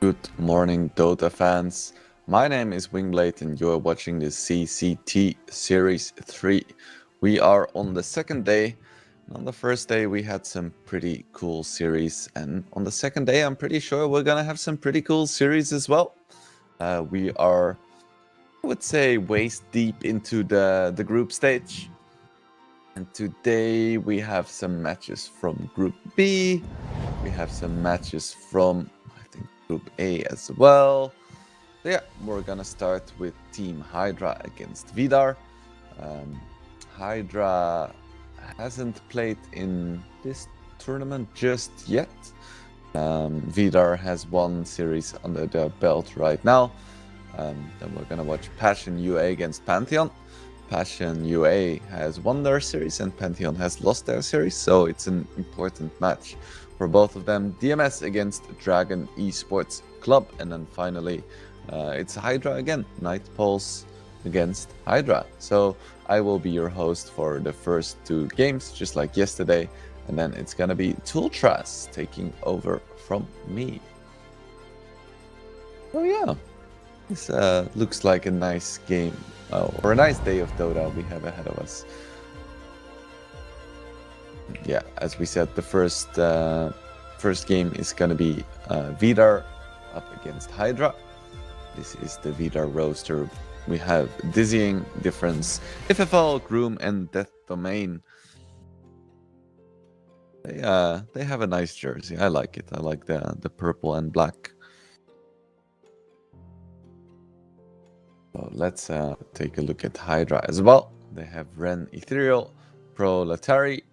Good morning, Dota fans. My name is Wingblade and you're watching the CCT Series 3. We are on the second day. On the first day we had some pretty cool series, and on the second day I'm pretty sure we're gonna have some pretty cool series as well. We are, I would say, waist deep into the group stage. And today we have some matches from Group B. We have some matches from, I think, Group A as well. So yeah, we're gonna start with Team Hydra against Vidar. Hydra hasn't played in this tournament just yet. Vidar has one series under their belt right now. Then we're gonna watch Passion UA against Pantheon. Passion UA has won their series and Pantheon has lost their series, so it's an important match for both of them. DMS against Dragon Esports Club, and then finally it's Hydra again, Night Pulse against Hydra. So I will be your host for the first two games, just like yesterday, and then it's gonna be Tultras taking over from me. Oh yeah, this looks like a nice game. Or a nice day of Dota we have ahead of us. Yeah, as we said, the first game is gonna be Vidar up against Hydra. This is the Vidar roster. We have Dizzying, Difference, FFL, Groom, and Death Domain. They have a nice jersey. I like it. I like the purple and black. So let's take a look at Hydra as well. They have Ren Ethereal, Proletary,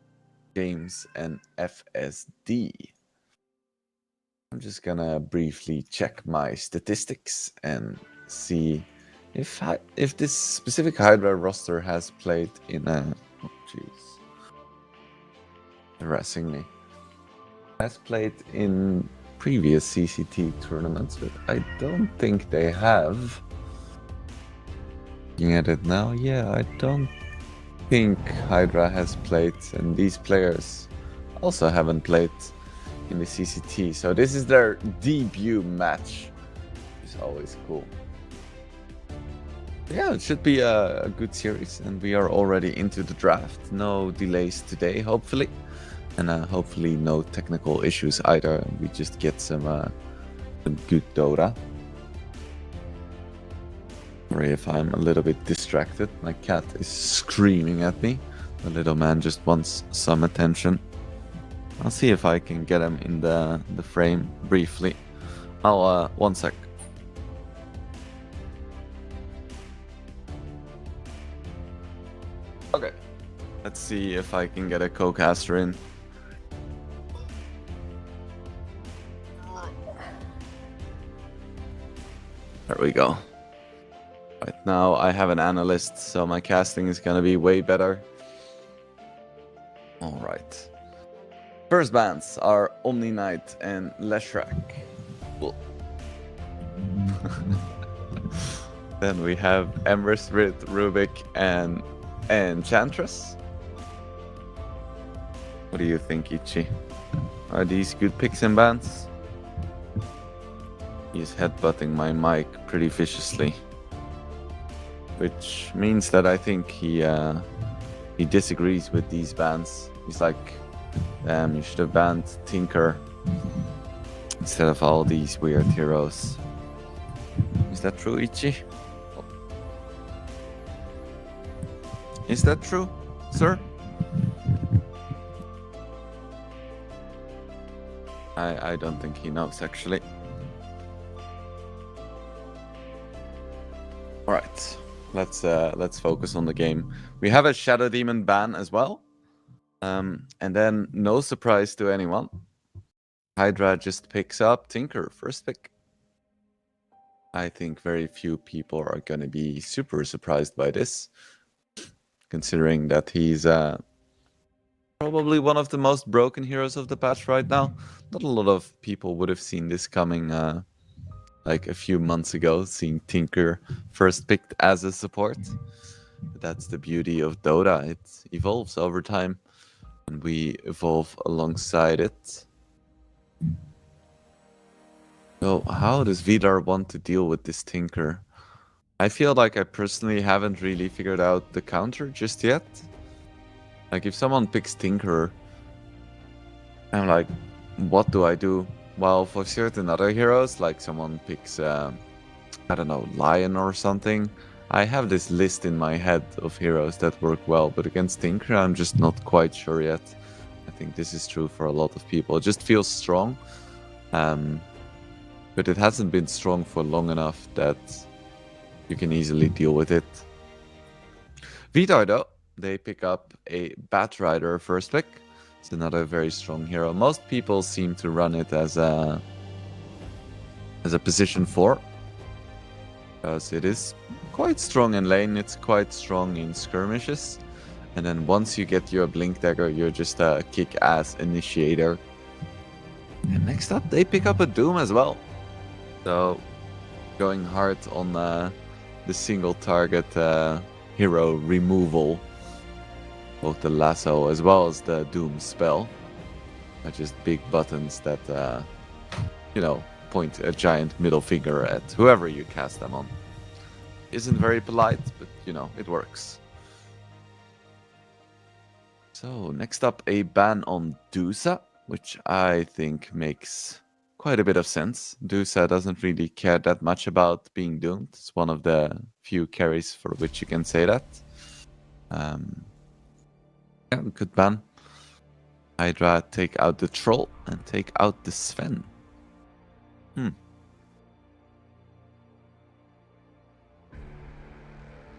James, and FSD. I'm just gonna briefly check my statistics and see if this specific Hydra roster has played in a... Oh, jeez. Harassing me. Has played in previous CCT tournaments, but I don't think they have. Looking at it now, yeah, I don't think Hydra has played, and these players also haven't played in the CCT, so this is their debut match. It's always cool. Yeah, it should be a good series, and we are already into the draft. No delays today, hopefully, and hopefully no technical issues either. We just get some good Dota. Sorry if I'm a little bit distracted. My cat is screaming at me. The little man just wants some attention. I'll see if I can get him in the frame briefly. I'll one sec. Okay, let's see if I can get a co-caster in. There we go. Right now I have an analyst, so my casting is gonna be way better. Alright. First bans are Omni Knight and Leshrak. Cool. Then we have Emrys, Rit, Rubik, and Enchantress. What do you think, Ichi? Are these good picks and bans? He's headbutting my mic pretty viciously, which means that I think he disagrees with these bans. He's like, damn, you should have banned Tinker instead of all these weird heroes. Is that true, Ichi? Is that true, sir? I don't think he knows, actually. Alright, let's focus on the game. We have a Shadow Demon ban as well. And then, no surprise to anyone, Hydra just picks up Tinker, first pick. I think very few people are going to be super surprised by this, considering that he's probably one of the most broken heroes of the patch right now. Not a lot of people would have seen this coming like a few months ago, seeing Tinker first picked as a support. But that's the beauty of Dota. It evolves over time, and we evolve alongside it. So how does Vidar want to deal with this Tinker? I feel like I personally haven't really figured out the counter just yet. Like if someone picks Tinker, I'm like, what do I do? Well, for certain other heroes, like someone picks, I don't know, Lion or something, I have this list in my head of heroes that work well, but against Tinker, I'm just not quite sure yet. I think this is true for a lot of people. It just feels strong, but it hasn't been strong for long enough that you can easily deal with it. Vidar, though, they pick up a Bat Rider first pick. It's another very strong hero. Most people seem to run it as a position 4. Because it is quite strong in lane, it's quite strong in skirmishes. And then once you get your Blink Dagger, you're just a kick-ass initiator. And next up, they pick up a Doom as well. So, going hard on the single target hero removal. Both the lasso as well as the Doom spell. Are just big buttons that, point a giant middle finger at whoever you cast them on. Isn't very polite, but, it works. So, next up, a ban on Dusa, which I think makes quite a bit of sense. Dusa doesn't really care that much about being doomed. It's one of the few carries for which you can say that. Yeah, good ban. Hydra take out the troll and take out the Sven.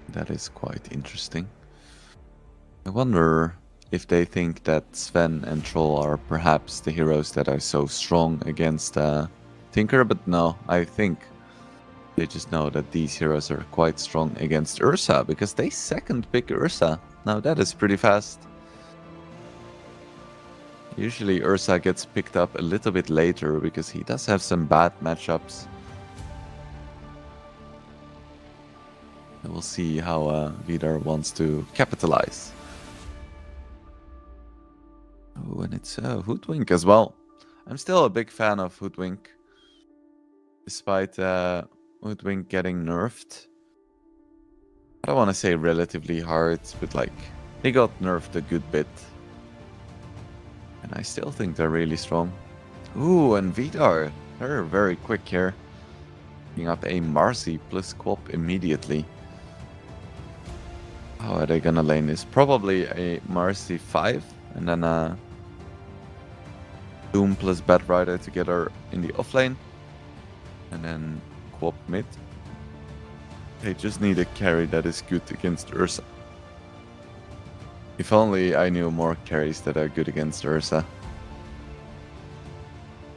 That is quite interesting. I wonder if they think that Sven and Troll are perhaps the heroes that are so strong against Tinker, but no, I think they just know that these heroes are quite strong against Ursa, because they second pick Ursa. Now that is pretty fast. Usually Ursa gets picked up a little bit later, because he does have some bad matchups. We'll see how Vidar wants to capitalize. Oh, and it's Hoodwink as well. I'm still a big fan of Hoodwink. Despite Hoodwink getting nerfed. I don't want to say relatively hard, but like, he got nerfed a good bit. And I still think they're really strong. Ooh, and Vidar, they're very quick here. Picking up a Marcy plus Quop immediately. How are they gonna lane this? Probably a Marcy 5, and then a Doom plus Bat Rider together in the offlane. And then Quop mid. They just need a carry that is good against Ursa. If only I knew more carries that are good against Ursa.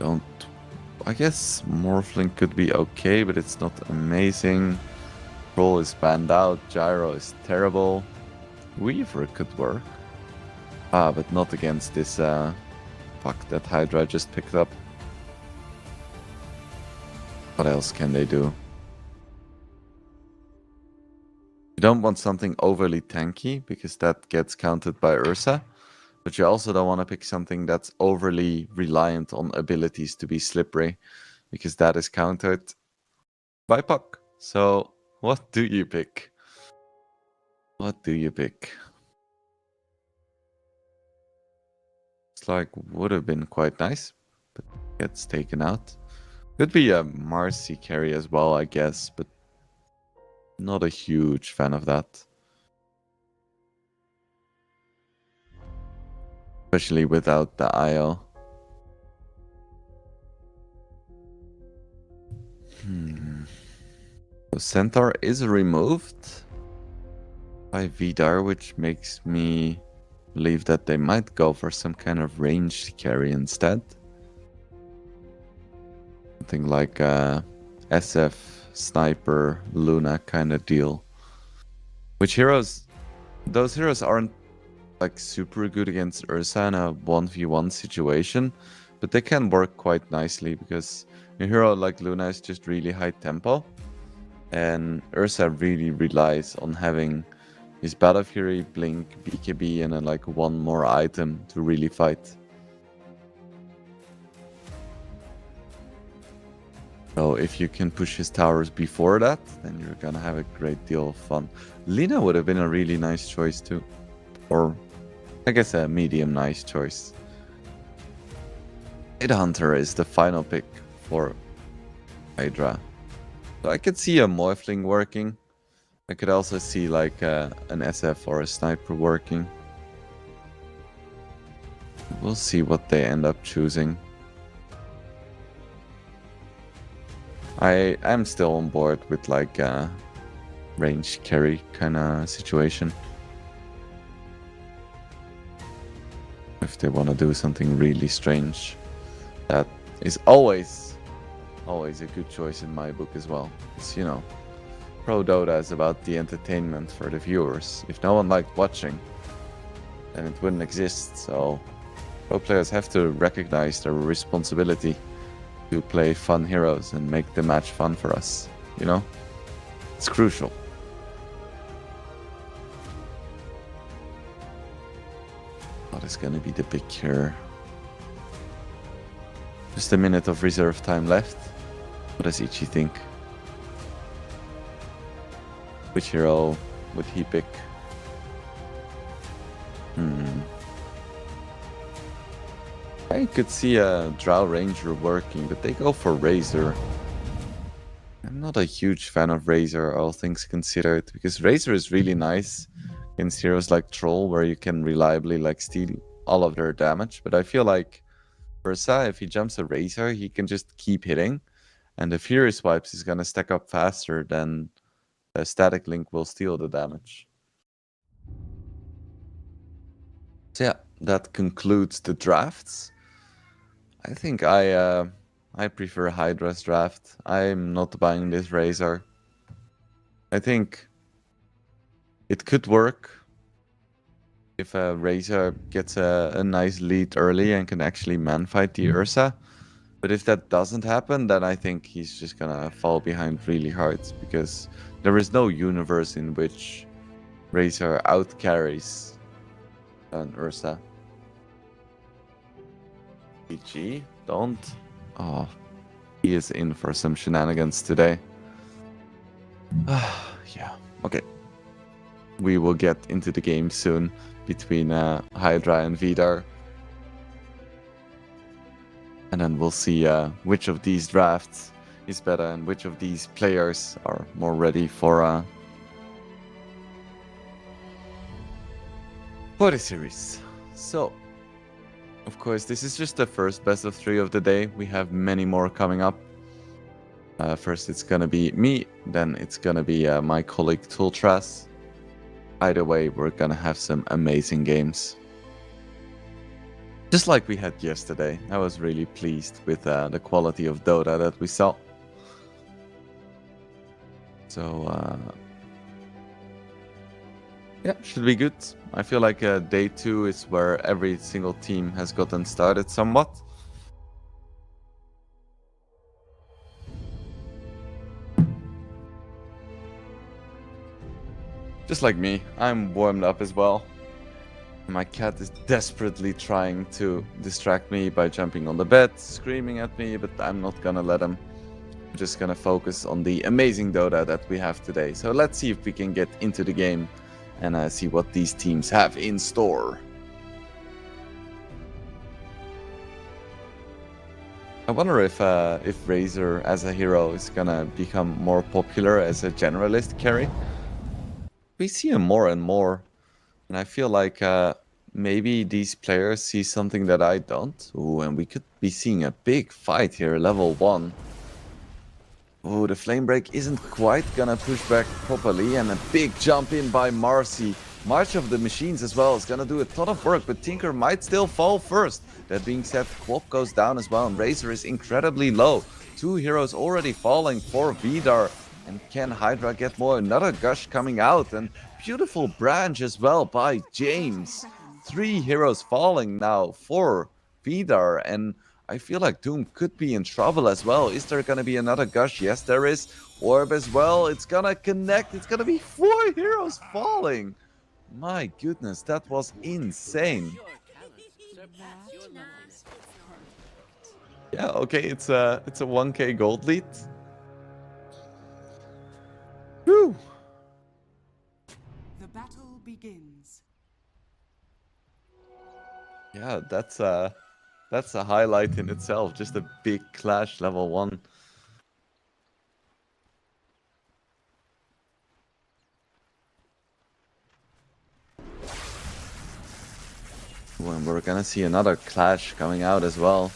I guess Morphling could be okay, but it's not amazing. Troll is banned out, Gyro is terrible. Weaver could work. But not against this fuck that Hydra just picked up. What else can they do? You don't want something overly tanky, because that gets countered by Ursa. But you also don't want to pick something that's overly reliant on abilities to be slippery, because that is countered by Puck. So, what do you pick? What do you pick? It's like, would have been quite nice, but gets taken out. Could be a Marcy carry as well, I guess, but not a huge fan of that. Especially without the IO. So Centaur is removed by Vidar, which makes me believe that they might go for some kind of ranged carry instead. Something like a SF, Sniper, Luna kind of deal. Which heroes... Those heroes aren't like super good against Ursa in a 1v1 situation, but they can work quite nicely, because a hero like Luna is just really high tempo, and Ursa really relies on having his Battle Fury, Blink, BKB, and then like one more item to really fight. So if you can push his towers before that, then you're gonna have a great deal of fun. Lina would have been a really nice choice too. Or I guess a medium nice choice. Hunter is the final pick for Hydra. So I could see a Morphling working. I could also see like an SF or a Sniper working. We'll see what they end up choosing. I'm still on board with like a range carry kind of situation. If they want to do something really strange, that is always a good choice in my book as well. Because, you know, Pro Dota is about the entertainment for the viewers. If no one liked watching, then it wouldn't exist. So pro players have to recognize their responsibility to play fun heroes and make the match fun for us, you know? It's crucial. What is gonna be the pick here? Just a minute of reserve time left. What does Ichi think? Which hero would he pick? I could see a Drow Ranger working, but they go for Razor. I'm not a huge fan of Razor, all things considered, because Razor is really nice against heroes like Troll, where you can reliably like steal all of their damage. But I feel like Ursa, if he jumps a Razor, he can just keep hitting, and the Fury Swipes is gonna stack up faster than a Static Link will steal the damage. So yeah, that concludes the drafts. I think I prefer Hydra's draft. I'm not buying this Razor. I think it could work if a Razor gets a nice lead early and can actually man-fight the Ursa. But if that doesn't happen, then I think he's just gonna fall behind really hard, because there is no universe in which Razor out-carries an Ursa. PG, don't. Oh, he is in for some shenanigans today. Yeah, okay. We will get into the game soon between Hydra and Vidar. And then we'll see which of these drafts is better and which of these players are more ready for the series. So, of course, this is just the first best of 3 of the day. We have many more coming up. First, it's gonna be me. Then it's gonna be my colleague Tultras. Either way, we're gonna have some amazing games. Just like we had yesterday. I was really pleased with the quality of Dota that we saw. So, yeah, should be good. I feel like day 2 is where every single team has gotten started somewhat. Just like me, I'm warmed up as well. My cat is desperately trying to distract me by jumping on the bed, screaming at me, but I'm not gonna let him. I'm just gonna focus on the amazing Dota that we have today. So let's see if we can get into the game and see what these teams have in store. I wonder if Razor as a hero is gonna become more popular as a generalist carry. We see him more and more, and I feel like maybe these players see something that I don't. Ooh, and we could be seeing a big fight here, level 1. Oh, the flame break isn't quite gonna push back properly, and a big jump in by Marcy. March of the Machines as well is gonna do a ton of work, but Tinker might still fall first. That being said, Quop goes down as well, and Razor is incredibly low. 2 heroes already falling for Vidar. And can Hydra get more? Another Gush coming out, and beautiful branch as well by James. 3 heroes falling now for Vidar, and I feel like Doom could be in trouble as well. Is there gonna be another Gush? Yes, there is. Orb as well. It's gonna connect. It's gonna be 4 heroes falling. My goodness, that was insane. Yeah, okay, it's a 1k gold lead. Whew. The battle begins. Yeah, that's a highlight in itself. Just a big clash, level 1. When we're gonna see another clash coming out as well.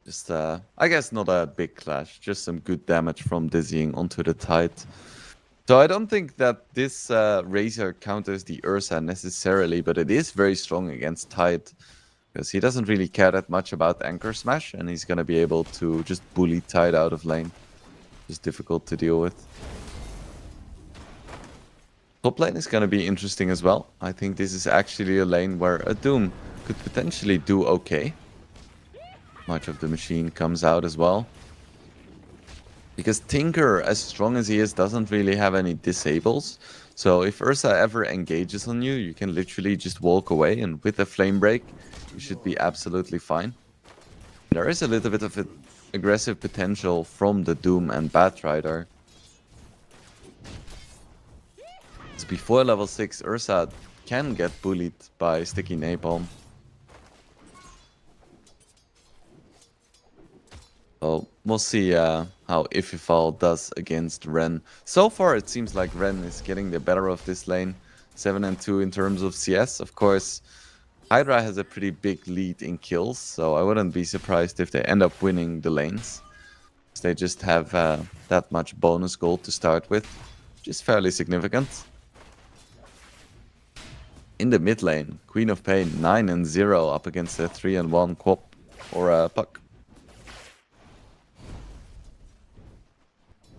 Just I guess not a big clash, just some good damage from dizzying onto the Tide. So I don't think that this Razor counters the Ursa necessarily, but it is very strong against Tide. Because he doesn't really care that much about Anchor Smash, and he's gonna be able to just bully Tide out of lane. Just difficult to deal with. Top lane is gonna be interesting as well. I think this is actually a lane where a Doom could potentially do okay. Much of the machine comes out as well. Because Tinker, as strong as he is, doesn't really have any disables. So if Ursa ever engages on you, you can literally just walk away, and with a Flame Break, you should be absolutely fine. There is a little bit of aggressive potential from the Doom and Batrider. So before level 6, Ursa can get bullied by Sticky Napalm. So we'll see how Ififal does against Ren. So far, it seems like Ren is getting the better of this lane. 7-2 in terms of CS. Of course, Hydra has a pretty big lead in kills, so I wouldn't be surprised if they end up winning the lanes. They just have that much bonus gold to start with, which is fairly significant. In the mid lane, Queen of Pain 9-0 up against a 3-1 Quop or a Puck.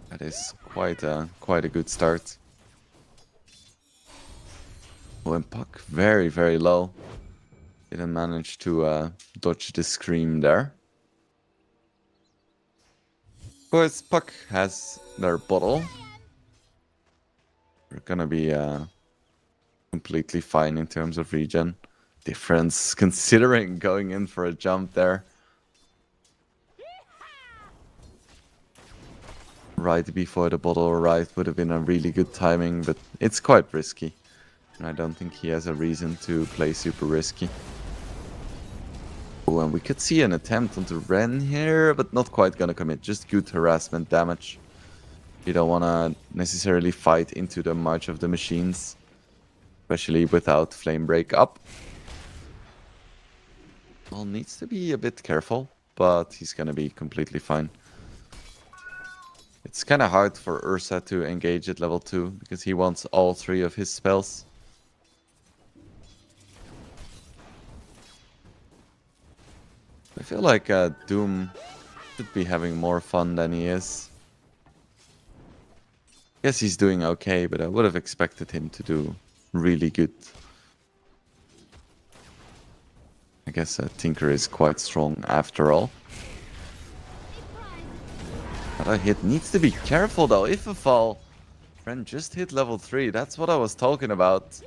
That is quite a good start. When Puck very, very low. Didn't manage to dodge the scream there. Of course, Puck has their bottle. We're gonna be completely fine in terms of regen. Difference considering going in for a jump there. Right before the bottle arrived would have been a really good timing, but it's quite risky. And I don't think he has a reason to play super risky. Oh, and we could see an attempt onto Ren here, but not quite gonna commit. Just good harassment damage. You don't wanna necessarily fight into the March of the Machines. Especially without Flame Break up. Well, needs to be a bit careful, but he's gonna be completely fine. It's kind of hard for Ursa to engage at level 2, because he wants all 3 of his spells. I feel like Doom should be having more fun than he is. Guess he's doing okay, but I would have expected him to do really good. I guess Tinker is quite strong after all. That hit needs to be careful though. If a fall, Ren just hit level 3. That's what I was talking about.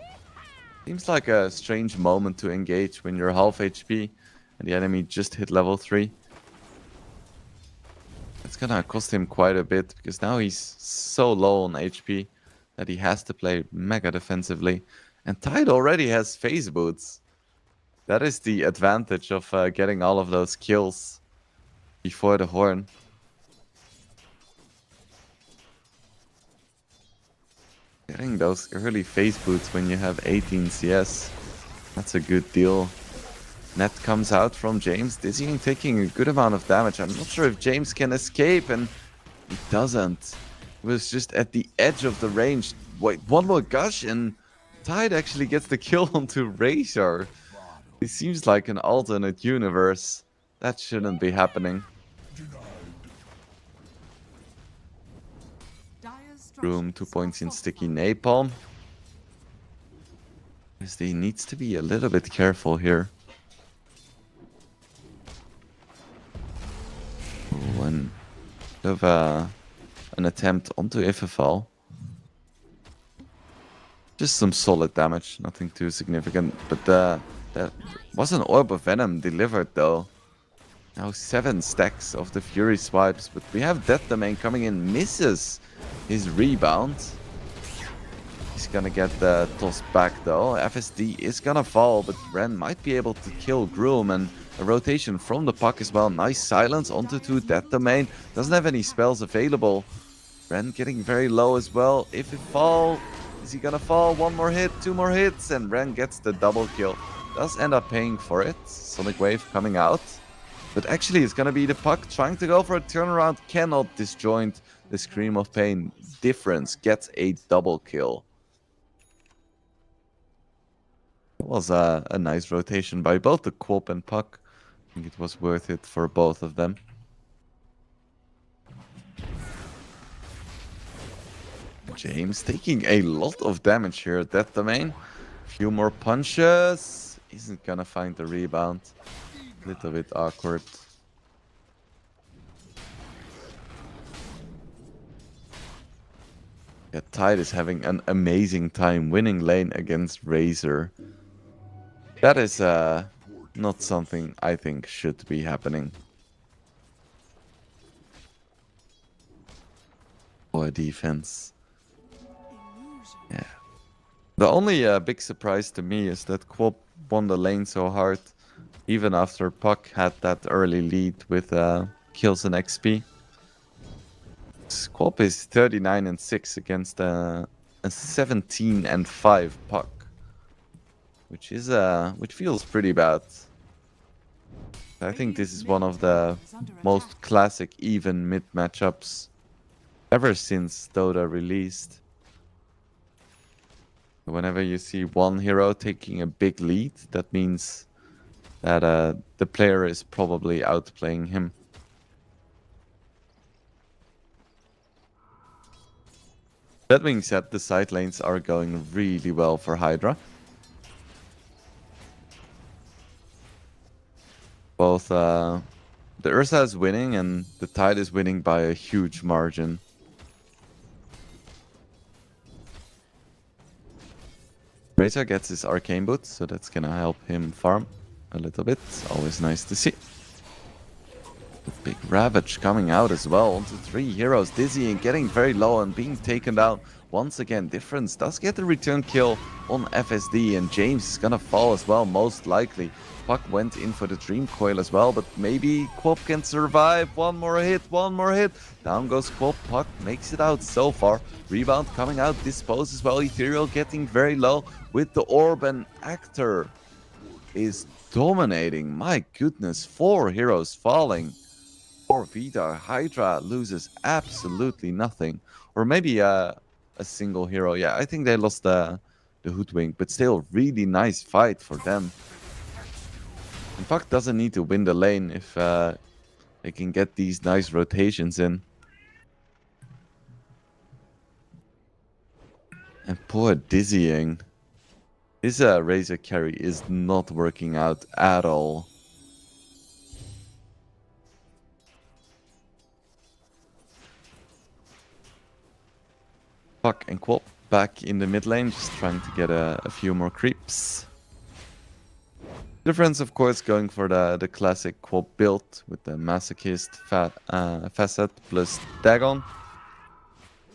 Seems like a strange moment to engage when you're half HP and the enemy just hit level 3. It's gonna cost him quite a bit because now he's so low on HP that he has to play mega defensively. And Tide already has phase boots. That is the advantage of getting all of those kills before the horn. Getting those early phase boots when you have 18 CS, that's a good deal. Net comes out from James, dizzying, taking a good amount of damage. I'm not sure if James can escape, and he doesn't. He was just at the edge of the range. Wait, one more gush, and Tide actually gets the kill onto Razor. It seems like an alternate universe. That shouldn't be happening. Room 2 points in Sticky Napalm. He needs to be a little bit careful here. One of an attempt onto Ififal. Just some solid damage, nothing too significant. But that was an Orb of Venom delivered though. Now 7 stacks of the Fury swipes, but we have Death Domain coming in, misses his rebound. He's gonna get the toss back though. FSD is gonna fall, but Ren might be able to kill Groom, and a rotation from the puck as well. Nice silence onto 2 Death Domain. Doesn't have any spells available. Ren getting very low as well. If it fall, is he gonna fall? 1 more hit, 2 more hits, and Ren gets the double kill. Does end up paying for it. Sonic Wave coming out. But actually, it's gonna be the puck trying to go for a turnaround. Cannot disjoint the Scream of Pain. Difference gets a double kill. It was a nice rotation by both the Quop and puck. I think it was worth it for both of them. James taking a lot of damage here at Death Domain. Few more punches. Isn't gonna find the rebound. Little bit awkward. Yeah, Tide is having an amazing time winning lane against Razor. That is not something I think should be happening. Or defense. Yeah. The only big surprise to me is that Quop won the lane so hard, even after Puck had that early lead with kills and XP. Quop is 39-6 against a 17-5 Puck, which feels pretty bad. I think this is one of the most classic even mid matchups ever since Dota released. Whenever you see one hero taking a big lead, that means that the player is probably outplaying him. That being said, the side lanes are going really well for Hydra. Both the Ursa is winning and the Tide is winning by a huge margin. Razor gets his Arcane Boot, so that's gonna help him farm a little bit. Always nice to see. The big Ravage coming out as well onto 3 heroes. Dizzy and getting very low and being taken down. Once again, Difference does get the return kill on FSD, and James is gonna fall as well, most likely. Puck went in for the Dream Coil as well, but maybe Quop can survive. One more hit. Down goes Quop. Puck makes it out so far. Rebound coming out, Dispose as well. Ethereal getting very low with the Orb, and Actor is dominating. My goodness, 4 heroes falling. Poor Vidar. Hydra loses absolutely nothing. Or maybe a single hero. Yeah, I think they lost the Hoodwink, but still really nice fight for them. And Puck doesn't need to win the lane if they can get these nice rotations in. And poor Dizzying. This Razor carry is not working out at all. Puck and Quop back in the mid lane, just trying to get a few more creeps. Difference, of course, going for the classic Quop build with the Masochist Facet plus Dagon.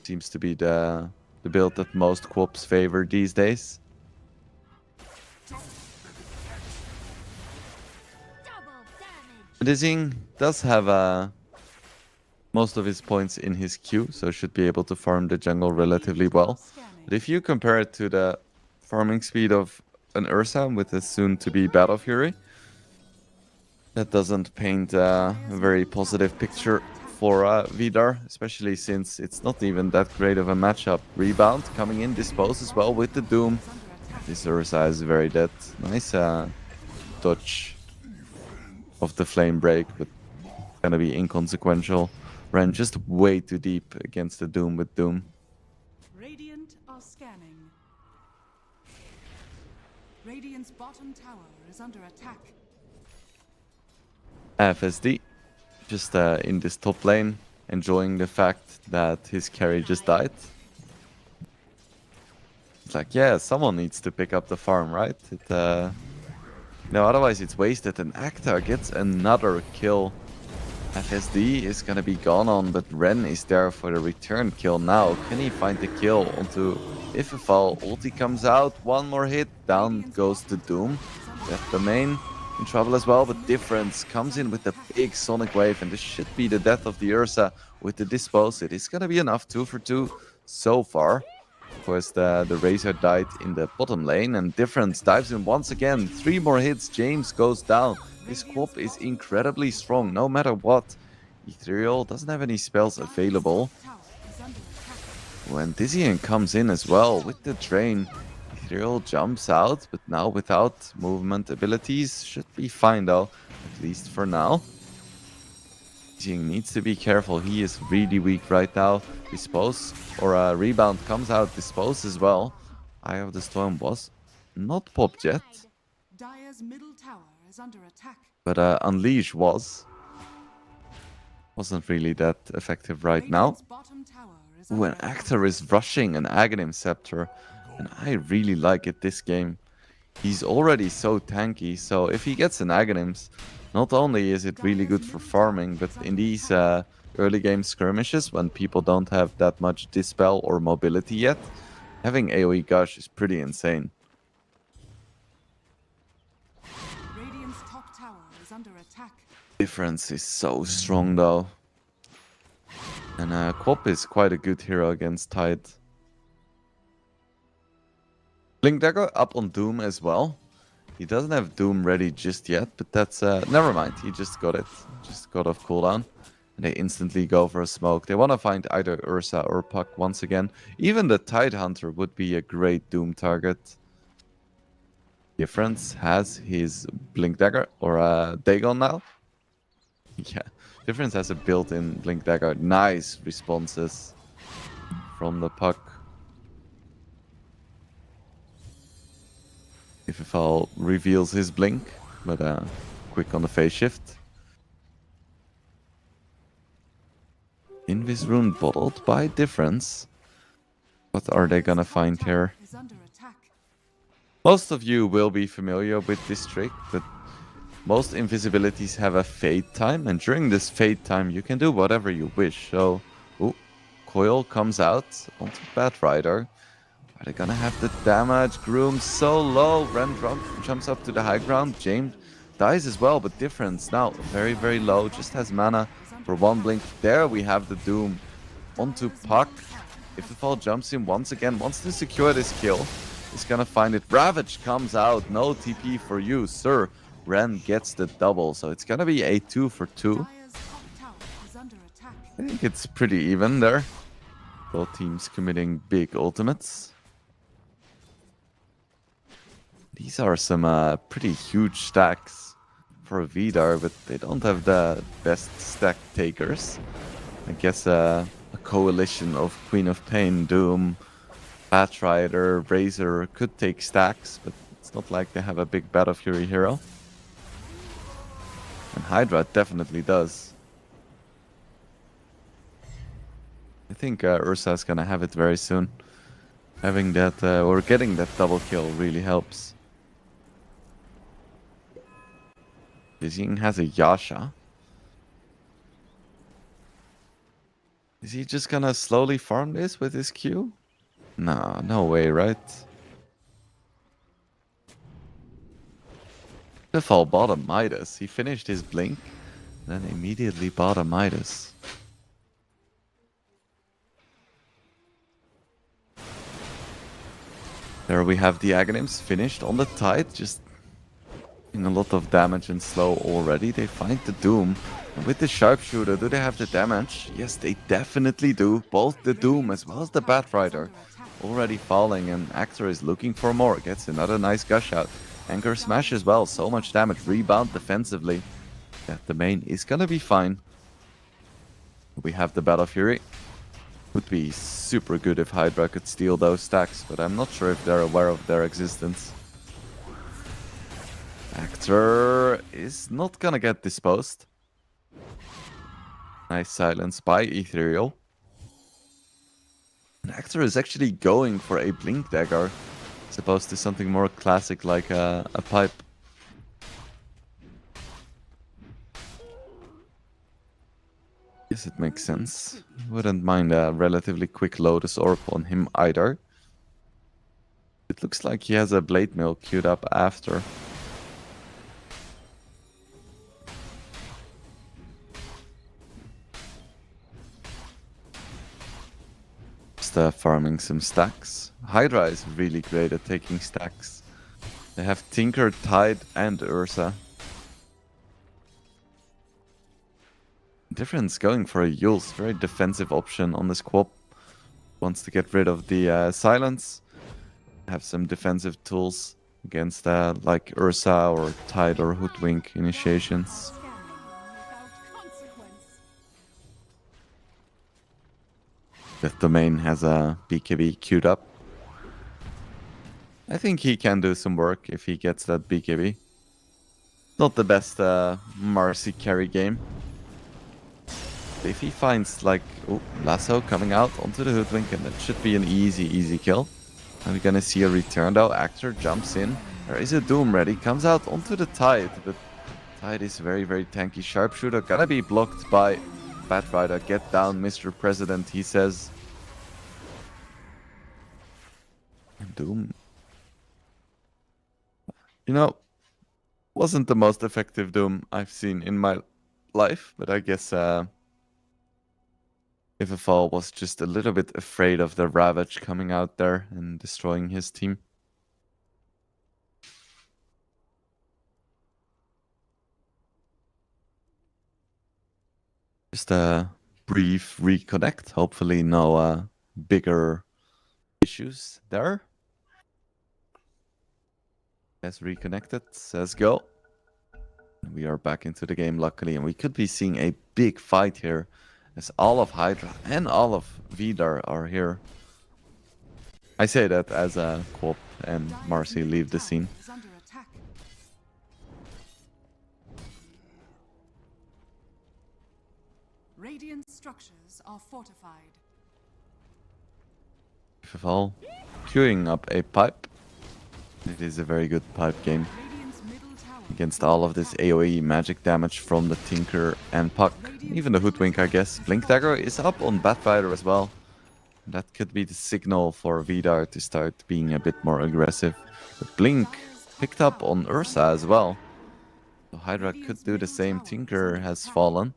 Seems to be the build that most Quops favor these days. Dizzying does have most of his points in his queue, so should be able to farm the jungle relatively well. But if you compare it to the farming speed of an Ursa with a soon-to-be Battle Fury, that doesn't paint a very positive picture for Vidar, especially since it's not even that great of a matchup. Rebound coming in, Dispose as well with the Doom. This Ursa is very dead. Nice dodge of the Flame Break, but gonna be inconsequential. Ran just way too deep against the Doom with Doom. Radiant are scanning. Radiant's bottom tower is under attack. FSD just in this top lane, enjoying the fact that his carry just died. It's like, yeah, someone needs to pick up the farm, right? No, otherwise it's wasted. And Acta gets another kill. FSD is gonna be gone on, but Ren is there for the return kill now. Can he find the kill onto Ififal? Ulti comes out, one more hit, down goes the Doom. Death Domain in trouble as well, but Difference comes in with a big Sonic Wave, and this should be the death of the Ursa with the Dispose. It is gonna be enough, 2 for 2 so far. Of course, the Razor died in the bottom lane, and Difference dives in once again. 3 more hits, James goes down. This Quap is incredibly strong, no matter what. Ethereal doesn't have any spells available. When Dizzying comes in as well with the Drain, Ethereal jumps out, but now without movement abilities. Should be fine though, at least for now. Dizzying needs to be careful, he is really weak right now. Dispose, or a Rebound comes out, Dispose as well. Eye of the Storm was not popped yet. Dire's middle tower is under attack. But Unleash wasn't really that effective right now. When Actor is rushing an Aghanim Scepter, and I really like it this game. He's already so tanky, so if he gets an Aghanims, not only is it really good for farming, but in these early game skirmishes, when people don't have that much Dispel or mobility yet, having AoE Gush is pretty insane. Radiant's top tower is under attack. Difference is so strong though. And Quap is quite a good hero against Tide. Blink Dagger up on Doom as well. He doesn't have Doom ready just yet, but that's... never mind, he just got it. Just got off cooldown. And they instantly go for a smoke. They want to find either Ursa or Puck once again. Even the Tide Hunter would be a great Doom target. Difference has his Blink Dagger, or Dagon now. Yeah, Difference has a built-in Blink Dagger. Nice responses from the Puck. Ififal reveals his Blink, but quick on the phase shift. Invis Rune bottled by Difference. What are they gonna find here? Most of you will be familiar with this trick, but most invisibilities have a fade time, and during this fade time you can do whatever you wish. So, Coil comes out onto Batrider. Are they gonna have the damage? Groom so low. Ren jumps up to the high ground. James dies as well, but Difference now very, very low. Just has mana for one blink. There we have the Doom onto Puck. Ififal jumps in once again, wants to secure this kill. He's gonna find it. Ravage comes out. No TP for you, sir. Ren gets the double, so it's gonna be a 2 for 2. I think it's pretty even there. Both teams committing big ultimates. These are some pretty huge stacks for Vidar, but they don't have the best stack takers. I guess a coalition of Queen of Pain, Doom, Batrider, Razor could take stacks, but it's not like they have a big Battle Fury hero. And Hydra definitely does. I think Ursa is gonna have it very soon. Having that, or getting that double kill really helps. Dizzying has a Yasha. Is he just gonna slowly farm this with his Q? Nah, no way, right? Ififal bought a Midas. He finished his Blink, then immediately bought a Midas. There we have the Aghanims finished on the Tide, just in a lot of damage and slow already. They find the Doom. And with the Sharpshooter, do they have the damage? Yes, they definitely do. Both the Doom as well as the Batrider already falling, and Actor is looking for more. Gets another nice gush out. Anchor Smash as well, so much damage. Rebound defensively. Yeah, the main is gonna be fine. We have the Battle Fury. Would be super good if Hydra could steal those stacks, but I'm not sure if they're aware of their existence. Actor is not gonna get disposed. Nice silence by Ethereal. And Actor is actually going for a Blink Dagger, as opposed to something more classic like a pipe. Yes, it makes sense. Wouldn't mind a relatively quick Lotus Orb on him either. It looks like he has a Blade Mill queued up after. Just farming some stacks. Hydra is really great at taking stacks. They have Tinker, Tide, and Ursa. Difference going for a Yule's very defensive option on this Quap. Wants to get rid of the silence. Have some defensive tools against like Ursa or Tide or Hoodwink initiations. Death Domain has a BKB queued up. I think he can do some work if he gets that BKB. Not the best Marcy carry game. If he finds like Lasso coming out onto the Hoodwink, and that should be an easy kill. And we're gonna see a return though. Actor jumps in. There is a Doom ready. Comes out onto the Tide, but Tide is very tanky. Sharpshooter gonna be blocked by Batrider. Get down, Mr. President, he says. And Doom, you know, wasn't the most effective Doom I've seen in my life, but I guess Ifafal was just a little bit afraid of the Ravage coming out there and destroying his team. Just a brief reconnect. Hopefully no bigger issues there. Has reconnected. Says go. We are back into the game luckily, and we could be seeing a big fight here as all of Hydra and all of Vidar are here. I say that as Quop and Marcy leave the scene. Radiant structures are fortified. Ifafal queuing up a pipe. It is a very good pipe game against all of this AoE magic damage from the Tinker and Puck. Even the Hoodwink, I guess. Blink Dagger is up on Batrider as well. That could be the signal for Vidar to start being a bit more aggressive. But Blink picked up on Ursa as well. So Hydra could do the same. Tinker has fallen.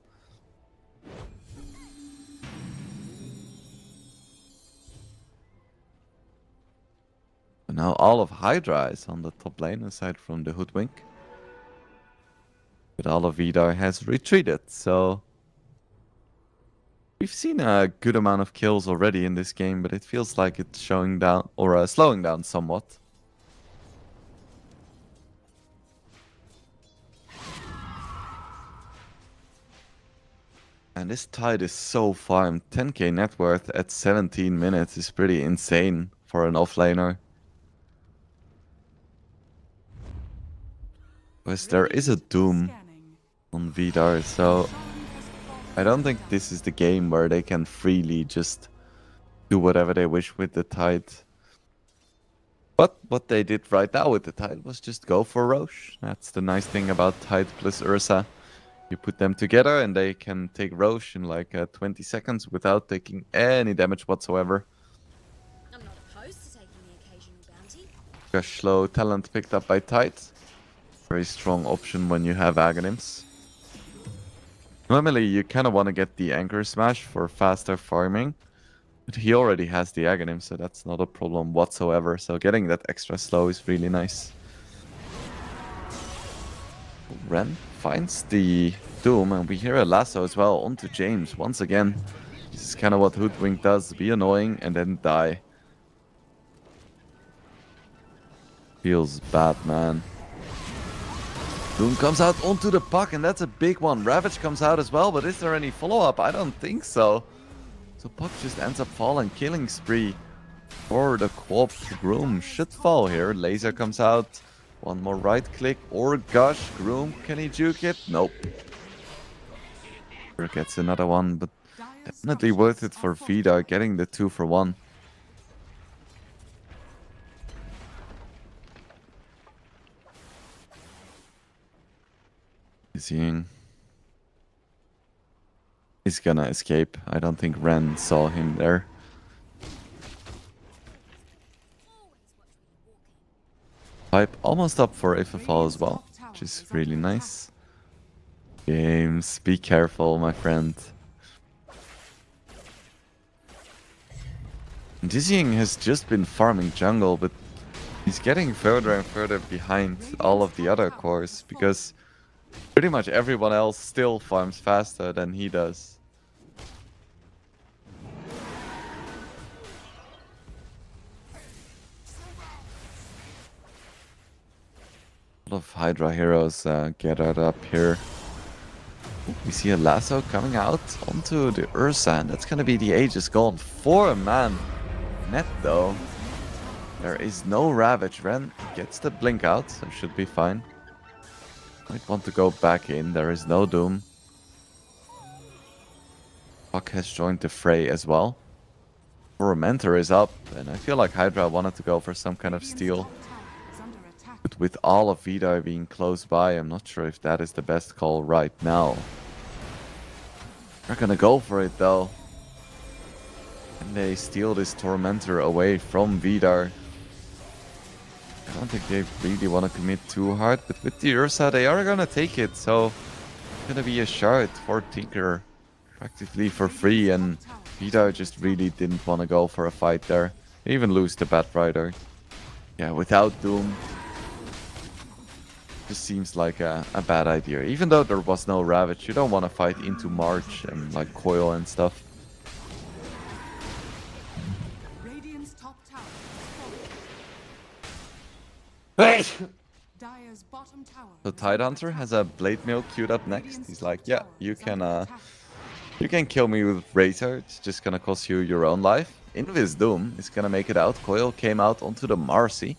And now all of Hydra is on the top lane aside from the Hoodwink. But all of Vidar has retreated, so we've seen a good amount of kills already in this game, but it feels like it's slowing down somewhat. And this Tide is so farmed. 10k net worth at 17 minutes is pretty insane for an offlaner. Because there is a Doom on Vidar, so I don't think this is the game where they can freely just do whatever they wish with the Tide. But what they did right now with the Tide was just go for Roche. That's the nice thing about Tide plus Ursa. You put them together and they can take Roche in like 20 seconds without taking any damage whatsoever. I'm not opposed to taking the occasional bounty. Gush slow talent picked up by Tide. Very strong option when you have Aghanims. Normally you kind of want to get the Anchor Smash for faster farming. But he already has the Aghanim, so that's not a problem whatsoever. So getting that extra slow is really nice. Ren finds the Doom, and we hear a lasso as well onto James once again. This is kind of what Hoodwink does, be annoying and then die. Feels bad, man. Doom comes out onto the Puck, and that's a big one. Ravage comes out as well, but is there any follow-up? I don't think so. So Puck just ends up falling. Killing spree for the Quap. Groom should fall here. Laser comes out. One more right click or Gush. Groom, can he juke it? Nope. Gets another one, but definitely worth it for Vidar getting the 2-for-1. Seeing He's gonna escape. I don't think Ren saw him there. Pipe almost up for Ifafall as well, which is really nice. Games, be careful, my friend. Dizzying has just been farming jungle, but he's getting further and further behind all of the other cores because pretty much everyone else still farms faster than he does. A lot of Hydra heroes gathered up here. We see a lasso coming out onto the Ursa, and that's gonna be the Aegis Golem. 4-man net though. There is no Ravage. Ren gets the blink out, so should be fine. Might want to go back in. There is no Doom. Puck has joined the fray as well. Mentor is up, and I feel like Hydra wanted to go for some kind of steal. But with all of Vidar being close by, I'm not sure if that is the best call right now. They're gonna go for it though. And they steal this Tormentor away from Vidar. I don't think they really want to commit too hard, but with the Ursa they are gonna take it, so it's gonna be a shard for Tinker practically for free, and Vidar just really didn't want to go for a fight there. They even lose the Bat Rider. Yeah, without Doom, just seems like a bad idea. Even though there was no Ravage, you don't want to fight into March and like Coil and stuff. Radiant's top tower Hey! Dire's bottom tower. So Tidehunter has a Blade Mail queued up next. He's like, yeah, you can kill me with Razor. It's just gonna cost you your own life. Invis Doom is gonna make it out. Coil came out onto the Marcy.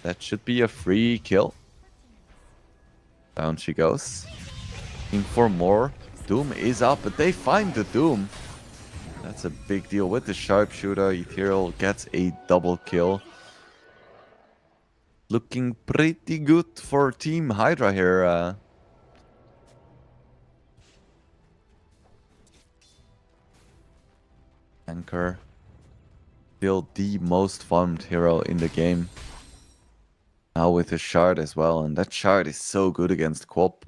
That should be a free kill. Down she goes. Looking for more. Doom is up, but they find the Doom. That's a big deal with the Sharpshooter. Ethereal gets a double kill. Looking pretty good for Team Hydra here. Anchor. Still the most farmed hero in the game. Now with a shard as well, and that shard is so good against Quop.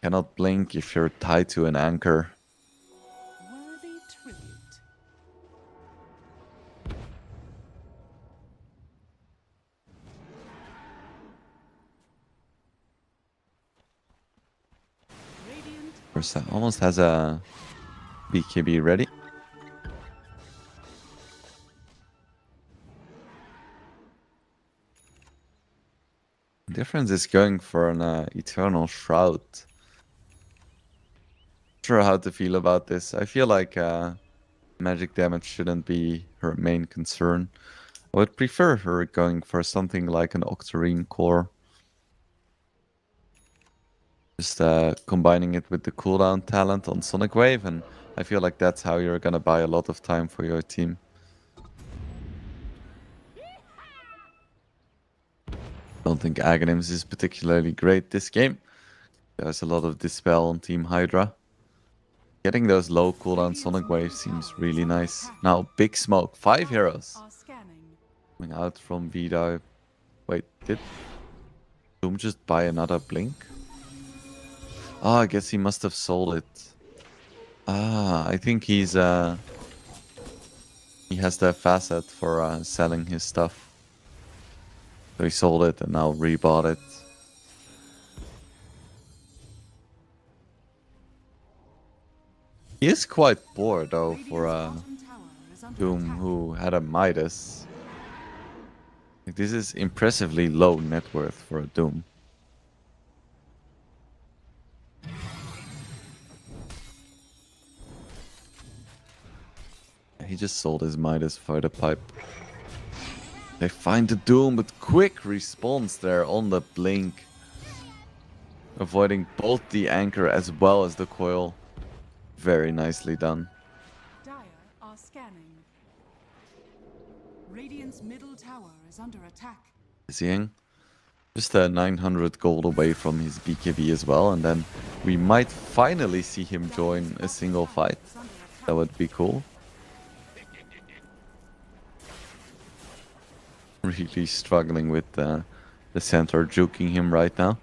Cannot blink if you're tied to an anchor. Worthy tribute. Radiant Ursa almost has a BKB ready. Difference is going for an Eternal Shroud. Not sure how to feel about this. I feel like magic damage shouldn't be her main concern. I would prefer her going for something like an Octarine Core. Just combining it with the cooldown talent on Sonic Wave, and I feel like that's how you're gonna buy a lot of time for your team. Don't think Aghanims is particularly great this game. There's a lot of Dispel on Team Hydra. Getting those low cooldown Sonic Waves seems really nice. Now, Big Smoke. 5 heroes. are scanning. Coming out from Vidar. Wait, did Doom just buy another Blink? Ah, I guess he must have sold it. Ah, I think he has the facet for selling his stuff. So he sold it and now rebought it. He is quite poor though for Bottom tower is under Doom attack. who had a Midas. Like, this is impressively low net worth for a Doom. He just sold his Midas for the pipe. They find the Doom, but quick response there on the blink. Avoiding both the anchor as well as the coil. Very nicely done. Dire are scanning. Radiant's middle tower is under attack. Seeing just 900 gold away from his BKB as well, and then we might finally see him join a single fight. That would be cool. Really struggling with the center juking him right now.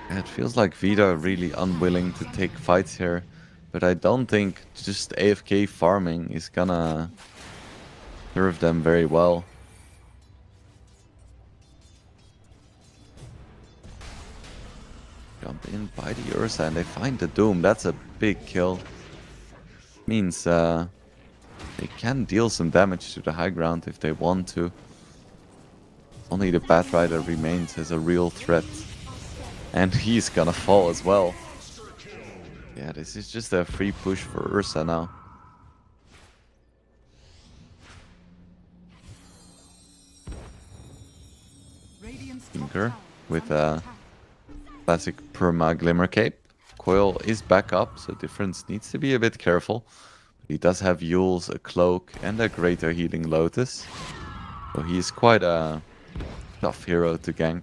It feels like Vida really unwilling to take fights here, but I don't think just AFK farming is gonna serve them very well. Jump in by the Ursa and they find the Doom. That's a big kill. Means they can deal some damage to the high ground if they want to. Only the Batrider remains as a real threat. And he's gonna fall as well. Yeah, this is just a free push for Ursa now. Tinker with a classic perma Glimmer Cape. Coil is back up, so Difference needs to be a bit careful. But he does have Yules, a Cloak, and a Greater Healing Lotus. So he's quite a tough hero to gank.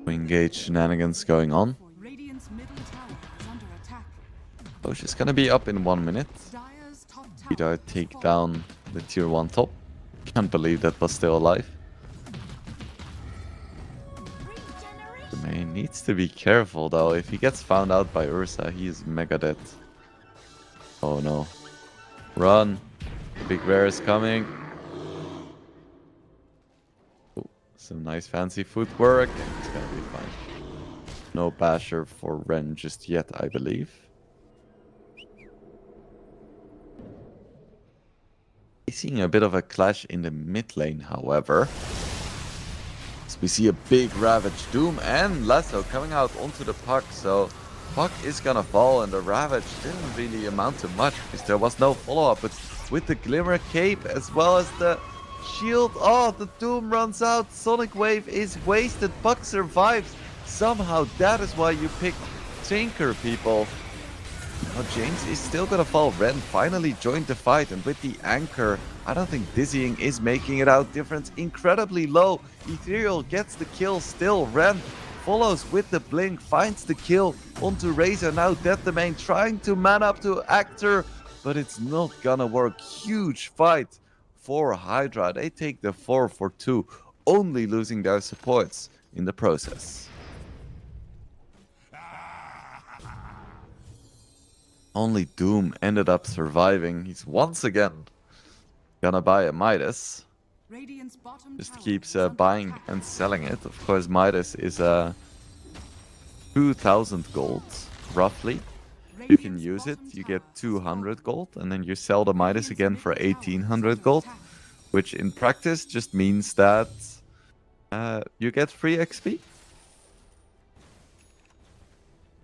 Engage shenanigans going on. Oh, she's gonna be up in 1 minute. Vida take down the tier 1 top. Can't believe that was still alive. The main needs to be careful though. If he gets found out by Ursa, he is mega dead. Oh no. Run. Big Bear is coming. Some nice fancy footwork, and it's gonna be fine. No basher for Ren just yet, I believe. Seeing a bit of a clash in the mid lane, however. So we see a big Ravage Doom and Lasso coming out onto the Puck, so Puck is gonna fall and the Ravage didn't really amount to much because there was no follow-up, but with the Glimmer Cape as well as the shield. Oh, the Doom runs out. Sonic Wave is wasted. Puck survives. Somehow that is why you picked Tinker, people. Oh, James is still gonna fall. Ren finally joined the fight, and with the anchor, I don't think Dizzying is making it out. Difference incredibly low. Ethereal gets the kill still. Ren follows with the blink, finds the kill onto Razor. Now Death Domain trying to man up to Actor, but it's not gonna work. Huge fight for Hydra. They take the 4-for-2, only losing their supports in the process. Only Doom ended up surviving. He's once again gonna buy a Midas. Just keeps buying and selling it. Of course, Midas is 2,000 gold, roughly. You can use it, you get 200 gold, and then you sell the Midas again for 1,800 gold, which in practice just means that you get free XP.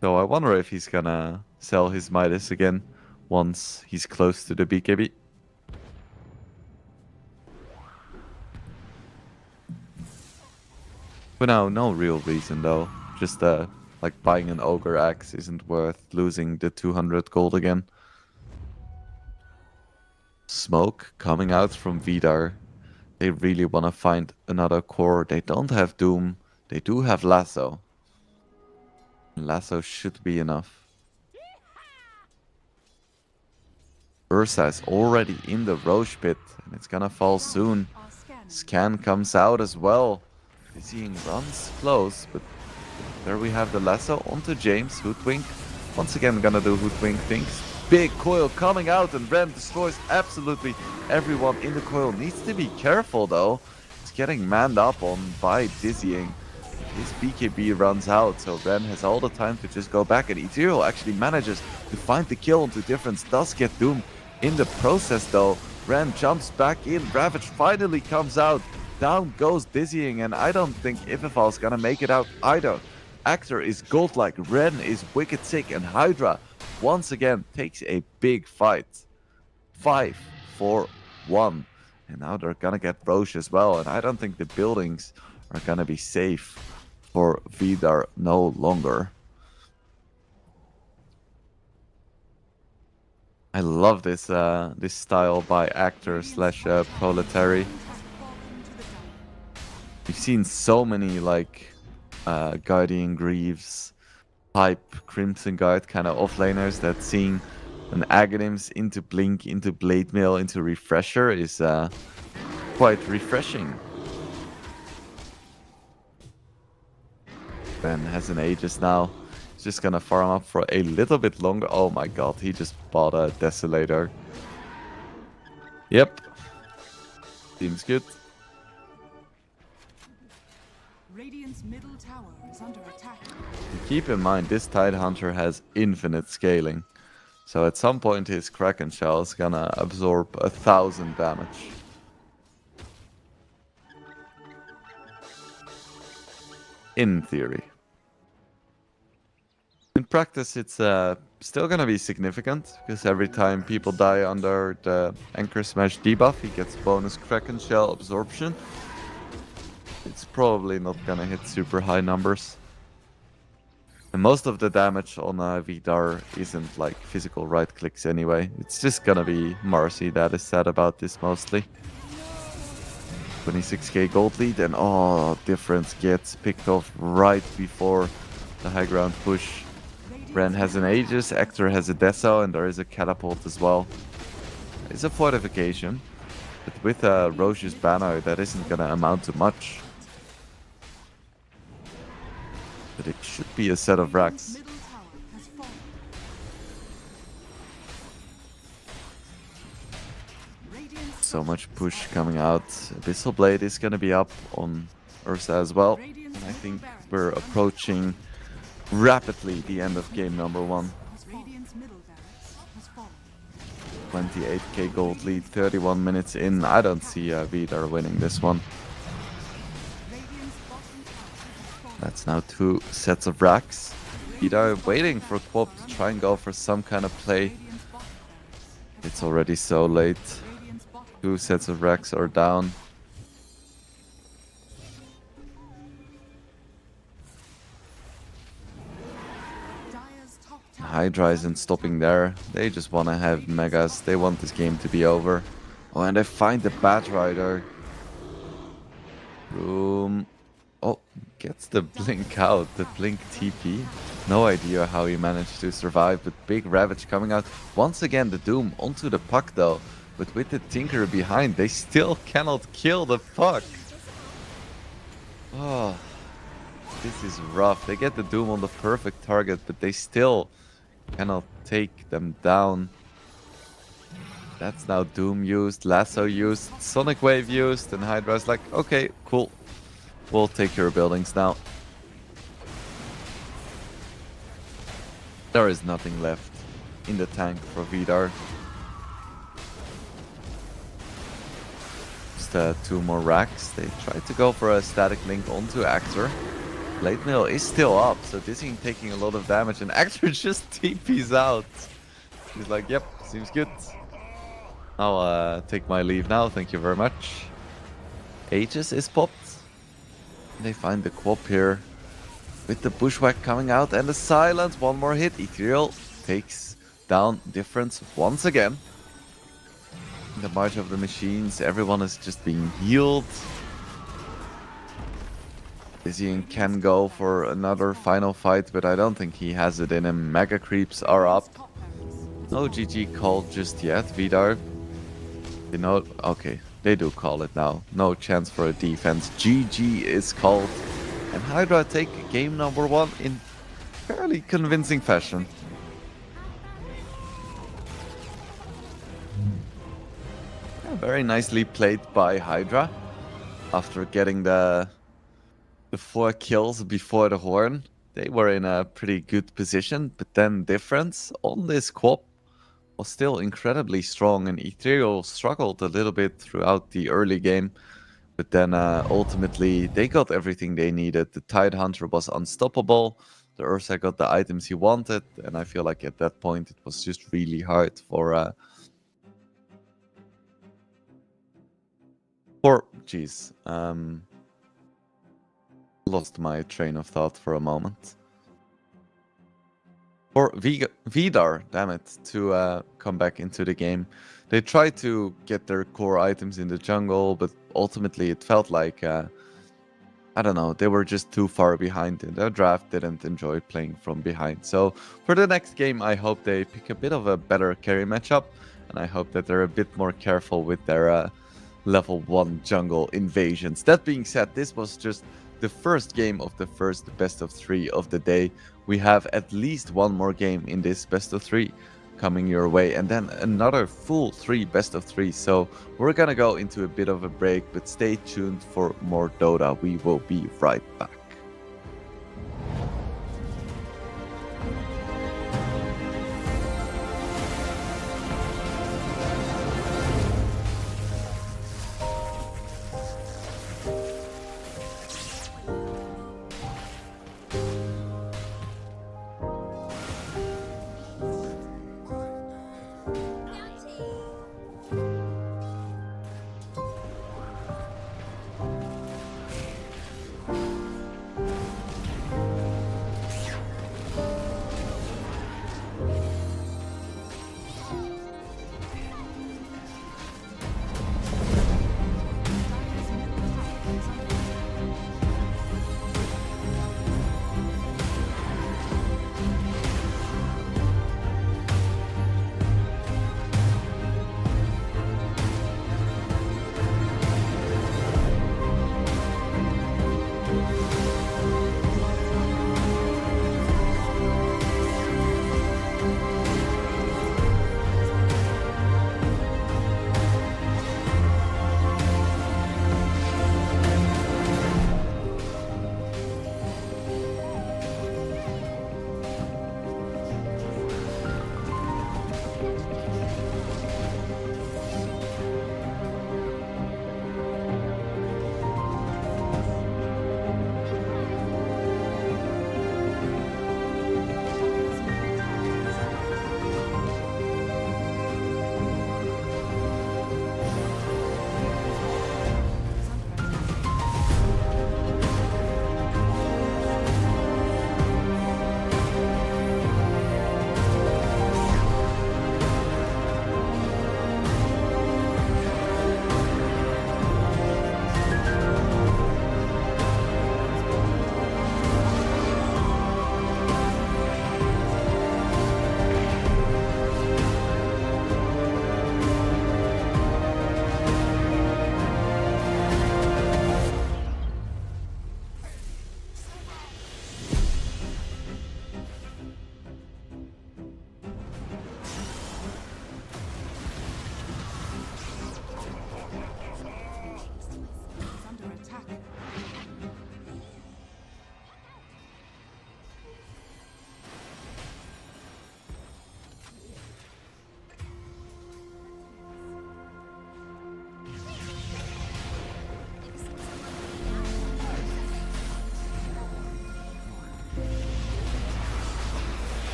So I wonder if he's gonna sell his Midas again once he's close to the BKB. For now, no real reason though. Just like buying an Ogre Axe isn't worth losing the 200 gold again. Smoke coming out from Vidar. They really want to find another core. They don't have Doom. They do have Lasso. Lasso should be enough. Ursa is already in the Roche pit, and it's gonna fall soon. Scan comes out as well. Seeing runs close, but there we have the Lasso onto James. Hoodwink once again gonna do Hoodwink things. Big coil coming out, and Ren destroys absolutely everyone in the coil. Needs to be careful though. It's getting manned up on by Dizzying. His BKB runs out, so Ren has all the time to just go back, and Ethereal actually manages to find the kill onto Difference. Does get Doom in the process though. Ren jumps back in. Ravage finally comes out. Down goes Dizzying, and I don't think Ivifal's gonna make it out either. Actor is gold-like, Ren is wicked sick, and Hydra once again takes a big fight. 5-4-1. And now they're gonna get Roche as well, and I don't think the buildings are gonna be safe for Vidar no longer. I love this this style by actor slash proletary. We've seen so many like Guardian Greaves, type Crimson Guard kind of offlaners that seeing an Aghanims into Blink, into Blade Mail, into Refresher is quite refreshing. Ben has an Aegis now. He's just gonna farm up for a little bit longer. Oh my god, he just bought a Desolator. Yep. Seems good. Radiant's middle tower is under attack. Keep in mind, this Tidehunter has infinite scaling. So at some point his Kraken Shell is gonna absorb 1000 damage. In theory. In practice, it's still gonna be significant, because every time people die under the Anchor Smash debuff, he gets bonus Kraken Shell absorption. It's probably not gonna hit super high numbers. And most of the damage on Vidar isn't like physical right clicks anyway. It's just gonna be Marcy that is sad about this mostly. 26k gold lead, and difference gets picked off right before the high ground push. Ren has an Aegis, Ector has a Deso, and there is a Catapult as well. It's a fortification, but with Roche's banner that isn't gonna amount to much. But it should be a set of racks. Middle tower has fallen. Radiant's So much push coming out. Abyssal Blade is gonna be up on Ursa as well. And I think we're approaching rapidly the end of game number 1. Radiant's middle barracks has fallen. 28k gold lead, 31 minutes in. I don't see Vidar winning this one. Radiant's bottom tower has fallen. That's now 2 sets of racks. Vidar waiting for Quop to try and go for some kind of play. Radiant's bottom barracks. It's already so late. Radiant's bottom. 2 sets of racks are down. Dire's top tower. Hydra isn't stopping there. They just want to have megas. They want this game to be over. Oh, and they find the Bat Rider. Room. Oh, gets the blink out. The blink TP. No idea how he managed to survive, but big Ravage coming out. Once again, the Doom onto the puck though. But with the Tinker behind, they still cannot kill the puck. Oh, this is rough. They get the Doom on the perfect target, but they still cannot take them down. That's now Doom used, Lasso used, Sonic Wave used, and Hydra's like, okay, cool. We'll take your buildings now. There is nothing left in the tank for Vidar. Just 2 more racks. They tried to go for a static link onto Actor. Blade Mail is still up, so this is taking a lot of damage, and Actor just TP's out. He's like, yep, seems good. I'll take my leave now, thank you very much. Aegis is popped. They find the Quop here with the Bushwhack coming out and the silence. One more hit. Ethereal takes down Difference once again. In the March of the Machines, everyone is just being healed. Vizian can go for another final fight, but I don't think he has it in him. Mega Creeps are up. Top barracks. No GG called just yet, Vidar. You know, okay, they do call it now. No chance for a defense. GG is called. And Hydra take game number 1 in fairly convincing fashion. Yeah, very nicely played by Hydra. After getting the 4 kills before the Horn, they were in a pretty good position. But then Difference on this Quop was still incredibly strong, and Ethereal struggled a little bit throughout the early game. But then ultimately they got everything they needed. The Tidehunter was unstoppable. The Ursa got the items he wanted, and I feel like at that point it was just really hard for lost my train of thought for a moment. For Vidar, damn it, to come back into the game. They tried to get their core items in the jungle, but ultimately it felt like, I don't know, they were just too far behind in their draft, didn't enjoy playing from behind. So for the next game, I hope they pick a bit of a better carry matchup, and I hope that they're a bit more careful with their level 1 jungle invasions. That being said, this was just the first game of the first best of 3 of the day. We have at least one more game in this best of 3 coming your way, and then another full 3 best of 3. So we're gonna go into a bit of a break, but stay tuned for more Dota. We will be right back.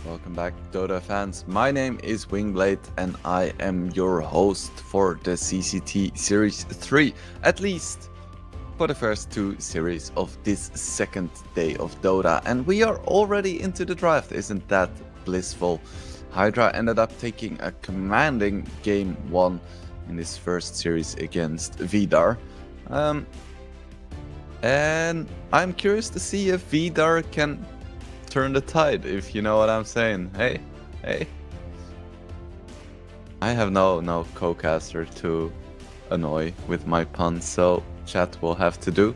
Welcome back, Dota fans. My name is Wingblade, and I am your host for the CCT Series 3, at least for the first two series of this second day of Dota. And we are already into the draft, isn't that blissful? Hydra ended up taking a commanding game 1 in this first series against Vidar. And I'm curious to see if Vidar can turn the tide, if you know what I'm saying. Hey. I have no co-caster to annoy with my puns, so chat will have to do.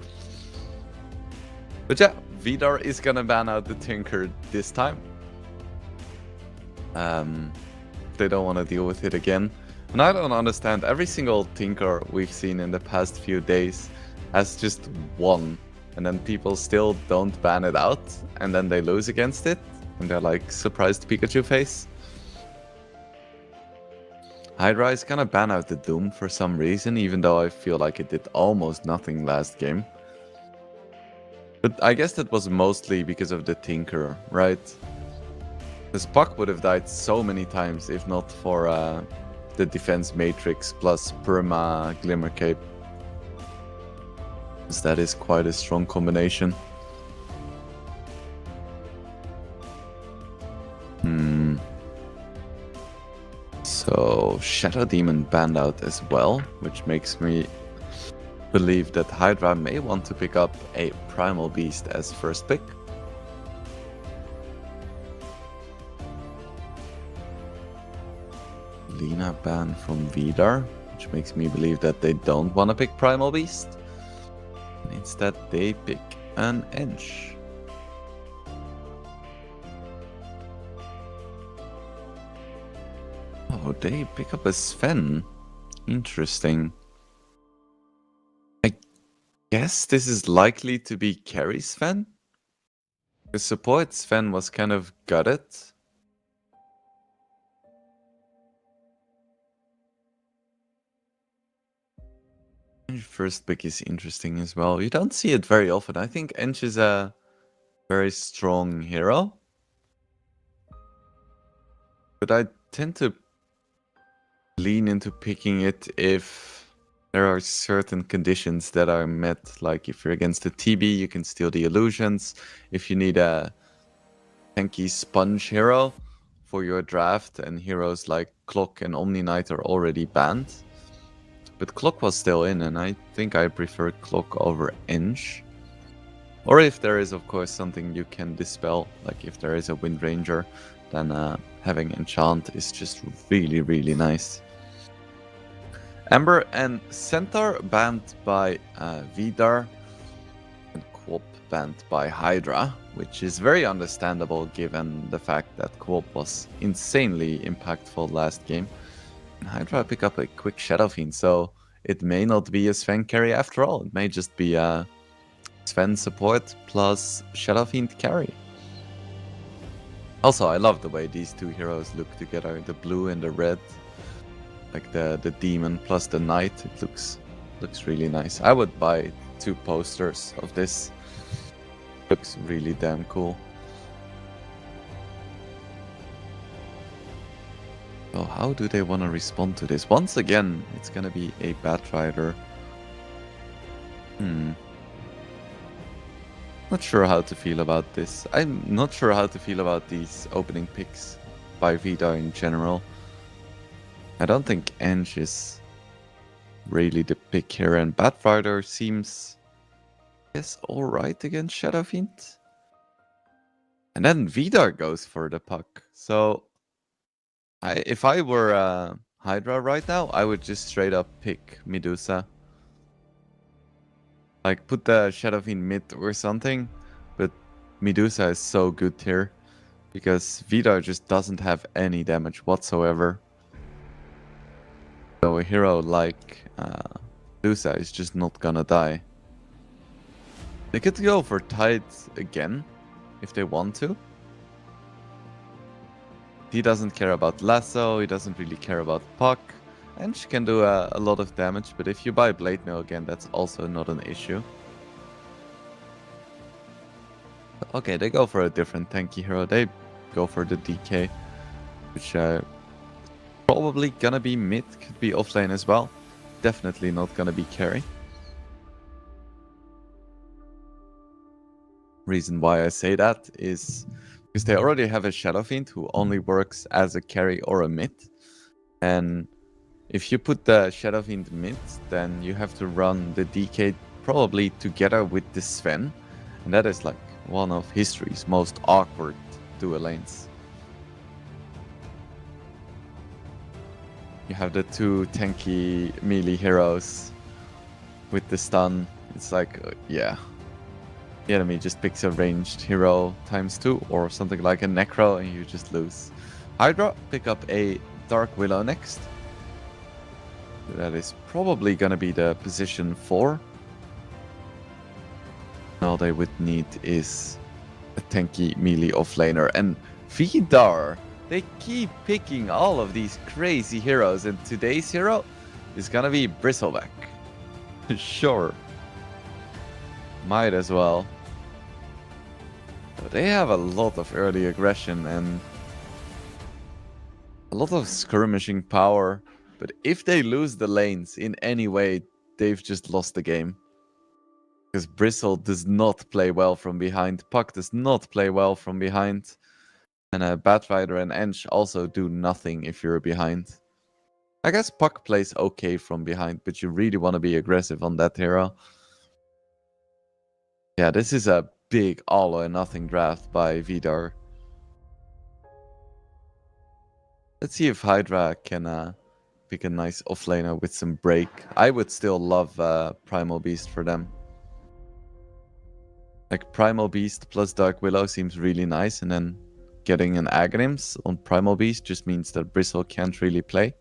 But yeah, Vidar is gonna ban out the Tinker this time. The they don't want to deal with it again. And I don't understand, every single Tinker we've seen in the past few days has just won. And then people still don't ban it out, and then they lose against it. And they're like, surprised Pikachu face. Hydra is gonna ban out the Doom for some reason, even though I feel like it did almost nothing last game. But I guess that was mostly because of the Tinker, right? Because Puck would have died so many times if not for the defense matrix plus Perma Glimmer Cape. Because that is quite a strong combination. So Shadow Demon banned out as well, which makes me believe that Hydra may want to pick up a Primal Beast as first pick. Lina banned from Vidar, which makes me believe that they don't want to pick Primal Beast. Instead, they pick an Ench. Oh, they pick up a Sven. Interesting. I guess this is likely to be carry Sven? The support Sven was kind of gutted. First pick is interesting as well. You don't see it very often. I think Ench is a very strong hero. But I tend to lean into picking it if there are certain conditions that are met. Like if you're against a TB, you can steal the illusions. If you need a tanky sponge hero for your draft, and heroes like Clock and Omni Knight are already banned. But Clock was still in, and I think I prefer Clock over Ench. Or if there is, of course, something you can dispel, like if there is a Wind Ranger, then having Enchant is just really, really nice. Amber and Centaur banned by Vidar, and Quop banned by Hydra, which is very understandable given the fact that Quop was insanely impactful last game. And Hydra pick up a quick Shadow Fiend, so it may not be a Sven carry after all. It may just be a Sven support plus Shadow Fiend carry. Also, I love the way these two heroes look together, the blue and the red. Like the demon plus the knight, it looks really nice. I would buy 2 posters of this. Looks really damn cool. So how do they want to respond to this? Once again, it's gonna be a Batrider. Not sure how to feel about this. I'm not sure how to feel about these opening picks by Vida in general. I don't think Ench is really the pick here, and Batrider seems, yes, alright against Shadow Fiend. And then Vidar goes for the puck. So if I were Hydra right now, I would just straight up pick Medusa. Like put the Shadow Fiend mid or something, but Medusa is so good here because Vidar just doesn't have any damage whatsoever. So a hero like Medusa is just not gonna die. They could go for Tide again if they want to. He doesn't care about Lasso, he doesn't really care about Puck, and she can do a lot of damage, but if you buy Blade Mail again, that's also not an issue. Okay, they go for a different tanky hero. They go for the DK, which probably gonna be mid, could be offlane as well. Definitely not gonna be carry. Reason why I say that is because they already have a Shadow Fiend who only works as a carry or a mid. And if you put the Shadow Fiend mid, then you have to run the DK probably together with the Sven. And that is like one of history's most awkward dual lanes. You have the 2 tanky melee heroes with the stun. It's like, yeah. The enemy just picks a ranged hero ×2 or something like a Necro and you just lose. Hydra pick up a Dark Willow next. That is probably gonna be the position 4. All they would need is a tanky melee offlaner. And Vidar, they keep picking all of these crazy heroes, and today's hero is gonna be Bristleback. Sure. Might as well. But they have a lot of early aggression and a lot of skirmishing power. But if they lose the lanes in any way, they've just lost the game. Because Bristle does not play well from behind. Puck does not play well from behind. And Batrider and Ench also do nothing if you're behind. I guess Puck plays okay from behind, but you really want to be aggressive on that hero. Yeah, this is a big all or nothing draft by Vidar. Let's see if Hydra can pick a nice offlaner with some break. I would still love Primal Beast for them. Like Primal Beast plus Dark Willow seems really nice, and then getting an Aghanims on Primal Beast just means that Bristle can't really play.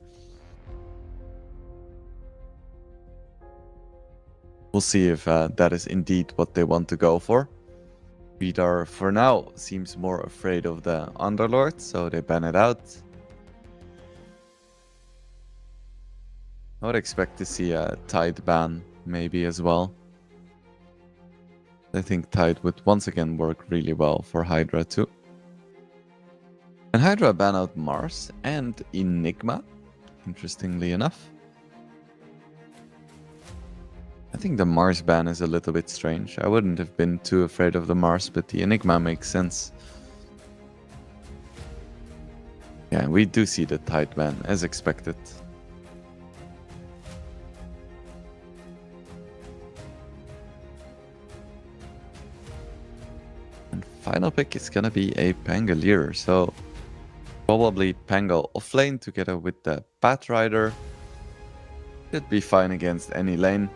We'll see if that is indeed what they want to go for. Vidar, for now, seems more afraid of the Underlord, so they ban it out. I would expect to see a Tide ban, maybe, as well. I think Tide would once again work really well for Hydra too. And Hydra ban out Mars and Enigma, interestingly enough. I think the Mars ban is a little bit strange. I wouldn't have been too afraid of the Mars, but the Enigma makes sense. Yeah, we do see the Tide ban, as expected. And final pick is gonna be a Pangolier, so probably Pango offlane together with the Batrider. Should be fine against any lane.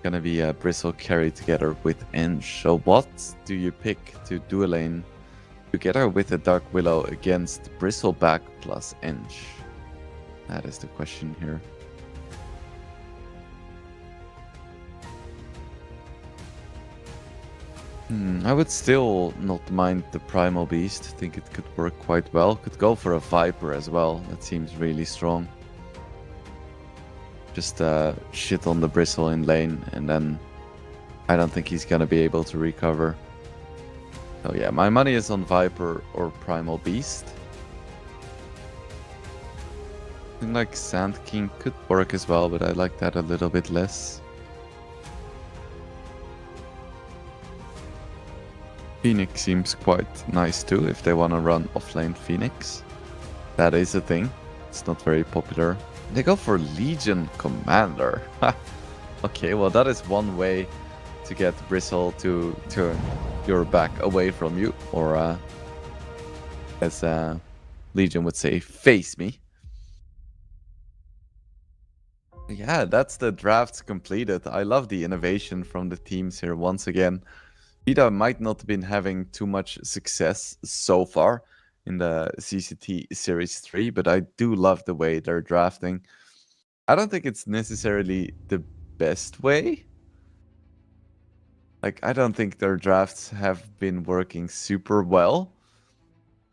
Gonna be a Bristle carry together with Ench. So what do you pick to do a lane together with a Dark Willow against Bristleback plus Ench? That is the question here. I would still not mind the Primal Beast. I think it could work quite well. Could go for a Viper as well. That seems really strong. Just shit on the Bristle in lane, and then I don't think he's gonna be able to recover. So yeah, my money is on Viper or Primal Beast. I think like Sand King could work as well, but I like that a little bit less. Phoenix seems quite nice too, if they want to run offlane Phoenix. That is a thing. It's not very popular. They go for Legion Commander. Okay, well that is one way to get Bristle to turn your back away from you, or as Legion would say, face me. Yeah, that's the drafts completed. I love the innovation from the teams here once again. Vidar might not have been having too much success so far in the CCT Series 3, but I do love the way they're drafting. I don't think it's necessarily the best way. Like, I don't think their drafts have been working super well,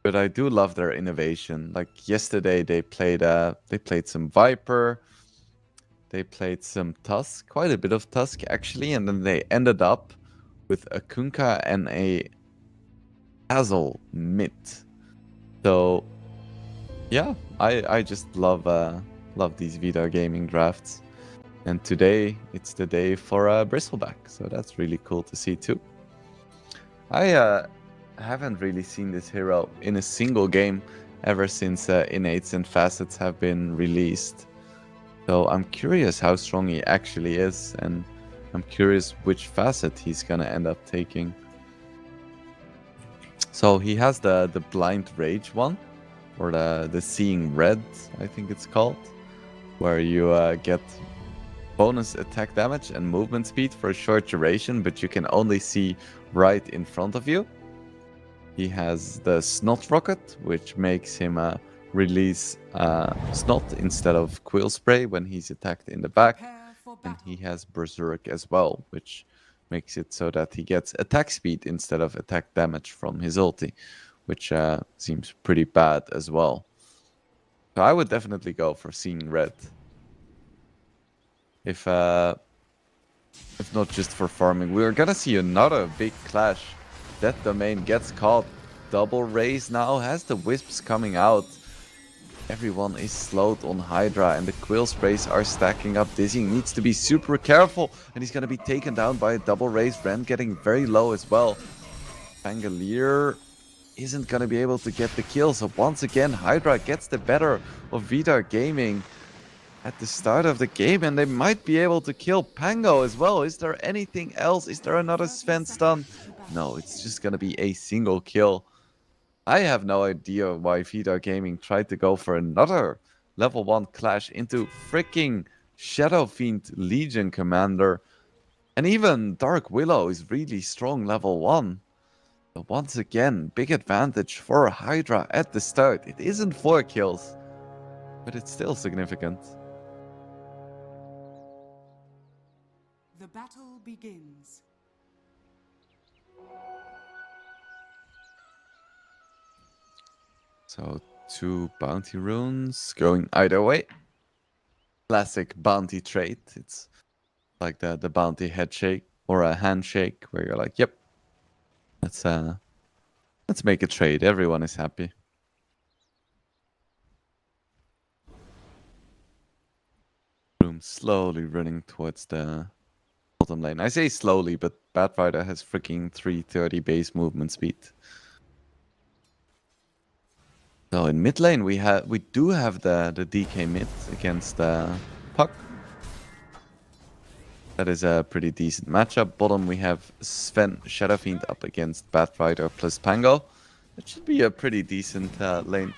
but I do love their innovation. Like yesterday, they played some Viper, they played some Tusk, quite a bit of Tusk actually, and then they ended up with a Kunkka and a Hazel mid. So yeah, I just love these Vidar gaming drafts. And today it's the day for Bristleback, so that's really cool to see too. I haven't really seen this hero in a single game ever since Innates and Facets have been released. So I'm curious how strong he actually is, and I'm curious which facet he's gonna end up taking. So he has the Blind Rage one, or the Seeing Red, I think it's called, where you get bonus attack damage and movement speed for a short duration, but you can only see right in front of you. He has the Snot Rocket, which makes him release Snot instead of Quill Spray when he's attacked in the back. Prepare for And battle. he has Berserk as well, which makes it so that he gets attack speed instead of attack damage from his ulti, which seems pretty bad as well. So I would definitely go for seeing red. If not just for farming. We're gonna see another big clash. That domain gets caught. Double raise now, has the wisps coming out. Everyone is slowed on Hydra and the quill sprays are stacking up. Dizzying needs to be super careful and he's gonna be taken down by a double raise. Ren getting very low as well. Pangolier isn't gonna be able to get the kill. So once again, Hydra gets the better of Vidar Gaming at the start of the game, and they might be able to kill Pango as well. Is there anything else? Is there another Sven stun? No, it's just gonna be a single kill. I have no idea why Vidar Gaming tried to go for another level 1 clash into freaking Shadow Fiend Legion Commander. And even Dark Willow is really strong level 1. But once again, big advantage for Hydra at the start. It isn't 4 kills, but it's still significant. The battle begins. So 2 bounty runes going either way. Classic bounty trait. It's like the bounty headshake or a handshake where you're like, yep, let's make a trade. Everyone is happy. Room slowly running towards the bottom lane. I say slowly, but Batrider has freaking 330 base movement speed. So in mid lane we do have the DK mid against Puck. That is a pretty decent matchup. Bottom we have Sven Shadowfiend up against Batrider plus Pango. It should be a pretty decent lane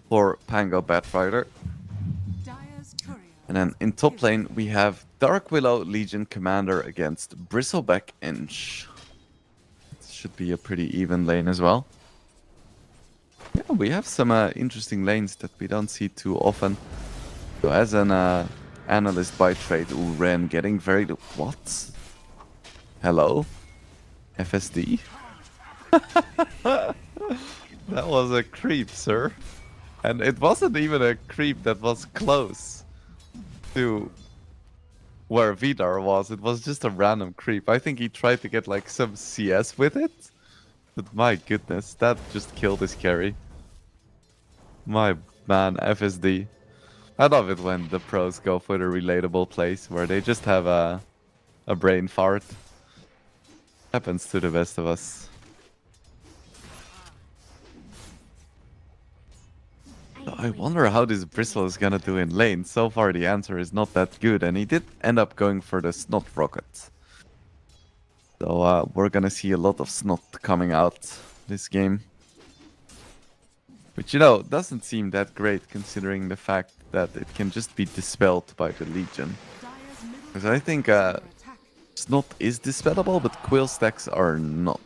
for Pango Batrider. Dire's courier And then in top lane we have Dark Willow Legion Commander against Bristleback Inch. It should be a pretty even lane as well. Yeah, we have some interesting lanes that we don't see too often. So as an analyst by trade, Ren getting very... What? Hello? FSD? That was a creep, sir. And it wasn't even a creep that was close to where Vidar was. It was just a random creep. I think he tried to get like some CS with it. But my goodness, that just killed his carry. My man, FSD. I love it when the pros go for the relatable plays where they just have a brain fart. Happens to the best of us. I wonder how this Bristle is gonna do in lane. So far the answer is not that good, and he did end up going for the Snot Rocket. So we're gonna see a lot of Snot coming out this game. Which, you know, doesn't seem that great considering the fact that it can just be dispelled by the Legion. Because I think Snot is dispellable, but Quill stacks are not.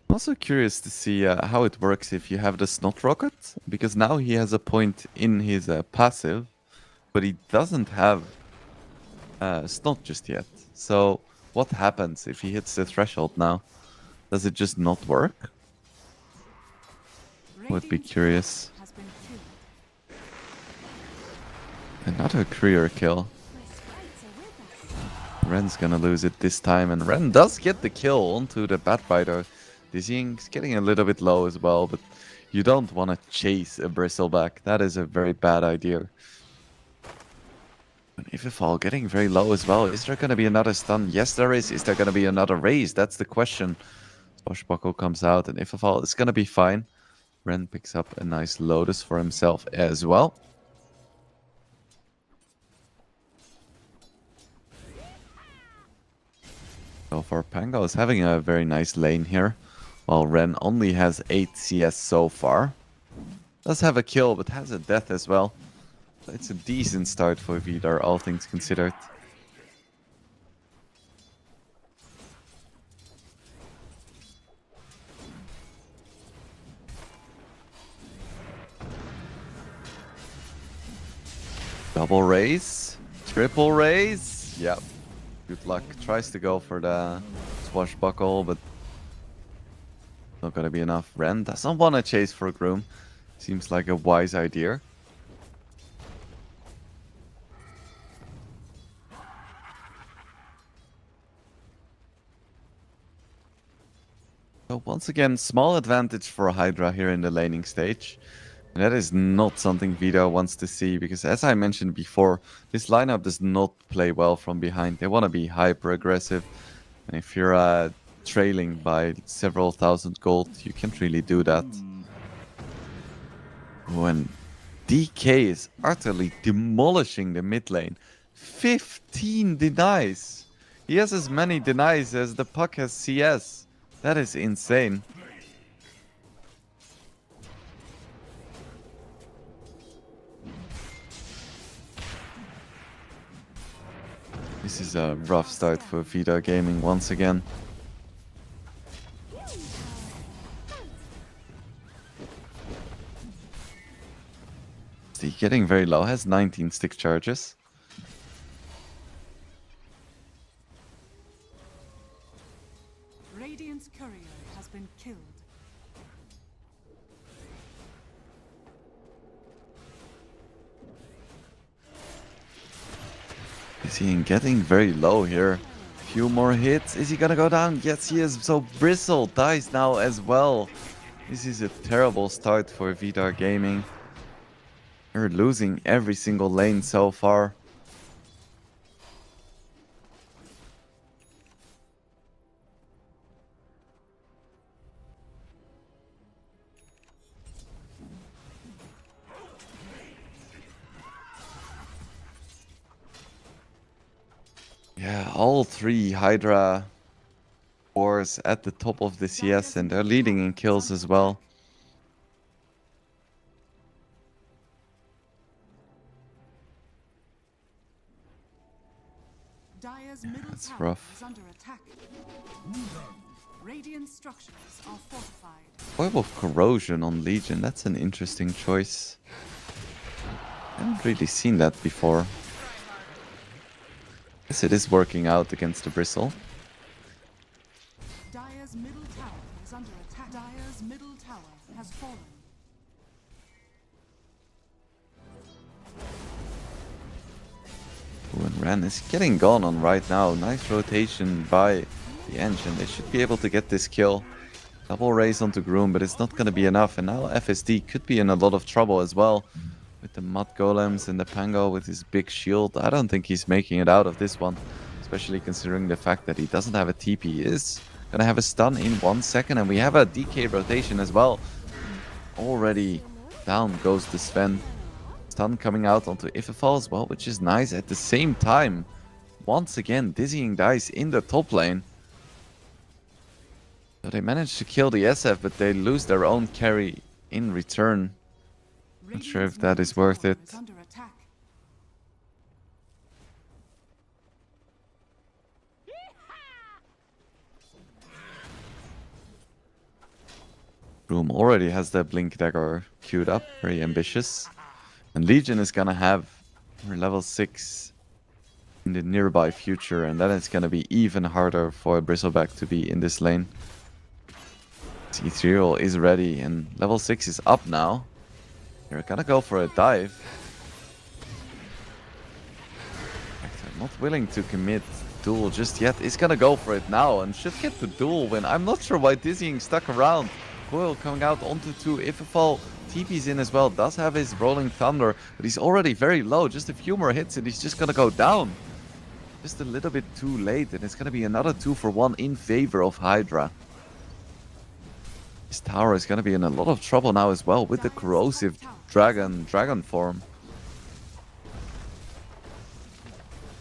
I'm also curious to see how it works if you have the Snot Rocket, because now he has a point in his passive, but he doesn't have Snot just yet. So what happens if he hits the threshold now? Does it just not work? Would be curious. Another career kill. Ren's gonna lose it this time, and Ren does get the kill onto the Batrider. Dizzying's getting a little bit low as well, but you don't want to chase a Bristleback. That is a very bad idea. And Ififal getting very low as well. Is there going to be another stun? Yes, there is. Is there going to be another raise? That's the question. Swashbuckle comes out, and Ififal is going to be fine. Ren picks up a nice Lotus for himself as well. So far, Pango is having a very nice lane here, while Ren only has 8 CS so far. Does have a kill, but has a death as well. So it's a decent start for Vidar, all things considered. Double raise. Triple raise. Yep. Good luck. Tries to go for the swashbuckle, but not gonna be enough. Ren doesn't want to chase for Groom. Seems like a wise idea. So once again, small advantage for Hydra here in the laning stage. And that is not something Vita wants to see, because as I mentioned before, this lineup does not play well from behind. They want to be hyper aggressive. And if you're trailing by several thousand gold, you can't really do that. When DK is utterly demolishing the mid lane. 15 denies. He has as many denies as the puck has CS. That is insane. This is a rough start for Vita Gaming once again. See, getting very low, has 19 stick charges. Radiant's courier has been killed. Is he getting very low here? Few more hits. Is he gonna go down? Yes, he is. So Bristle dies now as well. This is a terrible start for Vita Gaming. They're losing every single lane so far. Yeah, all three Hydra wars at the top of the CS, and they're leading in kills as well. Dire's middle That's tower rough. is under attack. Radiant structures are fortified. Web of Corrosion on Legion, that's an interesting choice. I haven't really seen that before. Yes, it is working out against the Bristle. Dire's middle tower is under attack. Dire's middle tower has fallen. Ooh, and Ren is getting gone on right now. Nice rotation by the engine. They should be able to get this kill. Double raise onto Groom, but it's not going to be enough. And now FSD could be in a lot of trouble as well. With the Mud Golems and the Pango with his big shield. I don't think he's making it out of this one. Especially considering the fact that he doesn't have a TP. He is going to have a stun in 1 second. And we have a DK rotation as well. Already down goes the Sven. Stun coming out onto Ifefal as well, which is nice. At the same time, once again, Dizzying dies in the top lane. So they managed to kill the SF, but they lose their own carry in return. Not sure if that is worth it. Room already has the Blink Dagger queued up, very ambitious. And Legion is gonna have her level 6 in the nearby future, and then it's gonna be even harder for Bristleback to be in this lane. Ethereal is ready, and level 6 is up now. They're gonna go for a dive. They're not willing to commit duel just yet. Is gonna go for it now and should get the duel win. I'm not sure why Dizzying stuck around. Coil coming out onto 2. Ifefal TP's in as well. Does have his Rolling Thunder, but he's already very low. Just a few more hits and he's just gonna go down. Just a little bit too late, and it's gonna be another 2-for-1 in favor of Hydra. His tower is going to be in a lot of trouble now as well with the corrosive dragon form.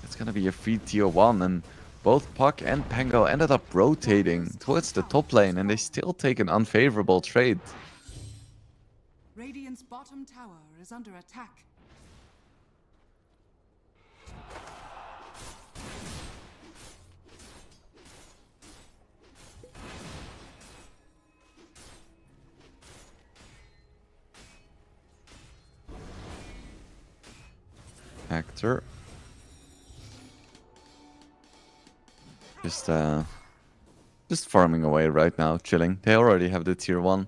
It's going to be a free tier 1, and both Puck and Pango ended up rotating towards the top lane, and they still take an unfavorable trade. Radiant's bottom tower is under attack. Actor. Just farming away right now, chilling. They already have the tier 1.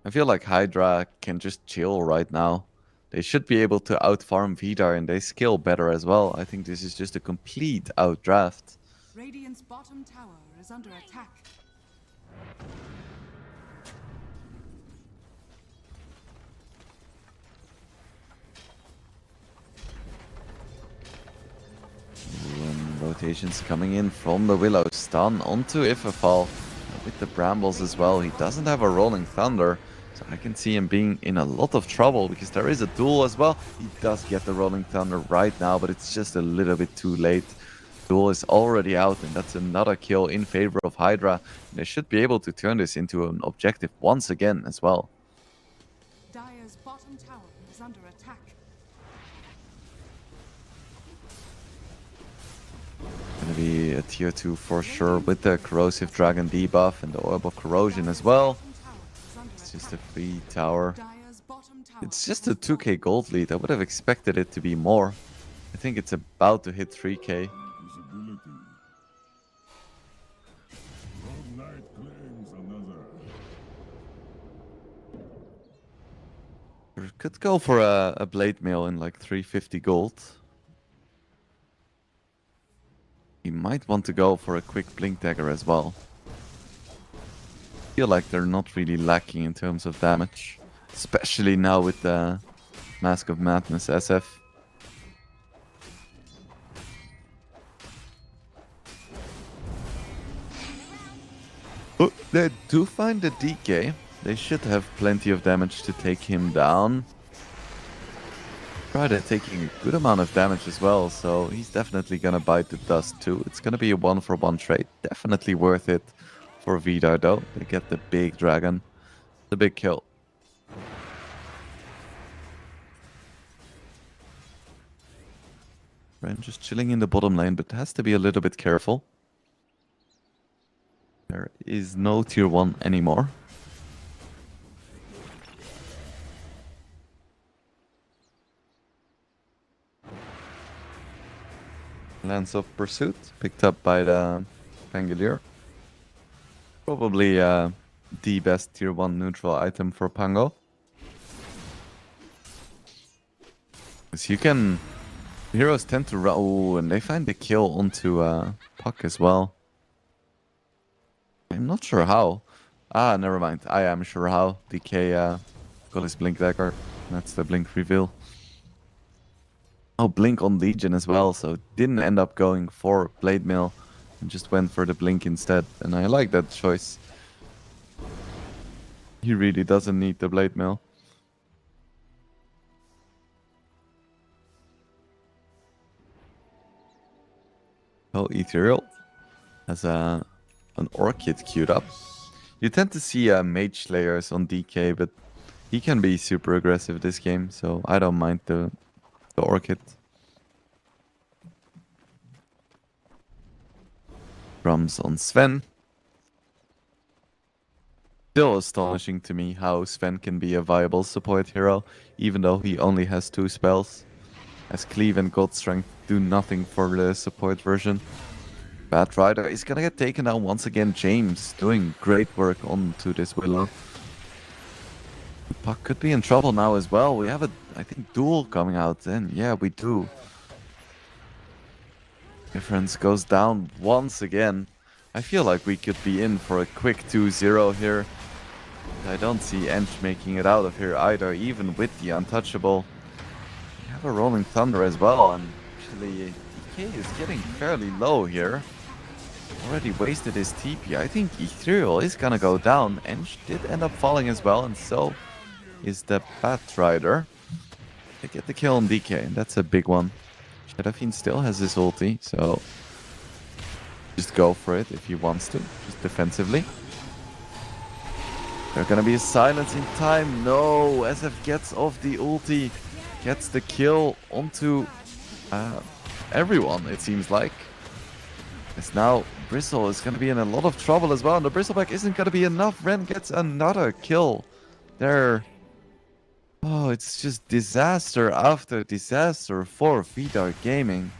I feel like Hydra can just chill right now. They should be able to outfarm Vidar and they skill better as well. I think this is just a complete outdraft. Radiant's bottom tower is under attack. And rotations coming in from the Willow. Stun onto Ifafal with the Brambles as well. He doesn't have a Rolling Thunder, so I can see him being in a lot of trouble because there is a duel as well. He does get the Rolling Thunder right now, but it's just a little bit too late. Duel is already out, and that's another kill in favor of Hydra. And they should be able to turn this into an objective once again as well. Dire's bottom tower is under attack. Gonna be a tier 2 for sure with the Corrosive Dragon debuff and the Orb of Corrosion as well. It's just a free tower. It's just a 2k gold lead. I would have expected it to be more. I think it's about to hit 3k. Could go for a blade mail in like 350 gold. He might want to go for a quick blink dagger as well. I feel like they're not really lacking in terms of damage, especially now with the Mask of Madness SF. Oh, they do find the DK. They should have plenty of damage to take him down. They're taking a good amount of damage as well, so he's definitely gonna bite the dust too. It's gonna be a 1-for-1 trade. Definitely worth it for Vidar though. They get the big dragon. The big kill. Ren just chilling in the bottom lane, but has to be a little bit careful. There is no tier 1 anymore. Lance of Pursuit, picked up by the Pangolier. Probably the best tier 1 neutral item for Pango. Because you can... Heroes tend to run... Oh, and they find the kill onto Puck as well. I'm not sure how. Ah, never mind. I am sure how. DK got his Blink Dagger. That's the Blink reveal. Oh, Blink on Legion as well, so didn't end up going for Blade Mail and just went for the Blink instead. And I like that choice. He really doesn't need the Blade Mail. Oh, Ethereal has an Orchid queued up. You tend to see Mage Slayers on DK, but he can be super aggressive this game, so I don't mind the Orchid. Drums on Sven. Still astonishing to me how Sven can be a viable support hero, even though he only has 2 spells. As Cleave and God Strength do nothing for the support version. Bad Rider is gonna get taken down once again. James doing great work onto this Willow. Puck could be in trouble now as well. We have a, I think, duel coming out then. Yeah, we do. Difference goes down once again. I feel like we could be in for a quick 2-0 here. I don't see Ench making it out of here either, even with the Untouchable. We have a Rolling Thunder as well, and actually DK is getting fairly low here. Already wasted his TP. I think Ethereal is gonna go down. Ench did end up falling as well, and so is the Bat Rider. They get the kill on DK, and that's a big one. Shadafin still has his ulti, so just go for it if he wants to, just defensively. There's gonna be a silence in time. No, SF gets off the ulti, gets the kill onto everyone, it seems like. As now Bristle is gonna be in a lot of trouble as well, and the Bristleback isn't gonna be enough. Ren gets another kill there. Oh, it's just disaster after disaster for Vidar Gaming.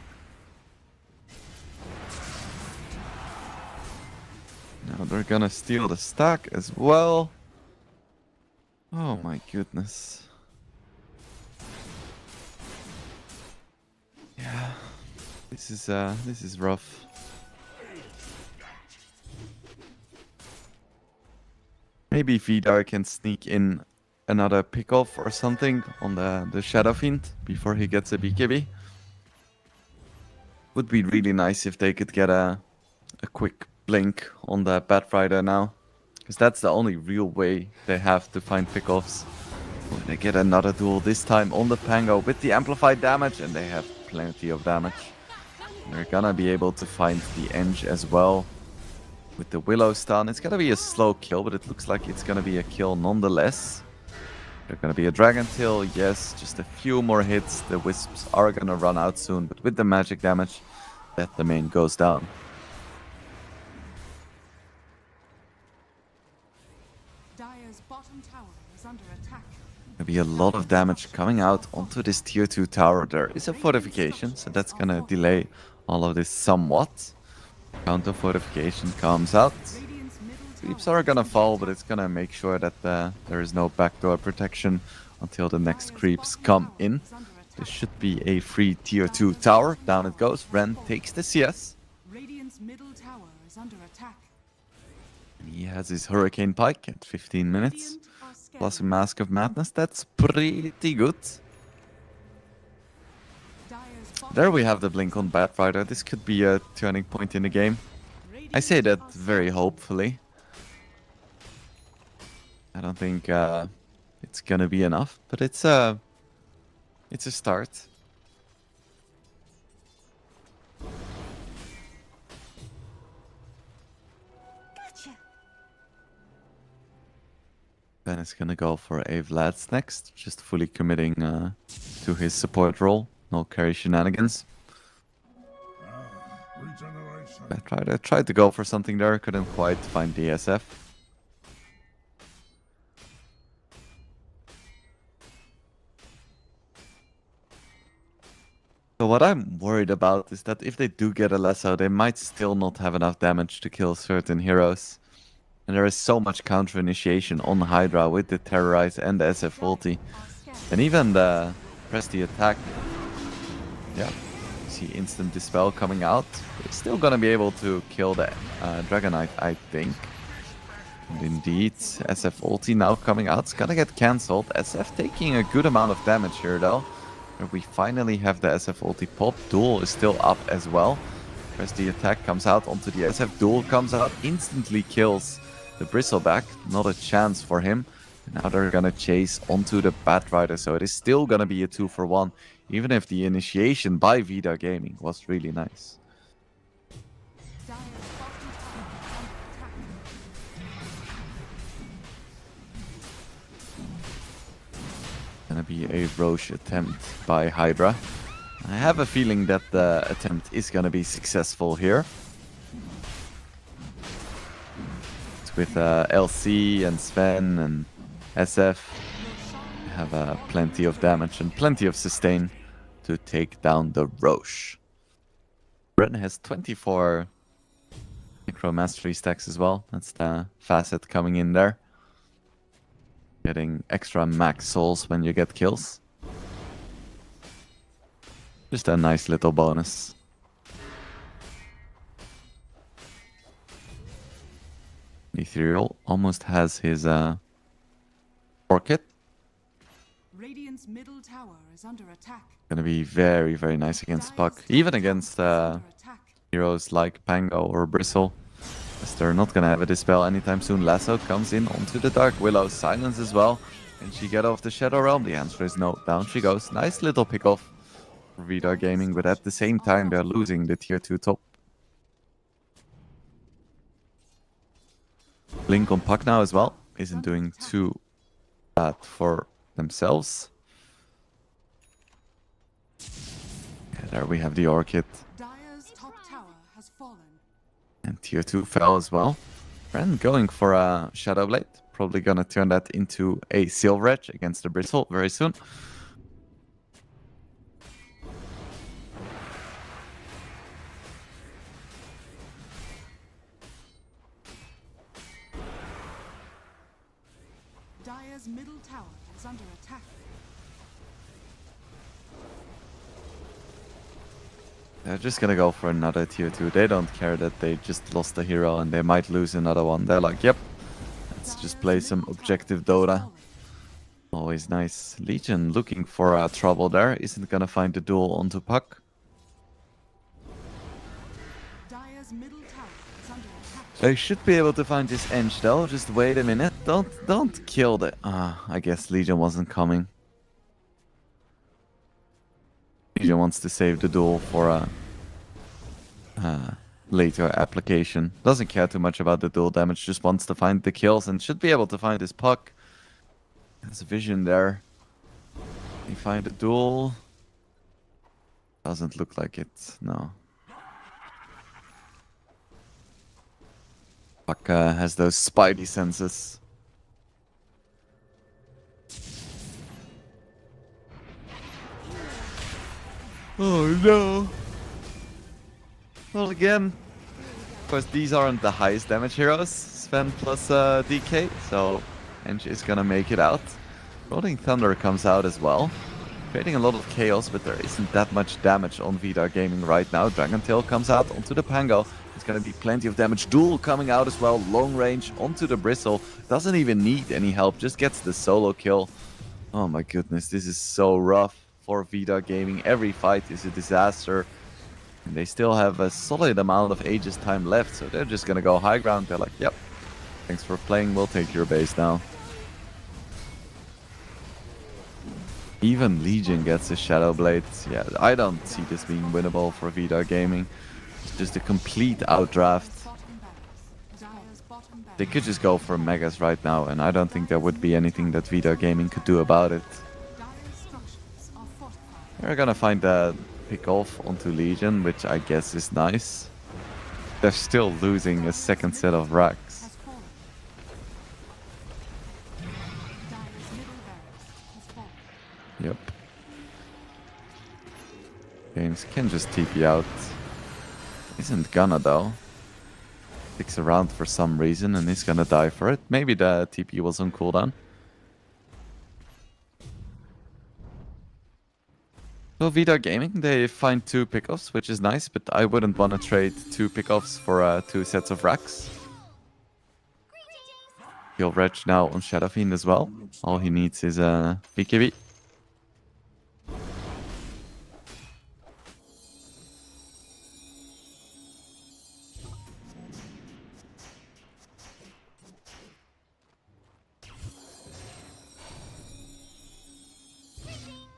Now they're gonna steal the stack as well. Oh my goodness. Yeah, this is rough. Maybe Vidar can sneak in another pickoff or something on the Shadow Fiend before he gets a BKB. Would be really nice if they could get a quick blink on the Bat Rider now. Because that's the only real way they have to find pickoffs. When they get another duel, this time on the Pango with the amplified damage, and they have plenty of damage. They're gonna be able to find the Eng as well. With the Willow stun, it's gonna be a slow kill, but it looks like it's gonna be a kill nonetheless. They're gonna be a Dragon Tail, yes, just a few more hits. The Wisps are gonna run out soon, but with the magic damage, that domain goes down. Dire's bottom tower is under attack. There'll be a lot of damage coming out onto this tier 2 tower. There is a fortification, so that's gonna delay all of this somewhat. Counter fortification comes out. Radiant's middle Creeps tower are gonna fall, but it's gonna make sure that there is no backdoor protection until the next creeps come in. This should be a free tier 2 tower. Down it goes. Ren takes the CS. Radiant's middle tower is under attack. And he has his Hurricane Pike at 15 minutes. Radiant are scared. Plus a Mask of Madness. That's pretty good. Dire's bottom There we have the blink on Bat Rider. This could be a turning point in the game. I say that very hopefully. I don't think it's gonna be enough, but it's a start. Gotcha. Ben is gonna go for a Vlad's next, just fully committing to his support role. No carry shenanigans. Bat Rider tried to go for something there, couldn't quite find the SF. So what I'm worried about is that if they do get a Lasso, they might still not have enough damage to kill certain heroes. And there is so much counter initiation on Hydra with the Terrorize and the SF ulti. And even the press the attack. Yeah, you see instant dispel coming out. They're still gonna be able to kill the Dragonite, I think. And indeed, SF ulti now coming out. It's gonna get cancelled. SF taking a good amount of damage here though. And we finally have the SF ulti pop. Duel is still up as well. Press the attack comes out onto the SF. Duel comes out, instantly kills the Bristleback. Not a chance for him. And now they're gonna chase onto the Bat Rider. So it is still gonna be a 2-for-1. Even if the initiation by Vidar Gaming was really nice. Dire's bottom tower is under attack. Gonna be a Roche attempt by Hydra. I have a feeling that the attempt is gonna be successful here. It's with LC and Sven and SF. Have plenty of damage and plenty of sustain to take down the Roche. Ren has 24 Necro Mastery stacks as well. That's the facet coming in there. Getting extra max souls when you get kills. Just a nice little bonus. Ethereal almost has his Orchid. Radiant's middle tower is under attack. Gonna be very, very nice against Puck. Even against Under attack. heroes like Pango or Bristle. As they're not gonna have a Dispel anytime soon. Lasso comes in onto the Dark Willow. Silence as well. Can she get off the Shadow Realm? The answer is no. Down she goes. Nice little pick-off for Vidar Gaming, but at the same time they're losing the tier 2 top. Blink on Puck now as well. Isn't doing too bad for themselves. Yeah, there we have the Orchid. Dire's top tower has fallen. And tier 2 fell as well. Ren going for a Shadow Blade. Probably gonna turn that into a Silver Edge against the Bristle very soon. Dire's middle tower is under attack. They're just gonna go for another tier 2. They don't care that they just lost a hero and they might lose another one. They're like, yep, let's just play some objective Dota. Always nice. Legion looking for trouble there. Isn't gonna find the duel onto Puck. Dire's middle tower is under attack. They should be able to find this Enge though. Just wait a minute. Don't kill the... I guess Legion wasn't coming. Legion wants to save the duel for a later application. Doesn't care too much about the duel damage. Just wants to find the kills and should be able to find this Puck. There's a vision there. They find the duel. Doesn't look like it. No. Puck has those spidey senses. Oh no! Well, again, of course, these aren't the highest damage heroes, Sven plus DK, so Enge is gonna make it out. Rolling Thunder comes out as well, creating a lot of chaos, but there isn't that much damage on Vidar Gaming right now. Dragon Tail comes out onto the Pango. It's gonna be plenty of damage. Duel coming out as well, long range onto the Bristle. Doesn't even need any help, just gets the solo kill. Oh my goodness, this is so rough for Vidar Gaming. Every fight is a disaster. And they still have a solid amount of Aegis time left, so they're just gonna go high ground. They're like, yep, thanks for playing, we'll take your base now. Even Legion gets a Shadow Blade. Yeah, I don't see this being winnable for Vidar Gaming. It's just a complete outdraft. They could just go for Megas right now, and I don't think there would be anything that Vidar Gaming could do about it. They're gonna find a pick off onto Legion, which I guess is nice. They're still losing a second set of racks. Yep. Games can just TP out. Isn't gonna though. Sticks around for some reason and he's gonna die for it. Maybe the TP was on cooldown. So Vidar Gaming, they find 2 pickoffs, which is nice, but I wouldn't want to trade 2 pickoffs for 2 sets of racks. Kill Reg now on Shadow Fiend as well. All he needs is a BKB.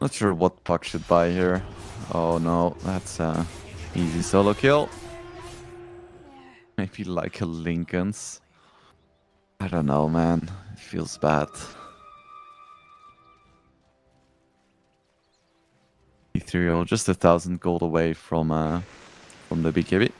Not sure what Puck should buy here. Oh no, that's a easy solo kill. Maybe like a Lincoln's. I don't know, man. It feels bad. Ethereal, just 1,000 gold away from the BKB.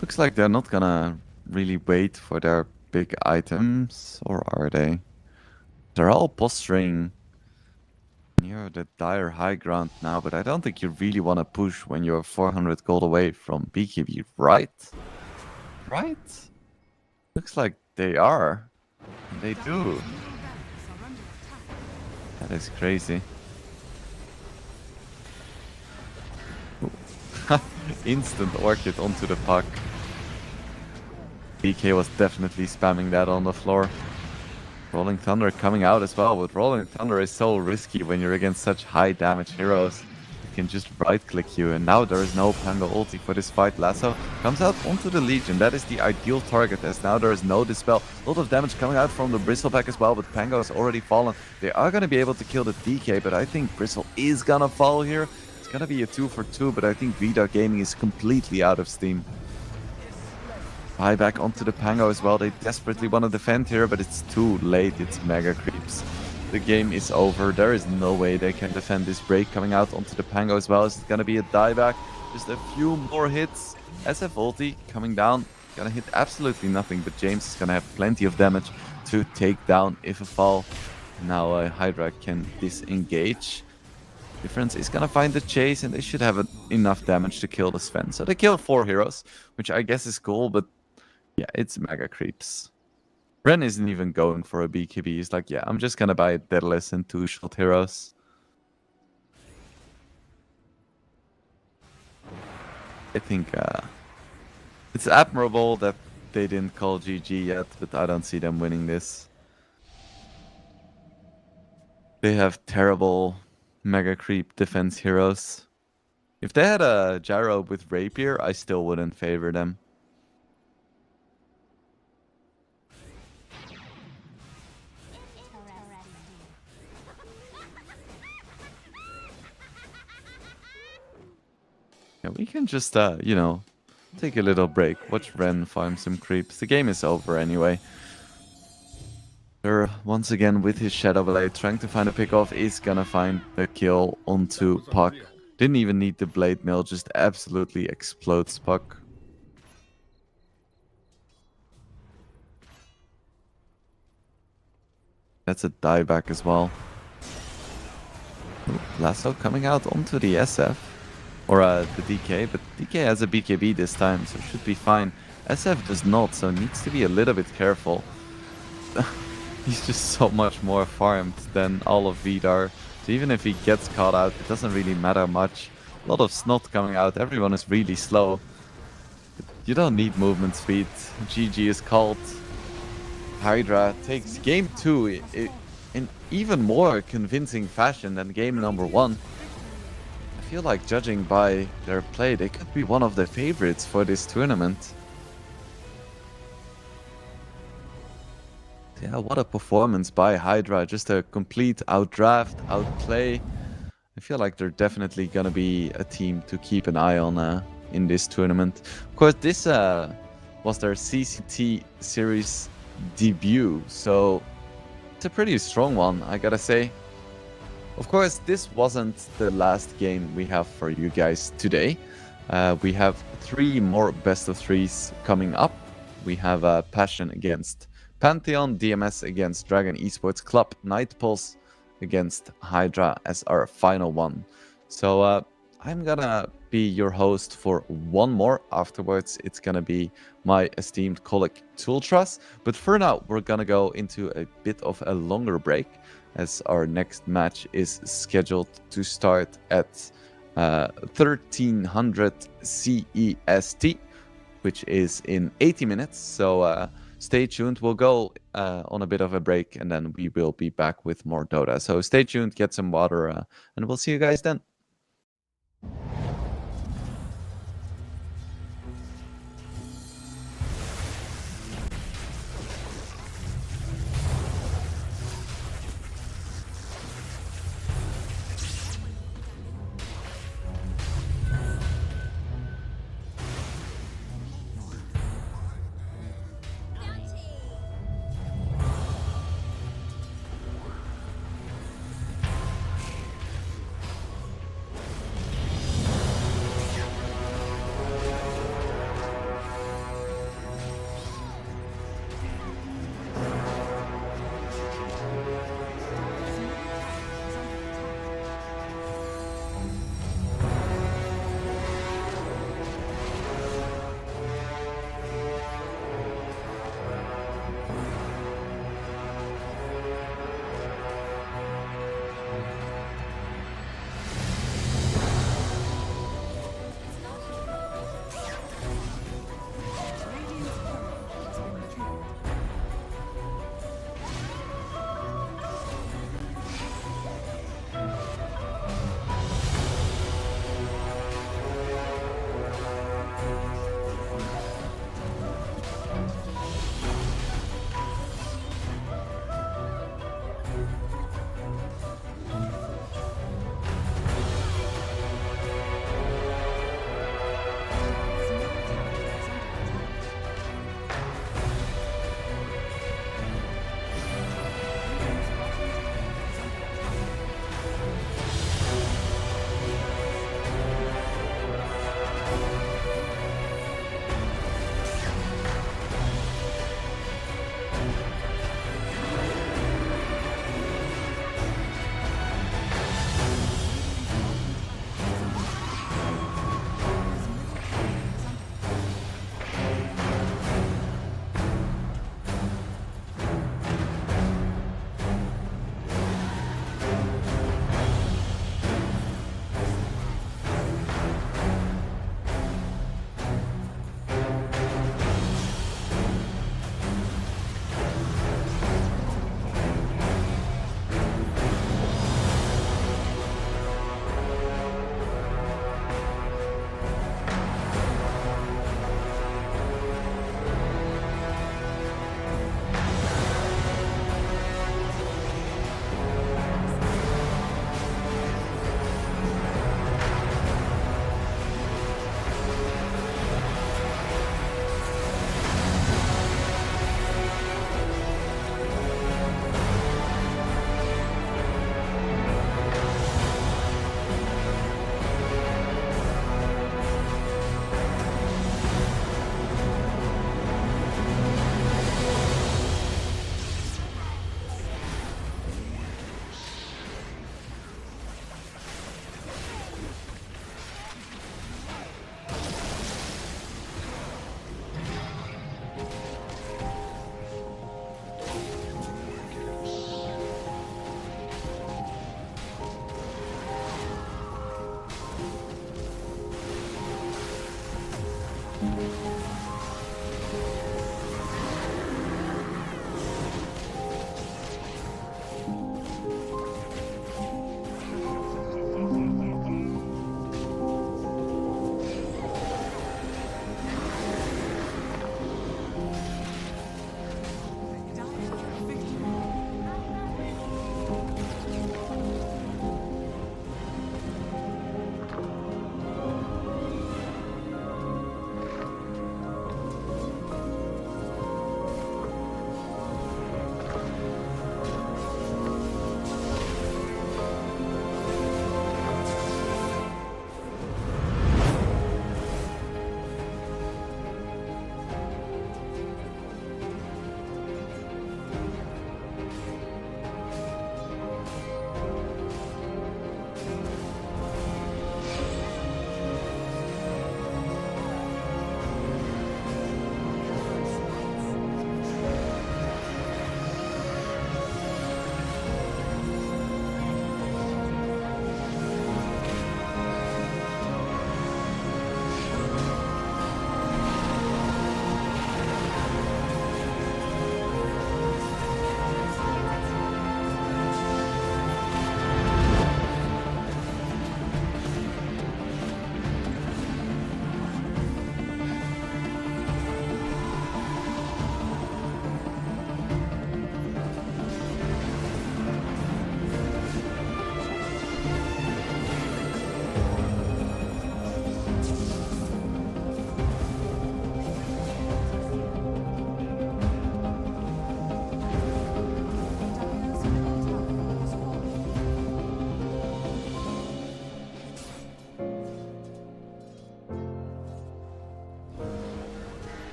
Looks like they're not gonna really wait for their big items, or are they? They're all posturing near the dire high ground now, but I don't think you really want to push when you're 400 gold away from BKB, right? Right? Looks like they are. They do. That is crazy. Instant Orchid onto the Puck. DK was definitely spamming that on the floor. Rolling Thunder coming out as well, but Rolling Thunder is so risky when you're against such high damage heroes. It can just right click you, and now there is no Pango ulti for this fight. Lasso comes out onto the Legion. That is the ideal target, as now there is no Dispel. A lot of damage coming out from the Bristleback as well, but Pango has already fallen. They are going to be able to kill the DK, but I think Bristle is going to fall here. gonna be a 2 for 2, but I think Vida Gaming is completely out of steam. Buyback onto the Pango as well. They desperately want to defend here, but it's too late. It's mega creeps. The game is over. There is no way they can defend this break coming out onto the Pango as well. It's gonna be a dieback. Just a few more hits. SF ulti coming down. Gonna hit absolutely nothing, but James is gonna have plenty of damage to take down if a fall. Now Hydra can disengage. Difference is gonna find the chase, and they should have enough damage to kill the Sven. So they kill 4 heroes, which I guess is cool, but yeah, it's mega creeps. Ren isn't even going for a BKB. He's like, yeah, I'm just gonna buy Daedalus and 2 shot heroes. I think it's admirable that they didn't call GG yet, but I don't see them winning this. They have terrible mega creep defense heroes. If they had a gyro with rapier, I still wouldn't favor them. Yeah, we can just, you know, take a little break. Watch Ren farm some creeps. The game is over anyway. They're once again with his Shadow Blade, trying to find a pick-off. Is gonna find the kill onto Puck. Didn't even need the Blade Mill, just absolutely explodes Puck. That's a dieback as well. Ooh, Lasso coming out onto the SF. Or the DK, but DK has a BKB this time, so should be fine. SF does not, so needs to be a little bit careful. He's just so much more farmed than all of Vidar. So even if he gets caught out, it doesn't really matter much. A lot of snot coming out, everyone is really slow. But you don't need movement speed. GG is called. Hydra takes game 2 in even more convincing fashion than game number 1. I feel like, judging by their play, they could be one of the favorites for this tournament. Yeah, what a performance by Hydra. Just a complete outdraft, outplay. I feel like they're definitely gonna be a team to keep an eye on in this tournament. Of course, this was their CCT Series debut, so it's a pretty strong one, I gotta say. Of course, this wasn't the last game we have for you guys today. We have 3 more best of 3s coming up. We have Passion against Pantheon, DMS against Dragon Esports Club, Night Pulse against Hydra as our final one. So I'm gonna be your host for one more. Afterwards, it's gonna be my esteemed colleague Tooltrust. But for now, we're gonna go into a bit of a longer break, as our next match is scheduled to start at 1300 CEST, which is in 80 minutes. So stay tuned. We'll go on a bit of a break, and then we will be back with more Dota. So stay tuned, get some water, and we'll see you guys then.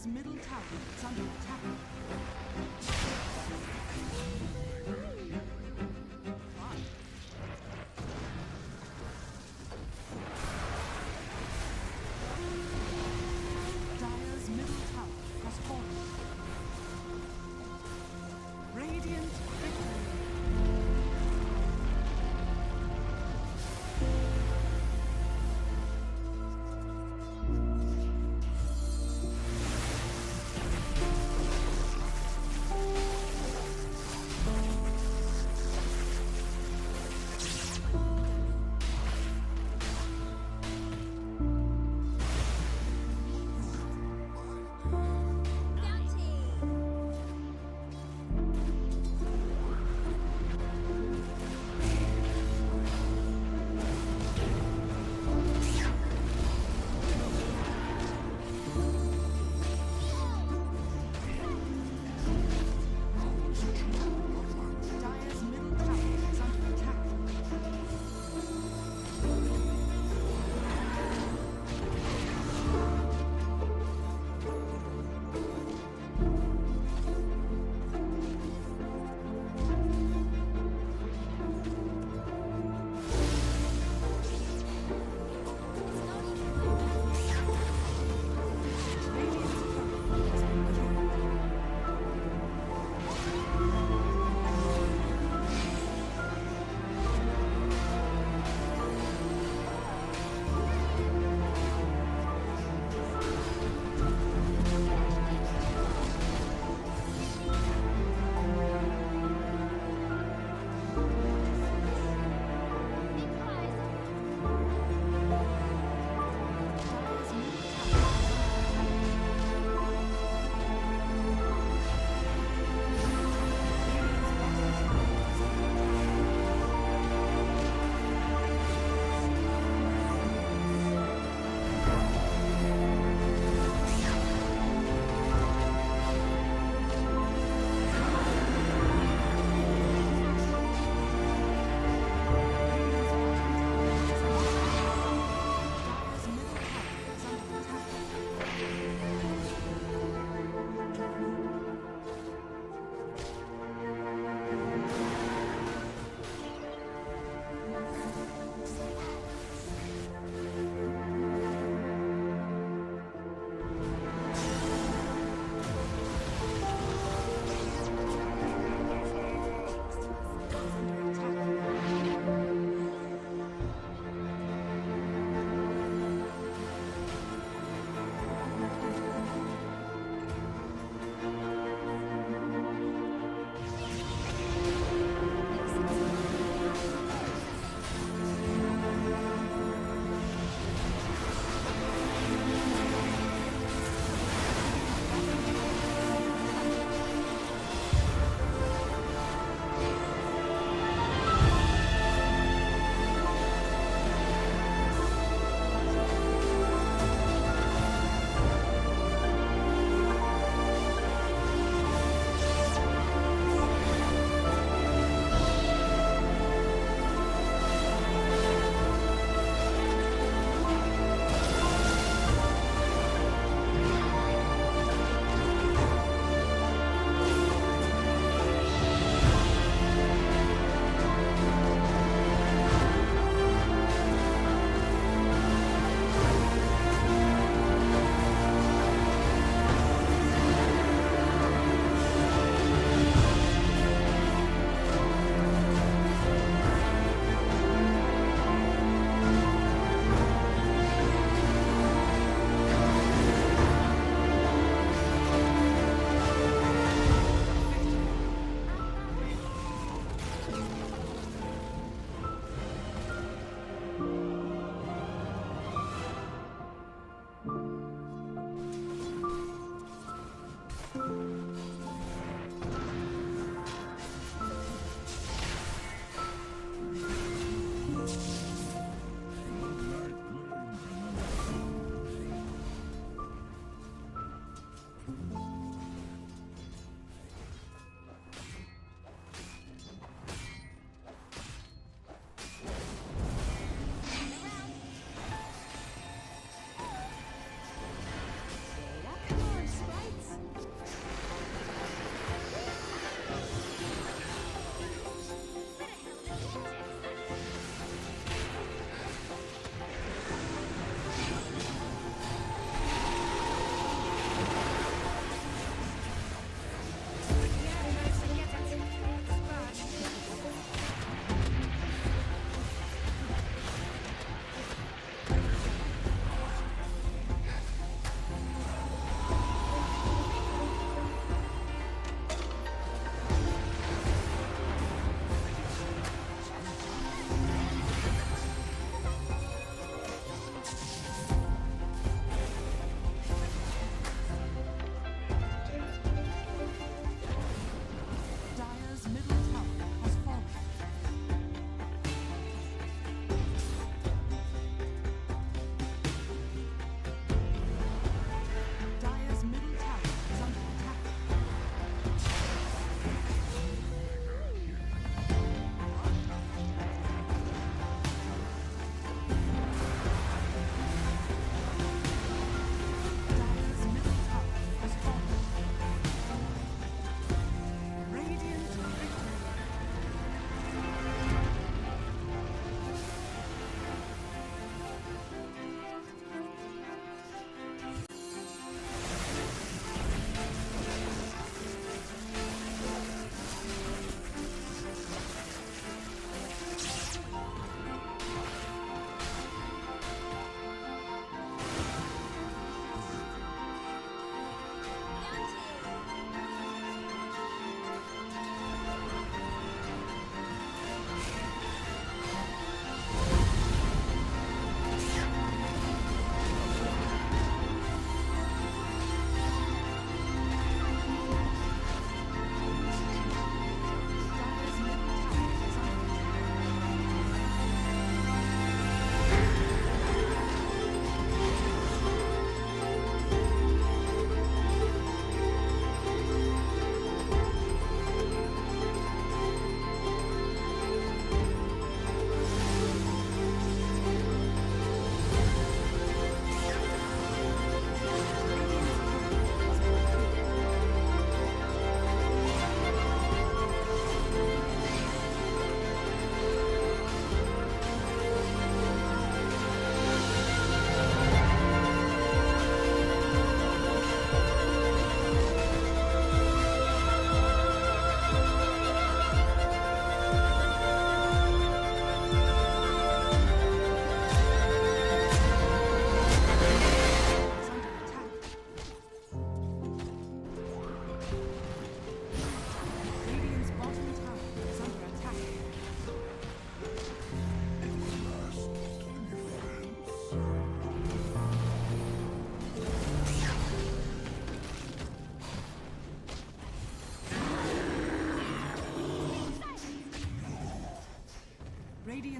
Dire's middle tower is under attack. Dire's middle tower has fallen. Radiant victory.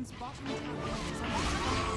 Radiant's bottom tower is under attack.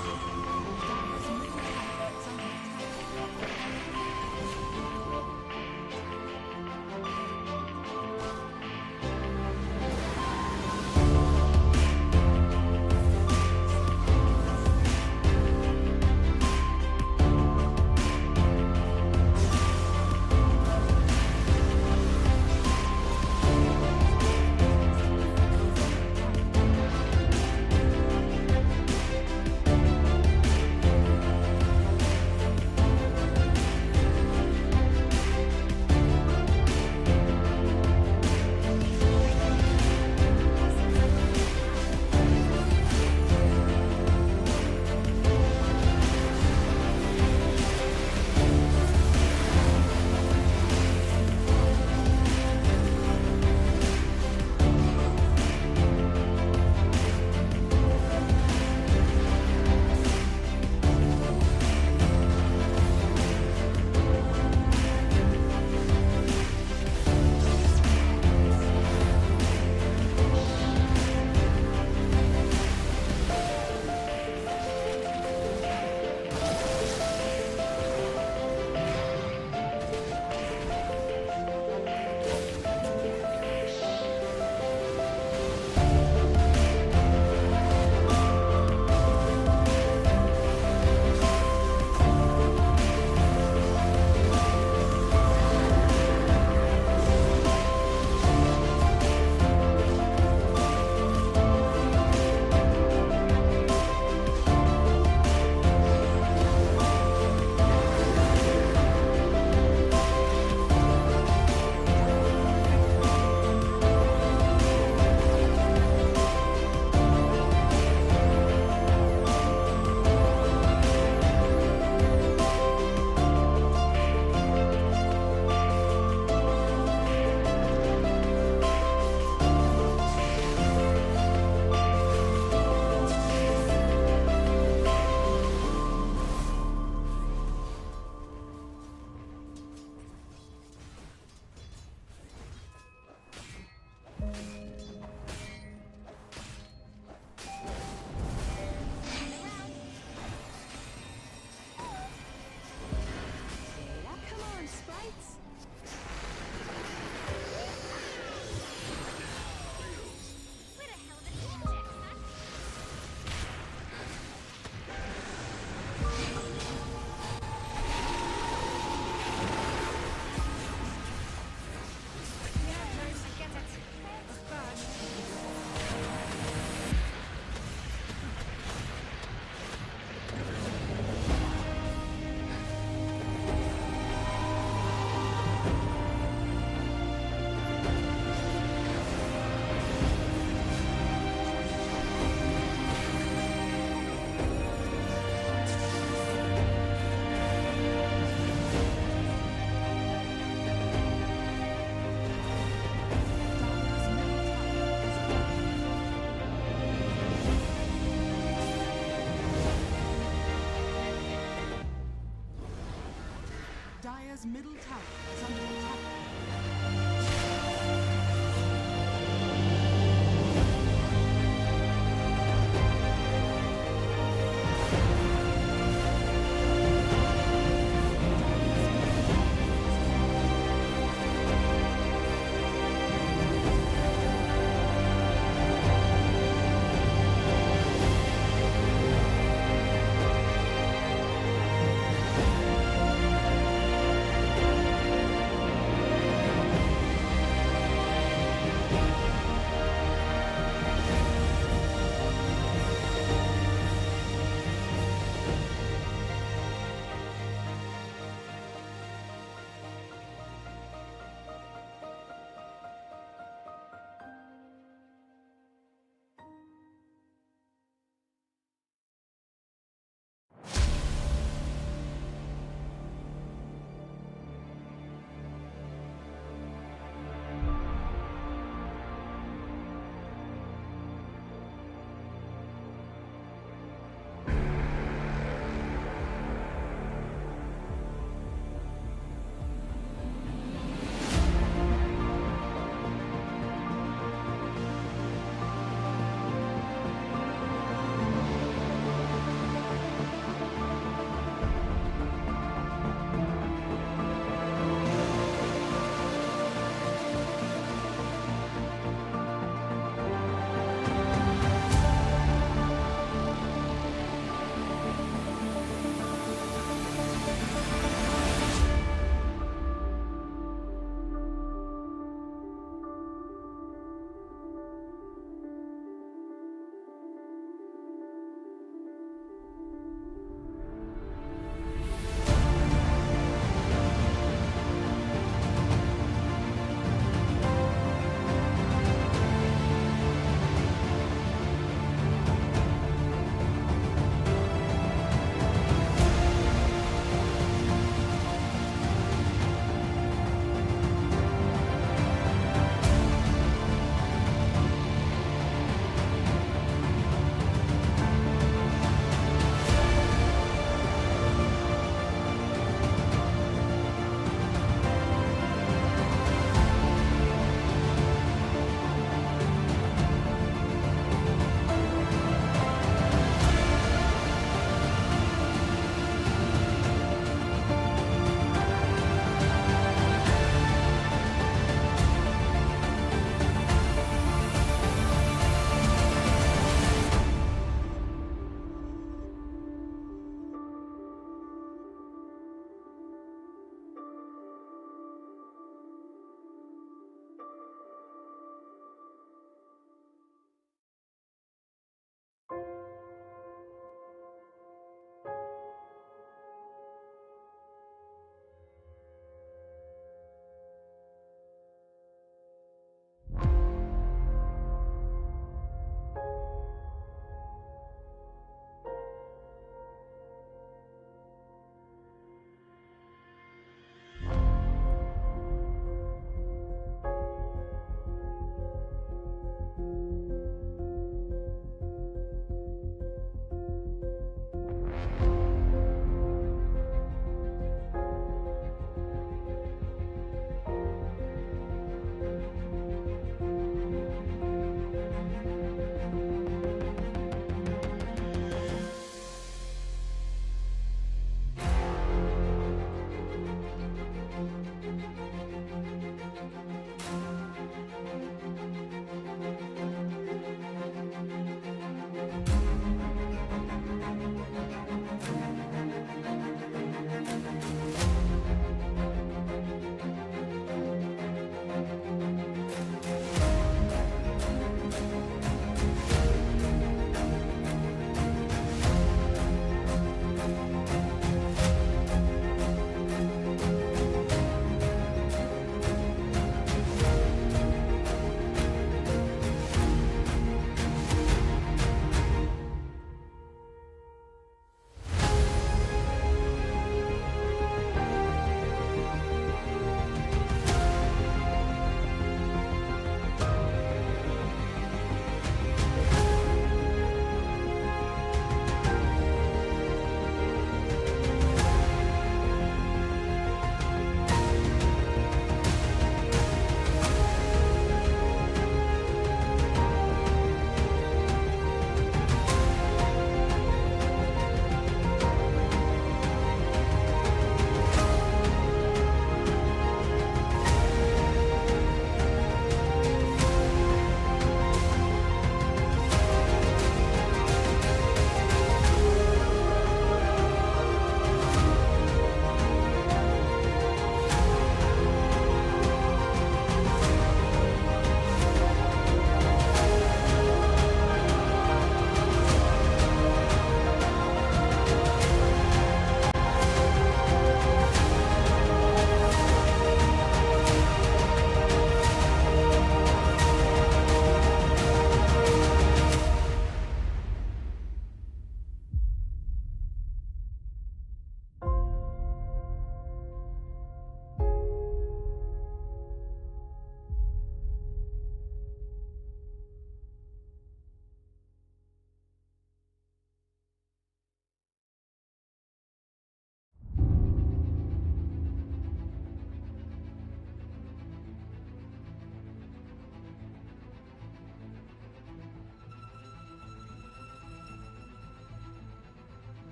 Dire's middle tower is under attack. Dire's middle tower is under attack.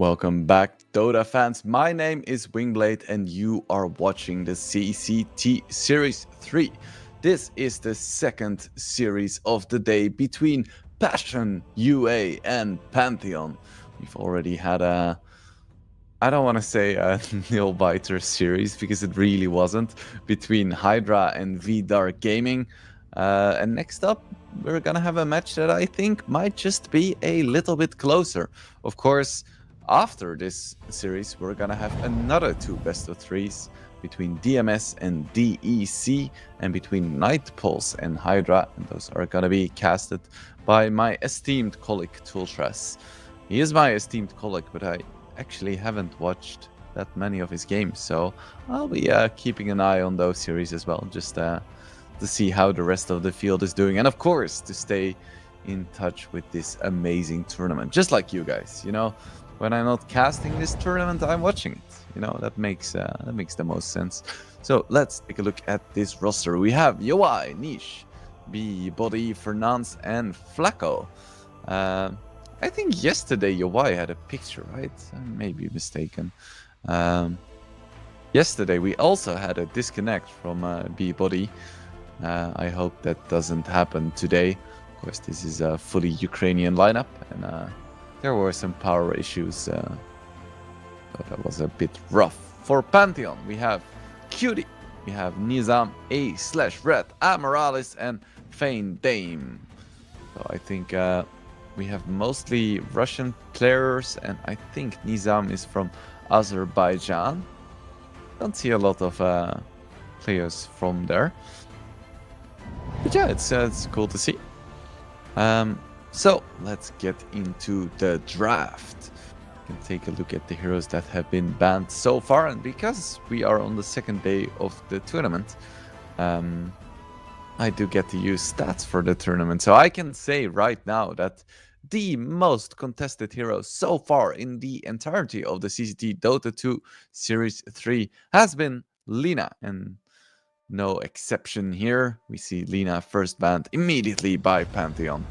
Welcome back, Dota fans. My name is Wingblade, and you are watching the CCT Series 3. This is the second series of the day between Passion, UA, and Pantheon. We've already had a, I don't want to say a nail-biter series, because it really wasn't, between Hydra and VDark Gaming. And next up, we're gonna have a match that I think might just be a little bit closer. Of course, after this series, we're gonna have another two best of threes between DMS and DEC, and between Night Pulse and Hydra, and those are gonna be casted by my esteemed colleague Tultras. He is my esteemed colleague, but I actually haven't watched that many of his games, so I'll be keeping an eye on those series as well, just to see how the rest of the field is doing, and of course to stay in touch with this amazing tournament, just like you guys. You know, when I'm not casting this tournament, I'm watching it. You know, that makes the most sense. So let's take a look at this roster. We have UI, Niche, B, Body, Fernance, and Flacco. I think yesterday UI had a picture, right? I may be mistaken. Yesterday we also had a disconnect from B Body. I hope that doesn't happen today. Of course, this is a fully Ukrainian lineup, and there were some power issues, so that was a bit rough. For Pantheon, we have Cutie, we have Nizam, A/Red, Amorales, and Fein Dame. So I think we have mostly Russian players, and I think Nizam is from Azerbaijan. Don't see a lot of players from there. But yeah, it's cool to see. So let's get into the draft. You can take a look at the heroes that have been banned so far, and because we are on the second day of the tournament, I do get to use stats for the tournament. So I can say right now that the most contested hero so far in the entirety of the CCT Dota 2 Series 3 has been Lina, and no exception here. We see Lina first banned immediately by Pantheon.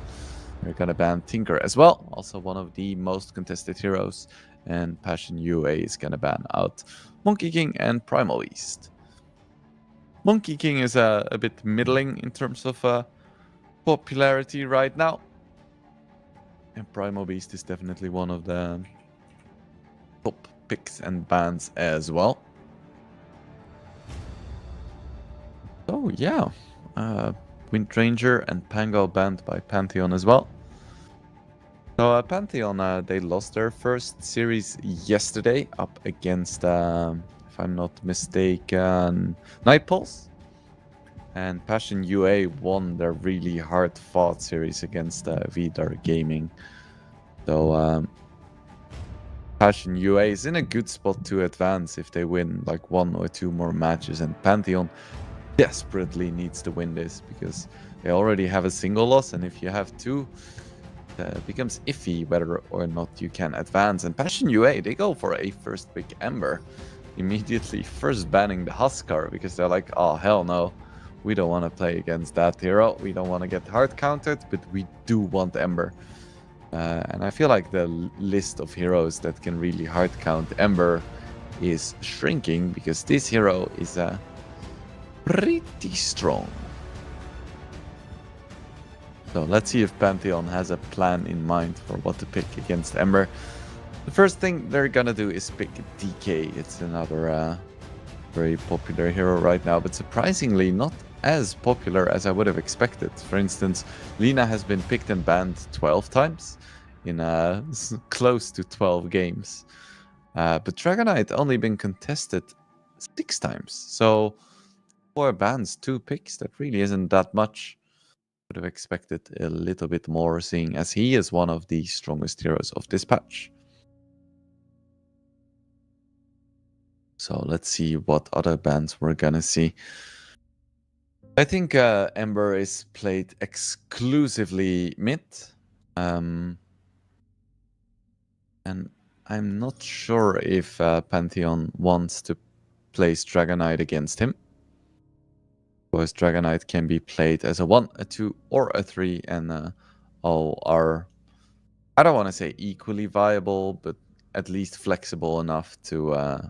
We're gonna ban Tinker as well, also one of the most contested heroes, and Passion UA is gonna ban out Monkey King and Primal Beast. Monkey King is a bit middling in terms of popularity right now, and Primal Beast is definitely one of the top picks and bans as well. Oh yeah, Wind Ranger and Pango banned by Pantheon as well. So Pantheon, they lost their first series yesterday up against, if I'm not mistaken, Night Pulse. And Passion UA won their really hard-fought series against VDark Gaming. So Passion UA is in a good spot to advance if they win like 1 or 2 more matches, and Pantheon desperately needs to win this because they already have a single loss, and if you have 2, it becomes iffy whether or not you can advance. And Passion UA, they go for a first pick Ember, immediately first banning the Huskar because they're like, oh hell no, we don't want to play against that hero, we don't want to get hard countered, but we do want Ember. And I feel like the list of heroes that can really hard count Ember is shrinking because this hero is pretty strong. So let's see if Pantheon has a plan in mind for what to pick against Ember. The first thing they're gonna do is pick DK. It's another very popular hero right now, but surprisingly not as popular as I would have expected. For instance, Lina has been picked and banned 12 times in close to 12 games. But Dragonite only been contested 6 times. So 4 bans, 2 picks, that really isn't that much. Would have expected a little bit more, seeing as he is one of the strongest heroes of this patch. So let's see what other bans we're gonna see. I think Ember is played exclusively mid. And I'm not sure if Pantheon wants to place Dragonite against him. Because Dragonite can be played as a 1, a 2, or a 3, and all are, I don't want to say equally viable, but at least flexible enough to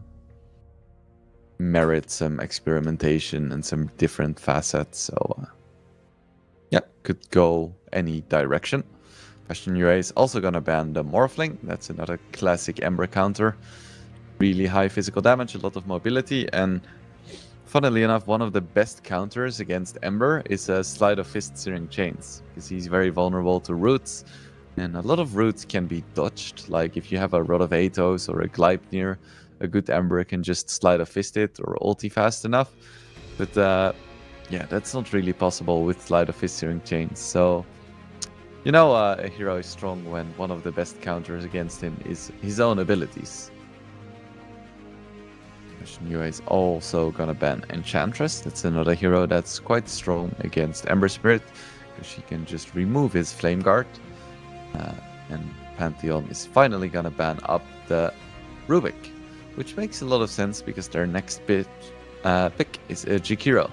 merit some experimentation and some different facets. So yeah, could go any direction. Passion UA is also gonna ban the Morphling. That's another classic Ember counter. Really high physical damage, a lot of mobility, and funnily enough, one of the best counters against Ember is a Slide of Fist Searing Chains, because he's very vulnerable to roots, and a lot of roots can be dodged. Like if you have a Rod of Atos or a Gleipnir, a good Ember can just Slide of Fist it or ulti fast enough. But yeah, that's not really possible with Slide of Fist Searing Chains. So, you know, a hero is strong when one of the best counters against him is his own abilities. UA is also gonna ban Enchantress. That's another hero that's quite strong against Ember Spirit, because she can just remove his Flame Guard. And Pantheon is finally gonna ban up the Rubik, which makes a lot of sense because their next pick is Jakiro.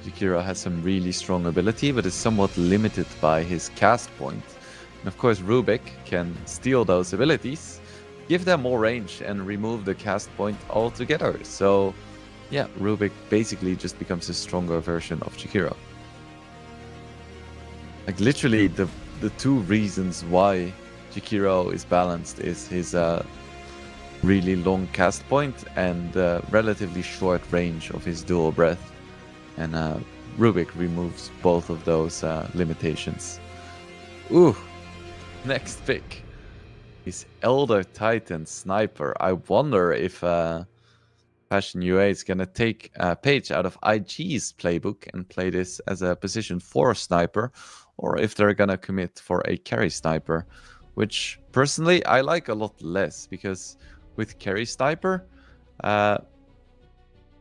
Jakiro has some really strong ability, but is somewhat limited by his cast point. And of course, Rubik can steal those abilities, give them more range, and remove the cast point altogether. So yeah, Rubik basically just becomes a stronger version of Jakiro. Like literally the two reasons why Jakiro is balanced is his really long cast point and relatively short range of his dual breath. And Rubik removes both of those limitations. Ooh, next pick is Elder Titan Sniper. I wonder if Passion UA is gonna take a page out of IG's playbook and play this as a position 4 sniper, or if they're gonna commit for a carry sniper, which personally I like a lot less, because with carry sniper,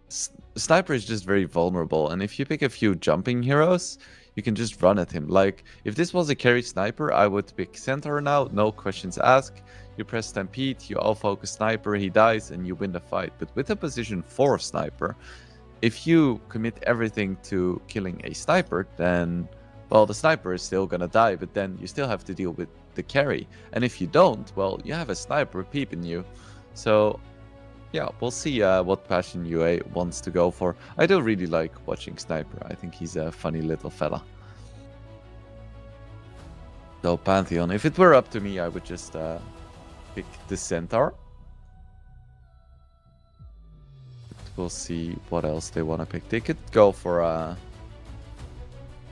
sniper is just very vulnerable, and if you pick a few jumping heroes, you can just run at him. Like, if this was a carry sniper, I would pick Centaur now, no questions asked. You press Stampede, you all focus sniper, he dies, and you win the fight. But with a position 4 sniper, if you commit everything to killing a sniper, then, well, the sniper is still gonna die, but then you still have to deal with the carry. And if you don't, well, you have a sniper peeping you. So yeah, we'll see what Passion UA wants to go for. I do really like watching Sniper. I think he's a funny little fella. So Pantheon, if it were up to me, I would just pick the Centaur. We'll see what else they want to pick. They could go for I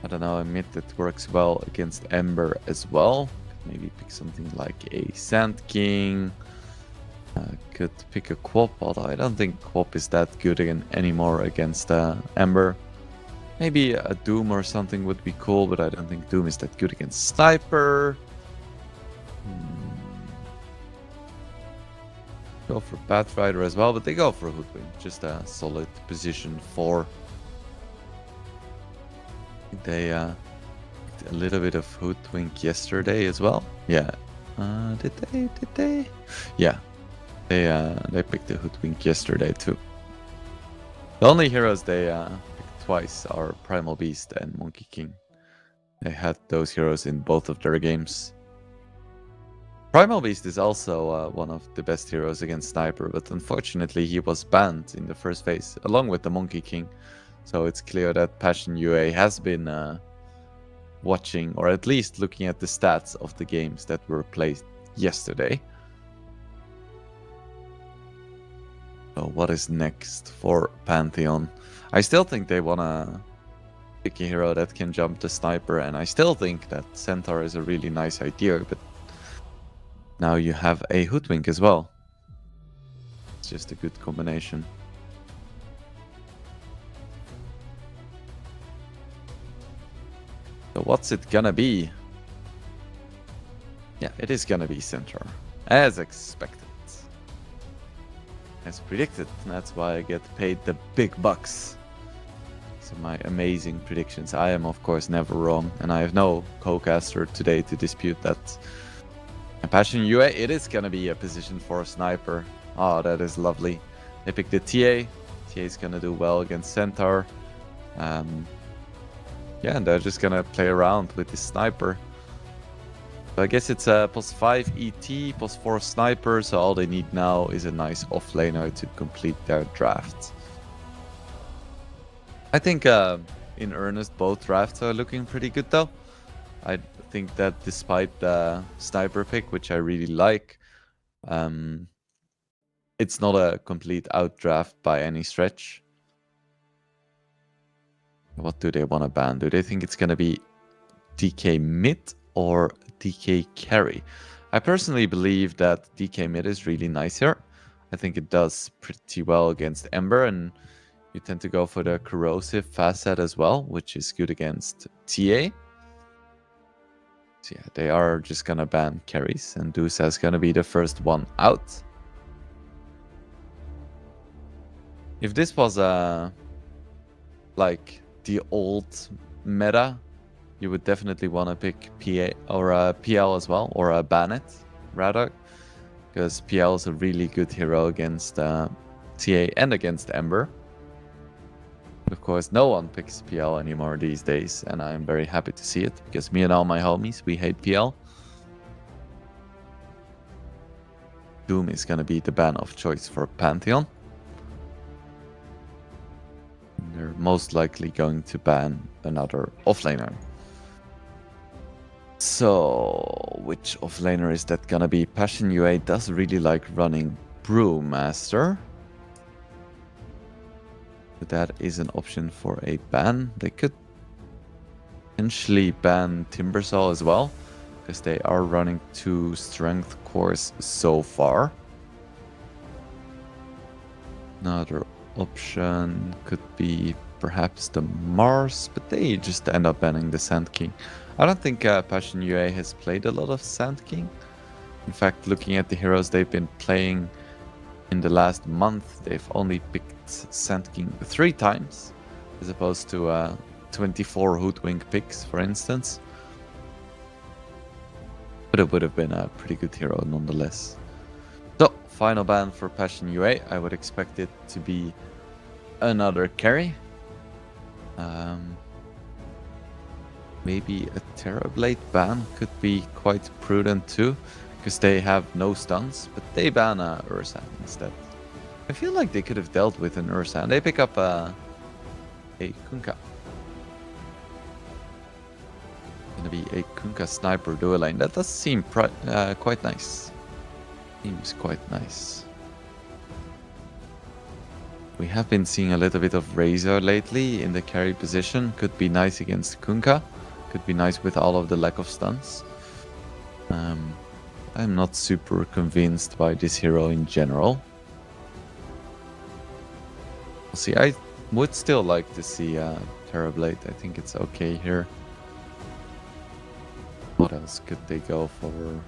don't know, a mid that works well against Ember as well. Maybe pick something like a Sand King. Could pick a Quap, although I don't think Quap is that good anymore against Ember. Maybe a Doom or something would be cool, but I don't think Doom is that good against Sniper. Go for Pathfinder as well, but they go for Hoodwink. Just a solid position 4. They picked a little bit of Hoodwink yesterday as well. Yeah. Did they? Yeah. They picked the Hoodwink yesterday too. The only heroes they picked twice are Primal Beast and Monkey King. They had those heroes in both of their games. Primal Beast is also one of the best heroes against Sniper, but unfortunately he was banned in the first phase, along with the Monkey King. So it's clear that Passion UA has been watching, or at least looking at the stats of the games that were played yesterday. So what is next for Pantheon? I still think they want to pick a hero that can jump the Sniper, and I still think that Centaur is a really nice idea, but now you have a Hoodwink as well. It's just a good combination. So what's it gonna be? Yeah, it is gonna be Centaur, as expected. As predicted, that's why I get paid the big bucks. So my amazing predictions. I am of course never wrong, and I have no co-caster today to dispute that. And Passion UA, it is gonna be a position 4 sniper. Oh, that is lovely. They picked the TA. TA is gonna do well against Centaur. Yeah, and they're just gonna play around with the sniper. So I guess it's a +5 ET, +4 sniper, so all they need now is a nice offlaner to complete their draft. I think in earnest both drafts are looking pretty good though. I think that despite the sniper pick, which I really like, it's not a complete outdraft by any stretch. What do they want to ban? Do they think it's going to be DK mid or DK carry? I personally believe that DK mid is really nice here. I think it does pretty well against Ember, and you tend to go for the corrosive fast set as well, which is good against TA. So yeah, they are just gonna ban carries, and Dusa is gonna be the first one out. If this was like the old meta, you would definitely want to pick PA or PL as well, or ban it rather, because PL is a really good hero against TA and against Ember. But of course, no one picks PL anymore these days, and I'm very happy to see it, because me and all my homies, we hate PL. Doom is going to be the ban of choice for Pantheon. They're most likely going to ban another offlaner. So, which offlaner is that gonna be? Passion UA does really like running Brewmaster. But that is an option for a ban. They could potentially ban Timbersaw as well, because they are running 2 strength cores so far. Another option could be perhaps the Mars, but they just end up banning the Sand King. I don't think Passion UA has played a lot of Sand King. In fact, looking at the heroes they've been playing in the last month, they've only picked Sand King 3 times, as opposed to 24 Hoodwink picks, for instance. But it would have been a pretty good hero nonetheless. So, final ban for Passion UA. I would expect it to be another carry. Maybe a Terrorblade ban could be quite prudent too, because they have no stuns, but they ban Ursa instead. I feel like they could have dealt with an Ursa, and they pick up a Kunkka. Gonna be a Kunkka sniper dual lane. That does seem quite nice. Seems quite nice. We have been seeing a little bit of Razor lately in the carry position. Could be nice against Kunkka. Could be nice with all of the lack of stuns. I'm not super convinced by this hero in general. We'll see. I would still like to see Terrorblade. I think it's okay here. What else could they go for?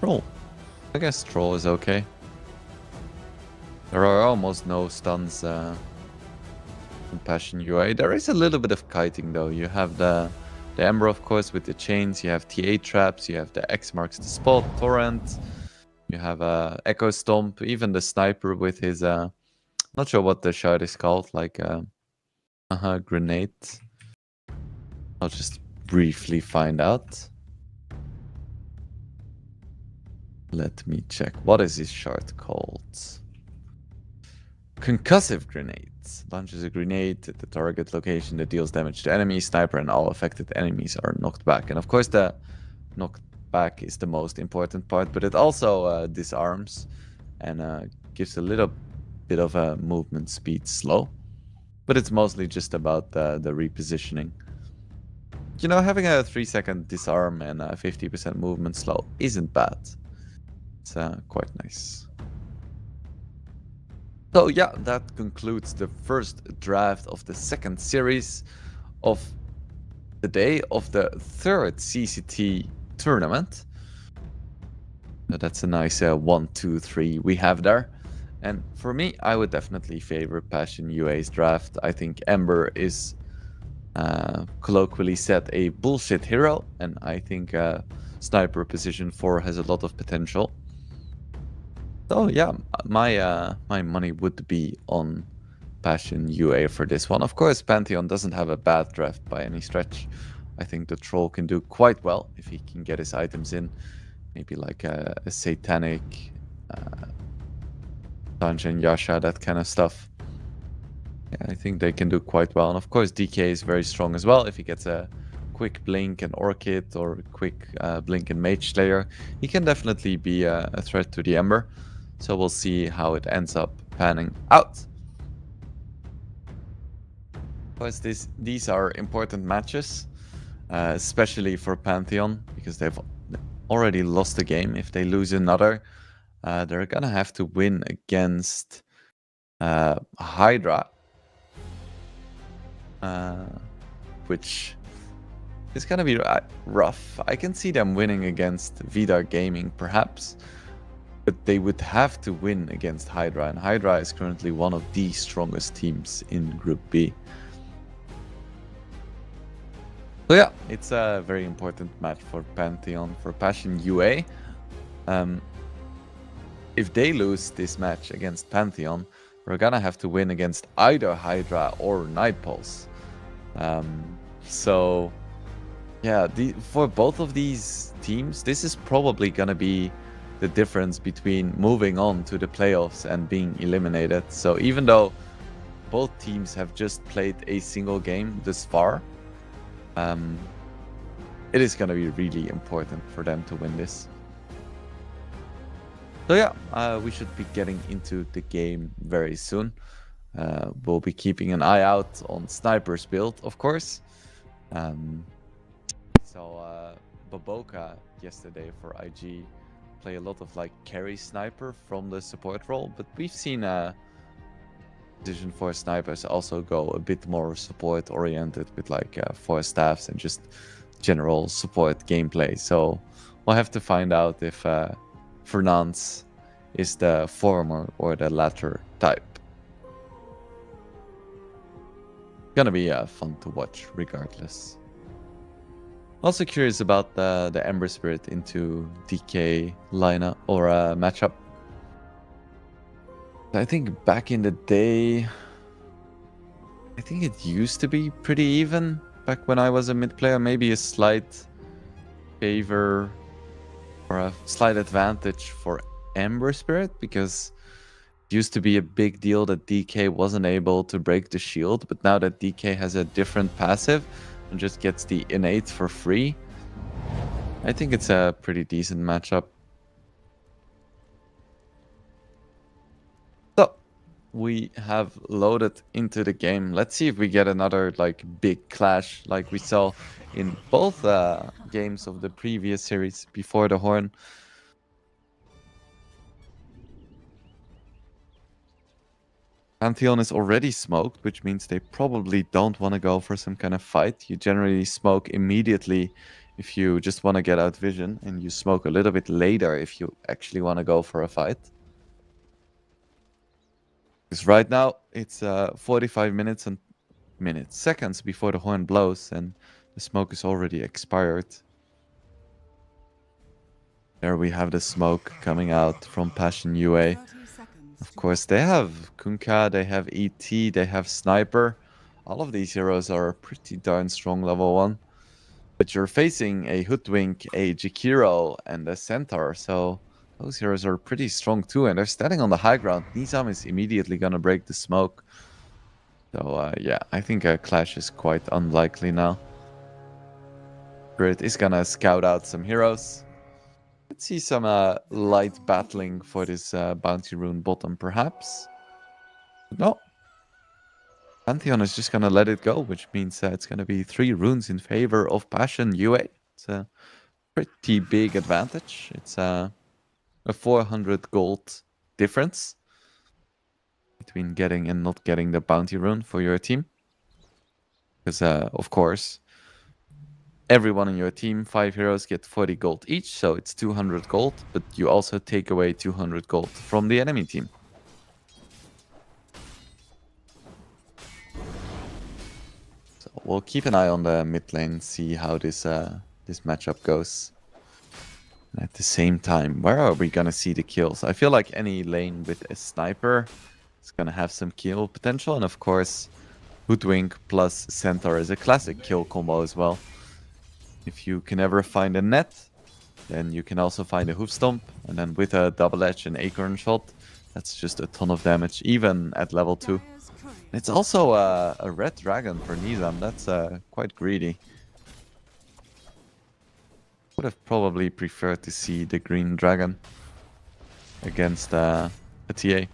Troll. I guess Troll is okay. There are almost no stuns in Passion UA. There is a little bit of kiting though. You have the Ember, of course, with the chains. You have TA traps. You have the X marks the spot torrent. You have Echo Stomp. Even the sniper with his not sure what the shot is called, like grenade. I'll just briefly find out. Let me check. What is this shard called? Concussive grenade. Launches a grenade at the target location that deals damage to enemies. Sniper and all affected enemies are knocked back. And of course the knocked back is the most important part, but it also disarms and gives a little bit of a movement speed slow. But it's mostly just about the repositioning. You know, having a 3-second disarm and a 50% movement slow isn't bad. It's quite nice. So yeah, that concludes the first draft of the second series of the day of the third CCT tournament. So that's a nice 1, 2, 3 we have there. And for me, I would definitely favor Passion UA's draft. I think Ember is colloquially said a bullshit hero, and I think Sniper position 4 has a lot of potential. So yeah, my money would be on Passion UA for this one. Of course, Pantheon doesn't have a bad draft by any stretch. I think the troll can do quite well if he can get his items in. Maybe like a satanic dungeon Yasha, that kind of stuff. Yeah, I think they can do quite well. And of course, DK is very strong as well. If he gets a quick blink and Orchid or quick blink and Mage Slayer, he can definitely be a threat to the Ember. So we'll see how it ends up panning out. Of course, these are important matches, especially for Pantheon, because they've already lost a game. If they lose another, they're gonna have to win against Hydra, which is gonna be rough. I can see them winning against Vidar Gaming, perhaps, but they would have to win against Hydra, and Hydra is currently one of the strongest teams in Group B. So yeah, it's a very important match for Pantheon, for Passion UA. If they lose this match against Pantheon, we're gonna have to win against either Hydra or Nightpulse. So yeah, for both of these teams, this is probably gonna be the difference between moving on to the playoffs and being eliminated. So even though both teams have just played a single game this far, it is going to be really important for them to win this. So yeah, we should be getting into the game very soon. We'll be keeping an eye out on Sniper's build, of course. Baboka yesterday for IG play a lot of like carry sniper from the support role, but we've seen Vision for snipers also go a bit more support oriented with like 4 staffs and just general support gameplay. So we'll have to find out if Fernance is the former or the latter type. Gonna be fun to watch regardless. Also curious about the Ember Spirit into DK lineup or matchup. I think back in the day, I think it used to be pretty even back when I was a mid player. Maybe a slight favor or a slight advantage for Ember Spirit, because it used to be a big deal that DK wasn't able to break the shield, but now that DK has a different passive and just gets the innate for free, I think it's a pretty decent matchup. We have loaded into the game. Let's see if we get another like big clash like we saw in both games of the previous series before the Horn. Pantheon is already smoked, which means they probably don't want to go for some kind of fight. You generally smoke immediately if you just want to get out vision, and you smoke a little bit later if you actually want to go for a fight. Because right now it's 45 seconds before the horn blows, and the smoke is already expired. There we have the smoke coming out from Passion UA. Of course, they have Kunkka, they have ET, they have Sniper. All of these heroes are pretty darn strong level 1. But you're facing a Hoodwink, a Jakiro, and a Centaur, so those heroes are pretty strong too, and they're standing on the high ground. Nizam is immediately gonna break the smoke. So yeah, I think a clash is quite unlikely now. Spirit is gonna scout out some heroes. Let's see some light battling for this bounty rune bottom, perhaps. No. Pantheon is just gonna let it go, which means it's gonna be 3 runes in favor of Passion UA. It's a pretty big advantage. It's a 400 gold difference between getting and not getting the bounty rune for your team. Because, of course, everyone in your team, 5 heroes, get 40 gold each, so it's 200 gold, but you also take away 200 gold from the enemy team. So we'll keep an eye on the mid lane, see how this matchup goes. And at the same time, where are we gonna see the kills? I feel like any lane with a sniper is gonna have some kill potential, and of course, Hoodwink plus Centaur is a classic kill combo as well. If you can ever find a net, then you can also find a hoof stomp, and then with a double edge and acorn shot, that's just a ton of damage, even at level 2. Dire's courier. It's also a red dragon for Nizam. That's quite greedy. Would have probably preferred to see the green dragon against a TA.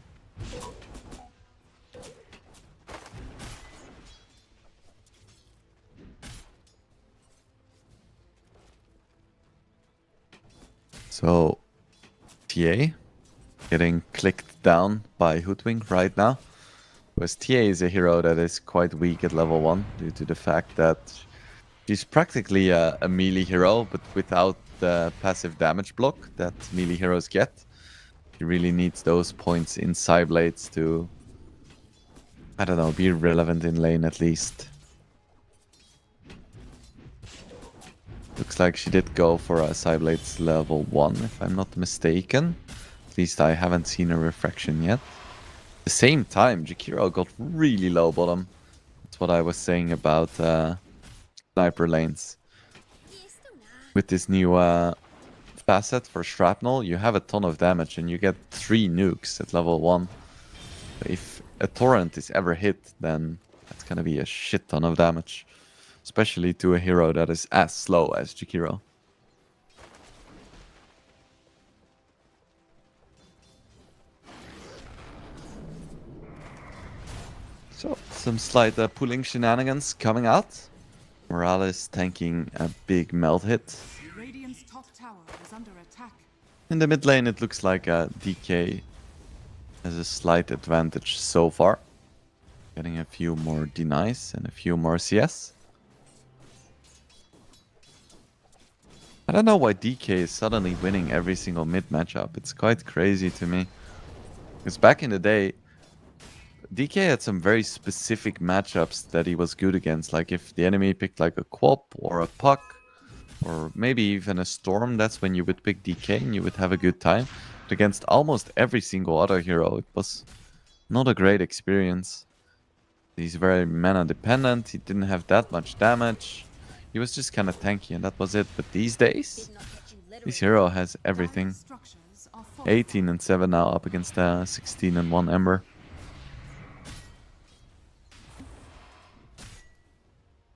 So, TA getting clicked down by Hoodwink right now. Whereas TA is a hero that is quite weak at level 1 due to the fact that she's practically a melee hero, but without the passive damage block that melee heroes get. She really needs those points in Psyblades to, I don't know, be relevant in lane at least. Looks like she did go for a Psyblades level 1, if I'm not mistaken. At least I haven't seen a refraction yet. At the same time, Jakiro got really low bottom. That's what I was saying about sniper lanes. Yeah, still nah. With this new facet for Shrapnel, you have a ton of damage and you get 3 nukes at level 1. If a torrent is ever hit, then that's gonna be a shit ton of damage. Especially to a hero that is as slow as Jakiro. So, some slight pulling shenanigans coming out. Morales tanking a big melt hit. Radiant's top tower is under attack. In the mid lane, it looks like DK has a slight advantage so far. Getting a few more denies and a few more CS. I don't know why DK is suddenly winning every single mid matchup. It's quite crazy to me. Because back in the day, DK had some very specific matchups that he was good against. Like if the enemy picked like a Quap or a Puck, or maybe even a Storm, that's when you would pick DK and you would have a good time. But against almost every single other hero, it was not a great experience. He's very mana dependent, he didn't have that much damage. He was just kind of tanky and that was it. But these days, Did not catch you literally. this hero has everything. Dire's structures are fortified. 18 and 7 now up against 16 and 1 Ember.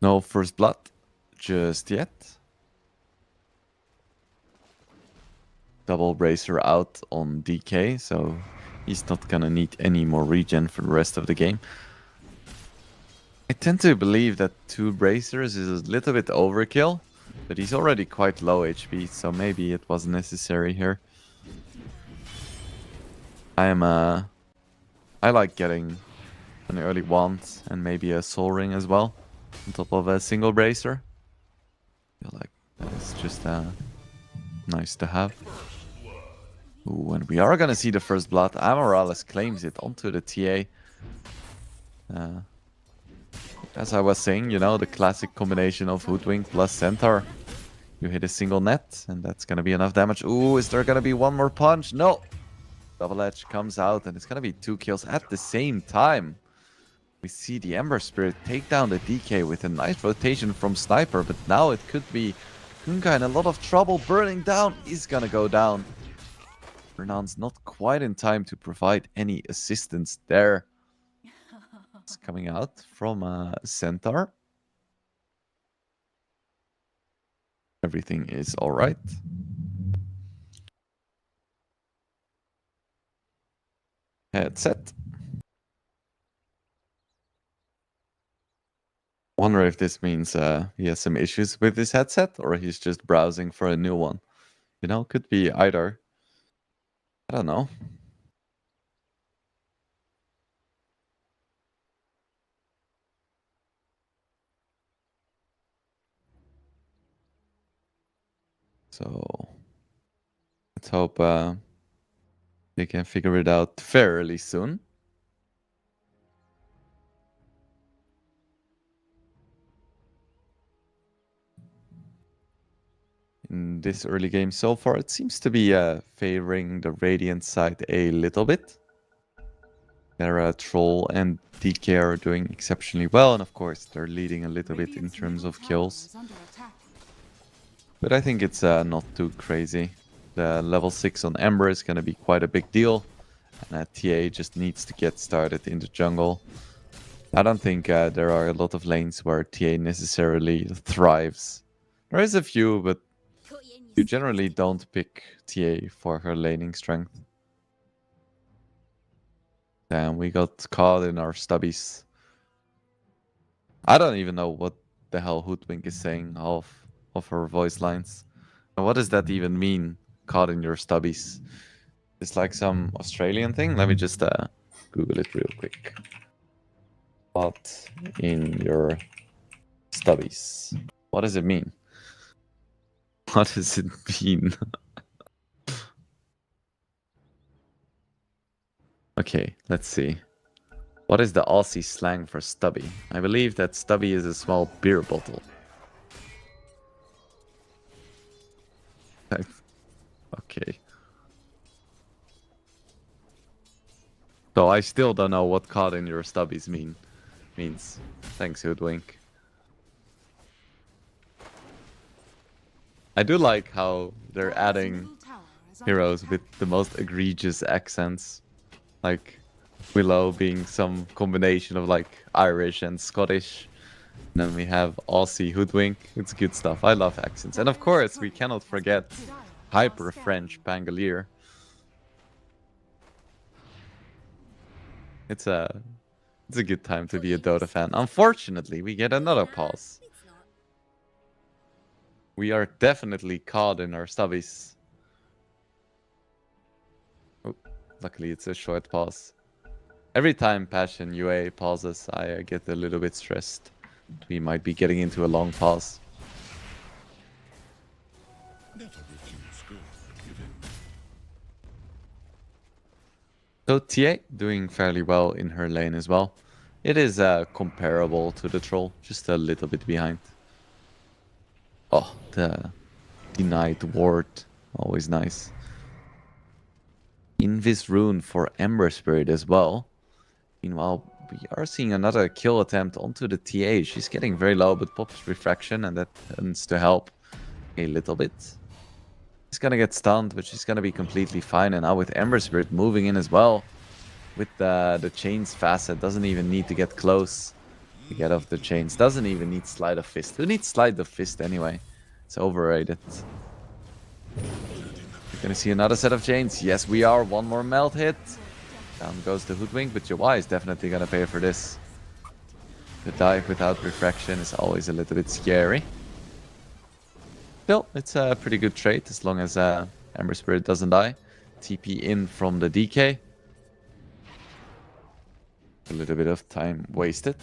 No first blood just yet. Double bracer out on DK, so he's not gonna need any more regen for the rest of the game. I tend to believe that 2 bracers is a little bit overkill, but he's already quite low HP, so maybe it wasn't necessary here. I like getting an early wand and maybe a soul ring as well on top of a single bracer. I feel like that's just nice to have. Ooh, and we are gonna see the first blood. Amorales claims it onto the TA. As I was saying, you know, the classic combination of Hoodwink plus Centaur. You hit a single net, and that's gonna be enough damage. Ooh, is there gonna be one more punch? No! Double Edge comes out, and it's gonna be 2 kills at the same time. We see the Ember Spirit take down the DK with a nice rotation from Sniper, but now it could be Kunka in a lot of trouble. Burning down is gonna go down. Bernan's not quite in time to provide any assistance there. It's coming out from Centaur. Everything is alright. Headset. Wonder if this means he has some issues with his headset or he's just browsing for a new one. You know, could be either. I don't know. So let's hope they can figure it out fairly soon. In this early game so far, it seems to be favoring the Radiant side a little bit. Their Troll and DK are doing exceptionally well, and of course they're leading a little bit in Radiant's terms middle of tower kills. is under attack. But I think it's not too crazy. The level 6 on Ember is going to be quite a big deal. And TA just needs to get started in the jungle. I don't think there are a lot of lanes where TA necessarily thrives. There is a few, but Caught you in your you generally don't pick TA for her laning strength. Damn, we got caught in our stubbies. I don't even know what the hell Hoodwink is saying of her voice lines. And what does that even mean, caught in your stubbies? It's like some Australian thing? Let me just Google it real quick. Caught in your stubbies. What does it mean? What does it mean? Okay, let's see. What is the Aussie slang for stubby? I believe that stubby is a small beer bottle. Okay. So I still don't know what caught in your stubbies means. Thanks, Hoodwink. I do like how they're adding heroes with the most egregious accents. Like Willow being some combination of like Irish and Scottish. And then we have Aussie Hoodwink. It's good stuff. I love accents. And of course, we cannot forget Hyper French Pangolier. It's a good time to be a Dota fan. Unfortunately, we get another pause. It's not. We are definitely caught in our stubbies. Oh, luckily, it's a short pause. Every time Passion UA pauses, I get a little bit stressed. We might be getting into a long pause. So TA doing fairly well in her lane as well. It is comparable to the troll, just a little bit behind. Oh, the denied ward, always nice. Invis rune for Ember Spirit as well. Meanwhile, we are seeing another kill attempt onto the TA. She's getting very low, but pops refraction, and that tends to help a little bit. She's gonna get stunned, but she's gonna be completely fine. And now with Ember Spirit moving in as well, with the chains facet, doesn't even need to get close to get off the chains. Doesn't even need Slide of Fist. Who needs Slide of Fist anyway? It's overrated. We're gonna see another set of chains. Yes, we are. One more melt hit. Down goes the Hoodwink, but Jawai is definitely gonna pay for this. The dive without refraction is always a little bit scary. Still, it's a pretty good trade as long as Ember Spirit doesn't die. TP in from the DK. A little bit of time wasted.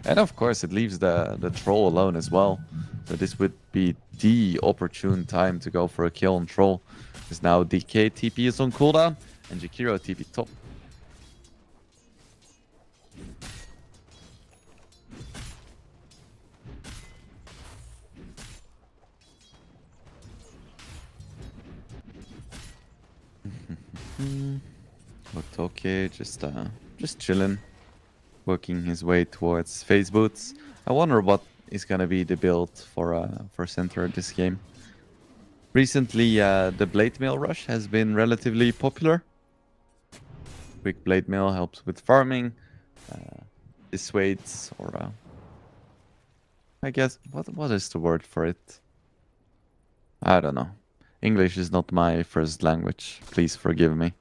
And of course, it leaves the troll alone as well. So this would be the opportune time to go for a kill on troll. Because now DK TP is on cooldown and Jakiro TP top. Looked okay, just chilling, working his way towards phase boots. I wonder what is gonna be the build for center this game. Recently, the blade mail rush has been relatively popular. Quick blade mail helps with farming, dissuades, or I guess what is the word for it? I don't know. English is not my first language. Please forgive me.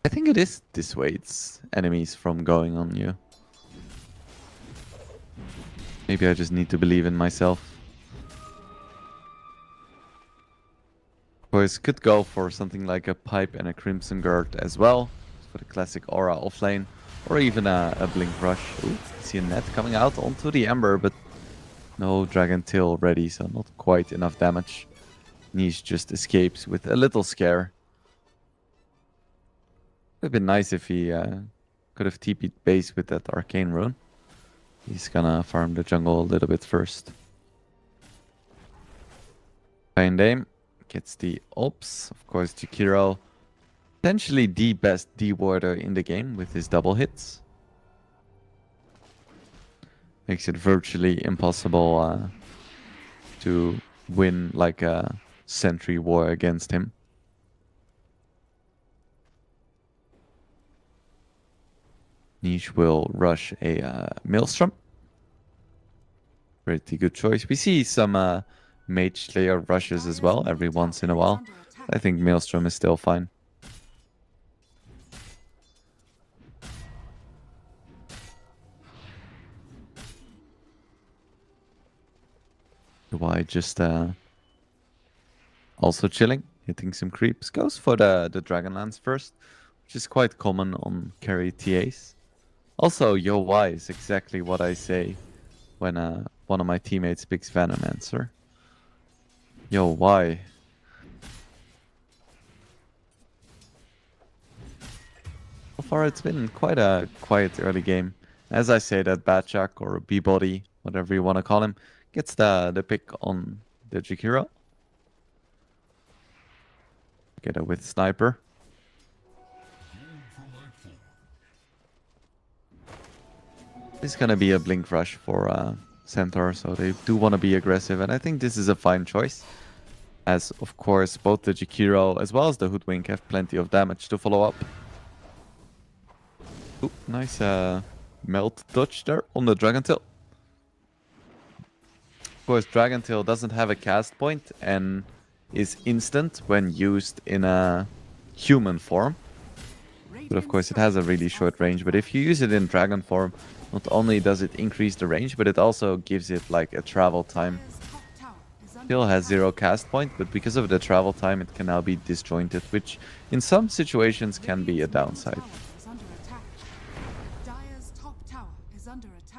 I think it is dissuades enemies from going on you. Maybe I just need to believe in myself. Boys could go for something like a pipe and a crimson guard as well, for the classic aura offlane, or even a blink rush. Ooh, see a net coming out onto the ember, but no dragon tail ready, so not quite enough damage. Niche just escapes with a little scare. Would have been nice if he could have TP'd base with that arcane rune. He's gonna farm the jungle a little bit first. Fine Dame gets the ops. Of course, Jakiro, potentially the best D-warder in the game with his double hits. Makes it virtually impossible to win like a sentry war against him. Niche will rush a Maelstrom. Pretty good choice. We see some Mage Slayer rushes as well every once in a while. I think Maelstrom is still fine. Why just also chilling, hitting some creeps. Goes for the Dragonlance first, which is quite common on carry TAs. Also, yo why is exactly what I say when one of my teammates picks Venomancer. Yo why? So far it's been quite a quiet early game. As I say, that Batchak or B-Body, whatever you want to call him, gets the pick on the Jakiro. Get it with Sniper. It's gonna be a Blink Rush for Centaur, so they do want to be aggressive, and I think this is a fine choice. As, of course, both the Jakiro as well as the Hoodwink have plenty of damage to follow up. Ooh, nice melt dodge there on the Dragontail. Of course, Dragontail doesn't have a cast point and is instant when used in a human form. But of course, it has a really short range. But if you use it in Dragon form, not only does it increase the range, but it also gives it like a travel time. Still has 0 cast point, but because of the travel time, it can now be disjointed, which in some situations can be a downside.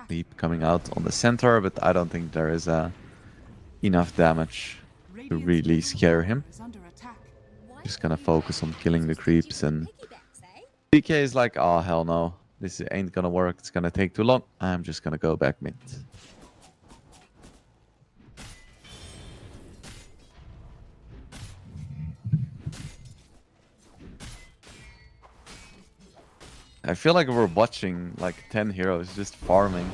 Leap coming out on the center, but I don't think there is enough damage to really scare him. Just gonna focus on killing the creeps, and DK is like, oh hell no, this ain't gonna work, it's gonna take too long, I'm just gonna go back mid. I feel like we're watching like 10 heroes just farming.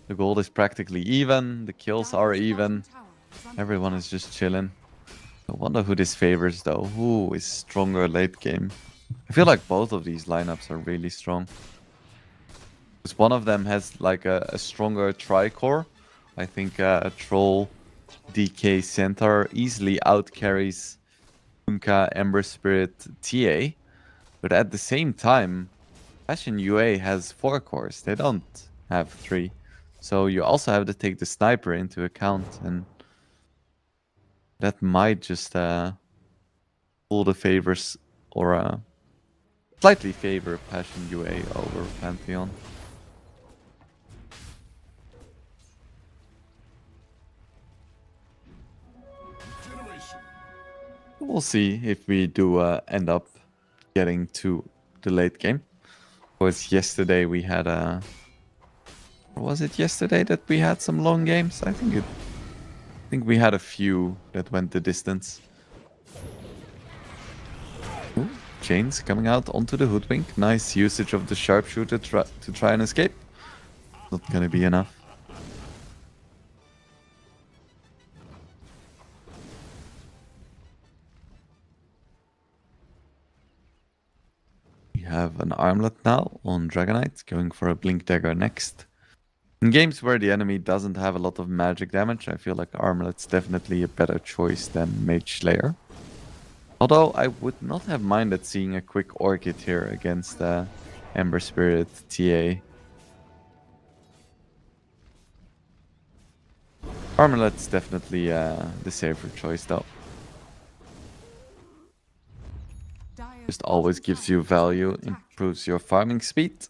The gold is practically even, the kills are even, everyone is just chilling. I wonder who this favors though, who is stronger late game. I feel like both of these lineups are really strong. Because one of them has like a stronger tricore. I think Troll, DK, Centaur easily outcarries Kunkka, Ember Spirit, TA. But at the same time, Fashion UA has 4 cores, they don't have 3. So you also have to take the Sniper into account, and that might just pull the favors, or slightly favor Passion UA over Pantheon. We'll see if we do end up getting to the late game. Of course, yesterday we had a... Was it yesterday that we had some long games? I think we had a few that went the distance. Ooh, Chains coming out onto the Hoodwink. Nice usage of the Sharpshooter to try and escape. Not gonna be enough. We have an Armlet now on Dragonite, going for a Blink Dagger next. In games where the enemy doesn't have a lot of magic damage, I feel like Armlet's definitely a better choice than Mage Slayer. Although I would not have minded seeing a quick Orchid here against Ember Spirit TA. Armlet's definitely the safer choice though. Just always gives you value, improves your farming speed.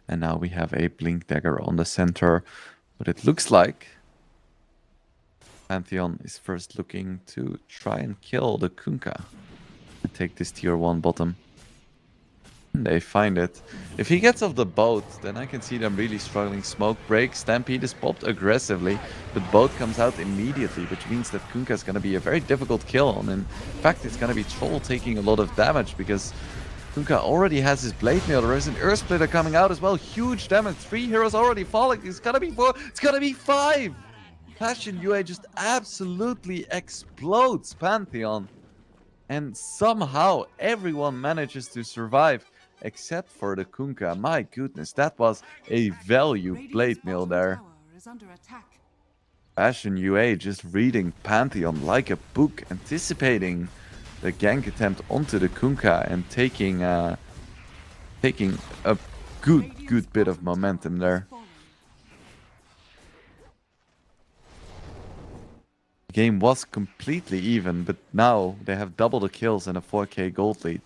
And now we have a Blink Dagger on the center. But it looks like Pantheon is first looking to try and kill the Kunkka and take this tier 1 bottom. And they find it. If he gets off the boat, then I can see them really struggling. Smoke break, Stampede is popped aggressively, but boat comes out immediately, which means that Kunkka is going to be a very difficult kill. And in fact, it's going to be Troll taking a lot of damage because Kunkka already has his blade mail. There is an Earth Splitter coming out as well. Huge damage. 3 heroes already falling. It's gonna be 4. It's gonna be 5. Passion UA just absolutely explodes Pantheon. And somehow everyone manages to survive except for the Kunkka. My goodness, that was a value blade mail there. Passion UA just reading Pantheon like a book, anticipating the gank attempt onto the Kunkka and taking a good bit of momentum there. The game was completely even, but now they have double the kills and a 4k gold lead.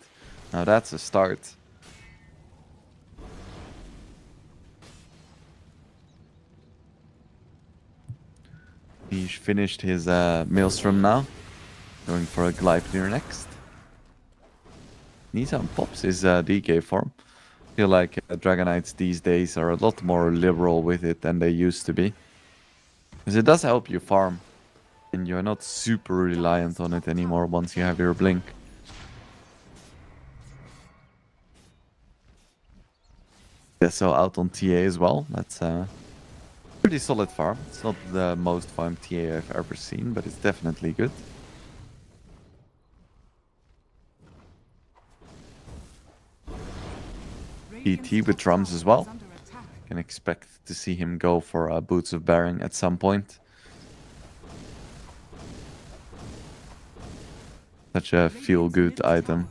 Now that's a start. He finished his Maelstrom now. Going for a Gleipnir next. Nissan pops his DK form. I feel like Dragonites these days are a lot more liberal with it than they used to be. Because it does help you farm. And you're not super reliant on it anymore once you have your blink. So out on TA as well. That's pretty solid farm. It's not the most farmed TA I've ever seen, but it's definitely good. PT with drums as well. Can expect to see him go for Boots of Bearing at some point. Such a feel-good item.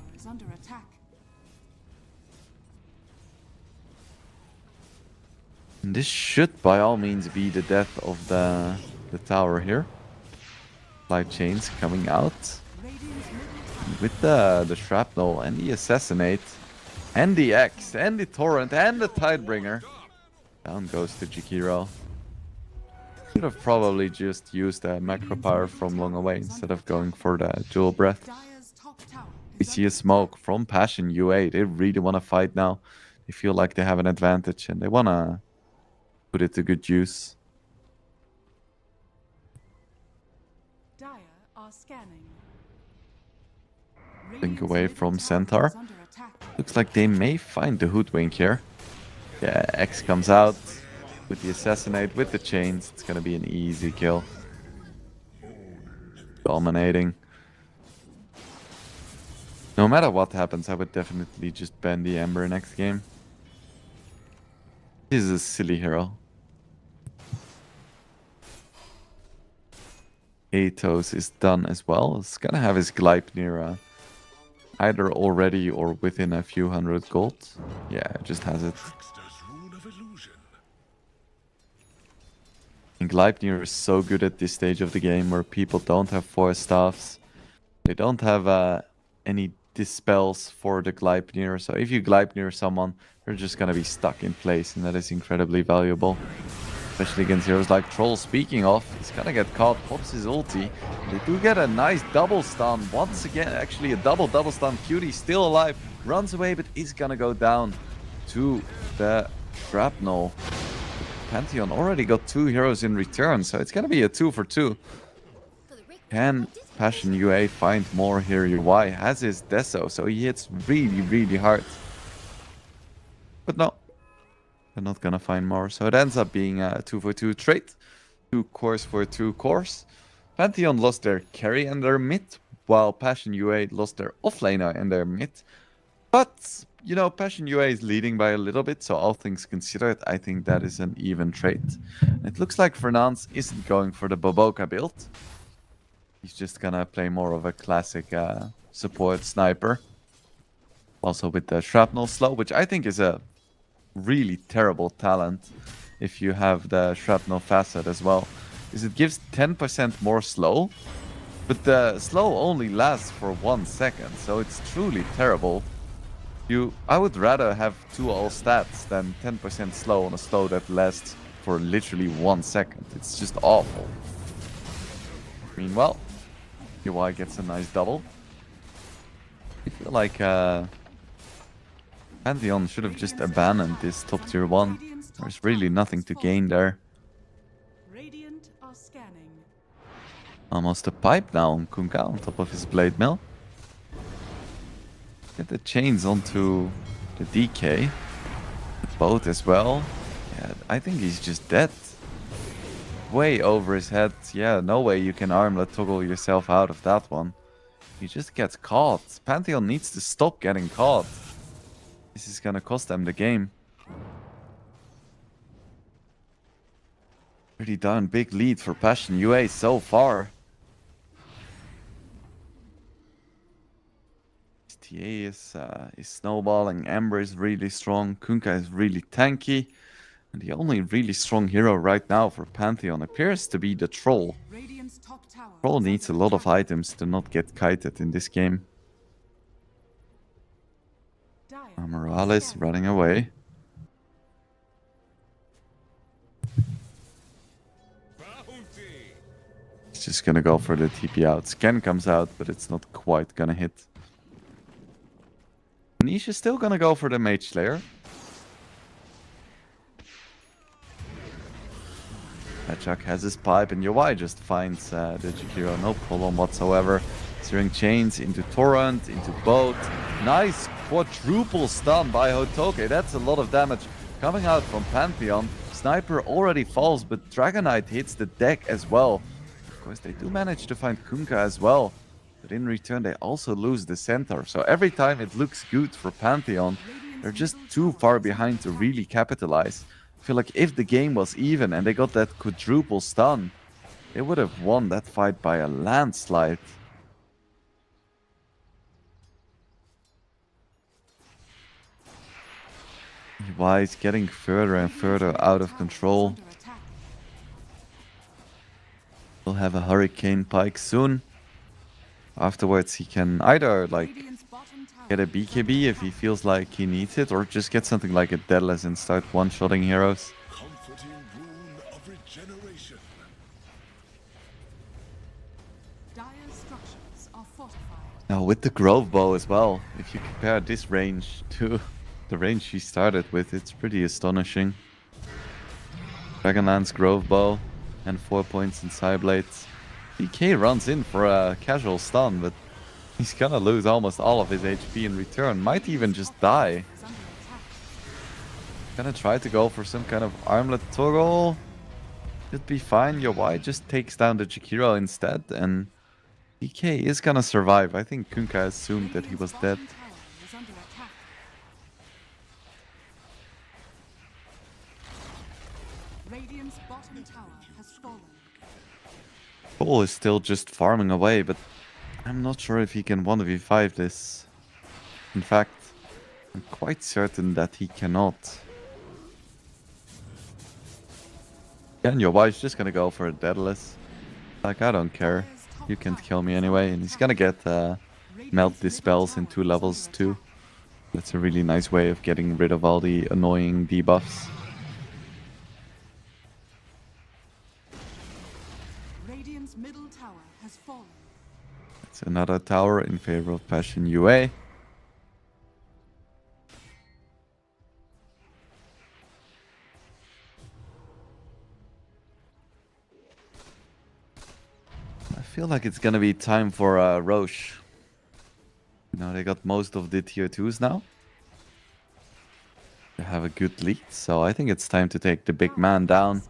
And this should by all means be the death of the tower here. Light chains coming out. With the shrapnel and the assassinate. And the X, and the Torrent, and the Tidebringer. Down goes to Jakiro. Should have probably just used the macro power from long away instead of going for the dual breath. We see a smoke from Passion UA. They really want to fight now. They feel like they have an advantage and they want to put it to good use. Think away from Centaur. Looks like they may find the Hoodwink here. Yeah, X comes out with the Assassinate, with the chains. It's gonna be an easy kill. Dominating. No matter what happens, I would definitely just ban the Ember next game. This is a silly hero. Atos is done as well. It's gonna have his Gleipnir either already or within a few hundred gold. Yeah, it just has it. And Gleipnir is so good at this stage of the game where people don't have 4 staffs. They don't have any dispels for the Gleipnir. So if you Gleipnir someone, they're just gonna be stuck in place, and that is incredibly valuable. Especially against heroes like Troll. Speaking of, he's gonna get caught, pops his ulti. They do get a nice double stun. Once again, actually a double stun. Cutie still alive, runs away, but is gonna go down to the shrapnel. Pantheon already got 2 heroes in return, so it's gonna be a 2 for 2. Can Passion UA find more here? UI has his Deso, so he hits really hard. But no. They're not gonna find more, so it ends up being a 2 for 2 trade. 2 cores for 2 cores. Pantheon lost their carry and their mid, while Passion UA lost their offlaner and their mid. But, you know, Passion UA is leading by a little bit, so all things considered, I think that is an even trade. It looks like Fernance isn't going for the Boboka build. He's just gonna play more of a classic support sniper. Also with the Shrapnel Slow, which I think is a really terrible talent if you have the Shrapnel Facet as well. Is it gives 10% more slow, but the slow only lasts for 1 second, so it's truly terrible. I would rather have 2 all stats than 10% slow on a slow that lasts for literally 1 second. It's just awful. Meanwhile, UI gets a nice double. I feel like Pantheon should have just abandoned this top tier 1. There's really nothing to gain there. Almost a pipe now on Kunkka on top of his blade mill. Get the chains onto the DK. Both as well. Yeah, I think he's just dead. Way over his head. Yeah, no way you can armlet toggle yourself out of that one. He just gets caught. Pantheon needs to stop getting caught. This is gonna cost them the game. Pretty darn big lead for Passion UA so far. TA is snowballing. Ember is really strong. Kunkka is really tanky. And the only really strong hero right now for Pantheon appears to be the Troll. Troll needs a lot of items to not get kited in this game. Morales running away. He's just gonna go for the TP out. Scan comes out, but it's not quite gonna hit. Niche is still gonna go for the Mage Slayer. Chuck has his pipe, and Yowai just finds the Jakiro, no problem whatsoever. Steering chains into Torrent, into boat. Nice quadruple stun by Hotoke. That's a lot of damage coming out from Pantheon. Sniper already falls, but Dragonite hits the deck as well. Of course, they do manage to find Kunkka as well. But in return, they also lose the Centaur. So every time it looks good for Pantheon, they're just too far behind to really capitalize. I feel like if the game was even and they got that quadruple stun, they would have won that fight by a landslide. Why is getting further and further out of control. He'll have a Hurricane Pike soon. Afterwards he can either like get a BKB if he feels like he needs it, or just get something like a Deadless and start one-shotting heroes. Now with the Grove Bow as well, if you compare this range to the range he started with, it's pretty astonishing. Dragonlance Grove Bow and 4 points in Psyblades. DK runs in for a casual stun, but he's gonna lose almost all of his HP in return. Might even just die. Gonna try to go for some kind of armlet toggle. Should be fine. Yowai just takes down the Jakiro instead, and DK is gonna survive. I think Kunkka assumed that he was dead. Cole is still just farming away, but I'm not sure if he can 1v5 this. In fact, I'm quite certain that he cannot. Yeah, and Yowai's just gonna go for a Deadless. Like, I don't care. You can't kill me anyway. And he's gonna get Melt Dispels in 2 levels too. That's a really nice way of getting rid of all the annoying debuffs. Radiant's middle tower has fallen. It's another tower in favor of Passion UA. I feel like it's gonna be time for Roche. Now they got most of the tier 2s now. They have a good lead, so I think it's time to take the big man down.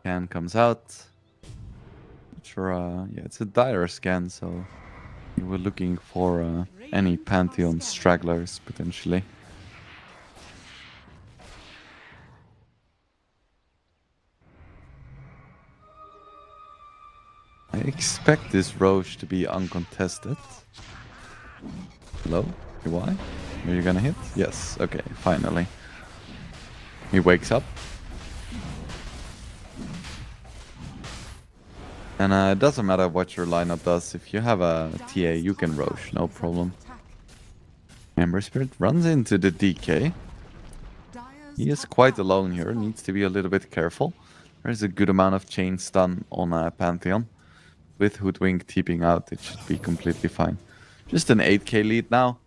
Scan comes out. Not sure, yeah, it's a dire scan, so we were looking for any Pantheon stragglers potentially. I expect this Roche to be uncontested. Hello? Why? Are you gonna hit? Yes, okay, finally. He wakes up. And it doesn't matter what your lineup does. If you have a TA, you can Roche, no problem. Ember Spirit runs into the DK. He is quite alone here, needs to be a little bit careful. There's a good amount of chain stun on Pantheon. With Hoodwink TPing out, it should be completely fine. Just an 8k lead now.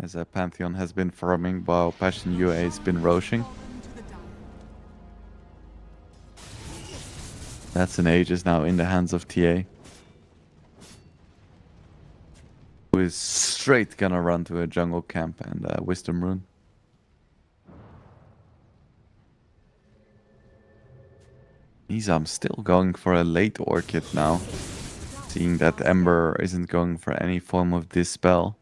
As Pantheon has been farming while Passion UA has been roaching. That's an Aegis now in the hands of TA. Who is straight gonna run to a jungle camp and wisdom rune. Nizam still going for a late orchid now, seeing that Ember isn't going for any form of dispel.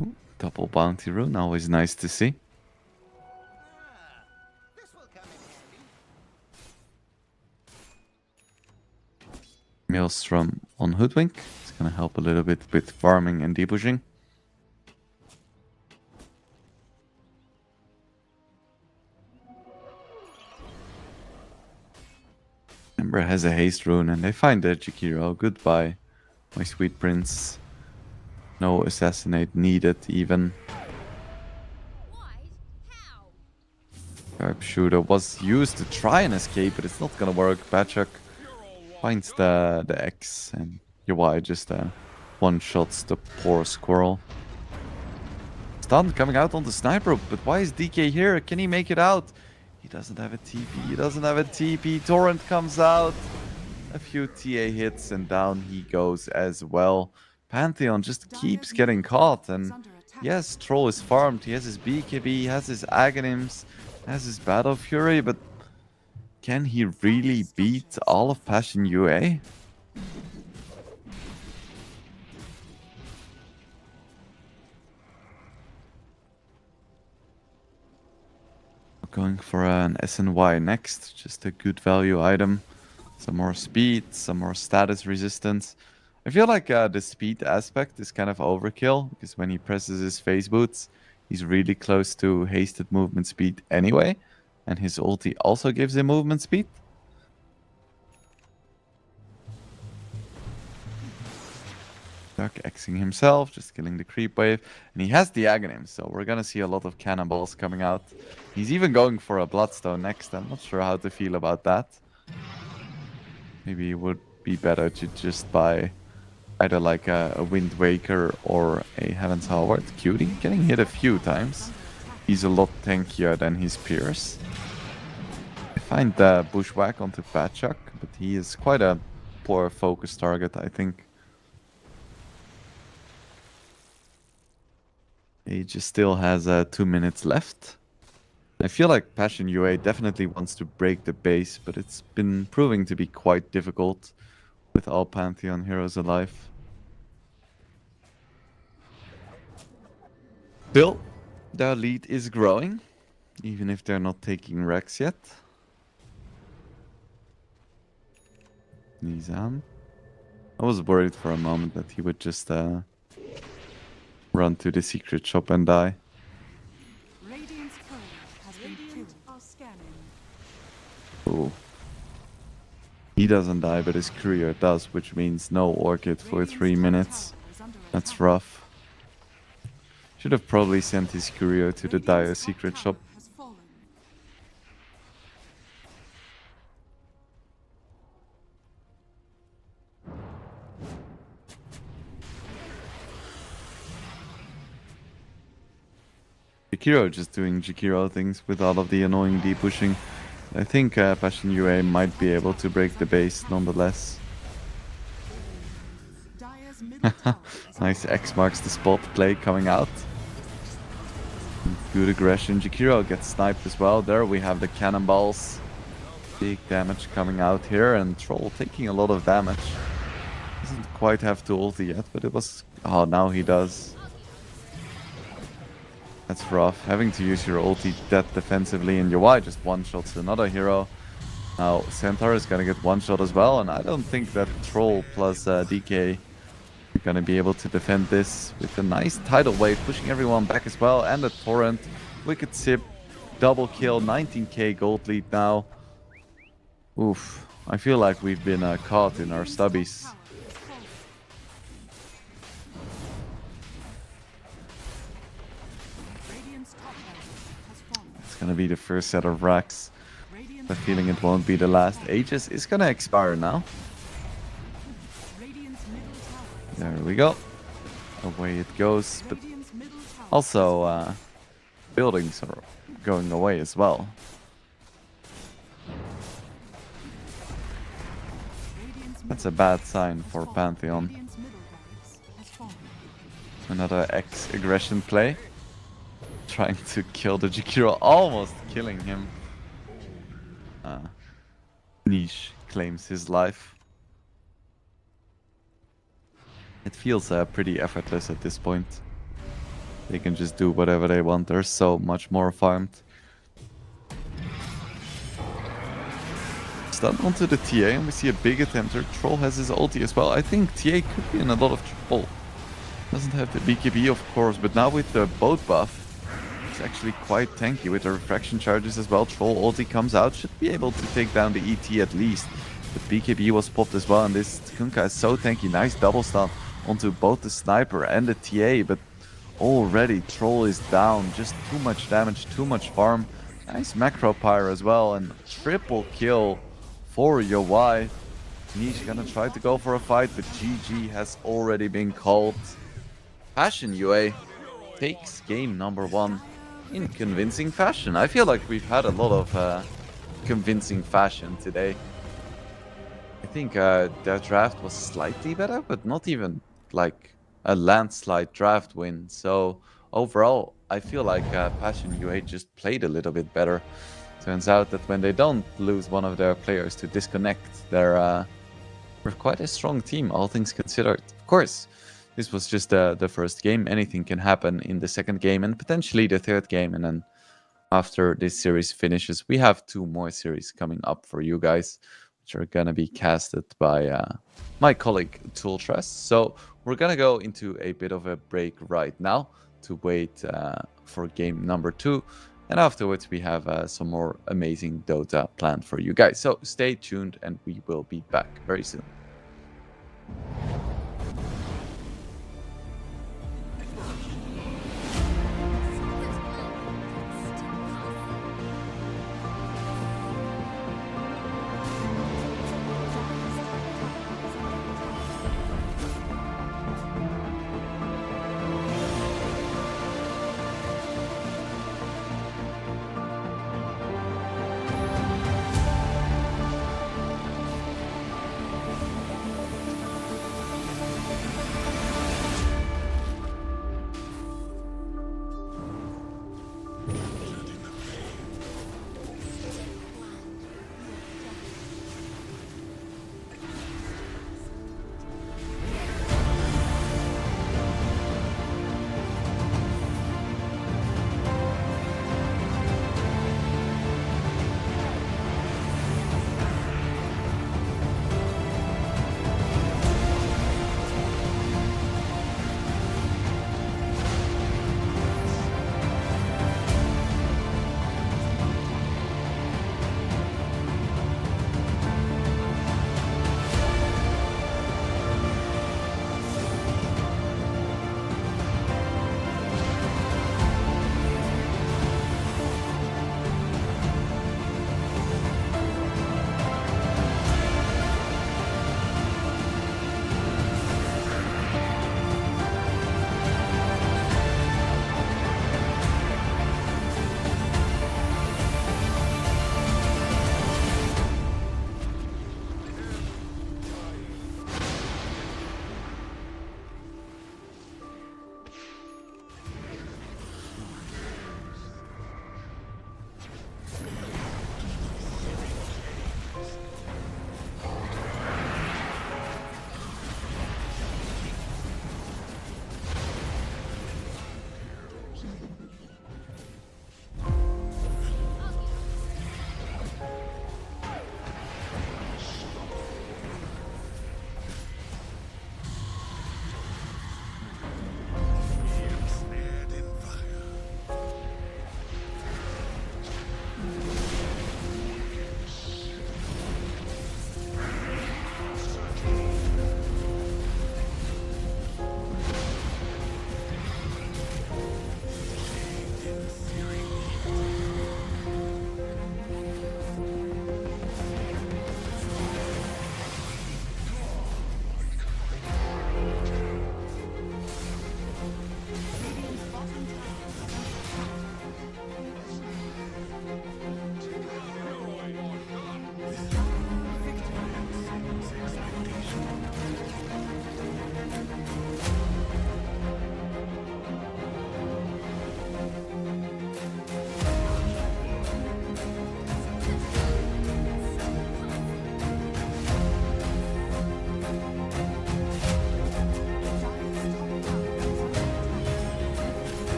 Ooh, double bounty rune, always nice to see. Maelstrom on Hoodwink. It's gonna help a little bit with farming and debushing. Ember has a haste rune and they find the Jakiro. Goodbye, my sweet prince. No assassinate needed even. Why? How? Sharpshooter was used to try and escape, but it's not gonna work. Batchuk finds the X and UI just one-shots the poor squirrel. Stun coming out on the sniper, but why is DK here? Can he make it out? He doesn't have a TP, he doesn't have a TP. Torrent comes out. A few TA hits and down he goes as well. Pantheon just keeps getting caught, and yes, Troll is farmed. He has his BKB, he has his Aghanims, has his Battle Fury, but can he really beat all of Passion UA? Going for an SNY next, just a good value item. Some more speed, some more status resistance. I feel like the speed aspect is kind of overkill, because when he presses his phase boots, he's really close to hasted movement speed anyway, and his ulti also gives him movement speed. Duck Xing himself, just killing the creep wave. And he has the Aghanim, so we're gonna see a lot of cannonballs coming out. He's even going for a Bloodstone next. I'm not sure how to feel about that. Maybe it would be better to just buy either like a Wind Waker or a Heaven's Howard. Cutie getting hit a few times. He's a lot tankier than his peers. I find the Bushwhack onto Patchuk, but he is quite a poor focus target, I think. He just still has 2 minutes left. I feel like Passion UA definitely wants to break the base, but it's been proving to be quite difficult with all Pantheon heroes alive. Still, their lead is growing, even if they're not taking Rex yet. Nizam. I was worried for a moment that he would just run to the secret shop and die. Radiant's courier has been killed. Are scanning. Ooh. He doesn't die, but his courier does, which means no Orchid for 3 minutes. That's rough. Should have probably sent his courier to the Dire secret shop. Jakiro just doing Jakiro things with all of the annoying D-pushing. I think Passion UA might be able to break the base nonetheless. Nice X marks the spot play coming out. Good aggression. Jakiro gets sniped as well. There we have the cannonballs. Big damage coming out here, and Troll taking a lot of damage. Doesn't quite have to ulti yet, but it was... Oh, now he does. That's rough. Having to use your ulti that defensively, and UI just one-shots another hero. Now Centaur is gonna get one-shot as well, and I don't think that Troll plus DK are gonna be able to defend this with a nice tidal wave, pushing everyone back as well, and a Torrent. Wicked Sip, double kill, 19k gold lead now. Oof. I feel like we've been caught in our stubbies. It's gonna be the first set of racks. The feeling it won't be the last. Aegis is gonna expire now. There we go. Away it goes. But also, buildings are going away as well. That's a bad sign for Pantheon. Radiant's middle barracks has fallen. Another X-aggression play. Trying to kill the Jakiro, almost killing him. Niche claims his life. It feels pretty effortless at this point. They can just do whatever they want. They're so much more farmed. Stun onto the TA, and we see a big attempter. Troll has his ulti as well. I think TA could be in a lot of trouble. Doesn't have the BKB, of course, but now with the boat buff, it's actually quite tanky with the refraction charges as well. Troll ulti comes out, should be able to take down the ET at least. But BKB was popped as well, and this Kunkka is so tanky. Nice double stun onto both the sniper and the TA, but already Troll is down. Just too much damage, too much farm. Nice macro pyre as well, and triple kill for Yowai. Niche gonna try to go for a fight, but GG has already been called. Passion UA takes game number 1 in convincing fashion. I feel like we've had a lot of convincing fashion today. I think their draft was slightly better, but not even like a landslide draft win. So overall, I feel like Passion UA just played a little bit better. Turns out that when they don't lose one of their players to disconnect, they're quite a strong team, all things considered. Of course, this was just the first game. Anything can happen in the second game and potentially the third game. And then after this series finishes, we have 2 more series coming up for you guys, which are going to be casted by my colleague Tooltrust. So we're going to go into a bit of a break right now to wait for game number 2. And afterwards, we have some more amazing Dota planned for you guys. So stay tuned and we will be back very soon.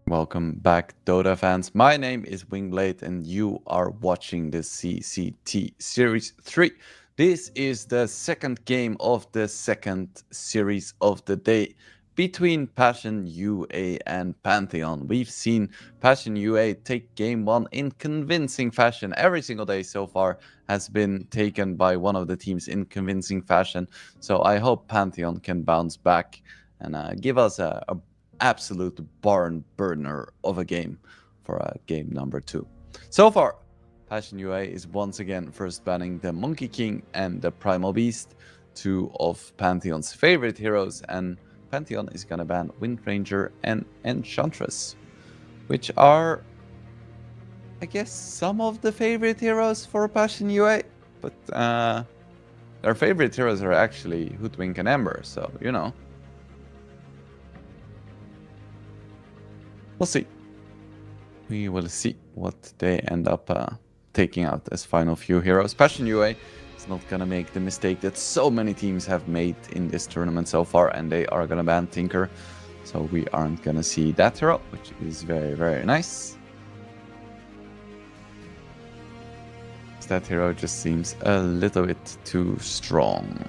Welcome back, Dota fans. My name is Wingblade, and you are watching the CCT Series 3. This is the second game of the second series of the day between Passion UA and Pantheon. We've seen Passion UA take game 1 in convincing fashion. Every single day so far has been taken by one of the teams in convincing fashion. So I hope Pantheon can bounce back and give us a absolute barn burner of a game for game number 2. So far, Passion UA is once again first banning the Monkey King and the Primal Beast, two of Pantheon's favorite heroes, and Pantheon is gonna ban Wind Ranger and Enchantress, which are, I guess, some of the favorite heroes for Passion UA, but their favorite heroes are actually Hoodwink and Ember, so you know. We'll see. We will see what they end up taking out as final few heroes. Passion UA is not gonna make the mistake that so many teams have made in this tournament so far, and they are gonna ban Tinker. So we aren't gonna see that hero, which is very, very nice. That hero just seems a little bit too strong.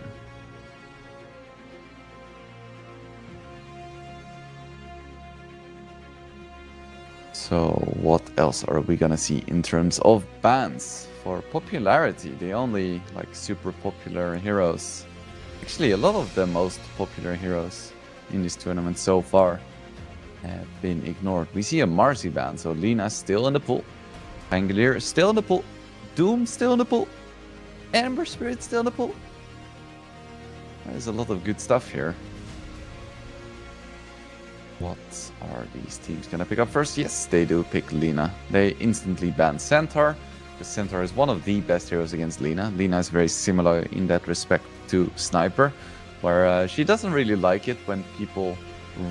So what else are we gonna see in terms of bans? For popularity, the only like super popular heroes, actually a lot of the most popular heroes in this tournament so far have been ignored. We see a Marcy ban, so Lina's still in the pool, Pangolier still in the pool, Doom still in the pool, Ember Spirit still in the pool. There's a lot of good stuff here. What are these teams gonna pick up first? Yes, they do pick Lina. They instantly ban Centaur, because Centaur is one of the best heroes against Lina. Lina is very similar in that respect to Sniper, where she doesn't really like it when people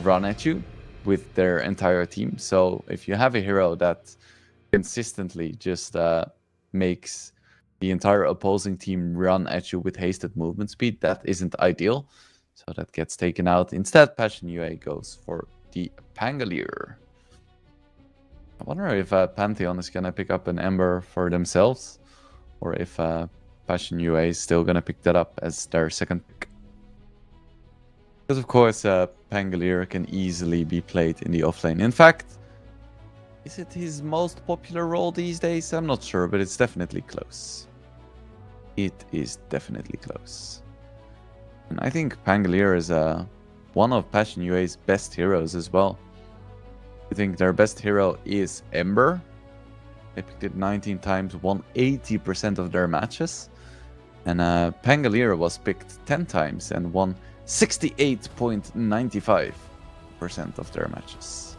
run at you with their entire team. So if you have a hero that consistently just makes the entire opposing team run at you with hasted movement speed, that isn't ideal. So that gets taken out. Instead, Passion UA goes for the Pangolier. I wonder if Pantheon is gonna pick up an Ember for themselves, or if Passion UA is still gonna pick that up as their second pick. Because of course, Pangolier can easily be played in the offlane. In fact, is it his most popular role these days? I'm not sure, but it's definitely close. It is definitely close. And I think Pangolier is one of Passion UA's best heroes as well. I think their best hero is Ember. They picked it 19 times, won 80% of their matches. And Pangolier was picked 10 times and won 68.95% of their matches.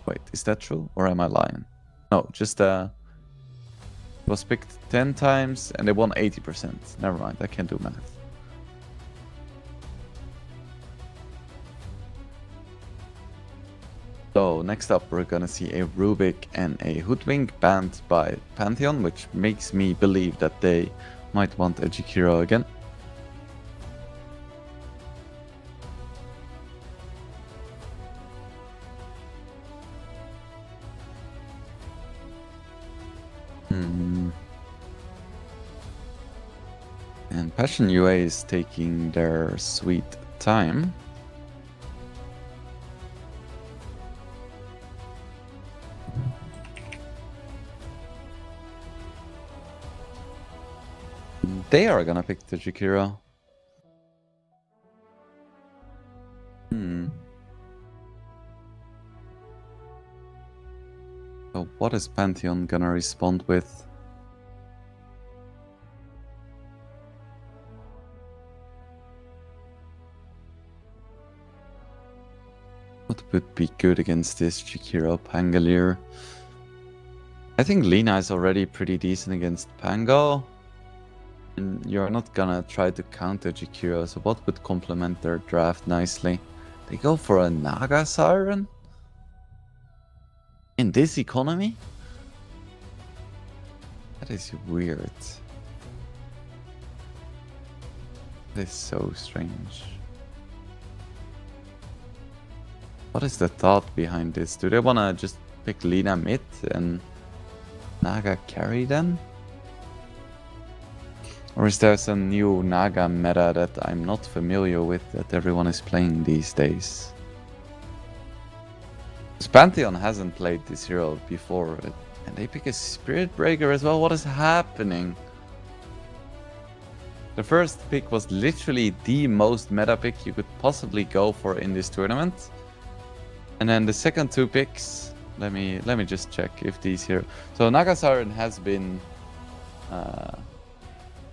Wait, is that true? Or am I lying? No, just was picked 10 times and they won 80%. Never mind, I can't do math. So next up we're gonna see a Rubik and a Hoodwink banned by Pantheon, which makes me believe that they might want a Jakiro again. And Passion UA is taking their sweet time. They are gonna pick the Jakiro. So what is Pantheon gonna respond with? What would be good against this Jakiro Pangolier? I think Lina is already pretty decent against Pango. And you're not gonna try to counter Jakiro, so what would complement their draft nicely? They go for a Naga Siren? In this economy? That is weird. That is so strange. What is the thought behind this? Do they wanna just pick Lina mid and Naga carry then? Or is there some new Naga meta that I'm not familiar with that everyone is playing these days? Pantheon hasn't played this hero before, and they pick a Spirit Breaker as well. What is happening? The first pick was literally the most meta pick you could possibly go for in this tournament. And then the second two picks, let me just check if these here. So Naga Siren has been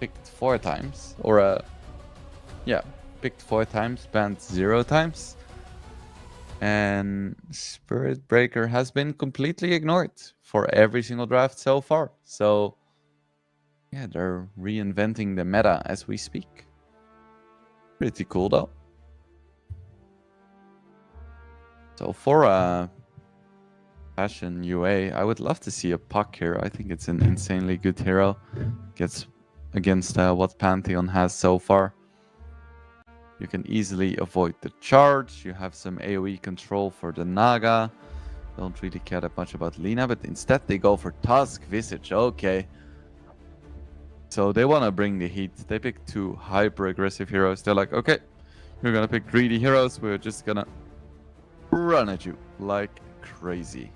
picked 4 times, or yeah, picked 4 times, banned 0 times. And Spirit Breaker has been completely ignored for every single draft so far. So yeah, they're reinventing the meta as we speak. Pretty cool though. So for Passion UA, I would love to see a Puck here. I think it's an insanely good hero. Gets against what Pantheon has so far. You can easily avoid the charge. You have some AoE control for the Naga. Don't really care that much about Lina, but instead they go for Tusk Visage. Okay. So they want to bring the heat. They pick 2 hyper-aggressive heroes. They're like, okay, you're going to pick greedy heroes. We're just going to run at you like crazy.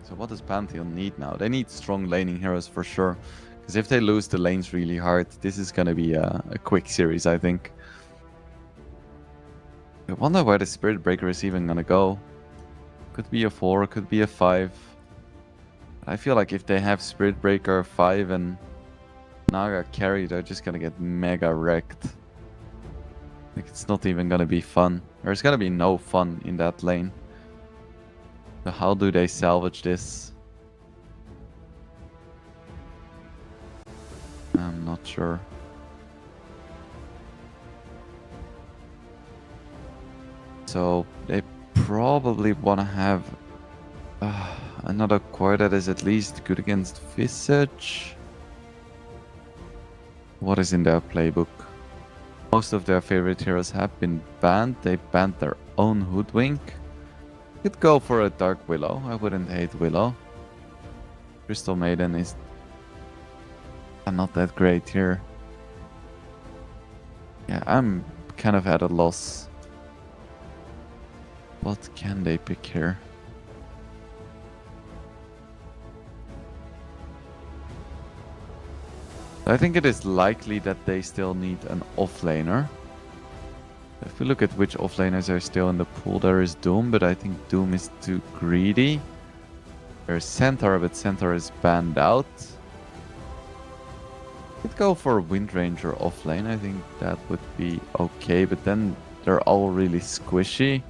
So what does Pantheon need now? They need strong laning heroes for sure. Because if they lose the lanes really hard, this is going to be a quick series, I think. I wonder where the Spirit Breaker is even going to go. Could be a 4, could be a 5. I feel like if they have Spirit Breaker 5 and Naga carry, they're just going to get mega wrecked. Like, it's not even going to be fun. There's going to be no fun in that lane. So how do they salvage this? I'm not sure. So they probably want to have another core that is at least good against Visage. What is in their playbook? Most of their favorite heroes have been banned. They banned their own Hoodwink. Could go for a Dark Willow. I wouldn't hate Willow. Crystal Maiden is not that great here. Yeah, I'm kind of at a loss. What can they pick here? I think it is likely that they still need an offlaner. If we look at which offlaners are still in the pool, there is Doom, but I think Doom is too greedy. There's Centaur, but Centaur is banned out. Could go for Windranger offlane. I think that would be okay, but then they're all really squishy.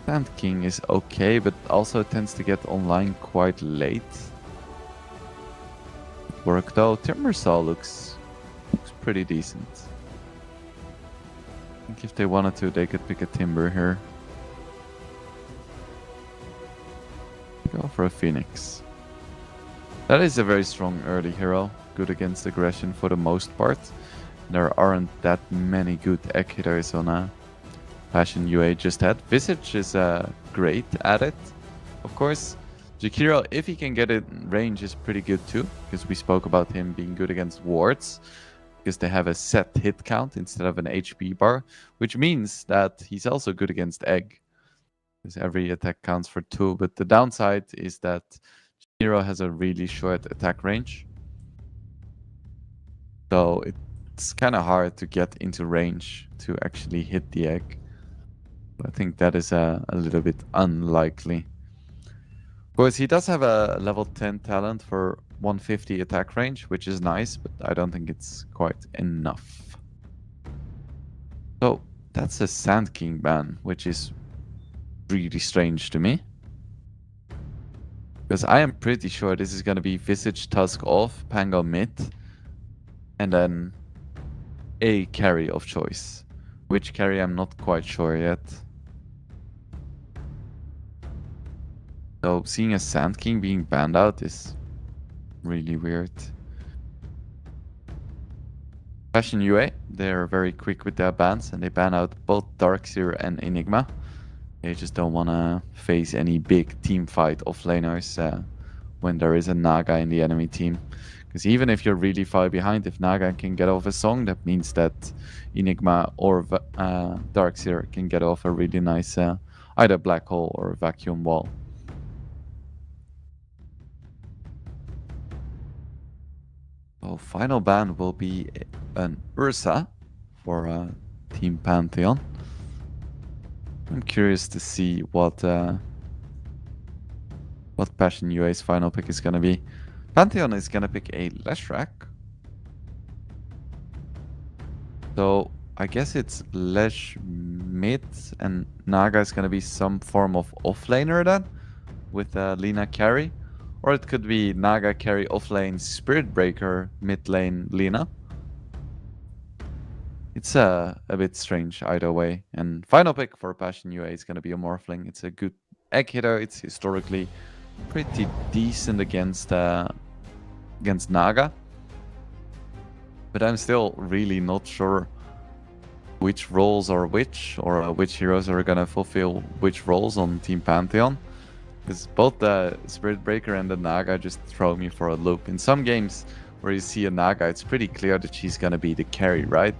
Sand King is okay, but also tends to get online quite late. Work though. Timbersaw looks pretty decent. I think if they wanted to, they could pick a Timber here. Go for a Phoenix. That is a very strong early hero. Good against aggression for the most part. There aren't that many good egg hitters on Passion UA just had. Visage is great at it, of course. Jakiro, if he can get it in range, is pretty good too, because we spoke about him being good against wards, because they have a set hit count instead of an HP bar, which means that he's also good against egg, because every attack counts for 2. But the downside is that Jakiro has a really short attack range, so it's kind of hard to get into range to actually hit the egg. I think that is a little bit unlikely. Of course, he does have a level 10 talent for 150 attack range, which is nice, but I don't think it's quite enough. So that's a Sand King ban, which is really strange to me. Because I am pretty sure this is going to be Visage Tusk off, Pango mid, and then a carry of choice. Which carry I'm not quite sure yet. So seeing a Sand King being banned out is really weird. Passion UA, they're very quick with their bans, and they ban out both Darkseer and Enigma. They just don't want to face any big team fight offlaners when there is a Naga in the enemy team. Because even if you're really far behind, if Naga can get off a song, that means that Enigma or Darkseer can get off a really nice either black hole or vacuum wall. So final ban will be an Ursa for Team Pantheon. I'm curious to see what Passion UA's final pick is gonna be. Pantheon is gonna pick a Leshrac. So I guess it's Lesh mid and Naga is gonna be some form of offlaner then with Lina carry. Or it could be Naga carry offlane Spirit Breaker mid lane Lina. It's a bit strange either way. And final pick for Passion UA is gonna be a Morphling. It's a good egg hitter. It's historically pretty decent against Naga. But I'm still really not sure which roles are which, or which heroes are gonna fulfill which roles on Team Pantheon. Because both the Spirit Breaker and the Naga just throw me for a loop. In some games where you see a Naga, it's pretty clear that she's gonna be the carry, right?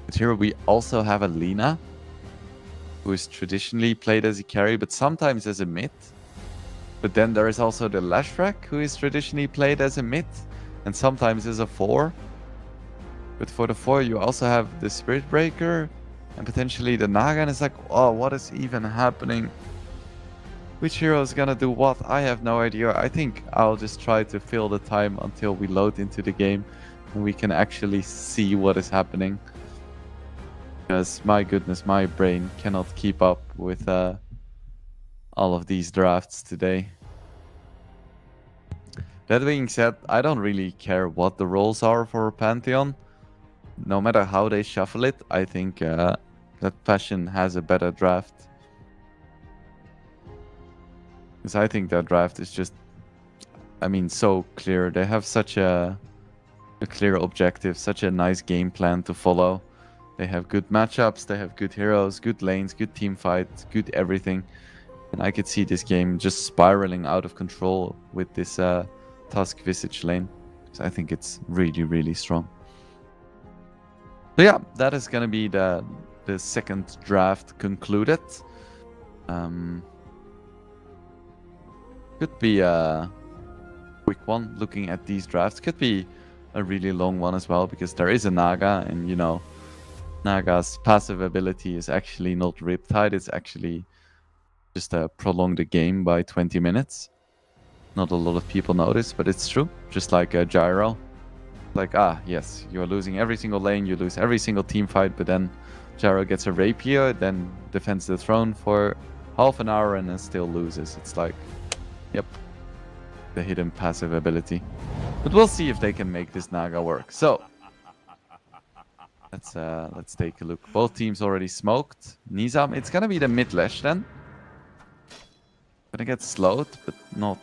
But here we also have a Lina, who is traditionally played as a carry, but sometimes as a mid. But then there is also the Leshrac, who is traditionally played as a mid, and sometimes as a 4. But for the 4, you also have the Spirit Breaker, and potentially the Naga, and it's like, oh, what is even happening? Which hero is gonna do what? I have no idea. I think I'll just try to fill the time until we load into the game, and we can actually see what is happening. Because, my goodness, my brain cannot keep up with all of these drafts today. That being said, I don't really care what the roles are for Pantheon. No matter how they shuffle it, I think that Passion has a better draft. Because I think that draft is just, I mean, so clear. They have such a clear objective, such a nice game plan to follow. They have good matchups, they have good heroes, good lanes, good team fights, good everything. And I could see this game just spiraling out of control with this Tusk Visage lane. So I think it's really, really strong. So yeah, that is going to be the second draft concluded. Could be a quick one looking at these drafts. Could be a really long one as well, because there is a Naga, and you know, Naga's passive ability is actually not Riptide, it's actually just prolong the game by 20 minutes. Not a lot of people notice, but it's true. Just like Gyro. Like, yes, you're losing every single lane, you lose every single team fight, but then Gyro gets a rapier, then defends the throne for half an hour and then still loses. It's like, yep, the hidden passive ability. But we'll see if they can make this Naga work. So, let's take a look. Both teams already smoked. Nizam, it's gonna be the mid Lesh then. Gonna get slowed, but not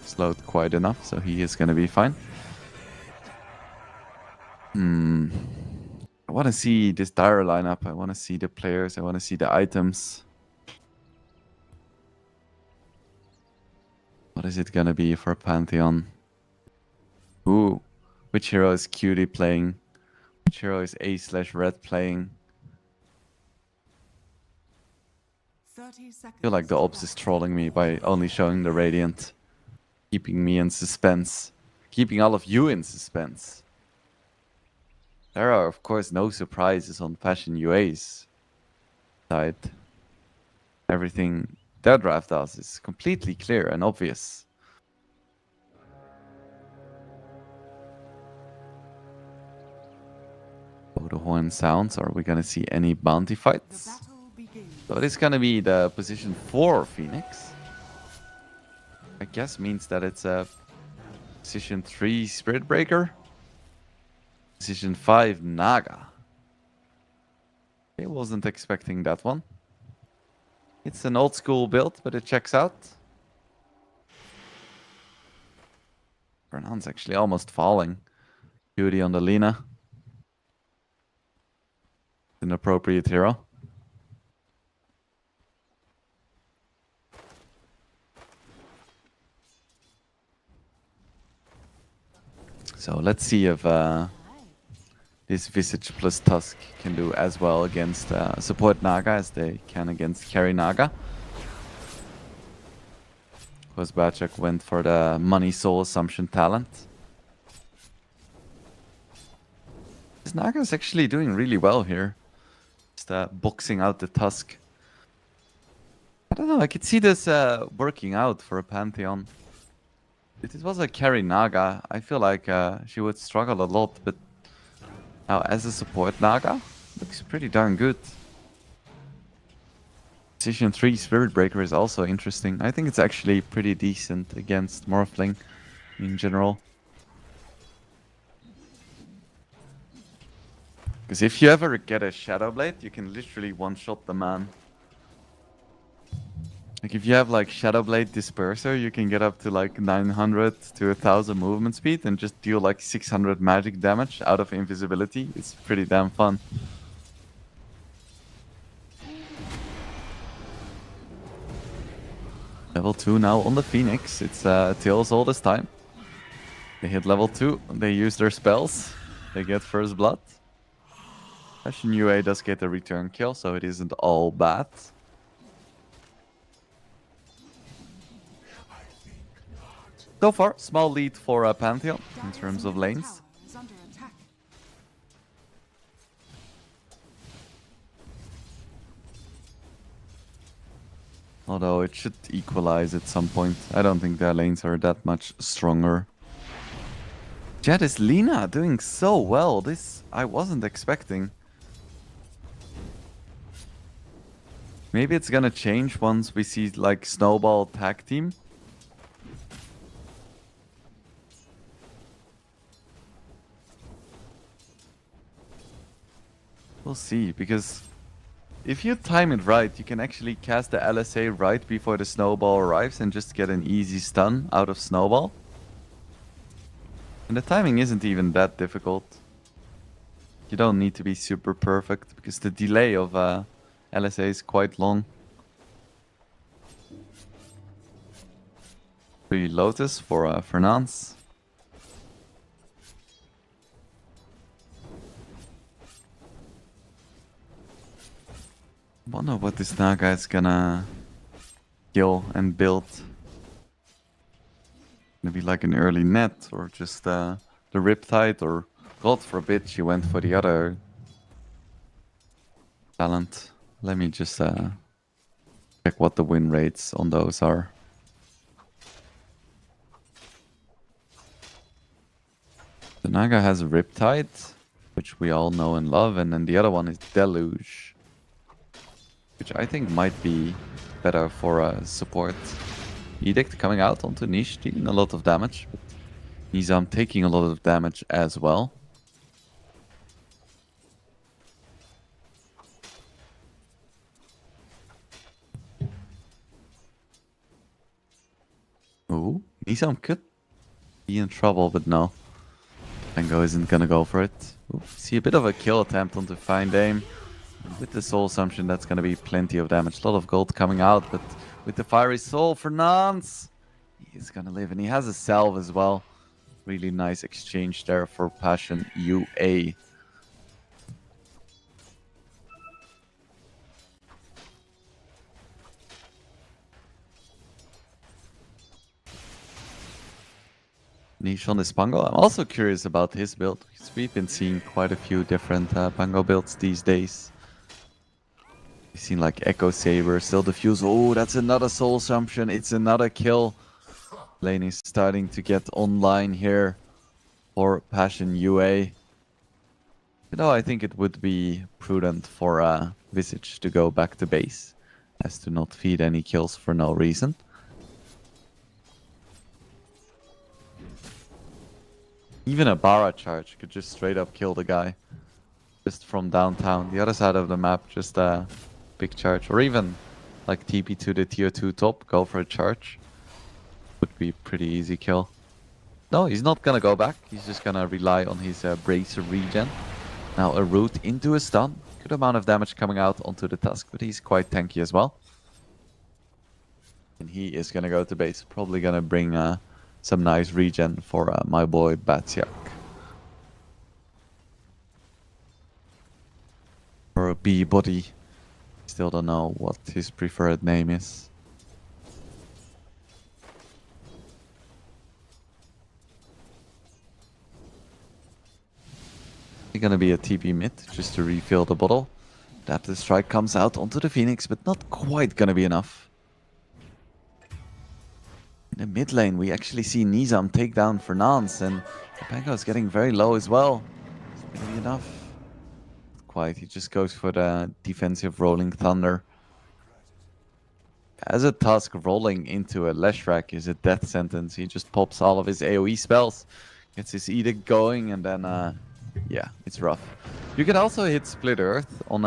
slowed quite enough, so he is gonna be fine. I want to see this dire lineup. I want to see the players. I want to see the items. What is it gonna be for Pantheon? Ooh, which hero is Cutie playing? Which hero is A/Red playing? I feel like the Ops is trolling me by only showing the Radiant. Keeping me in suspense. Keeping all of you in suspense. There are, of course, no surprises on Passion UA's side. Everything their draft does is completely clear and obvious. Oh, the horn sounds. Are we gonna see any bounty fights? So it is gonna be the position 4 Phoenix. I guess means that it's a position 3 Spirit Breaker. Position 5 Naga. I wasn't expecting that one. It's an old school build, but it checks out. Fernand's actually almost falling. Beauty on the Lina. an appropriate hero. So let's see if this Visage plus Tusk can do as well against support Naga as they can against carry Naga. Of course, Bacek went for the money soul assumption talent. This Naga is actually doing really well here. Just boxing out the Tusk. I don't know, I could see this working out for a Pantheon. If it was a carry Naga, I feel like she would struggle a lot, but now as a support Naga, looks pretty darn good. Position 3 Spirit Breaker is also interesting. I think it's actually pretty decent against Morphling in general. Because if you ever get a Shadow Blade, you can literally one-shot the man. Like if you have like Shadow Blade Disperser, you can get up to like 900 to 1000 movement speed and just deal like 600 magic damage out of invisibility. It's pretty damn fun. Level 2 now on the Phoenix. It's Tails all this time. They hit level 2, they use their spells, they get first blood. Passion UA does get a return kill, so it isn't all bad. So far, small lead for Pantheon in terms of lanes. Is under attack. Although it should equalize at some point. I don't think their lanes are that much stronger. Jad is Lina doing so well. This I wasn't expecting. Maybe it's gonna change once we see like Snowball tag team. We'll see, because if you time it right, you can actually cast the LSA right before the Snowball arrives and just get an easy stun out of Snowball. And the timing isn't even that difficult. You don't need to be super perfect, because the delay of LSA is quite long. Lotus for Fernance. Wonder what this Naga is gonna kill and build. Maybe like an early net, or just the Riptide, or God forbid she went for the other talent. Let me just check what the win rates on those are. The Naga has Riptide, which we all know and love, and then the other one is Deluge, which I think might be better for a support. Edict coming out onto Niche, dealing a lot of damage, but Nizam taking a lot of damage as well. Ooh, Nizam could be in trouble, but no. Tango isn't gonna go for it. Ooh, see a bit of a kill attempt onto Find Aim. With the Soul Assumption, that's gonna be plenty of damage. A lot of gold coming out, but with the Fiery Soul for Nance, he's gonna live, and he has a salve as well. Really nice exchange there for Passion UA. Niche on this Pango. I'm also curious about his build, because we've been seeing quite a few different Pango builds these days. We've seen like Echo Saber, still Diffuse. Oh, that's another Soul Assumption. It's another kill. Lane is starting to get online here for Passion UA. You know, I think it would be prudent for Visage to go back to base, as to not feed any kills for no reason. Even a Bara charge could just straight up kill the guy. Just from downtown. The other side of the map, just a big charge. Or even like TP to the tier 2 top, go for a charge. Would be pretty easy kill. No, he's not gonna go back. He's just gonna rely on his Bracer regen. Now a root into a stun. Good amount of damage coming out onto the Tusk, but he's quite tanky as well. And he is gonna go to base. Probably gonna bring some nice regen for my boy Batsiak. Or a B-body. Still don't know what his preferred name is. Gonna be a TP mid just to refill the bottle. Adaptive Strike comes out onto the Phoenix, but not quite gonna be enough. In the mid lane, we actually see Nizam take down Fernance, and Pango is getting very low as well. Is it gonna be enough? Not quite, he just goes for the defensive Rolling Thunder. As a Tusk, rolling into a Leshrac is a death sentence. He just pops all of his AoE spells, gets his Edict going, and then yeah, it's rough. You can also hit Split Earth on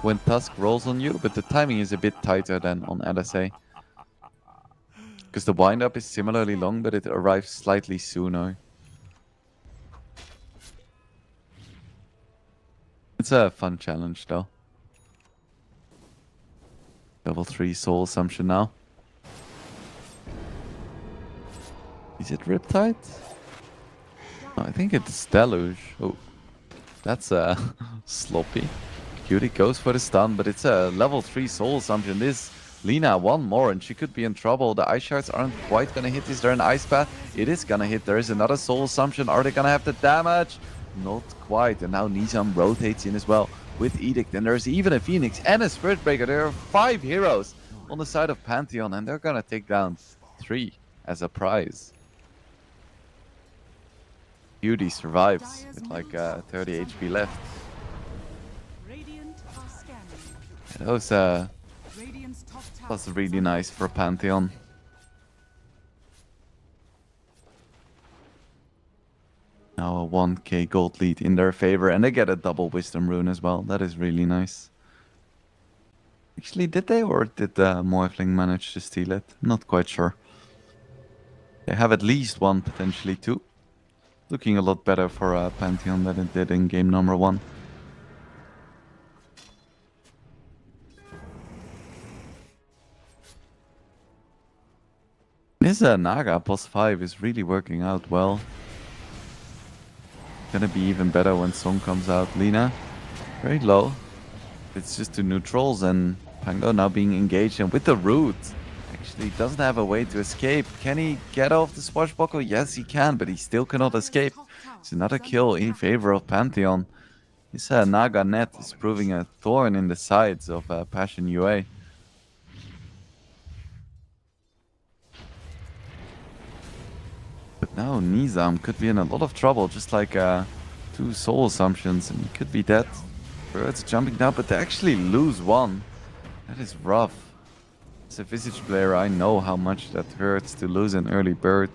when Tusk rolls on you, but the timing is a bit tighter than on LSA. Because the wind-up is similarly long, but it arrives slightly sooner. It's a fun challenge, though. Level 3 Soul Assumption now. Is it Riptide? No, I think it's Deluge. Oh, that's sloppy. Cutie goes for the stun, but it's a level 3 Soul Assumption. This Lina, one more, and she could be in trouble. The Ice Shards aren't quite gonna hit. Is there an Ice Path? It is gonna hit. There is another Soul Assumption. Are they gonna have the damage? Not quite. And now Nizam rotates in as well with Edict. And there's even a Phoenix and a Spirit Breaker. There are 5 heroes on the side of Pantheon, and they're gonna take down 3 as a prize. Beauty survives with like 30 HP left. And those was really nice for Pantheon. Now a 1k gold lead in their favor, and they get a double Wisdom Rune as well. That is really nice. Actually, did they, or did Morphling manage to steal it? Not quite sure. They have at least one, potentially 2. Looking a lot better for Pantheon than it did in game number 1. This Naga boss 5 is really working out well. Gonna be even better when Song comes out. Lina, very low. It's just 2 neutrals, and Pango now being engaged, and with the root, actually doesn't have a way to escape. Can he get off the swashbuckle? Yes, he can, but he still cannot escape. It's another kill in favor of Pantheon. This Naga net is proving a thorn in the sides of Passion UA. But now Nizam could be in a lot of trouble, just like 2 Soul Assumptions, and he could be dead. Birds jumping down, but they actually lose 1. That is rough. As a Visage player, I know how much that hurts to lose an early bird.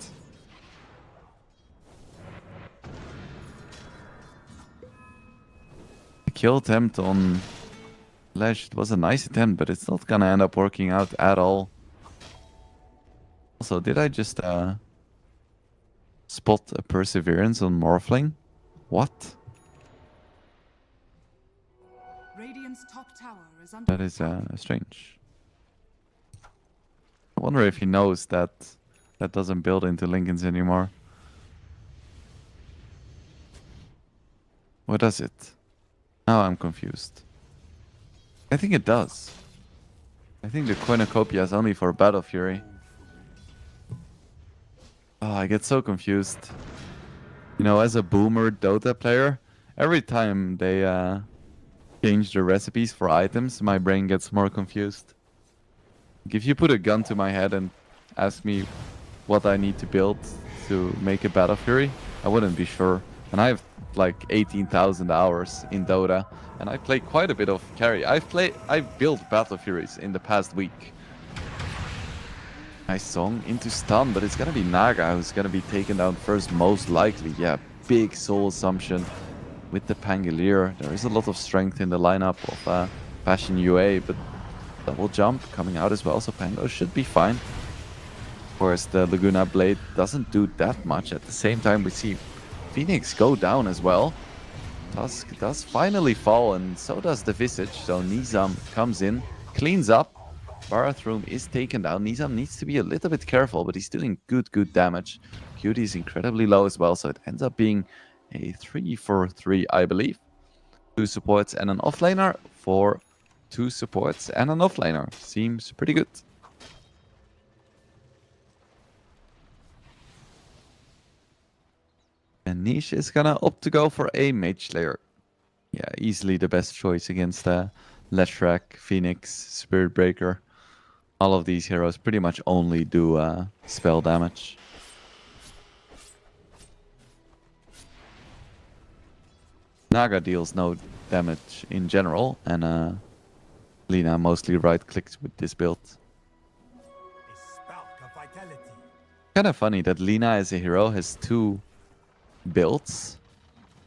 The kill attempt on Lesh, it was a nice attempt, but it's not gonna end up working out at all. Also, did I just spot a Perseverance on Morphling? What? Radiant's top tower is under That is strange. I wonder if he knows that that doesn't build into Lincolns anymore. Or does it? Now I'm confused. I think it does. I think the Cornucopia is only for Battle Fury. Oh, I get so confused. You know, as a boomer Dota player, every time they change the recipes for items, my brain gets more confused. Like if you put a gun to my head and ask me what I need to build to make a Battle Fury, I wouldn't be sure. And I have like 18,000 hours in Dota, and I play quite a bit of carry. I've built Battle Furies in the past week. Nice Song into stun, but it's gonna be Naga who's gonna be taken down first, most likely. Yeah, big Soul Assumption with the Pangolier. There is a lot of strength in the lineup of Passion UA, but double jump coming out as well, so Pango should be fine. Of course, the Laguna Blade doesn't do that much. At the same time, we see Phoenix go down as well. Tusk does finally fall, and so does the Visage. So Nizam comes in, cleans up. Barathroom is taken down. Nizam needs to be a little bit careful, but he's doing good damage. Cutie is incredibly low as well, so it ends up being a 3-for-3, I believe. 2 supports and an offlaner for 2 supports and an offlaner. Seems pretty good. And Niche is gonna opt to go for a Mage Slayer. Yeah, easily the best choice against Leshrac, Phoenix, Spirit Breaker. All of these heroes pretty much only do spell damage. Naga deals no damage in general, and Lina mostly right-clicks with this build. Kind of funny that Lina as a hero has 2 builds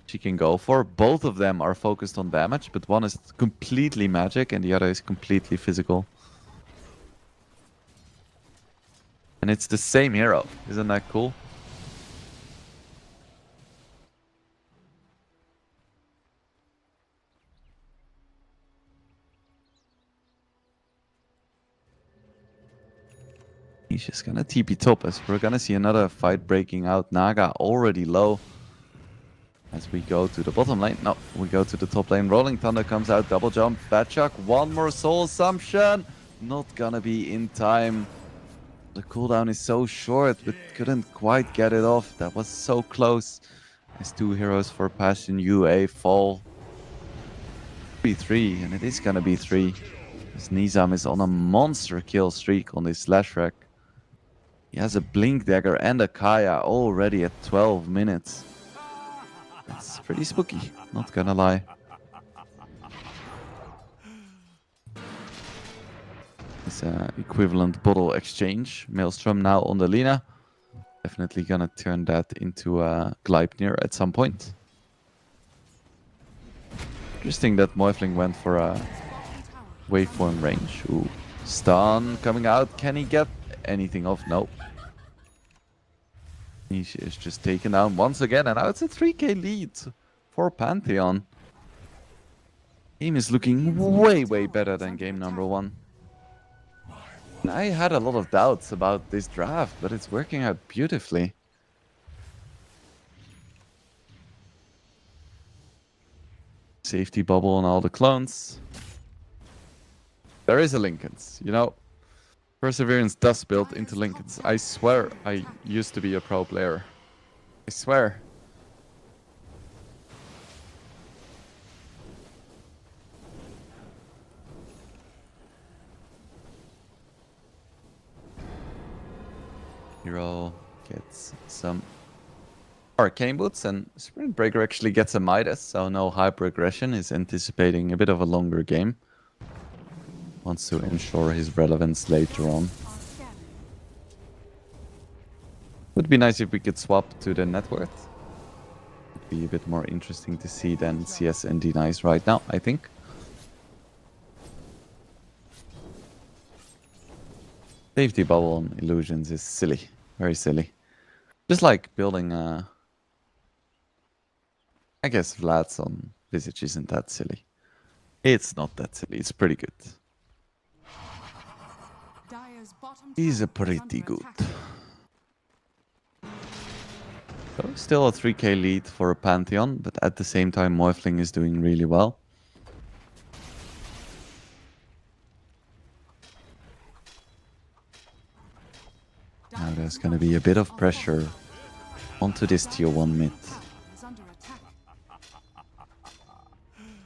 she can go for. Both of them are focused on damage, but one is completely magic and the other is completely physical. And it's the same hero. Isn't that cool? He's just gonna TP top as we're gonna see another fight breaking out. Naga already low. As we go to the bottom lane. No, we go to the top lane. Rolling Thunder comes out. Double jump. Fat Chuck. One more soul assumption. Not gonna be in time. The cooldown is so short, but couldn't quite get it off. That was so close. As 2 heroes for Passion UA fall. 3-3, and it is gonna be 3. As Nizam is on a monster kill streak on this Leshrac. He has a Blink Dagger and a Kaya already at 12 minutes. That's pretty spooky, not gonna lie. It's equivalent bottle exchange. Maelstrom now on the Lina. Definitely gonna turn that into a Gleipnir at some point. Interesting that Morphling went for a waveform range. Ooh, stun coming out. Can he get anything off? Nope. He is just taken down once again, and now it's a 3k lead for Pantheon. Game is looking way better than game number 1. And I had a lot of doubts about this draft, but it's working out beautifully. Safety bubble on all the clones. There is a Linken's, you know. Perseverance does build into Linken's. I swear I used to be a pro player. I swear. Hero gets some Arcane Boots, and Sprint Breaker actually gets a Midas, so no hyper aggression. Is anticipating a bit of a longer game. Wants to ensure his relevance later on. Would be nice if we could swap to the net worth. Would be a bit more interesting to see than CS and D-Nice right now, I think. Safety bubble on illusions is silly. Very silly. Just like building I guess Vlad's on Visage isn't that silly. It's not that silly. It's pretty good. He's a pretty good. So still a 3k lead for Pantheon, but at the same time Morphling is doing really well. Now there's gonna be a bit of pressure onto this tier 1 mid.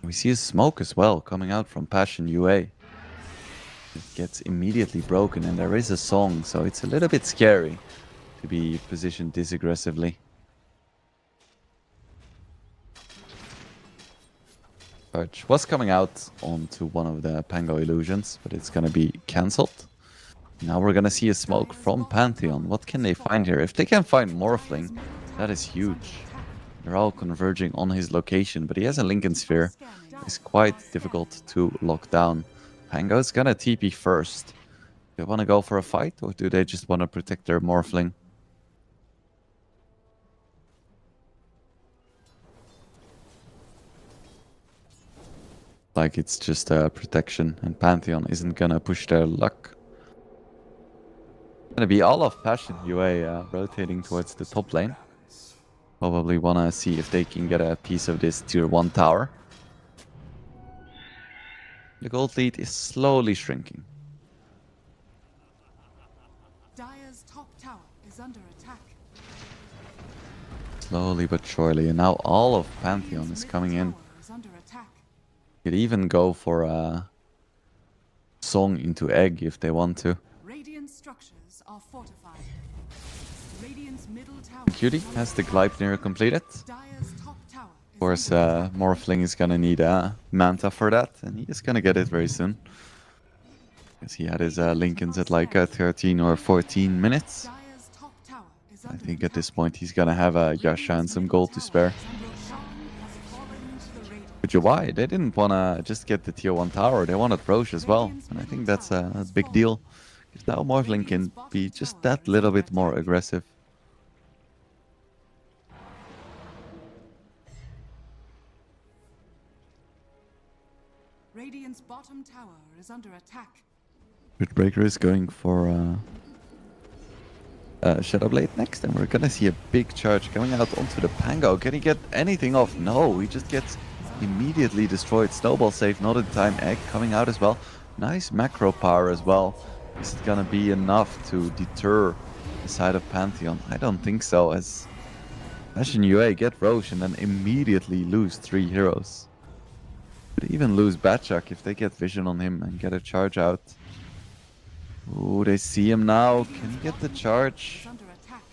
We see a smoke as well coming out from Passion UA. It gets immediately broken, and there is a song, so it's a little bit scary to be positioned this aggressively. Purge was coming out onto one of the Pango illusions, but it's gonna be cancelled. Now we're gonna see a smoke from Pantheon. What can they find here? If they can find Morphling, that is huge. They're all converging on his location, but he has a Linken Sphere. It's quite difficult to lock down. Pango's gonna TP first. Do they want to go for a fight, or do they just want to protect their Morphling? like it's just a protection, and Pantheon isn't gonna push their luck. Gonna be all of Passion UA rotating towards the top lane. Probably wanna see if they can get a piece of this tier 1 tower. The gold lead is slowly shrinking. Dire's top tower is under attack. Slowly but surely, and now all of Pantheon is coming in. Is under attack. Could even go for a song into egg if they want to. Radiant structures are fortified. Radiant's middle tower. Cutie has the Gleipnir completed. Dire's top tower is Of course, under Morphling is gonna need a Manta for that, and he is gonna get it very soon. Because he had his Lincolns at like 13 or 14 minutes. Dire's top tower is I under think at this point he's gonna have a Yasha and some gold to spare. But you're why? They didn't wanna just get the tier 1 tower, they wanted Roche as well. And I think that's a big deal. Because now Morphling can be just that little bit more aggressive. Radiant's bottom tower is under attack. Breaker is going for Shadowblade next, and we're gonna see a big charge coming out onto the Pango. Can he get anything off? No, he just gets immediately destroyed. Snowball save, not in time. Egg coming out as well. Nice macro power as well. Is it gonna be enough to deter the side of Pantheon? I don't think so, as Passion UA get Roche and then immediately lose 3 heroes. Could even lose Batchuk if they get vision on him and get a charge out. Oh, they see him now. Can he get the charge? Is under attack.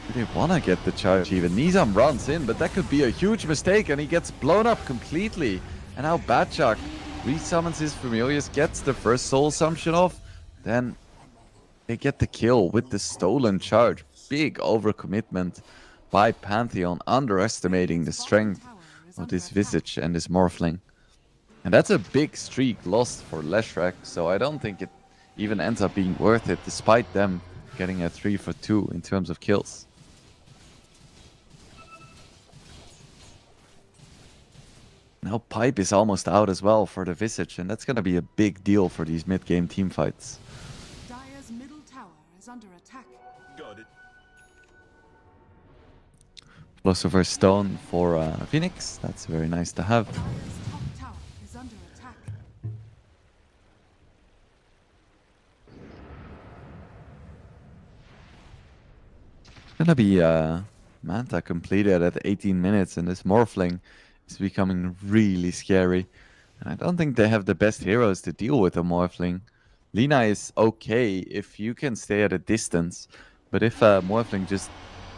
Do they want to get the charge even? Nizam runs in, but that could be a huge mistake, and he gets blown up completely. And now Batchuk resummons his Familius, gets the first soul assumption off. Then they get the kill with the stolen charge. Big overcommitment by Pantheon, underestimating the strength of this Visage and this Morphling. And that's a big streak lost for Leshrac, so I don't think it even ends up being worth it, despite them getting a 3 for 2 in terms of kills. Now Pipe is almost out as well for the Visage, and that's gonna be a big deal for these mid-game team fights. Dire's middle tower is under attack. Philosopher's Stone for Phoenix, that's very nice to have. Dire's top tower is under attack. Gonna be Manta completed at 18 minutes, and this Morphling is becoming really scary. And I don't think they have the best heroes to deal with a Morphling. Lina is okay if you can stay at a distance, but if a Morphling just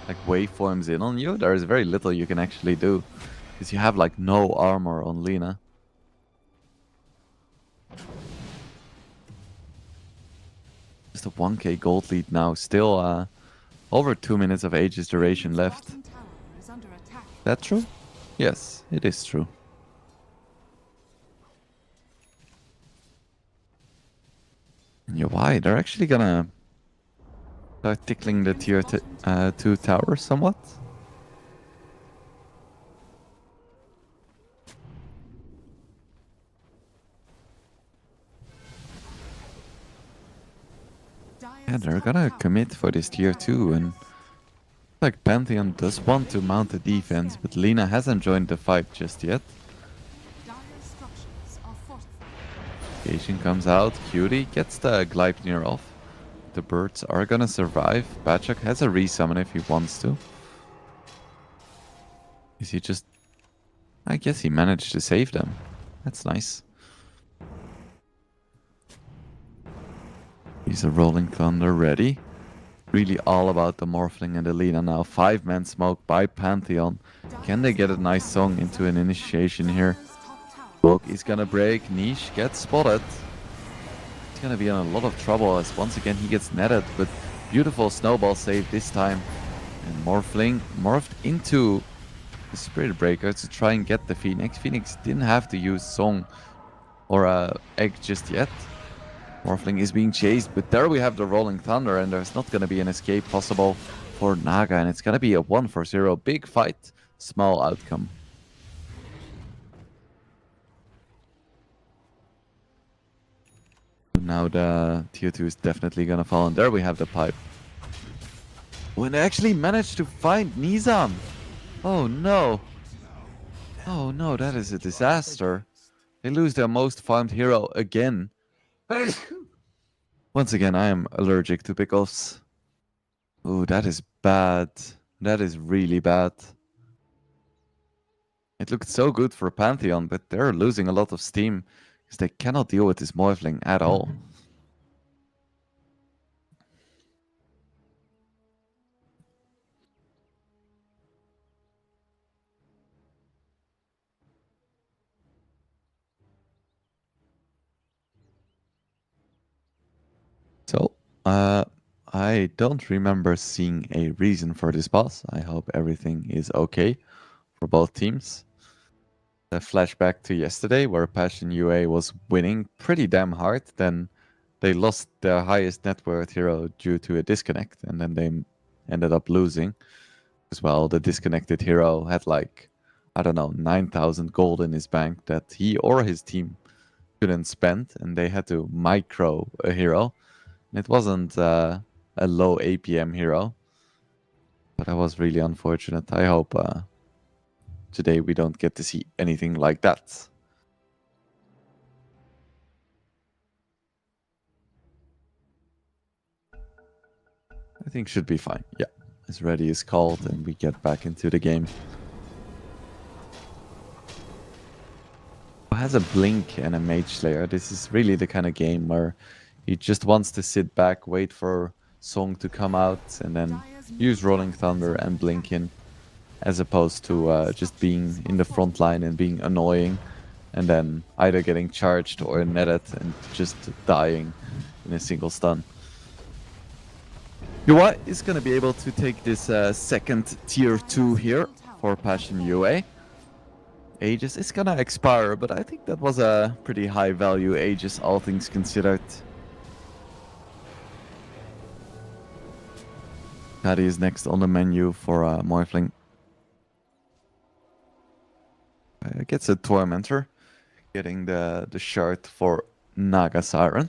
like waveforms in on you, there is very little you can actually do. Because you have like no armor on Lina. Just a 1k gold lead now, still over 2 minutes of Aegis duration left. Bottom tower is under attack. That true? Yes, it is true. And you're why? They're actually gonna start tickling the tier 2 tower somewhat. Yeah, they're gonna commit for this tier 2, and like Pantheon does want to mount a defense, but Lina hasn't joined the fight just yet. Dire's structures are fortified. Asian comes out, Cutie gets the Gleipnir off. The birds are gonna survive. Batchuk has a resummon if he wants to. Is he just... I guess he managed to save them. That's nice. He's a Rolling Thunder ready. Really all about the Morphling and the Lina now. 5-man smoke by Pantheon. Can they get a nice song into an initiation here? Dire's top tower. Book is gonna break. Niche gets spotted. He's gonna be in a lot of trouble as once again he gets netted, but beautiful snowball save this time. And Morphling morphed into the Spirit Breaker to try and get the Phoenix. Phoenix didn't have to use Song or Egg just yet. Morphling is being chased, but there we have the Rolling Thunder, and there's not gonna be an escape possible for Naga, and it's gonna be a 1 for 0. Big fight, small outcome. Now the tier 2 is definitely gonna fall, and there we have the pipe. When they actually managed to find Nizam. Oh no. Oh no, that is a disaster. They lose their most farmed hero again. Once again, I am allergic to pickles. Ooh, that is bad. That is really bad. It looked so good for Pantheon, but they're losing a lot of steam because they cannot deal with this Morphling at all. So, I don't remember seeing a reason for this boss. I hope everything is okay for both teams. A flashback to yesterday where Passion UA was winning pretty damn hard, then they lost their highest net worth hero due to a disconnect, and then they ended up losing as well. The disconnected hero had like, I don't know, 9,000 gold in his bank that he or his team couldn't spend, and they had to micro a hero. And it wasn't a low APM hero, but that was really unfortunate. I hope today we don't get to see anything like that. I think should be fine. Yeah, as ready is called, and we get back into the game. Has a blink and a mage slayer. This is really the kind of game where he just wants to sit back, wait for Song to come out, and then use Rolling Thunder and blink in, as opposed to just being in the front line and being annoying, and then either getting charged or netted and just dying in a single stun. UA is going to be able to take this second tier 2 here for Passion UA. Aegis is gonna expire, but I think that was a pretty high value Aegis, all things considered. Kadi is next on the menu for Morphling. Gets a Tormentor, getting the shard for Naga Siren.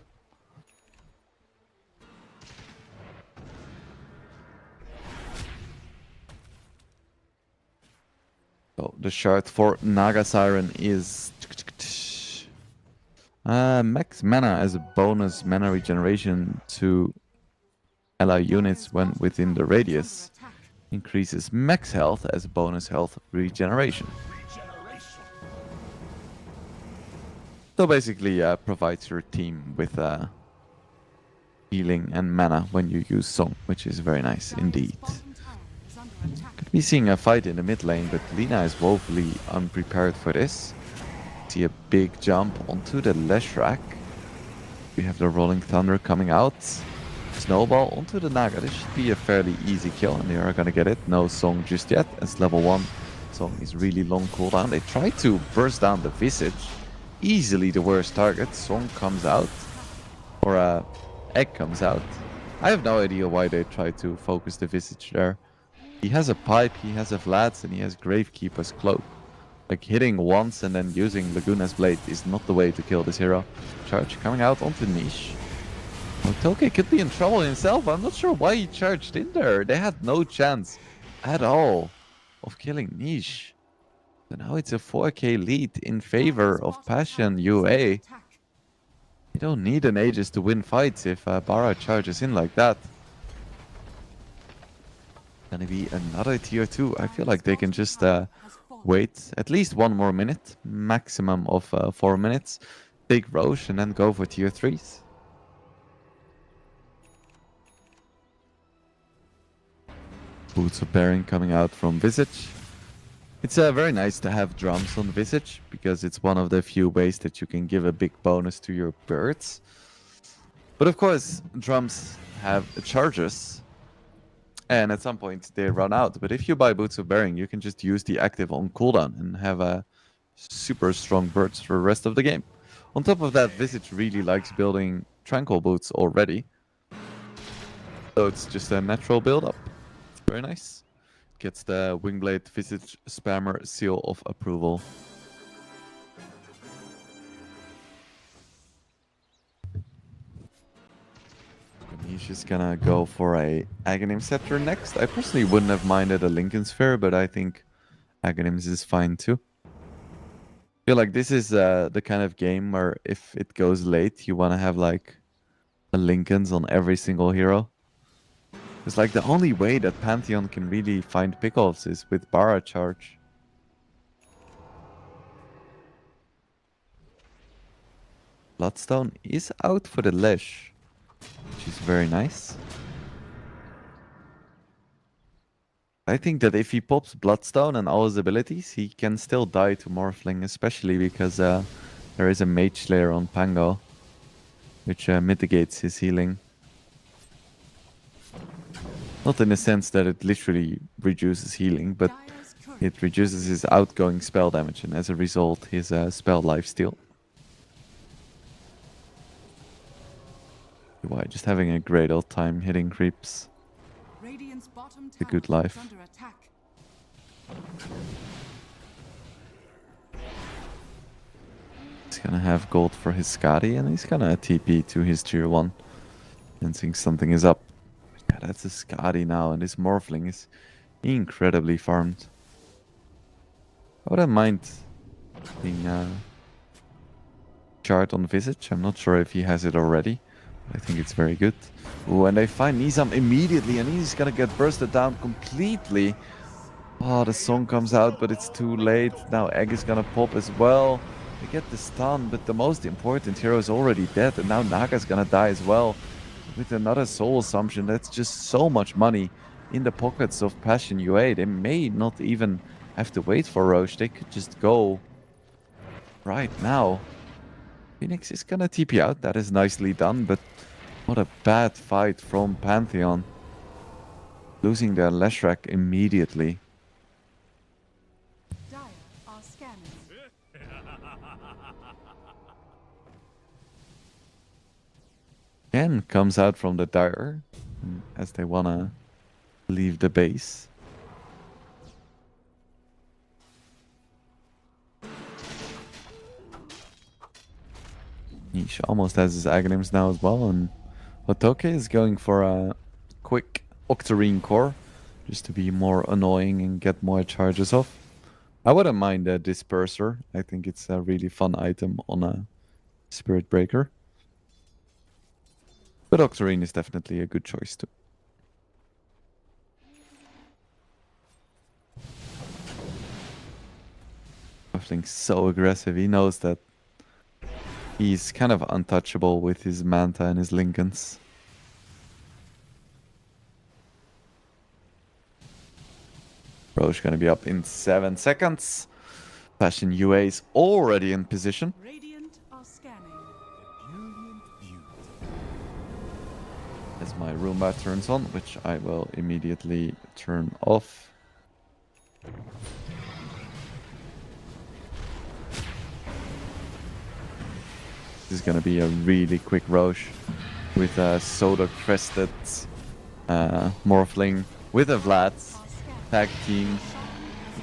So the shard for Naga Siren is max mana as a bonus mana regeneration to ally units when within the radius. Increases max health as a bonus health regeneration. So basically provides your team with healing and mana when you use Song, which is very nice indeed. Could be seeing a fight in the mid lane, but Lina is woefully unprepared for this. See a big jump onto the Leshrac. We have the Rolling Thunder coming out. Snowball onto the Naga. This should be a fairly easy kill, and they are gonna get it. No Song just yet, as level 1 Song is really long cooldown. They try to burst down the Visage. Easily the worst target. Song comes out, or Egg comes out. I have no idea why they try to focus the Visage there. He has a pipe, he has a Vlad's, and he has Gravekeeper's Cloak. Like, hitting once and then using Laguna's Blade is not the way to kill this hero. Charge coming out onto Niche. Toke could be in trouble himself. I'm not sure why he charged in there. They had no chance at all of killing Niche. So now it's a 4k lead in favor of Passion UA. You don't need an Aegis to win fights if Bara charges in like that. Gonna be another tier 2. I feel like they can just wait at least 1 more minute, maximum of 4 minutes, take Roche and then go for tier 3s. Boots of Bearing coming out from Visage. It's very nice to have drums on Visage, because it's one of the few ways that you can give a big bonus to your birds. But of course, drums have charges, and at some point they run out. But if you buy Boots of Bearing, you can just use the active on cooldown and have a super strong birds for the rest of the game. On top of that, Visage really likes building Tranquil Boots already, so it's just a natural build-up. Very nice. Gets the Wingblade Visage Spammer seal of approval. He's just gonna go for a Aghanim Scepter next. I personally wouldn't have minded a Lincoln Sphere, but I think Aghanims is fine too. I feel like this is the kind of game where if it goes late, you want to have like a Lincolns on every single hero. It's like the only way that Pantheon can really find pickoffs is with Bara Charge. Bloodstone is out for the Lesh, which is very nice. I think that if he pops Bloodstone and all his abilities, he can still die to Morphling, especially because there is a Mage Slayer on Pango, which mitigates his healing. Not in the sense that it literally reduces healing, but it reduces his outgoing spell damage, and as a result, his spell lifesteal. Why? Just having a great old time hitting creeps. A good life. He's gonna have gold for his Skadi, and he's gonna TP to his tier 1. And think something is up. Yeah, that's a Skadi now, and this Morphling is incredibly farmed. I wouldn't mind being chart on Visage. I'm not sure if he has it already. I think it's very good. Ooh, and they find Nizam immediately, and he's gonna get bursted down completely. Oh, the song comes out, but it's too late. Now Egg is gonna pop as well. They get the stun, but the most important hero is already dead, and now Naga's gonna die as well. With another soul assumption, that's just so much money in the pockets of Passion UA. They may not even have to wait for Roche. They could just go right now. Phoenix is gonna TP out. That is nicely done, but what a bad fight from Pantheon. Losing their Leshrac immediately. Ken comes out from the Dire as they wanna leave the base. Niche almost has his Aghanims now as well, and Hotoke is going for a quick Octarine core just to be more annoying and get more charges off. I wouldn't mind a Disperser. I think it's a really fun item on a Spirit Breaker. But Octarine is definitely a good choice too. Morphling's so aggressive. He knows that he's kind of untouchable with his Manta and his Lincolns. Roche gonna be up in 7 seconds. Passion UA is already in position. As my Roomba turns on, which I will immediately turn off. This is gonna be a really quick Roche with a Soda crested Morphling with a Vlad tag team.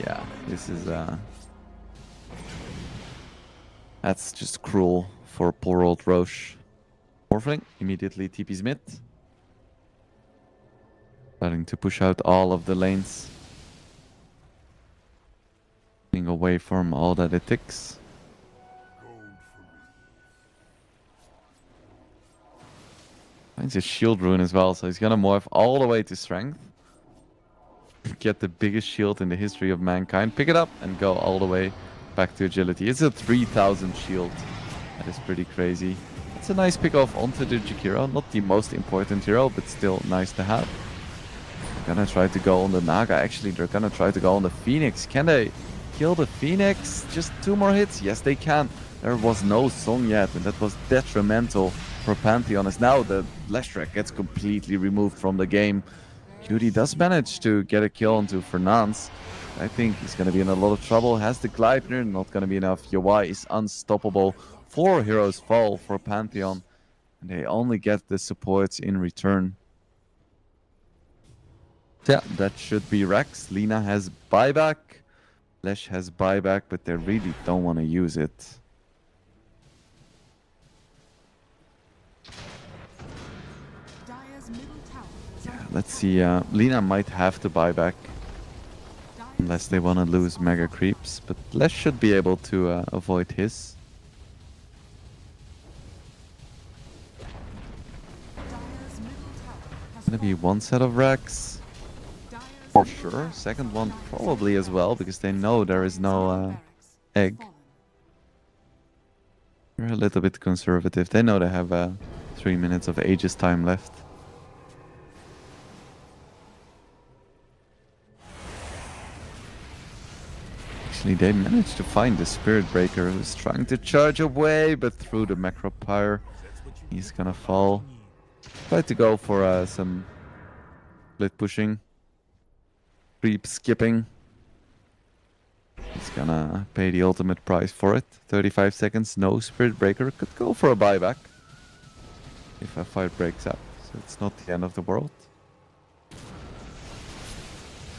Yeah, this is that's just cruel for poor old Roche. Morphling immediately TP's mid. Starting to push out all of the lanes. Getting away from all that it takes. Finds a shield rune as well, so he's gonna morph all the way to strength. Get the biggest shield in the history of mankind. Pick it up and go all the way back to agility. It's a 3000 shield. That is pretty crazy. It's a nice pick off onto the Jakiro. Not the most important hero, but still nice to have. They're gonna try to go on the Naga. Actually, they're gonna try to go on the Phoenix. Can they kill the Phoenix? Just 2 more hits? Yes, they can. There was no song yet, and that was detrimental for Pantheon, as now the Leshrac gets completely removed from the game. Cutie does manage to get a kill onto Fernance. I think he's going to be in a lot of trouble. Has the Gleipnir, not going to be enough. Yawai is unstoppable. 4 heroes fall for Pantheon, and they only get the supports in return. Yeah, that should be Rex. Lina has buyback. Lesh has buyback, but they really don't want to use it. Yeah, let's see. Lina might have to buy back. Unless they want to lose mega creeps. But Les should be able to avoid his. Gonna be one set of racks. For sure. Second one probably as well. Because they know there is no egg. They're a little bit conservative. They know they have 3 minutes of Aegis time left. Actually, they managed to find the Spirit Breaker who's trying to charge away, but through the Macro Pyre, he's gonna fall. Tried to go for some split pushing, creep skipping. He's gonna pay the ultimate price for it. 35 seconds, no Spirit Breaker. Could go for a buyback if a fight breaks up, so it's not the end of the world.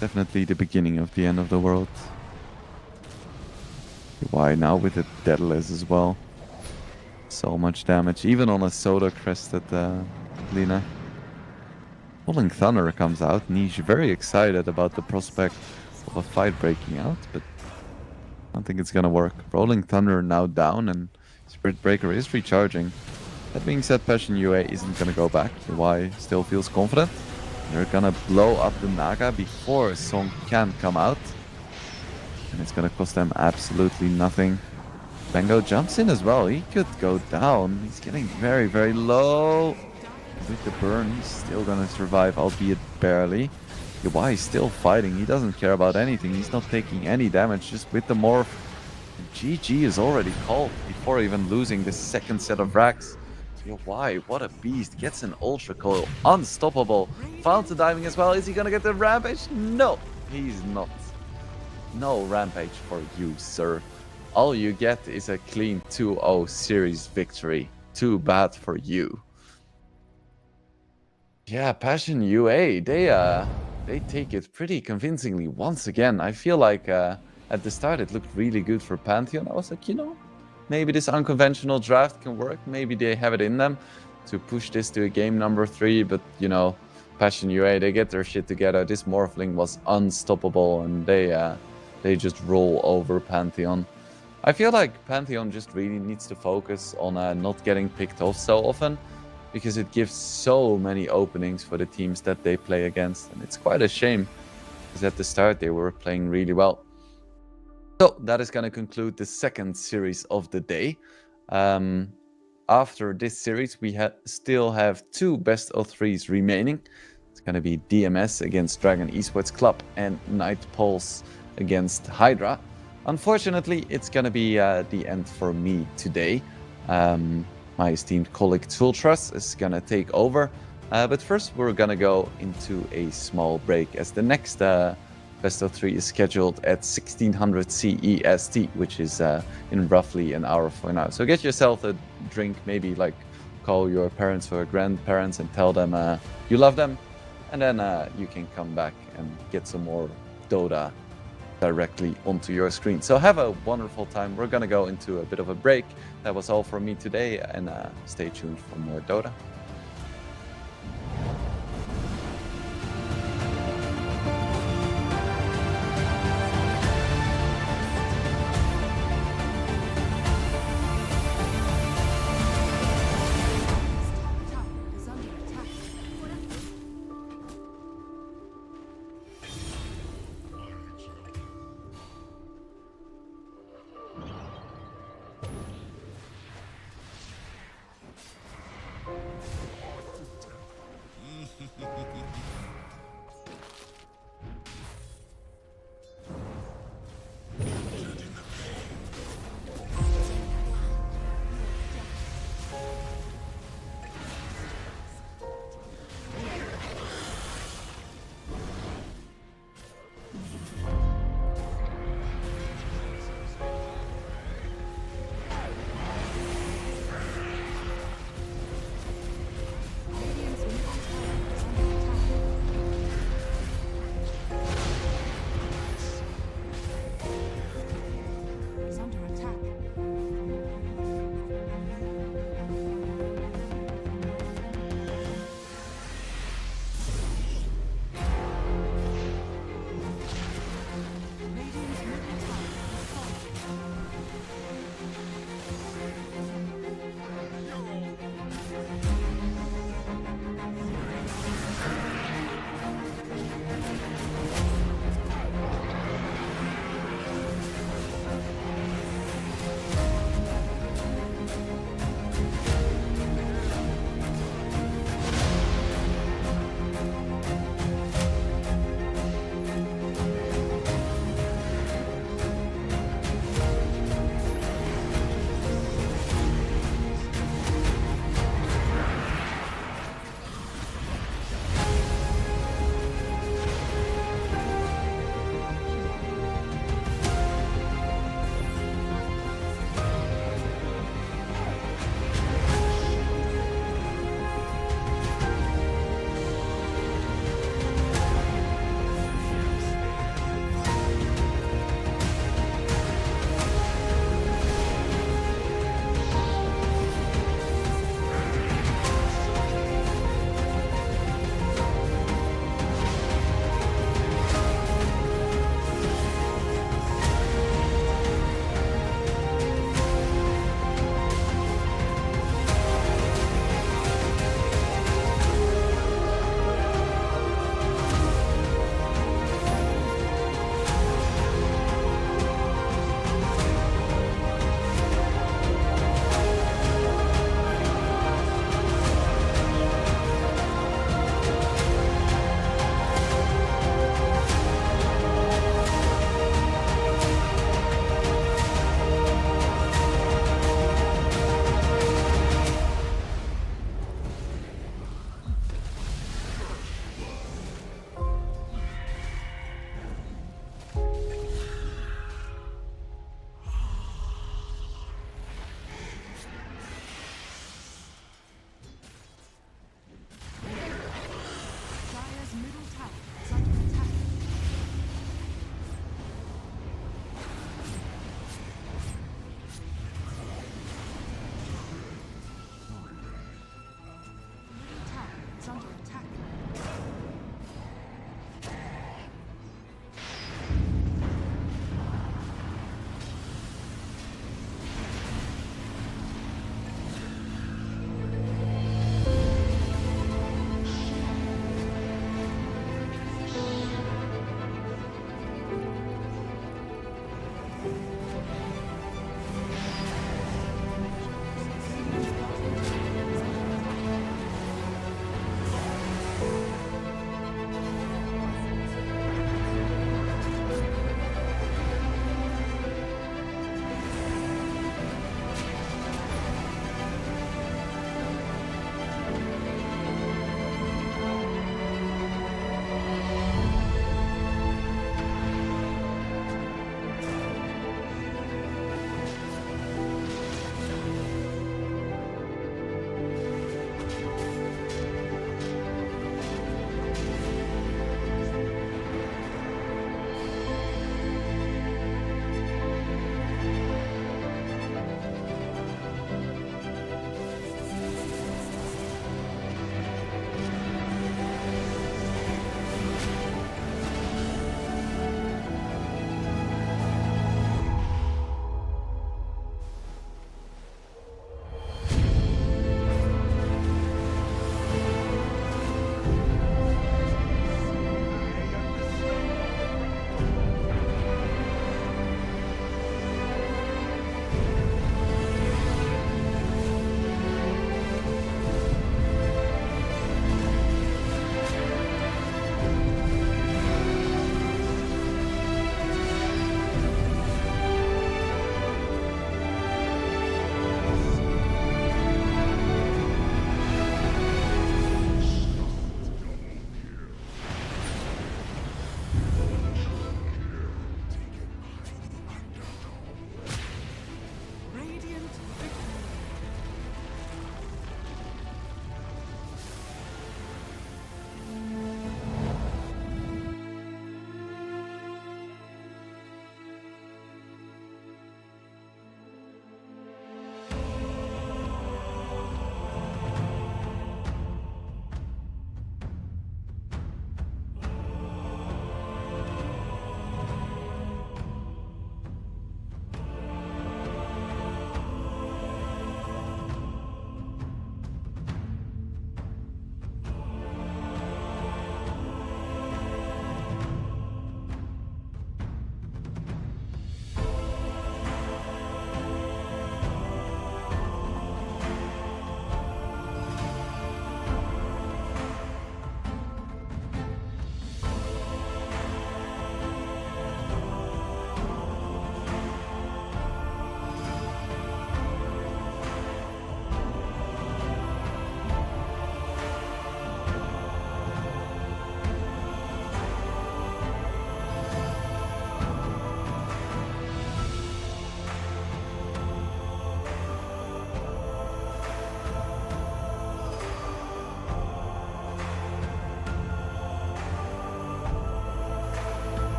Definitely the beginning of the end of the world. Why now with the Deadless as well? So much damage, even on a Soda crested Lina. Rolling Thunder comes out. Niche very excited about the prospect of a fight breaking out, but I don't think it's gonna work. Rolling Thunder now down, and Spirit Breaker is recharging. That being said, Passion UA isn't gonna go back. Y still feels confident. They're gonna blow up the Naga before Song can come out. And it's gonna cost them absolutely nothing. Bango jumps in as well. He could go down. He's getting very, very low. With the burn, he's still gonna survive, albeit barely. Y is still fighting. He doesn't care about anything. He's not taking any damage, just with the morph. And GG is already called before even losing the second set of racks. Y, what a beast. Gets an Ultra Coil. Unstoppable. Fountain diving as well. Is he gonna get the Rampage? No, he's not. No Rampage for you, sir. All you get is a clean 2-0 series victory. Too bad for you. Yeah, Passion UA, they take it pretty convincingly once again. I feel like at the start it looked really good for Pantheon. I was like, you know, maybe this unconventional draft can work. Maybe they have it in them to push this to a game number 3. But, you know, Passion UA, they get their shit together. This Morphling was unstoppable, and they just roll over Pantheon. I feel like Pantheon just really needs to focus on not getting picked off so often, because it gives so many openings for the teams that they play against. And it's quite a shame, because at the start they were playing really well. So that is going to conclude the second series of the day. After this series, we still have 2 best of 3s remaining. It's going to be DMS against Dragon Esports Club and Night Pulse against Hydra. Unfortunately, it's going to be the end for me today. My esteemed colleague Tultras is going to take over. But first, we're going to go into a small break, as the next best of 3 is scheduled at 1600 CEST, which is in roughly an hour from now. So get yourself a drink, maybe like call your parents or grandparents and tell them you love them. And then you can come back and get some more Dota directly onto your screen. So have a wonderful time. We're gonna go into a bit of a break. That was all from me today, and stay tuned for more Dota.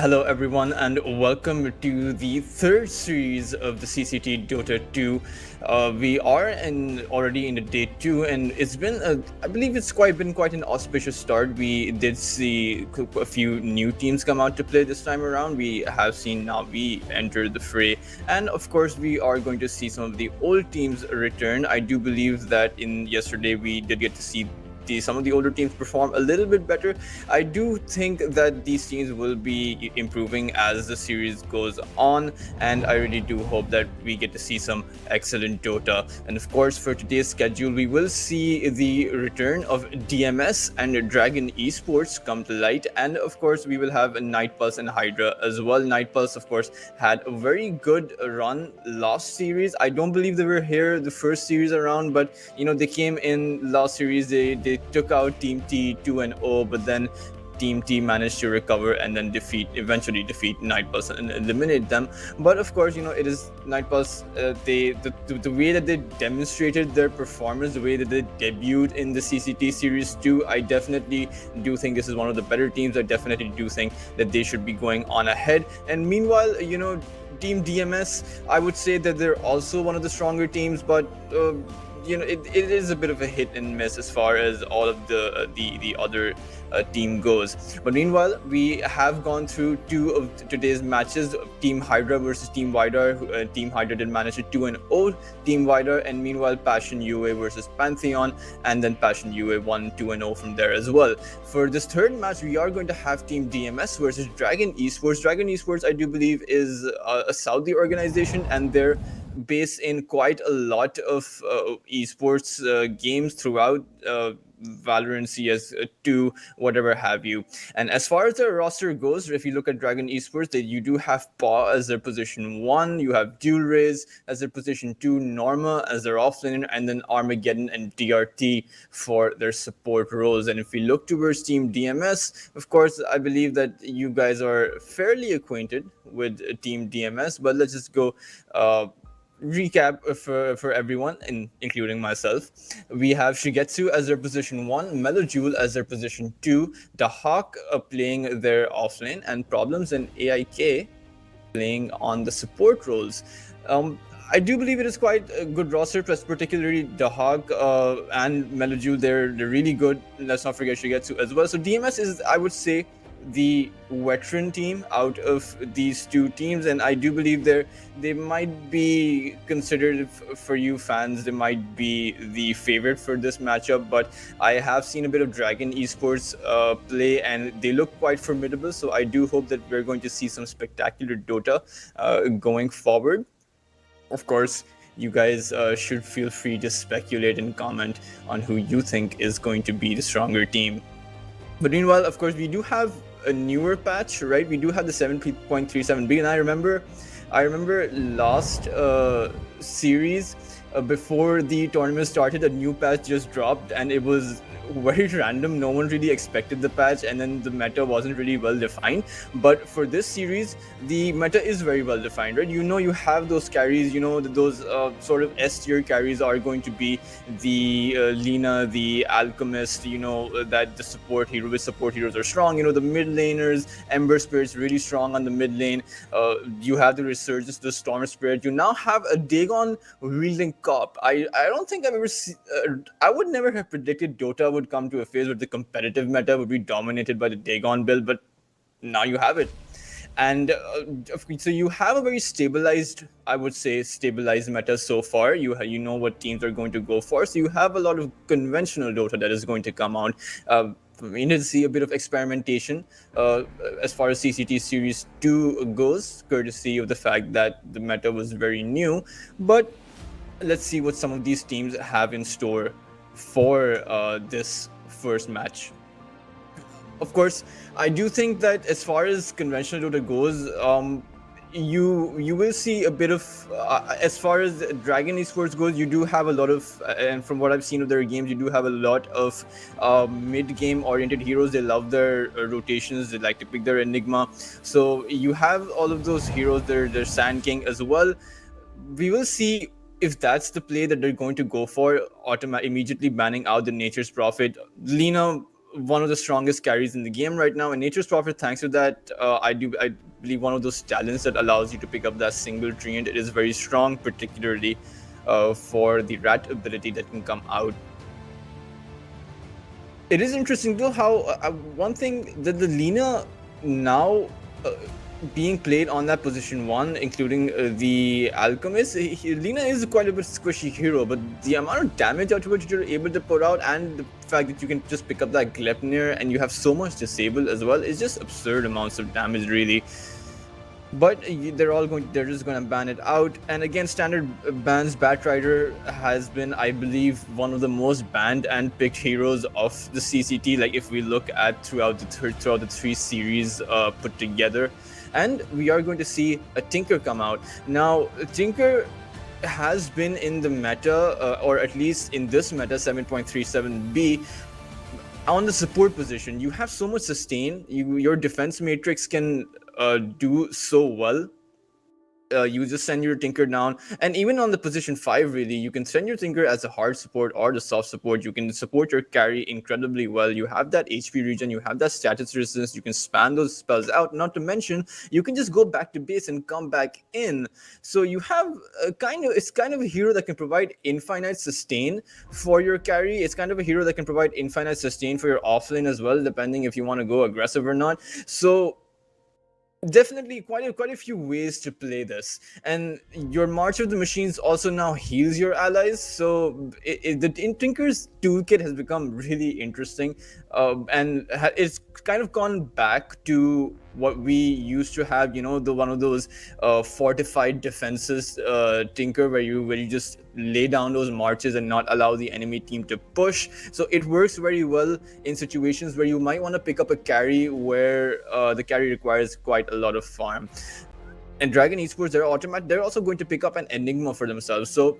Hello, everyone, and welcome to the third series of the CCT Dota 2. We are already in the day 2, and it's been, I believe, it's been quite an auspicious start. We did see a few new teams come out to play this time around. We have seen Navi enter the fray, and of course, we are going to see some of the old teams return. I do believe that in yesterday we did get to see some of the older teams perform a little bit better. I do think that these teams will be improving as the series goes on, and I really do hope that we get to see some excellent Dota. And of course, for today's schedule, we will see the return of DMS and Dragon Esports come to light, and of course, we will have Night Pulse and Hydra as well. Night Pulse, of course, had a very good run last series. I don't believe they were here the first series around, but they came in last series. They took out Team T 2-0, but then Team T managed to recover and then eventually defeat Night Pulse and eliminate them. But of course, it is Night Pulse. The way that they demonstrated their performance, the way that they debuted in the CCT Series 2, I definitely do think this is one of the better teams. I definitely do think that they should be going on ahead. And meanwhile, Team DMS, I would say that they're also one of the stronger teams, but it is a bit of a hit and miss as far as all of the other team goes. But meanwhile, we have gone through two of today's matches: Team Hydra versus Team Vidar. Team Hydra did manage a 2-0 Team Vidar, and meanwhile Passion UA versus Pantheon, and then Passion UA won 2-0 from there as well. For this third match, we are going to have Team DMS versus Dragon Esports. Dragon Esports, I do believe, is a Saudi organization, and they're based in quite a lot of esports games throughout Valorant, CS2, whatever have you. And as far as their roster goes, if you look at Dragon Esports, you do have Paw as their position 1, you have Dual Rays as their position 2, Norma as their offlaner, and then Armageddon and DRT for their support roles. And if we look towards Team DMS, of course, I believe that you guys are fairly acquainted with Team DMS, but let's just go recap for everyone, including myself. We have Shigetsu as their position 1, Melojule as their position 2, The Hawk playing their offlane, and Problems and AIK playing on the support roles. I do believe it is quite a good roster, particularly The Hawk and Melojule. They're really good. Let's not forget Shigetsu as well. So DMS is, I would say, the veteran team out of these two teams, and I do believe they might be considered, for you fans, they might be the favorite for this matchup. But I have seen a bit of Dragon Esports play, and they look quite formidable, so I do hope that we're going to see some spectacular Dota going forward. Of course, you guys should feel free to speculate and comment on who you think is going to be the stronger team. But meanwhile, of course, we do have a newer patch, right? We do have the 7.37b, and I remember last series, before the tournament started, a new patch just dropped, and it was very random. No one really expected the patch, and then the meta wasn't really well defined. But for this series, the meta is very well defined, right? You have those carries, those sort of S tier carries are going to be the Lina, the Alchemist, that the support heroes are strong. The mid laners, Ember Spirit's really strong on the mid lane. You have the Resurgence, the Storm Spirit. You now have a Dagon wielding Cop. I don't think I've ever seen, I would never have predicted Dota would come to a phase where the competitive meta would be dominated by the Dagon build, but now you have it. And so you have a very stabilized, I would say, stabilized meta so far. You know what teams are going to go for. So you have a lot of conventional Dota that is going to come out. We need to see a bit of experimentation as far as CCT Series 2 goes, courtesy of the fact that the meta was very new. But let's see what some of these teams have in store for this first match. Of course, I do think that as far as conventional Dota goes, you will see a bit of, as far as Dragon Esports goes, you do have a lot of, and from what I've seen of their games, you do have a lot of mid-game oriented heroes. They love their rotations. They like to pick their Enigma. So you have all of those heroes, their Sand King as well. We will see if that's the play that they're going to go for, immediately banning out the Nature's Prophet. Lina one of the strongest carries in the game right now. And Nature's Prophet, thanks to that, I believe one of those talents that allows you to pick up that single treant. It is very strong, particularly for the rat ability that can come out. It is interesting though how one thing that the Lina now being played on that position 1, including the Alchemist, Lina is quite a bit squishy hero, but the amount of damage output you're able to put out and the fact that you can just pick up that Glepnir and you have so much disable as well is just absurd amounts of damage, really. But they're just going to ban it out. And again, standard bans. Batrider has been, I believe, one of the most banned and picked heroes of the CCT. Like if we look at throughout the 3 series put together, and we are going to see a Tinker come out now. Tinker has been in the meta, or at least in this meta 7.37b. On the support position, you have so much sustain. Your defense matrix can do so well. You just send your Tinker down, and even on the position 5, really, you can send your Tinker as a hard support or the soft support. You can support your carry incredibly well. You have that HP regen, you have that status resistance, you can span those spells out. Not to mention, you can just go back to base and come back in. So you have it's kind of a hero that can provide infinite sustain for your carry. It's kind of a hero that can provide infinite sustain for your offlane as well, depending if you want to go aggressive or not. So definitely quite a few ways to play this, and your March of the Machines also now heals your allies. So the Tinker's toolkit has become really interesting, and it's kind of gone back to what we used to have, the one of those fortified defenses Tinker, where you just lay down those marches and not allow the enemy team to push. So it works very well in situations where you might want to pick up a carry where the carry requires quite a lot of farm. And Dragon Esports, they're also going to pick up an Enigma for themselves. So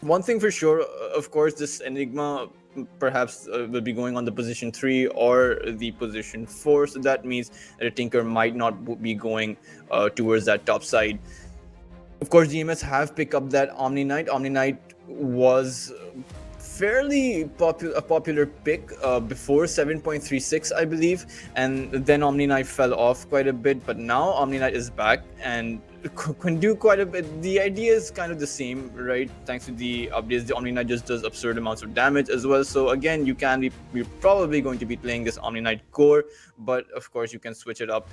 one thing for sure, of course, this Enigma perhaps will be going on the position 3 or the position 4. So that means that a Tinker might not be going towards that top side. Of course, DMS have picked up that Omni Knight. Omni Knight was fairly popular pick before 7.36, I believe, and then Omni Knight fell off quite a bit, but now Omni Knight is back and can do quite a bit. The idea is kind of the same, right? Thanks to the updates, the Omni Knight just does absurd amounts of damage as well. So again, you're probably going to be playing this Omni Knight core, but of course you can switch it up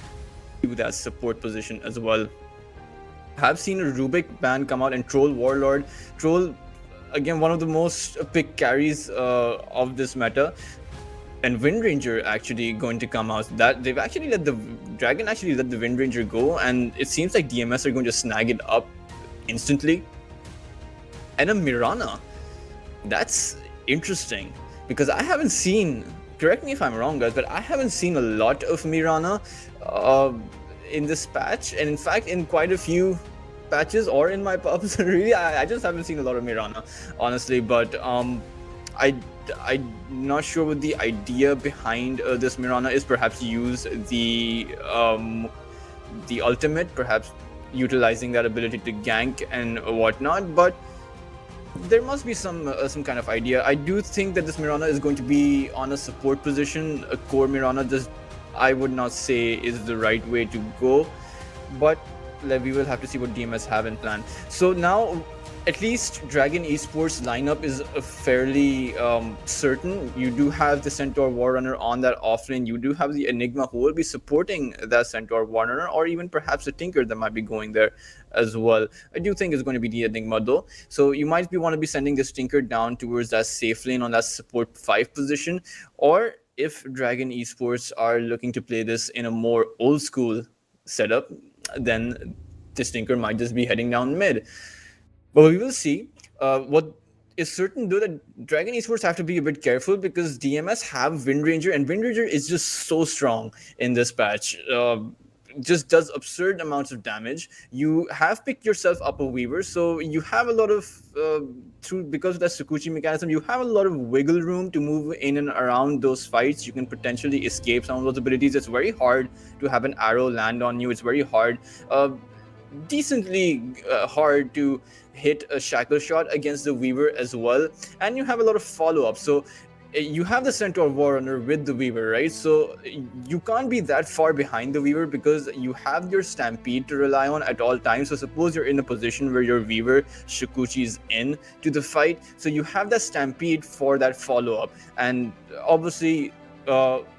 to that support position as well. Have seen a Rubik ban come out, and Troll Warlord. Troll, again, one of the most picked carries of this meta. And Windranger actually going to come out. That they've actually let the Dragon let the Windranger go, and it seems like DMS are going to snag it up instantly. And a Mirana. That's interesting, because I haven't seen, correct me if I'm wrong guys, but I haven't seen a lot of Mirana in this patch, and in fact in quite a few patches or in my pubs. Really, I just haven't seen a lot of Mirana, honestly. But I'm not sure what the idea behind this Mirana is. Perhaps use the ultimate, perhaps utilizing that ability to gank and whatnot. But there must be some kind of idea. I do think that this Mirana is going to be on a support position. A core Mirana, just I would not say is the right way to go, but we will have to see what DMS have in plan. So now, at least Dragon Esports lineup is fairly certain. You do have the Centaur Warrunner on that offlane. You do have the Enigma who will be supporting that Centaur Warrunner, or even perhaps a Tinker that might be going there as well. I do think it's going to be the Enigma though. So you might want to be sending this Tinker down towards that safe lane on that support 5 position, or if Dragon Esports are looking to play this in a more old school setup, then this Tinker might just be heading down mid. But we will see. What is certain though, that Dragon Esports have to be a bit careful, because DMS have Windranger, and Windranger is just so strong in this patch. Just does absurd amounts of damage. You have picked yourself up a Weaver, so you have a lot of because of that Sakuchi mechanism, you have a lot of wiggle room to move in and around those fights. You can potentially escape some of those abilities. It's very hard to have an arrow land on you. It's very hard, decently hard to hit a shackle shot against the Weaver as well, and you have a lot of follow-up. So you have the Centaur Warrunner with the Weaver, right? So you can't be that far behind the Weaver because you have your Stampede to rely on at all times. So suppose you're in a position where your Weaver Shikuchi is in to the fight, so you have that Stampede for that follow-up. And obviously,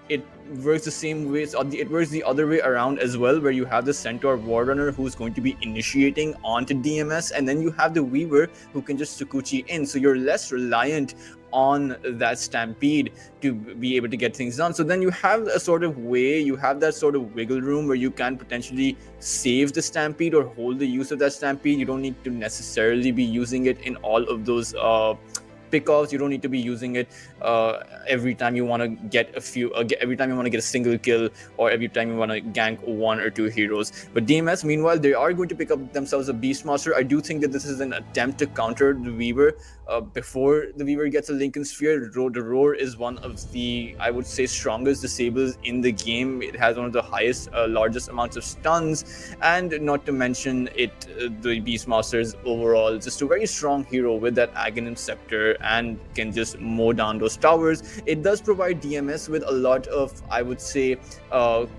it works the same way. It works the other way around as well, where you have the Centaur Warrunner who's going to be initiating onto DMS, and then you have the Weaver who can just Tsukuchi in. So you're less reliant on that Stampede to be able to get things done. So then you have a sort of way, you have that sort of wiggle room where you can potentially save the Stampede or hold the use of that Stampede. You don't need to necessarily be using it in all of those pickoffs. You don't need to be using it every time you want to get every time you want to get a single kill, or every time you want to gank one or two heroes. But DMS, meanwhile, they are going to pick up themselves a Beastmaster. I do think that this is an attempt to counter the Weaver before the Weaver gets a Lincoln Sphere. The Roar is one of the, I would say, strongest disables in the game. It has one of the highest, largest amounts of stuns, and not to mention the Beastmaster is overall just a very strong hero with that Aghanim Scepter and can just mow down those towers. It does provide DMS with a lot of, I would say,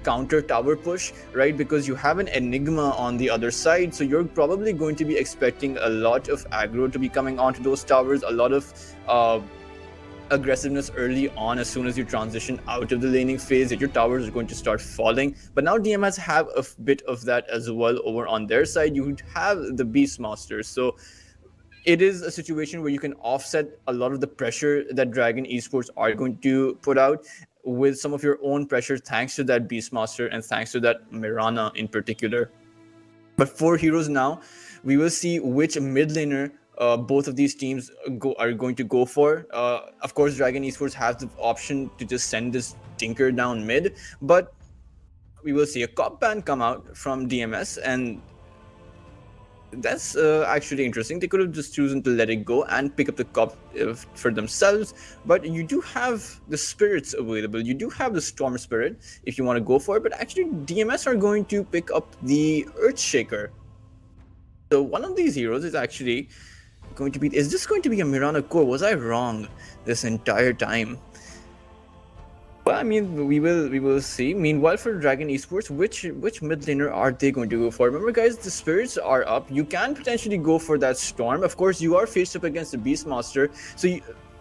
counter tower push, right? Because you have an Enigma on the other side, so you're probably going to be expecting a lot of aggro to be coming onto those towers, a lot of aggressiveness early on. As soon as you transition out of the laning phase, that your towers are going to start falling. But now DMS have a bit of that as well over on their side. You have the Beastmaster, so it is a situation where you can offset a lot of the pressure that Dragon Esports are going to put out with some of your own pressure, thanks to that Beastmaster and thanks to that Mirana in particular. But 4 heroes now, we will see which mid laner both of these teams are going to go for. Of course, Dragon Esports has the option to just send this Tinker down mid, but we will see a cop ban come out from DMS, and that's actually interesting. They could have just chosen to let it go and pick up the cop for themselves, but you do have the spirits available. You do have the Storm Spirit if you want to go for it, but actually DMS are going to pick up the Earthshaker. So one of these heroes is actually going to be, is this going to be a Mirana core? Was I wrong this entire time? Well, I mean, we will see. Meanwhile, for Dragon Esports, which mid laner are they going to go for? Remember, guys, the spirits are up. You can potentially go for that Storm. Of course, you are faced up against the Beastmaster, so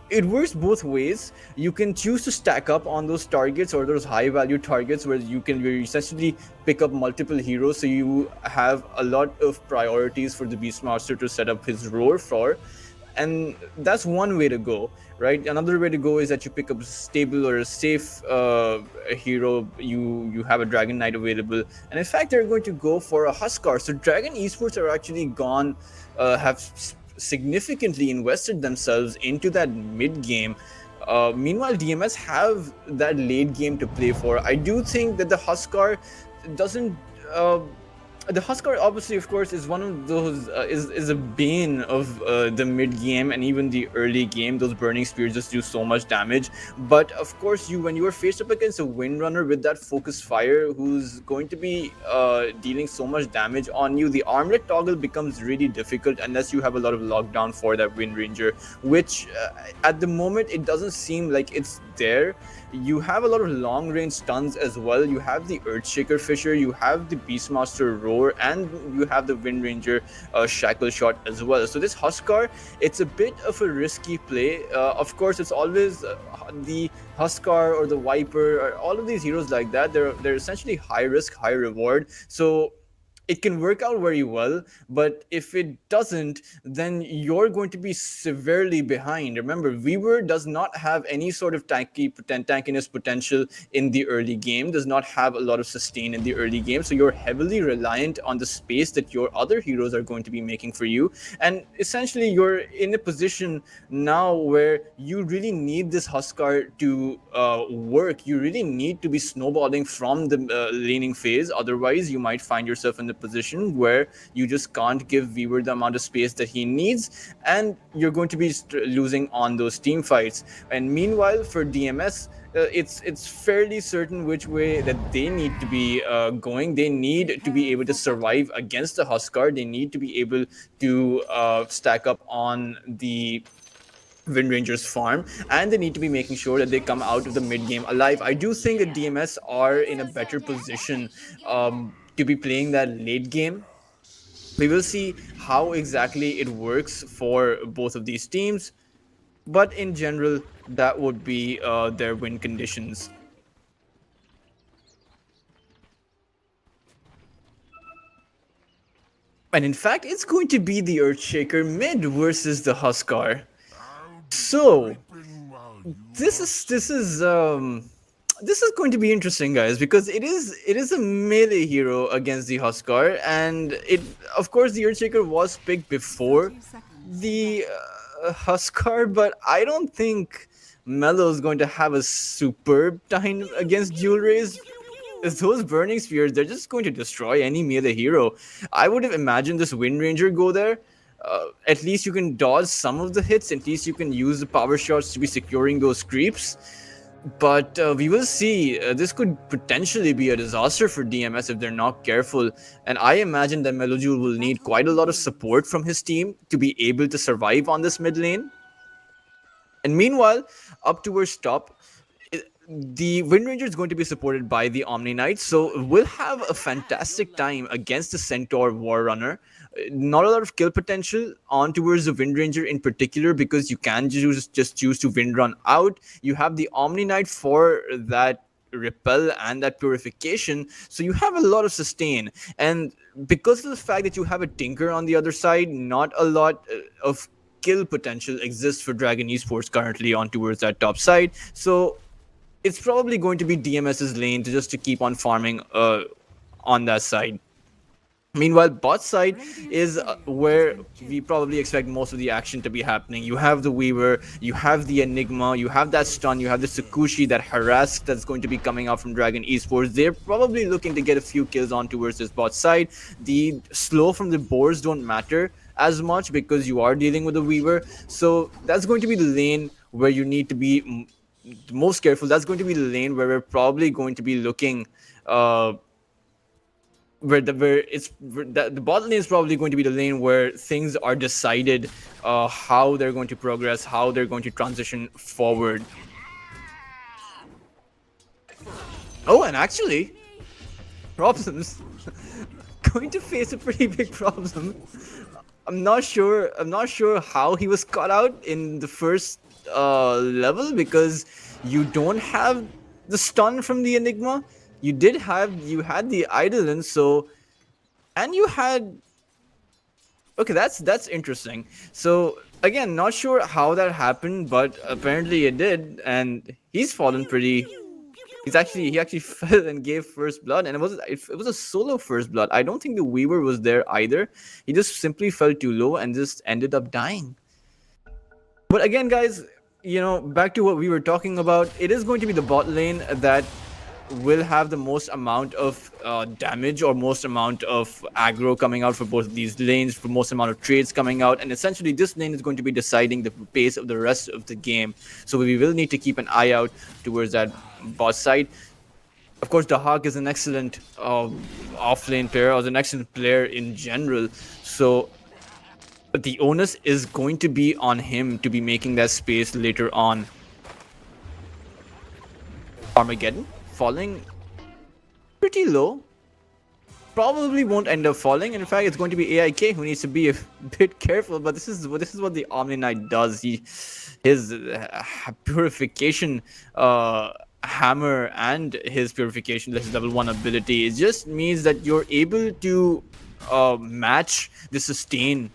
it works both ways. You can choose to stack up on those targets or those high value targets where you can essentially pick up multiple heroes, so you have a lot of priorities for the Beastmaster to set up his roar for. And that's one way to go, right? Another way to go is that you pick up a stable or a safe hero. You have a Dragon Knight available, and in fact, they're going to go for a Huskar. So Dragon Esports are actually have significantly invested themselves into that mid game. Meanwhile, DMS have that late game to play for. I do think that the Huskar doesn't. The Huskar, obviously, of course, is one of those is a bane of the mid game and even the early game. Those burning spears just do so much damage. But of course, when you are faced up against a Windrunner with that focus fire, who's going to be dealing so much damage on you, the armlet toggle becomes really difficult unless you have a lot of lockdown for that Wind Ranger, which at the moment it doesn't seem like it's there. You have a lot of long range stuns as well. You have the Earthshaker Fisher, you have the Beastmaster Roar, and you have the Wind Ranger Shackle Shot as well. So this Huskar, it's a bit of a risky play. Of course, it's always the Huskar or the Viper, or all of these heroes like that. They're essentially high risk, high reward. So it can work out very well, but if it doesn't, then you're going to be severely behind. Remember, Weaver does not have any sort of tankiness potential in the early game, does not have a lot of sustain in the early game, so you're heavily reliant on the space that your other heroes are going to be making for you. And essentially, you're in a position now where you really need this Huskar to work. You really need to be snowballing from the laning phase, otherwise you might find yourself in the position where you just can't give Weaver the amount of space that he needs, and you're going to be losing on those team fights. And meanwhile, for DMS, it's fairly certain which way that they need to be going. They need to be able to survive against the Huskar. They need to be able to stack up on the Wind Rangers farm, and they need to be making sure that they come out of the mid game alive. I do think that DMS are in a better position to be playing that late game. We will see how exactly it works for both of these teams, but in general, that would be their win conditions. And in fact, it's going to be the Earthshaker mid versus the Huskar. So this is going to be interesting, guys, because it is a melee hero against the Huskar, and it, of course, the Earthshaker was picked before the Huskar, but I don't think Mello is going to have a superb time against Dual Rays. Those burning spheres, they're just going to destroy any melee hero. I would have imagined this Wind Ranger go there. At least you can dodge some of the hits. At least you can use the power shots to be securing those creeps. But we will see. This could potentially be a disaster for DMS if they're not careful. And I imagine that Melojul will need quite a lot of support from his team to be able to survive on this mid lane. And meanwhile, up towards top, the Wind Ranger is going to be supported by the Omni Knight, so we'll have a fantastic time against the Centaur War Runner. Not a lot of kill potential on towards the Wind Ranger in particular, because you can just choose to Wind Run out. You have the Omni Knight for that repel and that purification, so you have a lot of sustain. And because of the fact that you have a Tinker on the other side, not a lot of kill potential exists for Dragon Esports currently on towards that top side. So it's probably going to be DMS's lane to keep on farming on that side. Meanwhile, bot side is where we probably expect most of the action to be happening. You have the Weaver, you have the Enigma, you have that stun, you have the Tsukushi, that harass that's going to be coming out from Dragon Esports. They're probably looking to get a few kills on towards this bot side. The slow from the boards don't matter as much because you are dealing with the Weaver. So that's going to be the lane where you need to be most careful. That's going to be the lane where we're probably going to be looking the bot lane is probably going to be the lane where things are decided, how they're going to progress, how they're going to transition forward. Oh, and actually, problems going to face a pretty big problem. I'm not sure how he was caught out in the first level, because you don't have the stun from the Enigma. You had the Eidolon, so, and you had, okay, that's interesting. So again, not sure how that happened, but apparently it did, and he's fallen pretty. He actually fell and gave first blood, and it was a solo first blood. I don't think the Weaver was there either. He just simply fell too low and just ended up dying. But again, guys, back to what we were talking about, it is going to be the bot lane that will have the most amount of damage, or most amount of aggro coming out for both of these lanes, for most amount of trades coming out, and essentially this lane is going to be deciding the pace of the rest of the game. So we will need to keep an eye out towards that bot side. Of course, the Hawk is an excellent off-lane player, or an excellent player in general. So the onus is going to be on him to be making that space later on. Armageddon falling pretty low. Probably won't end up falling. In fact, it's going to be AIK who needs to be a bit careful. But this is what the Omni Knight does. His purification hammer and his purification, his level 1 ability, it just means that you're able to match the sustain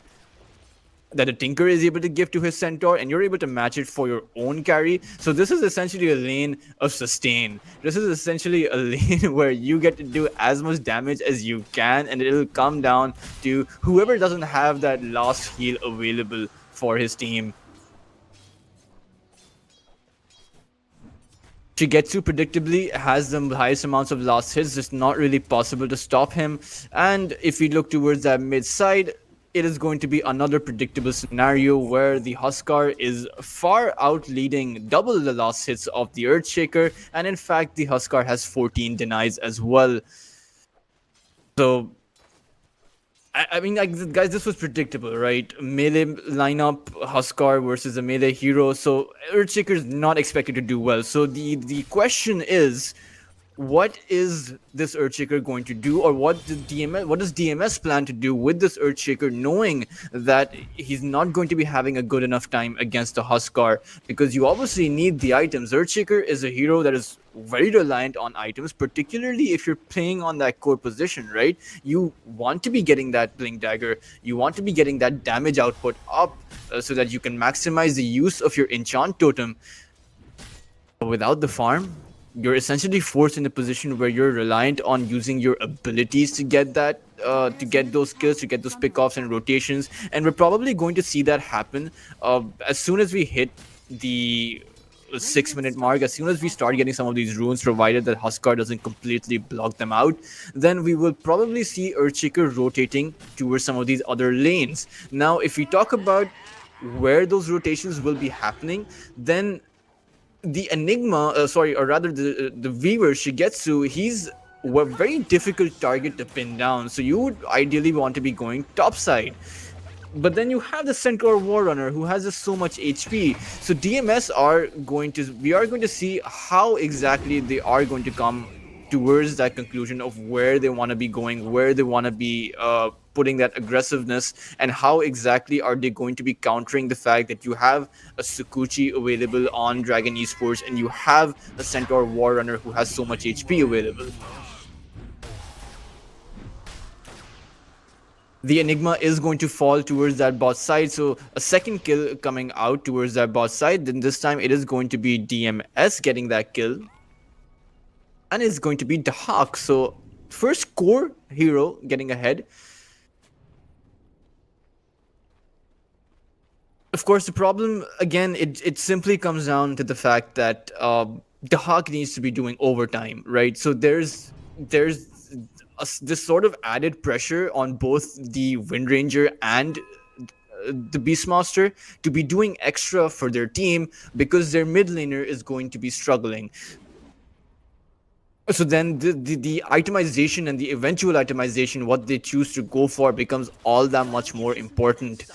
that a Tinker is able to give to his Centaur, and you're able to match it for your own carry. So this is essentially a lane of sustain. This is essentially a lane where you get to do as much damage as you can, and it'll come down to whoever doesn't have that last heal available for his team. Shigetsu predictably has the highest amounts of last hits. It's not really possible to stop him. And if we look towards that mid side, it is going to be another predictable scenario where the Huskar is far out leading double the last hits of the Earthshaker, and in fact the Huskar has 14 denies as well. So I mean, like, guys, this was predictable, right? Melee lineup, Huskar versus a melee hero. So Earthshaker is not expected to do well. So the question is, what is this Earthshaker going to do, or what does DMS plan to do with this Earthshaker, knowing that he's not going to be having a good enough time against the Huskar, because you obviously need the items. Earthshaker is a hero that is very reliant on items, particularly if you're playing on that core position, right? You want to be getting that blink dagger, you want to be getting that damage output up, so that you can maximize the use of your enchant totem. Without the farm, you're essentially forced in a position where you're reliant on using your abilities to get that, to get those kills, to get those pickoffs and rotations, and we're probably going to see that happen as soon as we hit the 6 minute mark. As soon as we start getting some of these runes, provided that Huskar doesn't completely block them out, then we will probably see Earthshaker rotating towards some of these other lanes. Now, if we talk about where those rotations will be happening, then the Enigma, or rather the Weaver Shigetsu, he's a very difficult target to pin down. So you would ideally want to be going topside. But then you have the Centaur Warrunner who has just so much HP. So DMS we are going to see how exactly they are going to come towards that conclusion of where they want to be going, where they want to be putting that aggressiveness, and how exactly are they going to be countering the fact that you have a Sukuchi available on Dragon Esports and you have a Centaur Warrunner who has so much HP available. The Enigma is going to fall towards that bot side, so a second kill coming out towards that bot side. Then this time it is going to be DMS getting that kill, and it's going to be Dahak. So first core hero getting ahead. Of course, the problem, again, it simply comes down to the fact that Dahak needs to be doing overtime, right? So there's this sort of added pressure on both the Wind Ranger and the Beastmaster to be doing extra for their team, because their mid laner is going to be struggling. So then the itemization and the eventual itemization, what they choose to go for, becomes all that much more important.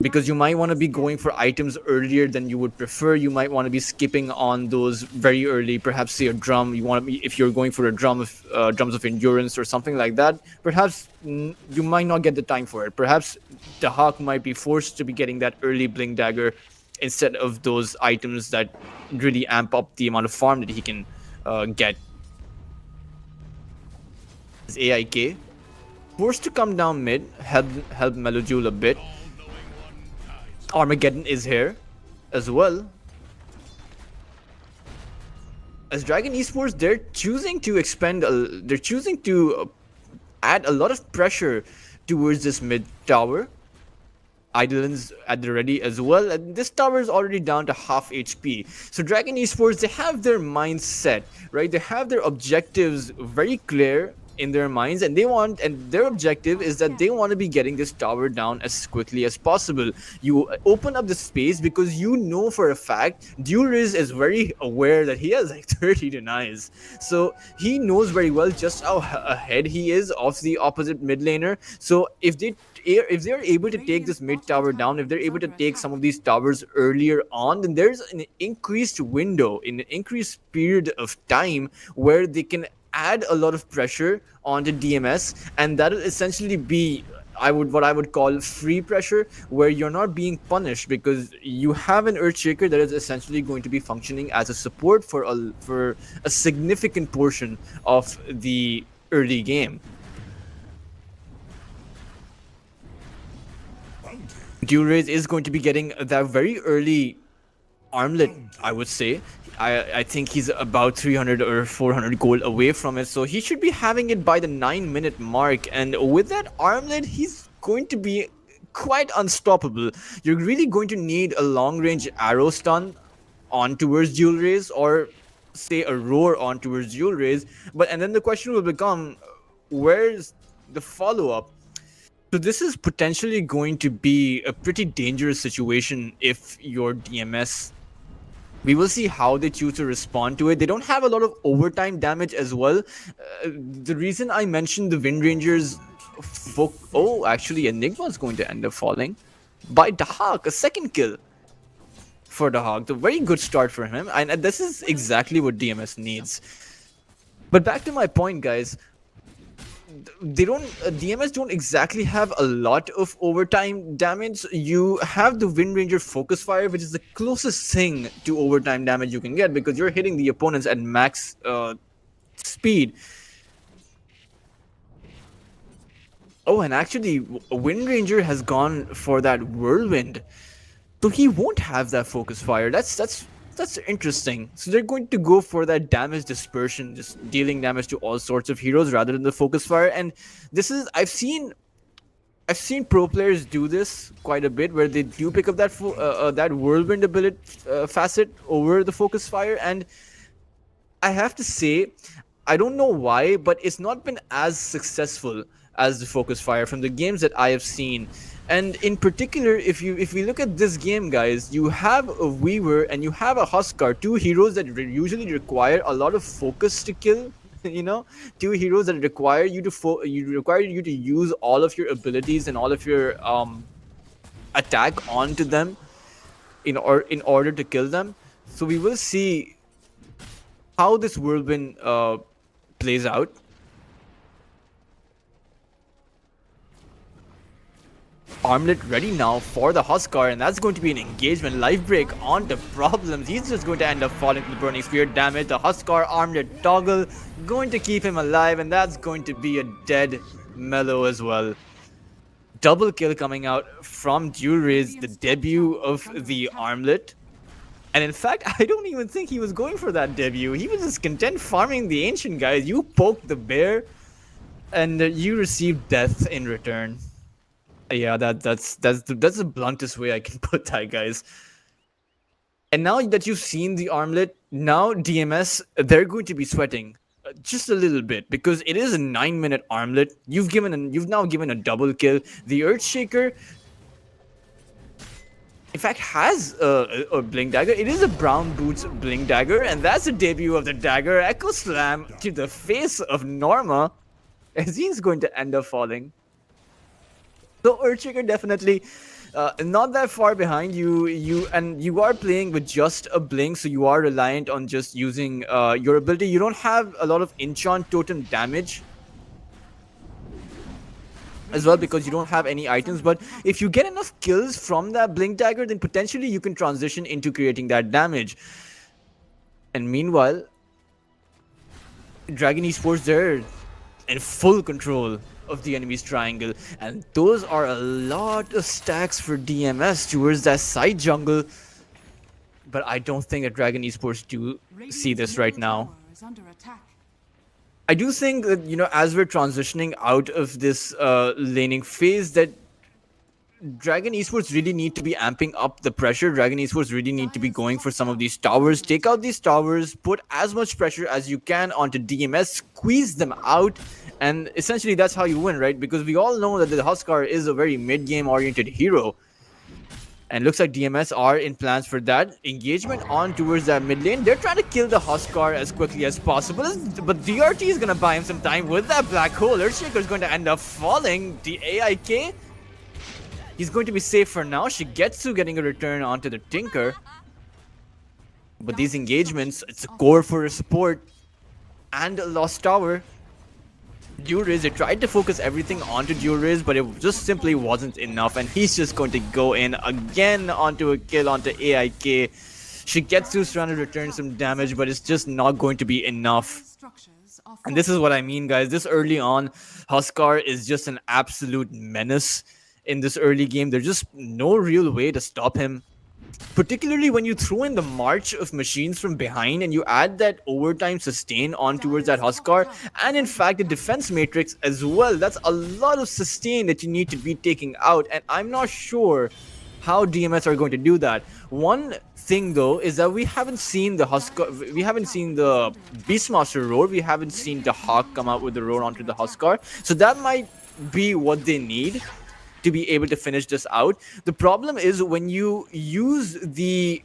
Because you might want to be going for items earlier than you would prefer. You might want to be skipping on those very early, perhaps say a drum. You want to be, if you're going for a drums of endurance or something like that, perhaps you might not get the time for it. Perhaps the Hawk might be forced to be getting that early blink dagger instead of those items that really amp up the amount of farm that he can get. Is AIK forced to come down mid, help Melojule a bit. Armageddon is here as well. As Dragon Esports, they're choosing to add a lot of pressure towards this mid tower. Eidolon's at the ready as well, and this tower is already down to half HP. So Dragon Esports, they have their minds set, right? They have their objectives very clear in their minds, and their objective is that they want to be getting this tower down as quickly as possible. You open up the space because you know for a fact Dulriz is very aware that he has like 30 denies, so he knows very well just how ahead he is of the opposite mid laner. So if they're able to take this mid tower down, if they're able to take some of these towers earlier on, then there's an increased window, in an increased period of time where they can add a lot of pressure onto DMS, and that'll essentially be what I would call free pressure, where you're not being punished because you have an Earthshaker that is essentially going to be functioning as a support for a significant portion of the early game. Dulriz is going to be getting that very early armlet, I would say. I think he's about 300 or 400 gold away from it, so he should be having it by the 9-minute mark. And with that armlet, he's going to be quite unstoppable. You're really going to need a long-range arrow stun on towards Dulriz, or say a roar on towards Dulriz. And then the question will become, where's the follow-up? So this is potentially going to be a pretty dangerous situation if you're DMS. We will see how they choose to respond to it. They don't have a lot of overtime damage as well. The reason I mentioned the Wind Rangers Oh, actually, Enigma's going to end up falling by Dahak. A second kill for Dahak. A very good start for him, and this is exactly what DMS needs. But back to my point, guys. They don't DMS don't exactly have a lot of overtime damage. You have the Wind Ranger focus fire, which is the closest thing to overtime damage you can get, because you're hitting the opponents at max speed. Oh, and actually, Wind Ranger has gone for that whirlwind, so he won't have that focus fire. That's interesting. So they're going to go for that damage dispersion, just dealing damage to all sorts of heroes rather than the focus fire. And this is I've seen pro players do this quite a bit, where they do pick up that that whirlwind ability facet over the focus fire. And I have to say, I don't know why, but it's not been as successful as the focus fire from the games that I have seen. And in particular, if we look at this game, guys, you have a Weaver and you have a Huskar, two heroes that usually require a lot of focus to kill. You know, two heroes that require you to use all of your abilities and all of your attack onto them in order to kill them. So we will see how this whirlwind plays out. Armlet ready now for the Huskar, and that's going to be an engagement. Life break onto problems. He's just going to end up falling to the burning spear damage. The Huskar Armlet toggle going to keep him alive, and that's going to be a dead Mellow as well. Double kill coming out from Dual Rays, the debut of the Armlet. And in fact, I don't even think he was going for that debut. He was just content farming the Ancient, guys. You poke the bear, and you receive death in return. Yeah, that's the bluntest way I can put that, guys. And now that you've seen the Armlet, now DMS, they're going to be sweating just a little bit, because it is a 9-minute Armlet. You've now given a double kill. The Earthshaker, in fact, has a Blink Dagger. It is a Brown Boots Blink Dagger, and that's the debut of the dagger. Echo Slam to the face of Norma, as he's going to end up falling. So Earthshaker definitely not that far behind you. You are playing with just a blink, so you are reliant on just using your ability. You don't have a lot of enchant totem damage as well, because you don't have any items. But if you get enough kills from that blink dagger, then potentially you can transition into creating that damage. And meanwhile, Dragon Esports, they're in full control of the enemy's triangle, and those are a lot of stacks for DMS towards that side jungle. But I don't think that Dragon Esports do see this right now. I do think that, you know, as we're transitioning out of this laning phase, that Dragon Esports really need to be amping up the pressure. Dragon Esports really need to be going for some of these towers. Take out these towers, put as much pressure as you can onto DMS, squeeze them out, and essentially that's how you win, right? Because we all know that the Huskar is a very mid-game oriented hero. And looks like DMS are in plans for that. Engagement on towards that mid lane. They're trying to kill the Huskar as quickly as possible. But DRT is going to buy him some time with that black hole. Earthshaker is going to end up falling. The AIK, he's going to be safe for now. Shigetsu getting a return onto the Tinker. But these engagements, it's a core for a support and a lost tower. Dual Rays, they tried to focus everything onto Dual Rays, but it just simply wasn't enough, and he's just going to go in again onto a kill onto AIK. Shigetsu's trying to return some damage, but it's just not going to be enough. And this is what I mean, guys. This early on, Huskar is just an absolute menace in this early game. There's just no real way to stop him. Particularly when you throw in the march of machines from behind and you add that overtime sustain on towards that Huskar, and in fact the defense matrix as well. That's a lot of sustain that you need to be taking out, and I'm not sure how DMS are going to do that. One thing though is that we haven't seen the Huskar, we haven't seen the Beastmaster roar, we haven't seen the Hawk come out with the roar onto the Huskar, so that might be what they need to be able to finish this out. The problem is when you use the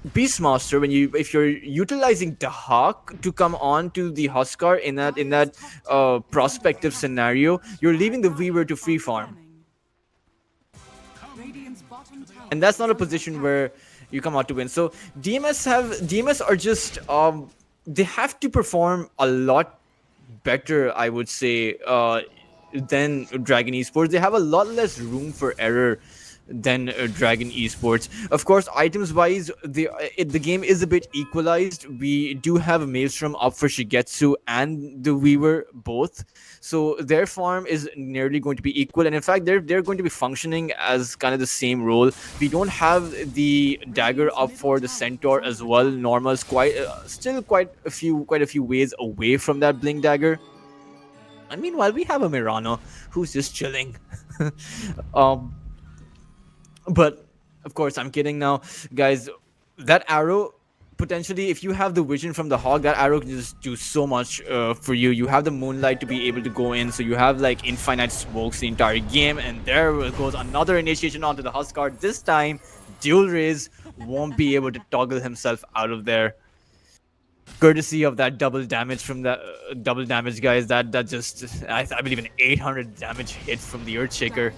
Beastmaster, if you're utilizing the Hawk to come on to the Huskar in that prospective scenario, you're leaving the Weaver to free farm, and that's not a position where you come out to win. So DMS are just they have to perform a lot better, I would say, than Dragon Esports. They have a lot less room for error than Dragon Esports. Of course, items wise, the game is a bit equalized. We do have a Maelstrom up for Shigetsu and the Weaver both, so their farm is nearly going to be equal. And in fact, they're going to be functioning as kind of the same role. We don't have the dagger up for the Centaur as well. Normal's still quite a few ways away from that blink dagger. And meanwhile, we have a Mirano who's just chilling. um, but of course, I'm kidding now, guys. That arrow, potentially, if you have the vision from the Hog, that arrow can just do so much for you. You have the moonlight to be able to go in, so you have like infinite smokes the entire game. And there goes another initiation onto the Huskar. This time, Dual Rays won't be able to toggle himself out of there, courtesy of that double damage from the double damage, guys. That just I believe an 800 damage hit from the Earthshaker.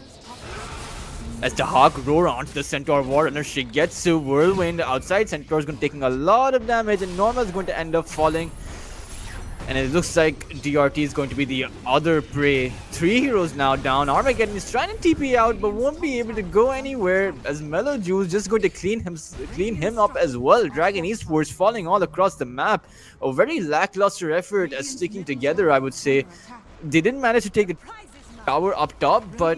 As the Hawk roar onto the Centaur Warrunner, she gets to Whirlwind outside. Centaur is going to taking a lot of damage, and Norma is going to end up falling. And it looks like DRT is going to be the other prey. 3 heroes now down. Armageddon is trying to TP out, but won't be able to go anywhere, as Mellow Juice just going to clean him up as well. Dragon Esports falling all across the map. A very lackluster effort as sticking together, I would say. They didn't manage to take the tower up top, but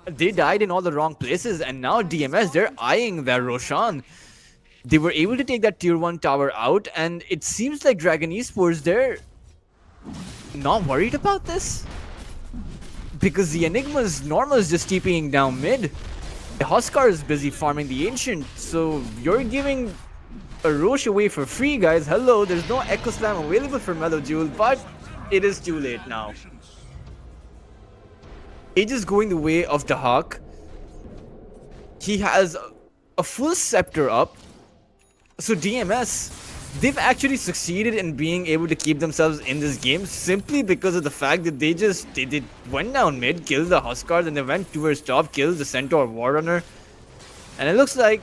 they died in all the wrong places. And now DMS, they're eyeing their Roshan. They were able to take that tier 1 tower out, and it seems like Dragon Esports, they're not worried about this, because the Enigma's normal is just TPing down mid. The Huskar is busy farming the Ancient, so you're giving a Rosh away for free, guys. Hello, there's no Echo Slam available for Mellow Jewel, but it is too late now. Age is going the way of the Hawk. He has a full scepter up. So DMS, they've actually succeeded in being able to keep themselves in this game simply because of the fact that they went down mid, killed the Huskars, and they went towards top, killed the Centaur Warrunner. And it looks like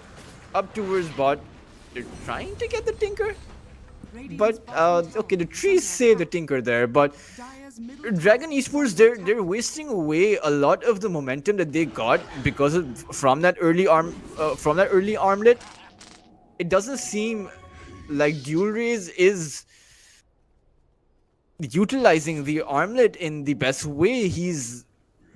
up towards bot, they're trying to get the Tinker. But, okay, the trees save the Tinker there, but Dragon Esports, they're wasting away a lot of the momentum that they got because from that early armlet. It doesn't seem like Dual Rays is utilizing the armlet in the best way. He's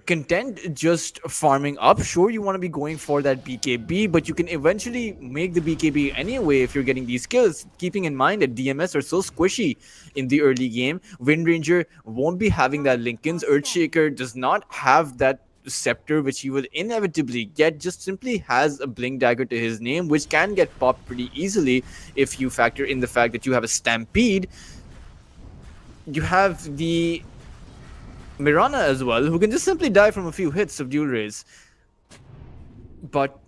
content just farming up. Sure, you want to be going for that BKB, but you can eventually make the BKB anyway if you're getting these kills. Keeping in mind that DMS are so squishy in the early game. Wind Ranger won't be having that Linken's. Earthshaker does not have that scepter, which he will inevitably get. Just simply has a blink dagger to his name, which can get popped pretty easily if you factor in the fact that you have a Stampede. You have the Mirana as well, who can just simply die from a few hits of Dual Rays. But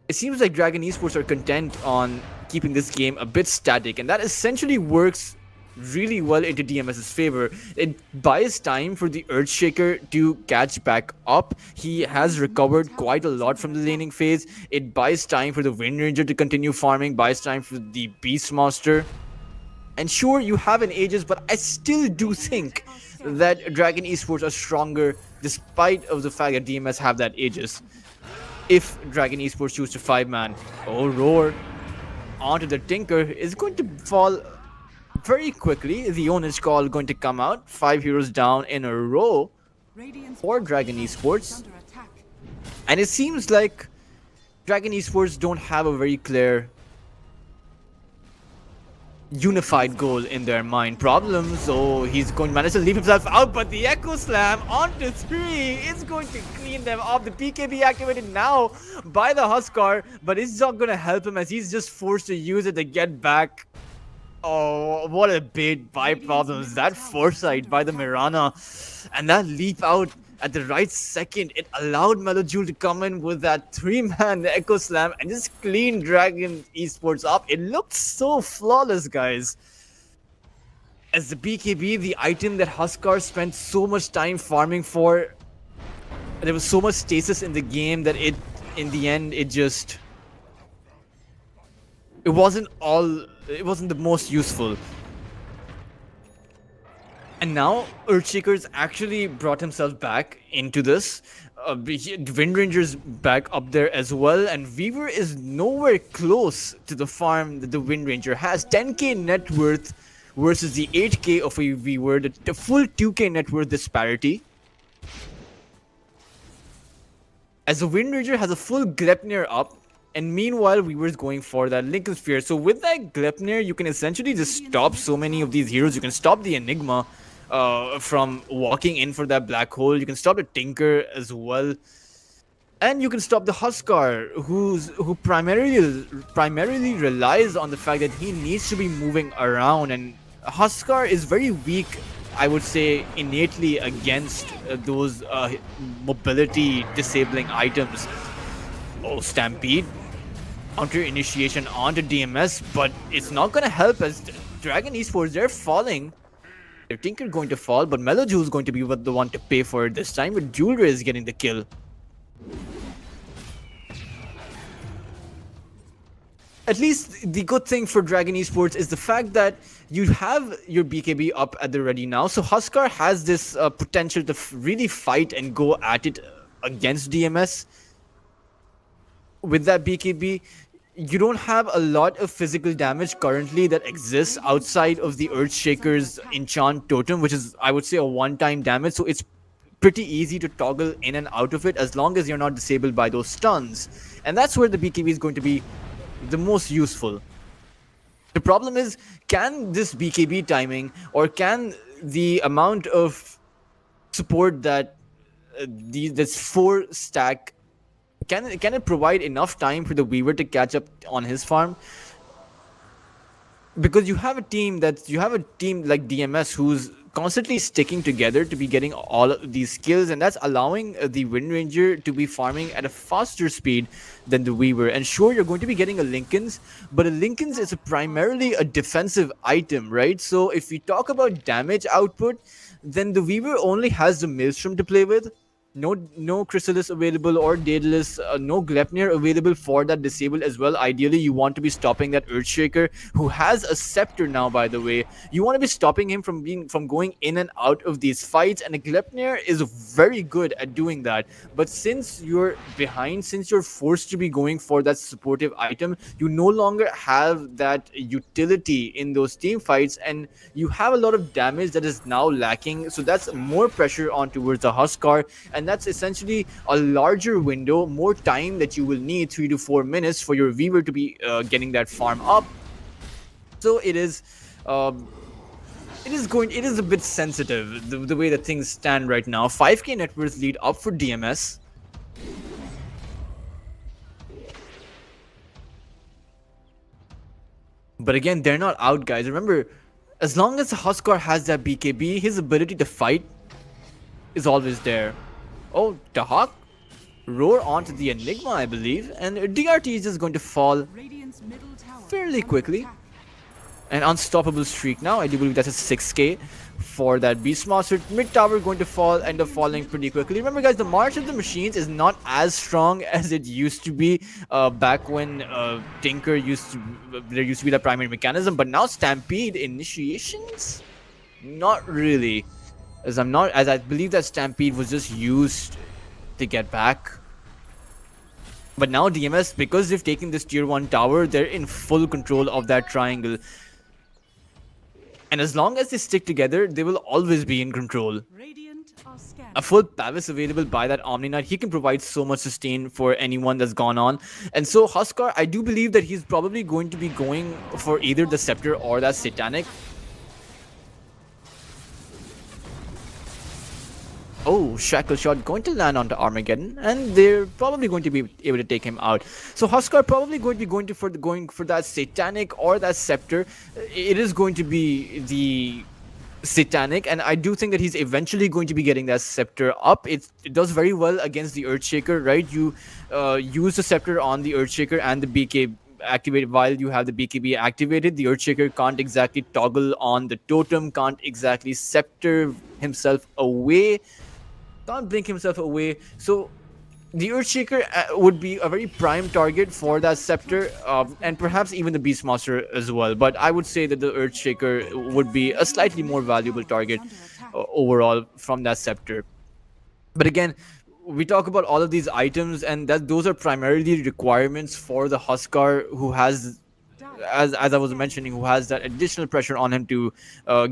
it seems like Dragon Esports are content on keeping this game a bit static, and that essentially works really well into DMS's favor. It buys time for the Earthshaker to catch back up. He has recovered quite a lot from the laning phase. It buys time for the Wind Ranger to continue farming, buys time for the Beastmaster. And sure, you have an Aegis, but I still do think that Dragon Esports are stronger despite of the fact that DMS have that Aegis. If Dragon Esports choose to 5-man, Roar onto the Tinker is going to fall very quickly. The Onage Call going to come out. 5 heroes down in a row for Dragon Esports. And it seems like Dragon Esports don't have a very clear unified goal in their mind. Problems, so he's going to manage to leave himself out, but the Echo Slam onto 3 is going to clean them up. The PKB activated now by the Huskar, but it's not going to help him as he's just forced to use it to get back. Oh, what a bait by Problems. That foresight by the Mirana and that leap out at the right second, it allowed Melojule to come in with that 3-man Echo Slam and just clean Dragon Esports up. It looked so flawless, guys. As the BKB, the item that Huskar spent so much time farming for, there was so much stasis in the game that in the end, it wasn't the most useful. And now Earthshaker's actually brought himself back into this. Wind Ranger's back up there as well, and Weaver is nowhere close to the farm that the Wind Ranger has. 10k net worth versus the 8k of a Weaver, the full 2k net worth disparity. As the Wind Ranger has a full Gleipnir up, and meanwhile Weaver's going for that Lincoln Sphere. So with that Gleipnir, you can essentially just stop so many of these heroes. You can stop the Enigma from walking in for that black hole. You can stop the Tinker as well, and you can stop the Huskar, who primarily relies on the fact that he needs to be moving around. And Huskar is very weak, I would say, innately against those mobility disabling items. Oh, Stampede counter initiation onto DMS, but it's not gonna help as Dragon Esports, they're falling. Their Tinker going to fall, but Melojule is going to be the one to pay for it this time, with Jewelry is getting the kill. At least the good thing for Dragon Esports is the fact that you have your BKB up at the ready now, so Huskar has this potential to really fight and go at it against DMS. With that BKB, you don't have a lot of physical damage currently that exists outside of the Earthshaker's Enchant Totem, which is, I would say, a one-time damage, so it's pretty easy to toggle in and out of it as long as you're not disabled by those stuns. And that's where the BKB is going to be the most useful. The problem is, can this BKB timing, or can the amount of support that this 4-stack, can it provide enough time for the Weaver to catch up on his farm? Because you have a team like DMS who's constantly sticking together to be getting all of these skills, and that's allowing the Wind Ranger to be farming at a faster speed than the Weaver. And sure, you're going to be getting a Lincoln's, but a Lincoln's is primarily a defensive item, right? So if we talk about damage output, then the Weaver only has the Maelstrom to play with. No Chrysalis available or Daedalus, no Gleipnir available for that disable as well. Ideally, you want to be stopping that Earthshaker, who has a Scepter now, by the way. You want to be stopping him from going in and out of these fights, and a Gleipnir is very good at doing that. But since you're behind, since you're forced to be going for that supportive item, you no longer have that utility in those team fights, and you have a lot of damage that is now lacking. So that's more pressure on towards the Huskar, and that's essentially a larger window, more time that you will need, 3 to 4 minutes, for your Weaver to be getting that farm up. So it is a bit sensitive the way that things stand right now. 5k net worth lead up for DMS. But again, they're not out, guys. Remember, as long as the Huskar has that BKB, his ability to fight is always there. Oh, the Hawk roar onto the Enigma, I believe, and DRT is just going to fall fairly quickly. An unstoppable streak now. I do believe that's a 6k for that Beastmaster. Mid tower going to end up falling pretty quickly. Remember, guys, the March of the Machines is not as strong as it used to be back when Tinker there used to be that primary mechanism, but now Stampede initiations? Not really. As I believe that Stampede was just used to get back. But now DMS, because they've taken this tier 1 tower, they're in full control of that triangle. And as long as they stick together, they will always be in control. A full Pavis available by that Omni Knight, he can provide so much sustain for anyone that's gone on. And so Huskar, I do believe that he's probably going to be going for either the Scepter or that Satanic. Oh, Shackle Shot going to land onto Armageddon, and they're probably going to be able to take him out. So Huskar probably going to be going for that Satanic or that Scepter. It is going to be the Satanic, and I do think that he's eventually going to be getting that scepter up. It does very well against the Earthshaker, right? You use the scepter on the Earthshaker and the BK activated. While you have the BKB activated, the Earthshaker can't exactly toggle on the totem, can't exactly scepter himself away, can't blink himself away. So the Earthshaker would be a very prime target for that scepter, and perhaps even the Beastmaster as well. But I would say that the Earthshaker would be a slightly more valuable target overall from that scepter. But again, we talk about all of these items, and that those are primarily requirements for the Huskar, who has, as I was mentioning, who has that additional pressure on him to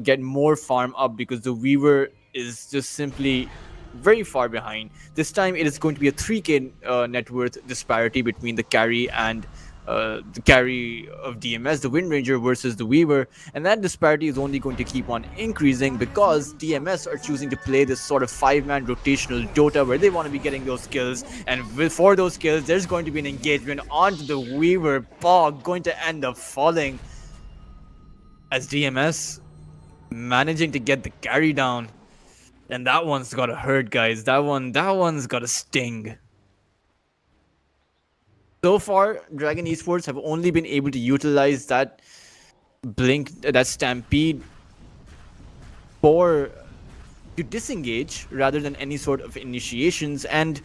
get more farm up, because the Weaver is just simply very far behind. This time it is going to be a 3k net worth disparity between the carry and the carry of DMS, the Wind Ranger, versus the Weaver, and that disparity is only going to keep on increasing because DMS are choosing to play this sort of 5-man rotational Dota where they want to be getting those kills, and for those kills there's going to be an engagement onto the Weaver. Bog going to end up falling as DMS managing to get the carry down. And that one's gotta hurt, guys. That one's gotta sting. So far, Dragon Esports have only been able to utilize that blink, that stampede, to disengage rather than any sort of initiations. And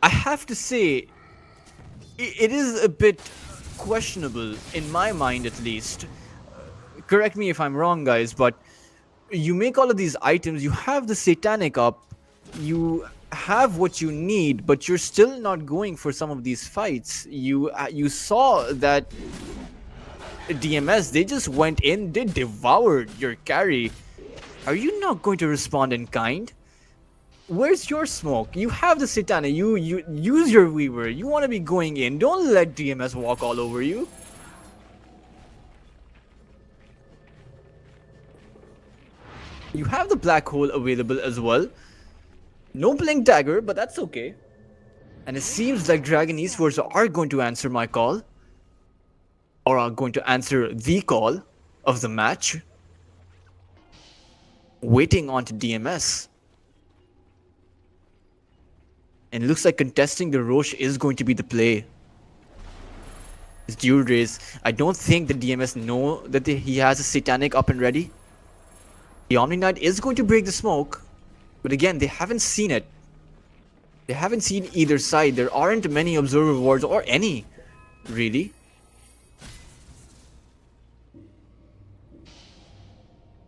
I have to say, it is a bit questionable in my mind, at least. Correct me if I'm wrong, guys, but you make all of these items, you have the Satanic up, you have what you need, but you're still not going for some of these fights. You saw that DMS, they just went in, they devoured your carry. Are you not going to respond in kind? Where's your smoke? You have the Satanic, you use your Weaver, you want to be going in, don't let DMS walk all over you. You have the Black Hole available as well. No Blink Dagger, but that's okay. And it seems like Dragon Esports are going to answer my call. Or are going to answer the call of the match. Waiting on to DMS. And it looks like contesting the Roche is going to be the play. It's dual race. I don't think the DMS know that he has a Satanic up and ready. The Omni Knight is going to break the smoke, but again, they haven't seen it. They haven't seen either side. There aren't many observer wards, or any, really.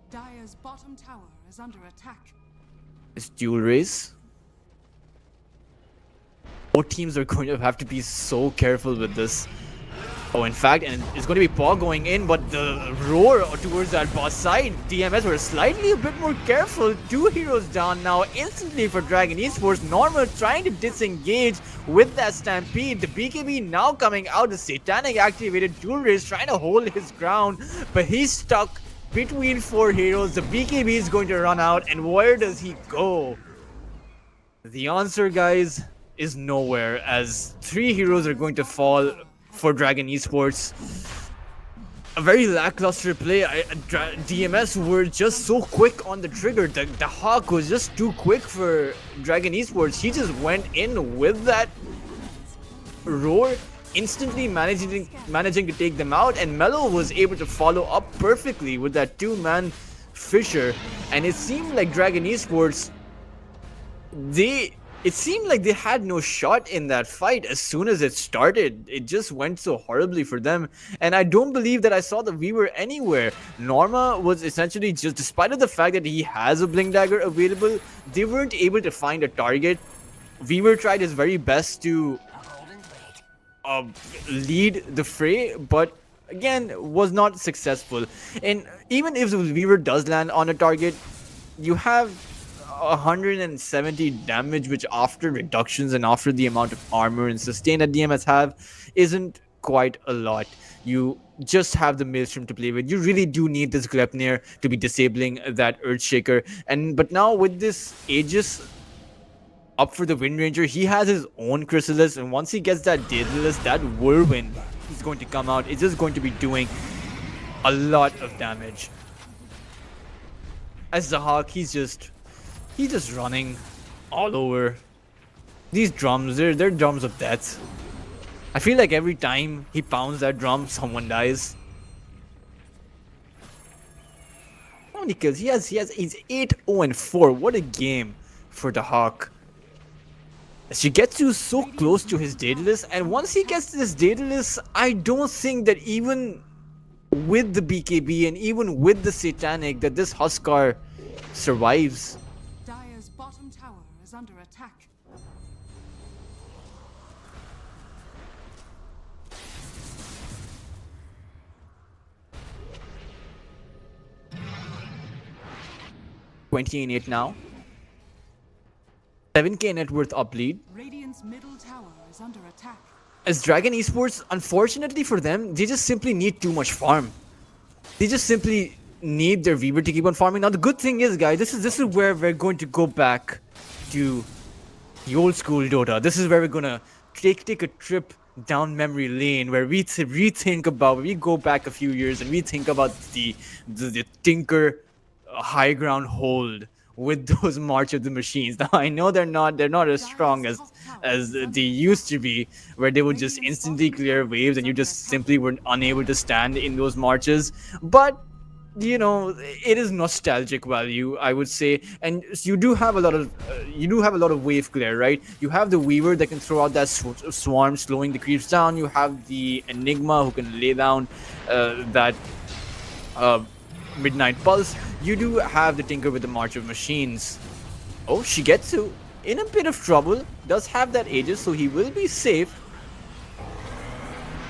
Dire's bottom tower is under attack. It's dual race. Both teams are going to have to be so careful with this. Oh, in fact, and it's going to be Paw going in, but the roar towards that boss side, DMS were slightly a bit more careful. 2 heroes down now instantly for Dragon Esports. Normal trying to disengage with that stampede. The BKB now coming out, the Satanic activated dual race trying to hold his ground, but he's stuck between 4 heroes. The BKB is going to run out, and where does he go? The answer, guys, is nowhere, as 3 heroes are going to fall for Dragon Esports. A very lackluster play. DMS were just so quick on the trigger. The Hawk was just too quick for Dragon Esports. He just went in with that roar, instantly managing to take them out, and Mello was able to follow up perfectly with that 2-man Fisher. And it seemed like Dragon Esports, it seemed like they had no shot in that fight as soon as it started. It just went so horribly for them. And I don't believe that I saw the Weaver anywhere. Norma was essentially just, despite of the fact that he has a Blink Dagger available, they weren't able to find a target. Weaver tried his very best to lead the fray, but again, was not successful. And even if the Weaver does land on a target, you have 170 damage, which after reductions and after the amount of armor and sustain that DMS have, isn't quite a lot. You just have the Maelstrom to play with. You really do need this Gleipnir to be disabling that Earthshaker. But now with this Aegis up for the Wind Ranger, he has his own Chrysalis, and once he gets that Daedalus, that Whirlwind is going to come out. It's just going to be doing a lot of damage. as the Hawk, he's just running all over. These drums, they're drums of death. I feel like every time he pounds that drum, someone dies. How many kills? He's 8-0-4. What a game for the Hawk. Shigetsu is so close to his Daedalus, and once he gets to this Daedalus, I don't think that even with the BKB and even with the Satanic that this Huskar survives. Dire's bottom tower is under attack. $20-8 now. 7k net worth up lead. Radiant's middle tower is under attack. As Dragon Esports, unfortunately for them, they just simply need too much farm. They just simply need their Weaver to keep on farming. Now the good thing is, guys, this is where we're going to go back to the old school Dota. This is where we're gonna take a trip down memory lane, where we rethink about, we go back a few years and we think about the Tinker high ground hold with those March of the Machines. Now I know they're not as strong as they used to be, where they would just instantly clear waves and you just simply were unable to stand in those marches. But you know, it is nostalgic value, I would say, and you do have a lot of wave clear, right? You have the Weaver that can throw out that swarm, slowing the creeps down. You have the Enigma who can lay down that Midnight Pulse. You do have the Tinker with the March of Machines. Oh, Shigetsu in a bit of trouble. Does have that Aegis, so he will be safe.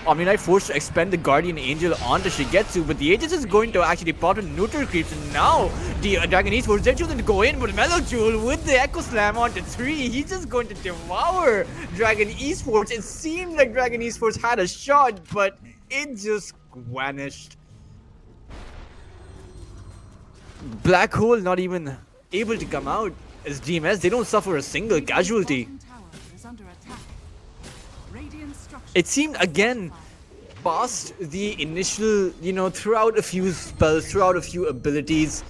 Omni-Knight forced to expend the Guardian Angel onto Shigetsu, but the Aegis is going to actually pop in neutral creeps, and now the Dragon Esports, they're choosing to go in, but Mellow Jewel with the Echo Slam onto 3, he's just going to devour Dragon Esports. It seemed like Dragon Esports had a shot, but it just vanished. Black Hole not even able to come out as DMS. They don't suffer a single casualty. Bottom tower is under attack. Radiant structure. It seemed again past the initial, you know, throughout a few spells, throughout a few abilities,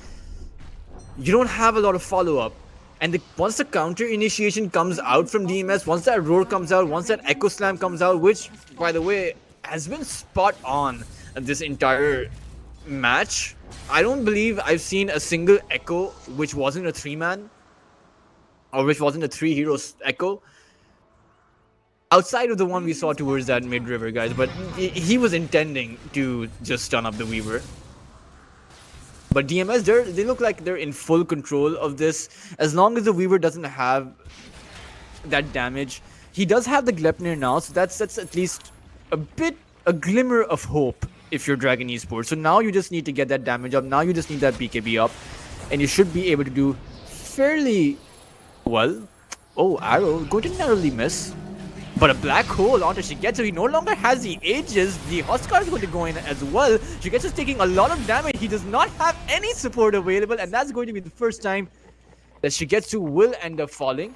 you don't have a lot of follow-up. And once the counter initiation comes out from DMS, once that roar comes out, once that Echo Slam comes out, which by the way has been spot on this entire match. I don't believe I've seen a single Echo which wasn't a 3-man or which wasn't a 3-hero Echo outside of the one we saw towards that mid-river, guys, but he was intending to just stun up the Weaver. But DMS, they look like they're in full control of this. As long as the Weaver doesn't have that damage, he does have the Gleipnir now, so that's at least a glimmer of hope if you're Dragon Esports. So now you just need to get that damage up, now you just need that BKB up, and you should be able to do fairly well. Oh, arrow going to narrowly miss. But a Black Hole onto Shigetsu. He no longer has the Aegis. The Huskar is going to go in as well. Shigetsu's taking a lot of damage. He does not have any support available, and that's going to be the first time that Shigetsu will end up falling.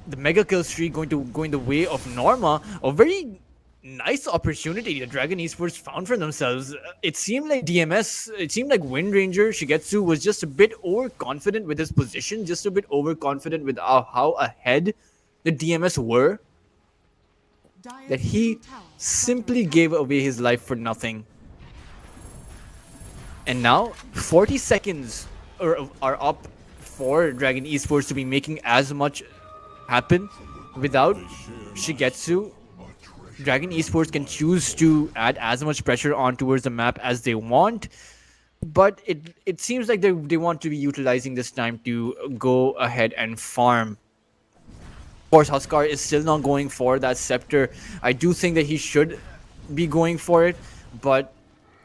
The mega kill streak going to go in the way of Norma. A very nice opportunity that Dragon Esports found for themselves. It seemed like Wind Ranger Shigetsu was just a bit overconfident with his position, just a bit overconfident with how ahead the DMS were, that he simply gave away his life for nothing. And now 40 seconds are up for Dragon Esports to be making as much happen. Without Shigetsu, Dragon Esports can choose to add as much pressure on towards the map as they want, but it seems like they want to be utilizing this time to go ahead and farm. Of course, Huskar is still not going for that scepter. I do think that he should be going for it, but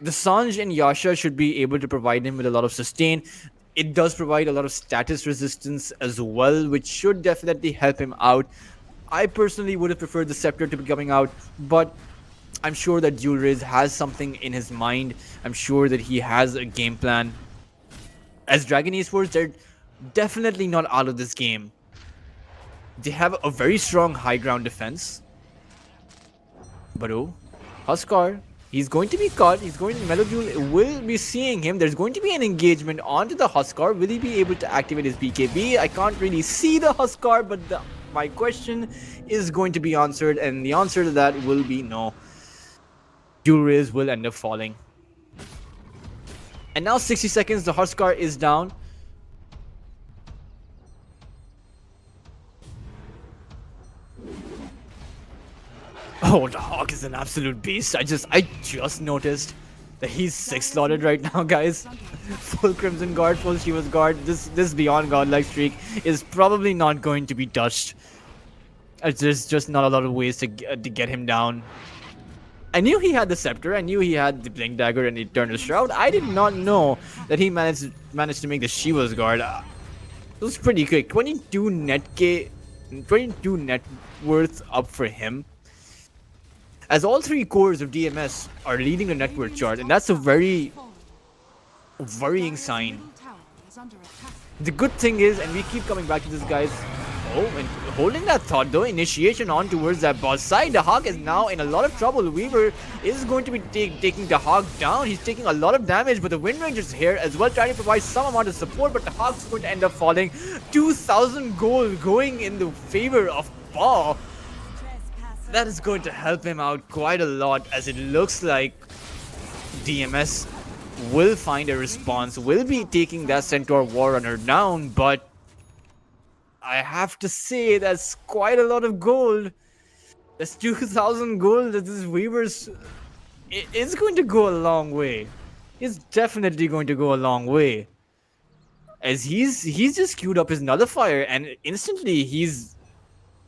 the Sanj and Yasha should be able to provide him with a lot of sustain. It does provide a lot of status resistance as well, which should definitely help him out. I personally would have preferred the scepter to be coming out, but I'm sure that Julriz has something in his mind. I'm sure that he has a game plan. As Dragon Esports, they're definitely not out of this game. They have a very strong high ground defense. But oh, Huskar He's going to be caught. He's going. Meloduel will be seeing him. There's going to be an engagement onto the Huskar. Will he be able to activate his BKB? I can't really see the Huskar, but my question is going to be answered, and the answer to that will be no. Dual Rays will end up falling. And now 60 seconds. The Huskar is down. Oh, the Hawk is an absolute beast. I just noticed that he's 6 slotted right now, guys. Full Crimson Guard, full Shiva's Guard. This Beyond Godlike streak is probably not going to be touched. There's just not a lot of ways to get him down. I knew he had the Scepter. I knew he had the Blink Dagger and Eternal Shroud. I did not know that he managed to make the Shiva's Guard. It was pretty quick. 22 net worth up for him. As all 3 cores of DMS are leading the net worth chart, and that's a very worrying sign. The good thing is, and we keep coming back to this, guys. Oh, and holding that thought though, initiation on towards that boss side. The Hawk is now in a lot of trouble. Weaver is going to be taking the Hawk down. He's taking a lot of damage, but the Wind Ranger's here as well, trying to provide some amount of support, but the Hawk's going to end up falling. 2,000 gold going in the favor of Paul. That is going to help him out quite a lot, as it looks like DMS will find a response, will be taking that Centaur Warrunner down, but I have to say that's quite a lot of gold. That's 2,000 gold that this Weaver's... It's going to go a long way. It's definitely going to go a long way. As he's just queued up his Nullifier, and instantly he's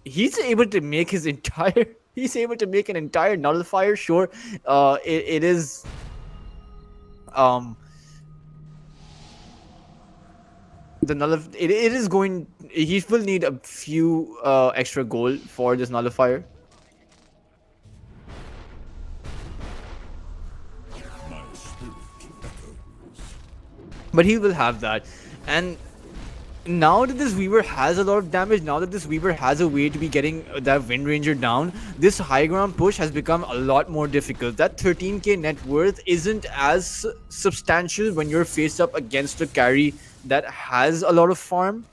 able to make his entire... He's able to make an entire Nullifier. Sure, it is... it is going... He will need a few extra gold for this Nullifier. But he will have that. And now that this Weaver has a lot of damage, now that this Weaver has a way to be getting that Wind Ranger down, this high ground push has become a lot more difficult. That 13k net worth isn't as substantial when you're faced up against a carry that has a lot of farm.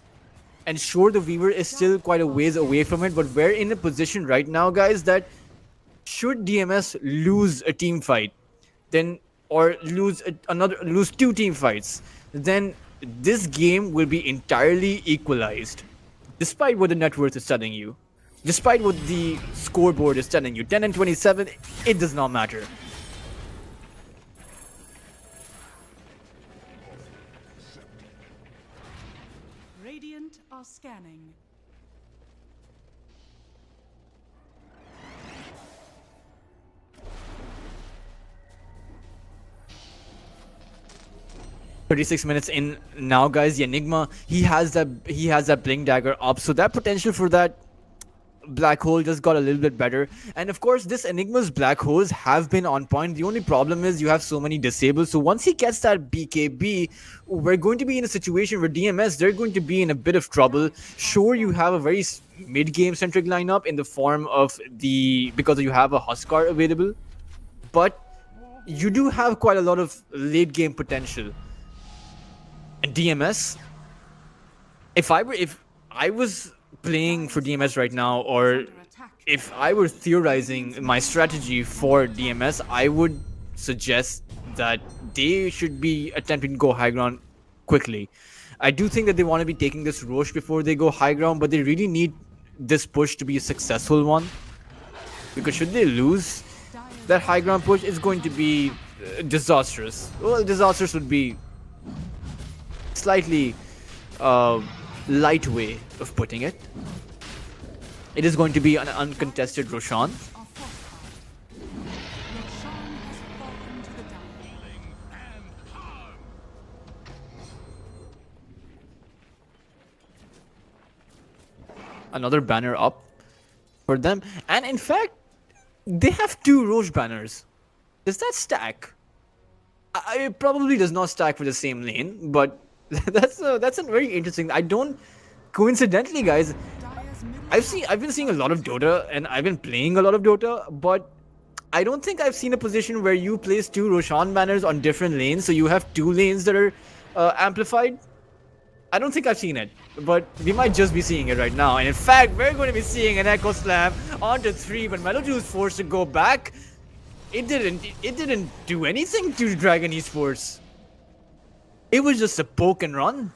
And sure, the Weaver is still quite a ways away from it, but we're in a position right now, guys, that should DMS lose a team fight, then or lose two team fights, then this game will be entirely equalized. Despite what the net worth is telling you, despite what the scoreboard is telling you, 10 and 27, it does not matter. Radiant are scanning. "36 minutes in now, guys. The Enigma, he has that Blink Dagger up, so that potential for that black hole just got a little bit better. And of course, this Enigma's black holes have been on point. The only problem is you have so many disabled. So once he gets that BKB, we're going to be in a situation where DMS, they're going to be in a bit of trouble. Sure, you have a very mid-game centric lineup in the form of because you have a Huskar available, but you do have quite a lot of late game potential. And DMS, if I was playing for DMS right now, or if I were theorizing my strategy for DMS, I would suggest that they should be attempting to go high ground quickly. I do think that they want to be taking this Roche before they go high ground, but they really need this push to be a successful one, because should they lose that high ground push, it's going to be disastrous. Well, disastrous would be slightly light way of putting it. It is going to be an uncontested Roshan. Another banner up for them, and in fact they have 2 Roche banners. Does that stack? It probably does not stack for the same lane, but that's a very interesting. I don't coincidentally, guys, I've been seeing a lot of Dota, and I've been playing a lot of Dota, but I don't think I've seen a position where you place two Roshan banners on different lanes, so you have two lanes that are amplified. I don't think I've seen it, but we might just be seeing it right now. And in fact, we're going to be seeing an Echo Slam onto 3, but Meloju is forced to go back. It didn't do anything to Dragon Esports. It was just a poke and run.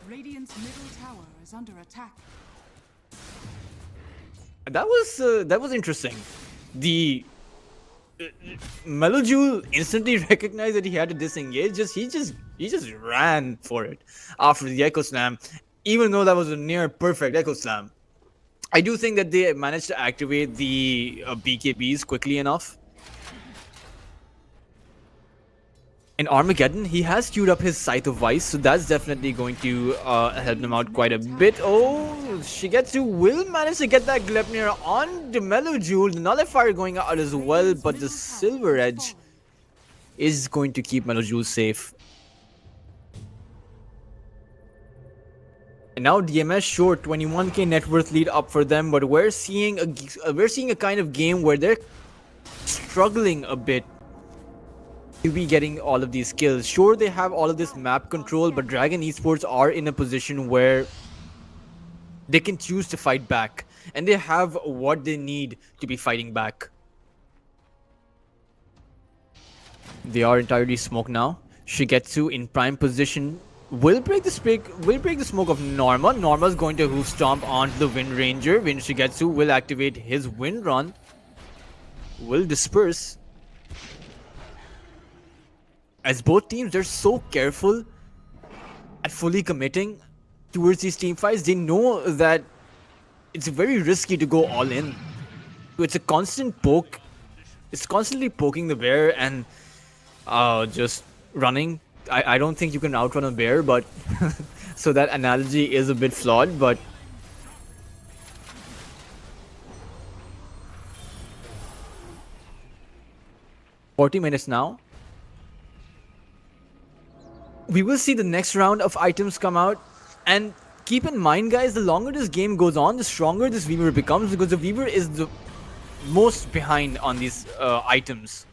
Radiant's middle tower is under attack. That was interesting. The Meloju instantly recognized that he had to disengage. He just ran for it after the Echo Slam, even though that was a near perfect Echo Slam. I do think that they managed to activate the BKBs quickly enough. In Armageddon, he has queued up his Scythe of Vice, so that's definitely going to help them out quite a bit. Oh, Shigetsu will manage to get that Gleipnir on the Meloju. The Nullifier going out as well, but the Silver Edge is going to keep Meloju safe. And now DMS short 21k net worth lead up for them, but we're seeing a kind of game where they're struggling a bit to be getting all of these kills. Sure, they have all of this map control, but Dragon Esports are in a position where they can choose to fight back, and they have what they need to be fighting back. They are entirely smoked now. Shigetsu in prime position will break the smoke of Norma. Norma's going to hoof stomp onto the Wind Ranger. Wind Shigetsu will activate his Wind Run. Will disperse. As both teams, they're so careful at fully committing towards these team fights. They know that it's very risky to go all in. So it's a constant poke. It's constantly poking the bear and just running. I don't think you can outrun a bear, but so that analogy is a bit flawed, but 40 minutes now. We will see the next round of items come out, and keep in mind, guys, the longer this game goes on, the stronger this Weaver becomes, because the Weaver is the most behind on these items.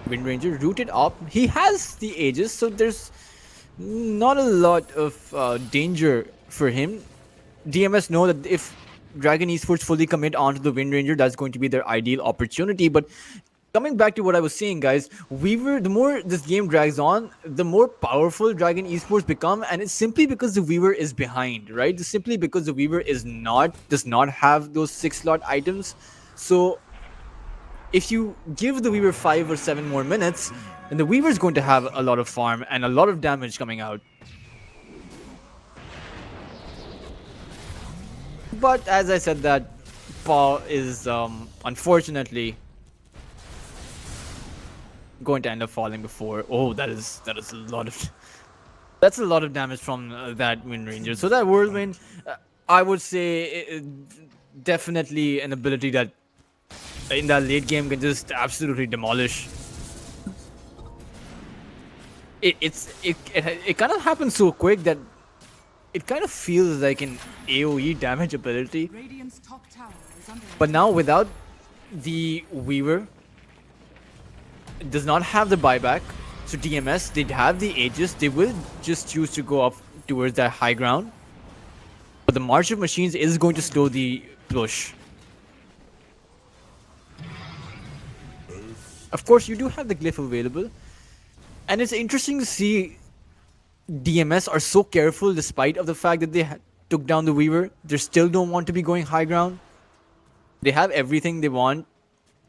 Wind Ranger rooted up. He has the Aegis, so there's not a lot of danger for him. DMS know that if Dragon Esports fully commit onto the Wind Ranger, that's going to be their ideal opportunity. But coming back to what I was saying, guys, Weaver, the more this game drags on, the more powerful Dragon Esports become, and it's simply because the Weaver is behind, right? It's simply because the Weaver does not have those 6-slot items. So if you give the Weaver 5 or 7 more minutes, then the Weaver is going to have a lot of farm and a lot of damage coming out. But as I said, that Paw is unfortunately going to end up falling before. Oh, that's a lot of damage from that Wind Ranger. So that Whirlwind, I would say, definitely an ability that in that late game can just absolutely demolish. It kind of happens so quick that it kind of feels like an AoE damage ability. Radiant's top tower is under But now without the Weaver, it does not have the buyback. So DMS, they'd have the Aegis. They will just choose to go up towards that high ground. But the March of Machines is going to slow the push. Of course, you do have the glyph available. And it's interesting to see DMS are so careful despite of the fact that they took down the Weaver. They still don't want to be going high ground. They have everything they want.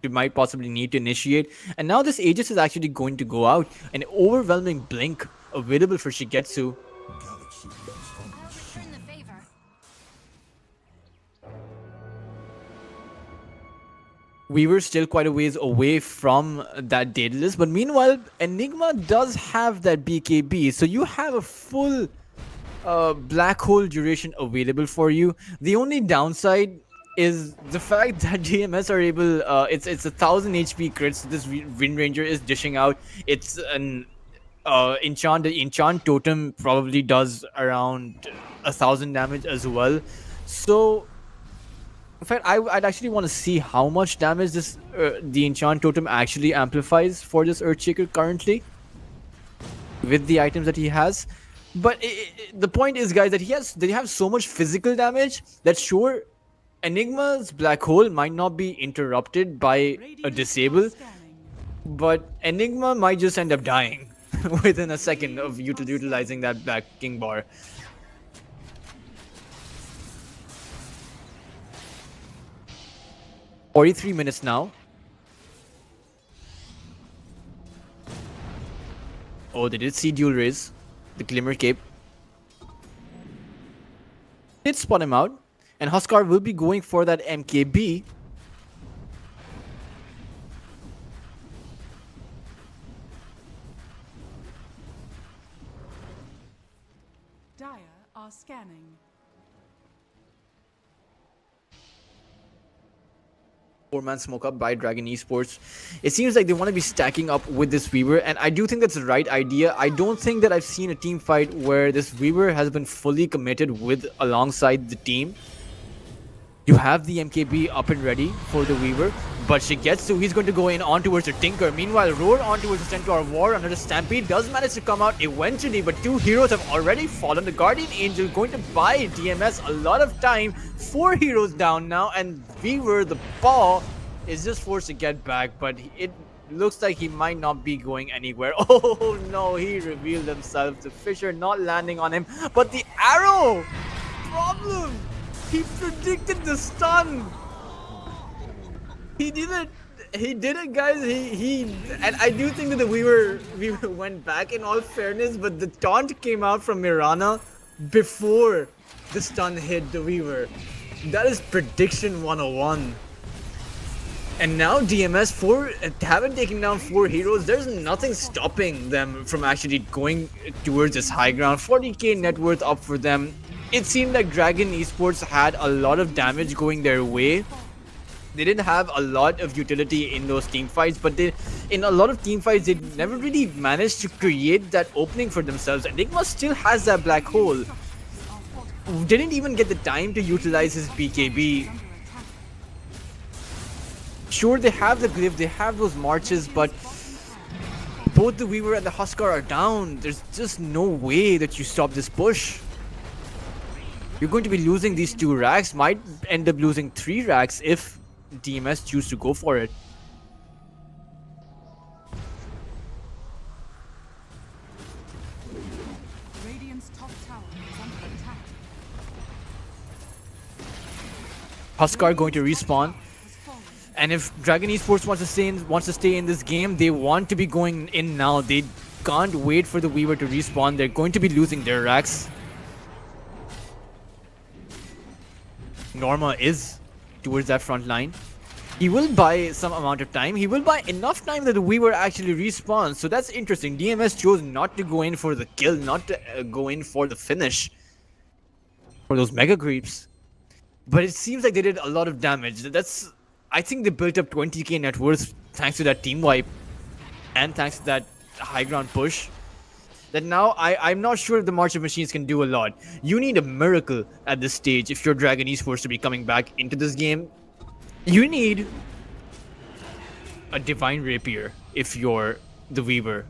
You might possibly need to initiate. And now this Aegis is actually going to go out. An overwhelming blink available for Shigetsu. I'll return the favor. Weaver's still quite a ways away from that Daedalus, but meanwhile, Enigma does have that BKB, so you have a full black hole duration available for you. The only downside is the fact that DMS are able, it's 1000 HP crits this Wind Ranger is dishing out. It's an enchant totem probably does around 1,000 damage as well. So in fact, I'd actually want to see how much damage this the enchant totem actually amplifies for this Earthshaker currently with the items that he has. But the point is, guys, that they have so much physical damage that sure, Enigma's black hole might not be interrupted by a disable, but Enigma might just end up dying within a second of utilizing that black king bar. "43 minutes now." Oh, they did see dual raise. The Glimmer Cape did spot him out, and Huskar will be going for that MKB. Dire are scanning. Four-man smoke up by Dragon Esports. It seems like they want to be stacking up with this Weaver, and I do think that's the right idea. I don't think that I've seen a team fight where this Weaver has been fully committed with alongside the team. You have the MKB up and ready for the Weaver, but Shigetsu, he's going to go in on towards the Tinker. Meanwhile, Roar on towards the Centaur War under the Stampede does manage to come out eventually, but two heroes have already fallen. The Guardian Angel going to buy DMS a lot of time. 4 heroes down now, and Weaver, the paw, is just forced to get back, but it looks like he might not be going anywhere. Oh no, he revealed himself. The Fisher not landing on him, but the arrow! Problem! He predicted the stun. He did it. He did it, guys. And I do think that the Weaver went back in all fairness, but the taunt came out from Mirana before the stun hit the Weaver. That is prediction 101. And now DMS haven't taken down 4 heroes. There's nothing stopping them from actually going towards this high ground. 40k net worth up for them. It seemed like Dragon Esports had a lot of damage going their way. They didn't have a lot of utility in those team fights, but in a lot of team fights, they never really managed to create that opening for themselves. Enigma still has that black hole. Didn't even get the time to utilize his BKB. Sure, they have the glyph, they have those marches, but both the Weaver and the Huskar are down. There's just no way that you stop this push. You're going to be losing these 2 racks, might end up losing 3 racks if DMS choose to go for it. Radiant's top tower is under attack. Huskar going to respawn. Has fallen. And if Dragon Esports wants to stay in this game, they want to be going in now. They can't wait for the Weaver to respawn. They're going to be losing their racks. Norma is towards that front line. He will buy some amount of time. He will buy enough time that the Weaver actually respawns. So that's interesting. DMS chose not to go in for the kill, not to go in for the finish. For those mega creeps. But it seems like they did a lot of damage. I think they built up 20k net worth thanks to that team wipe. And thanks to that high ground push. That now I'm not sure if the March of Machines can do a lot. You need a miracle at this stage if you're Dragon Esports to be coming back into this game. You need a Divine Rapier if you're the Weaver.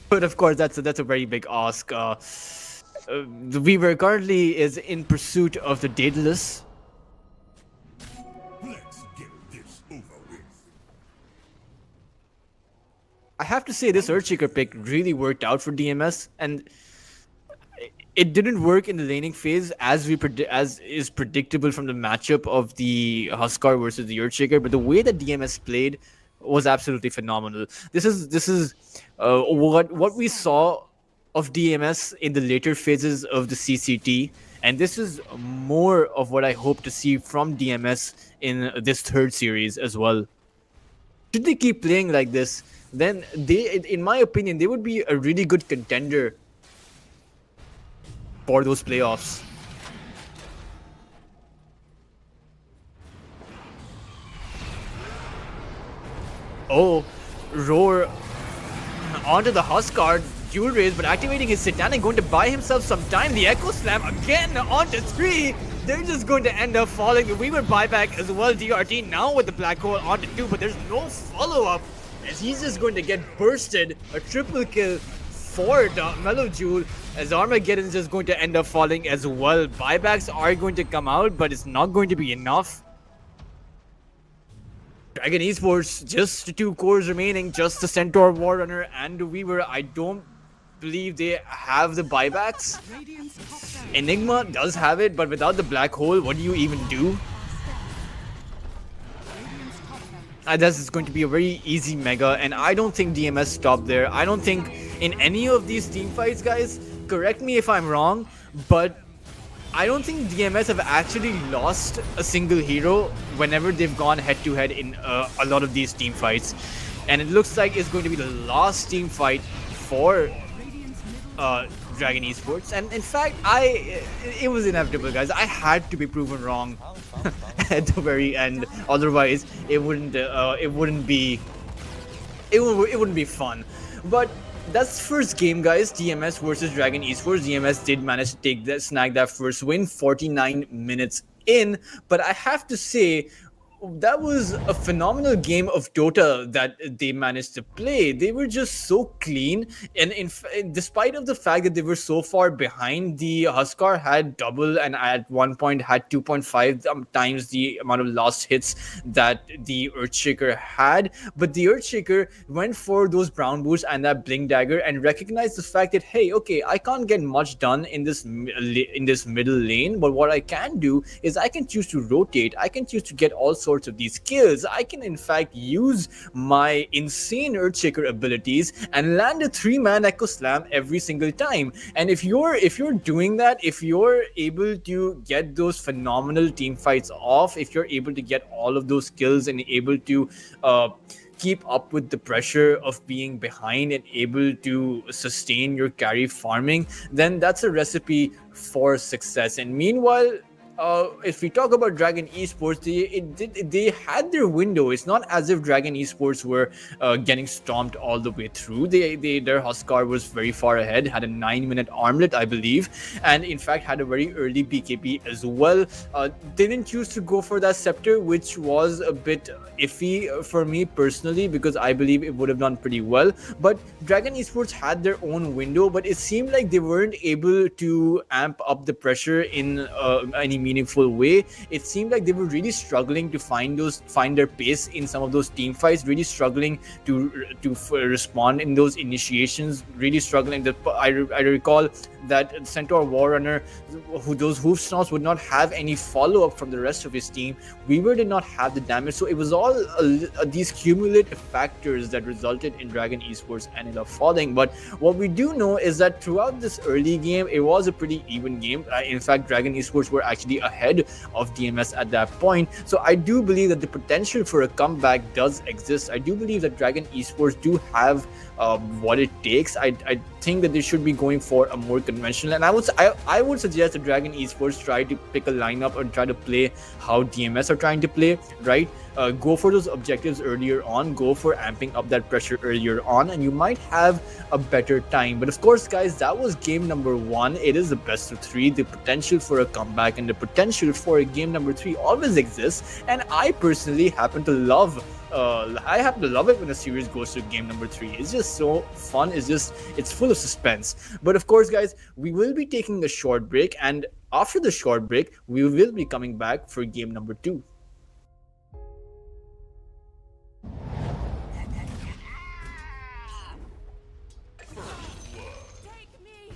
But of course, that's a very big ask. The Weaver currently is in pursuit of the Daedalus. Let's get this over with. I have to say this Earthshaker pick really worked out for DMS, and it didn't work in the laning phase as is predictable from the matchup of the Huskar versus the Earthshaker. But the way that DMS played was absolutely phenomenal. This is what we saw of DMS in the later phases of the CCT, and this is more of what I hope to see from DMS in this 3rd series as well. Should they keep playing like this, then in my opinion, they would be a really good contender for those playoffs. Oh, Roar onto the Huskar dual raise, but activating his Satanic, going to buy himself some time. The Echo Slam again onto 3. They're just going to end up falling. The Weaver buyback as well. DRT now with the Black Hole onto 2, but there's no follow-up as he's just going to get bursted. A triple kill for Mellow Jewel as Armageddon is just going to end up falling as well. Buybacks are going to come out, but it's not going to be enough. Dragon Esports, just 2 cores remaining, just the Centaur, Warrunner, and the Weaver. I don't believe they have the buybacks. Enigma does have it, but without the Black Hole, what do you even do? This is going to be a very easy mega, and I don't think DMS stopped there. I don't think in any of these team fights, guys, correct me if I'm wrong, but I don't think DMS have actually lost a single hero whenever they've gone head-to-head in a lot of these team fights. And it looks like it's going to be the last team fight for Dragon Esports. And in fact, it was inevitable, guys. I had to be proven wrong at the very end. Otherwise, it wouldn't be fun. But that's first game, guys. DMS versus Dragon Esports. DMS did manage to snag that first win 49 minutes in, but I have to say that was a phenomenal game of Dota that they managed to play. They were just so clean, and despite of the fact that they were so far behind, the Huskar had double and at one point had 2.5 times the amount of lost hits that the Earthshaker had. But the Earthshaker went for those brown boots and that blink dagger and recognized the fact that, hey, okay, I can't get much done in this middle lane, but what I can do is I can choose to rotate. I can choose to get all sorts of these skills. I can in fact use my insane Earthshaker abilities and land a 3-man Echo Slam every single time. And if you're doing that, if you're able to get those phenomenal team fights off, if you're able to get all of those skills and able to keep up with the pressure of being behind and able to sustain your carry farming, then that's a recipe for success. And meanwhile, if we talk about Dragon Esports, they had their window. It's not as if Dragon Esports were getting stomped all the way through. Their Huskar was very far ahead, had a 9-minute armlet, I believe, and in fact had a very early BKB as well. They didn't choose to go for that scepter, which was a bit iffy for me personally, because I believe it would have done pretty well. But Dragon Esports had their own window, but it seemed like they weren't able to amp up the pressure in any meaningful way. It seemed like they were really struggling to find their pace in some of those team fights, really struggling to respond in those initiations, really struggling. I recall that Centaur Warrunner, those hoof stomps would not have any follow-up from the rest of his team. Weaver did not have the damage, so it was all these cumulative factors that resulted in Dragon Esports ended up falling. But what we do know is that throughout this early game, it was a pretty even game. In fact, Dragon Esports were actually ahead of DMS at that point. So I do believe that the potential for a comeback does exist. I do believe that Dragon Esports do have what it takes. I think that they should be going for a more conventional, and I would suggest that Dragon Esports try to pick a lineup and try to play how DMS are trying to play, right? Go for those objectives earlier on, go for amping up that pressure earlier on, and you might have a better time. But of course, guys, that was game number 1. It is the best of 3. The potential for a comeback and the potential for a game number 3 always exists, and I personally happen to love it when a series goes to game number 3. It's just so fun. It's full of suspense. But of course, guys, we will be taking a short break, and after the short break, we will be coming back for game number 2. Take me!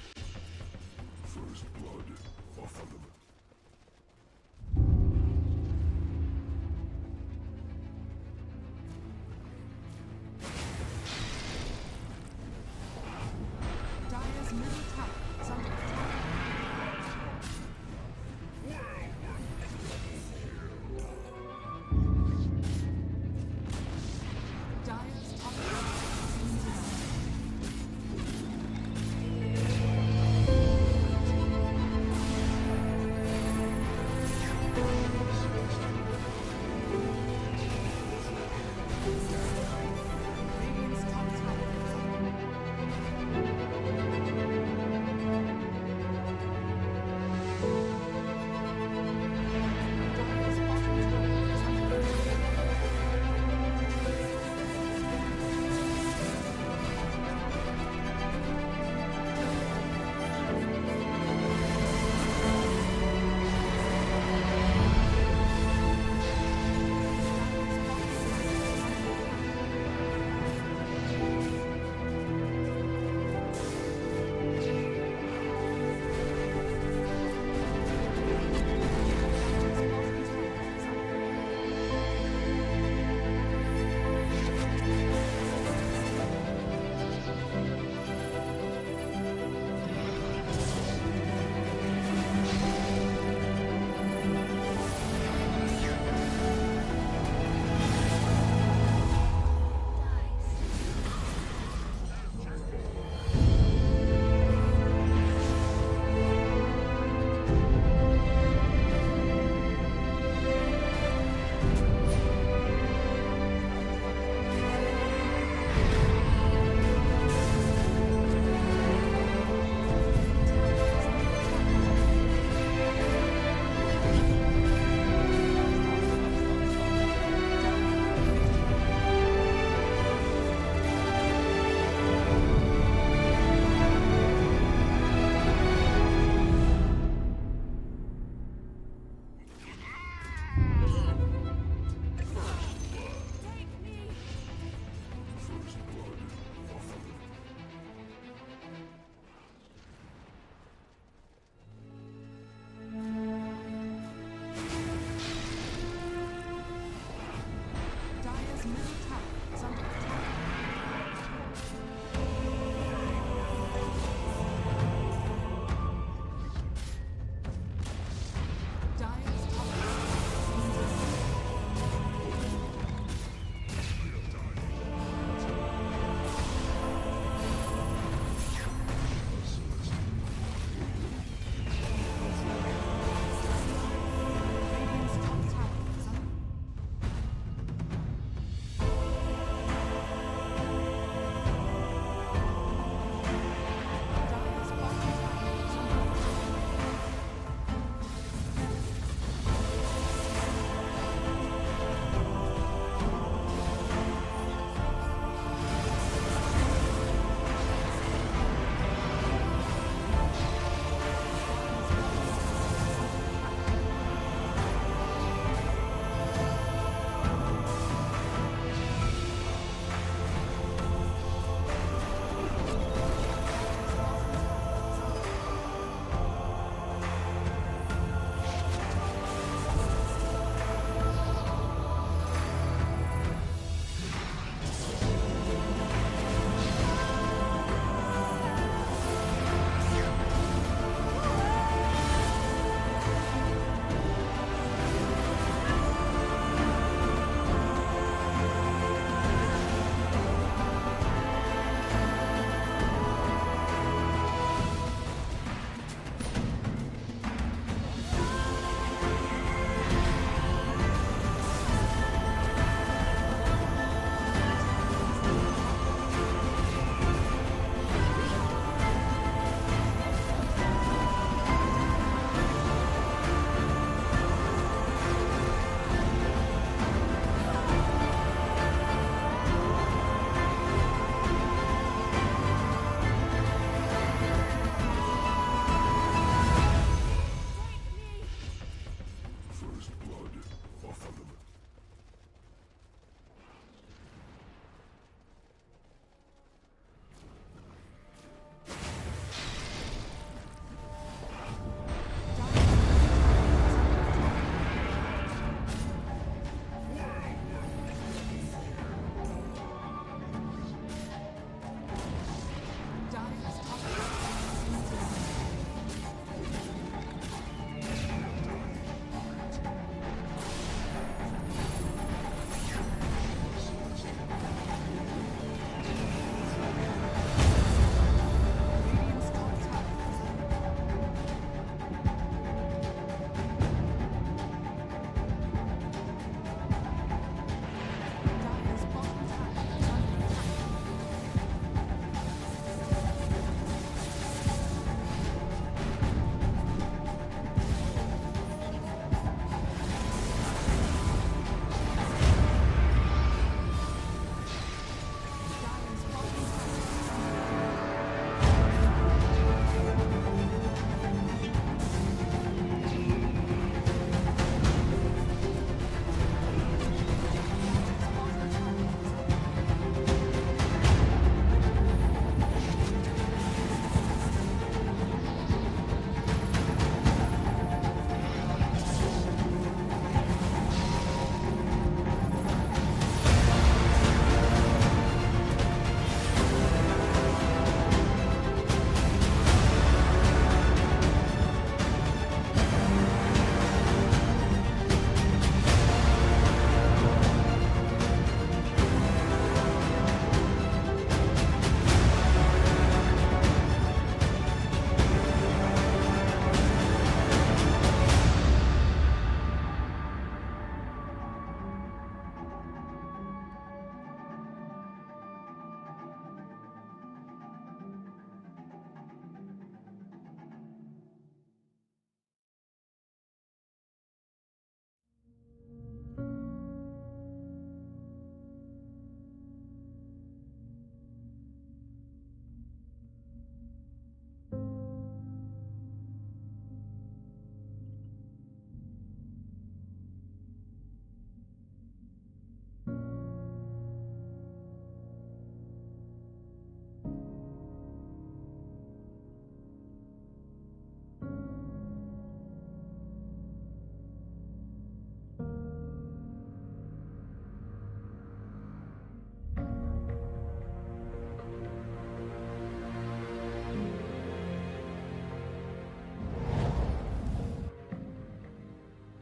First blood for fundament. Dire's middle tower is under attack.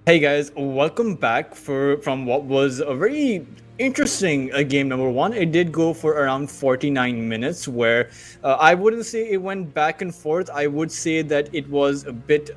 Hey guys, welcome back from what was a very interesting game number one. It did go for around 49 minutes, where I wouldn't say it went back and forth. I would say that it was a bit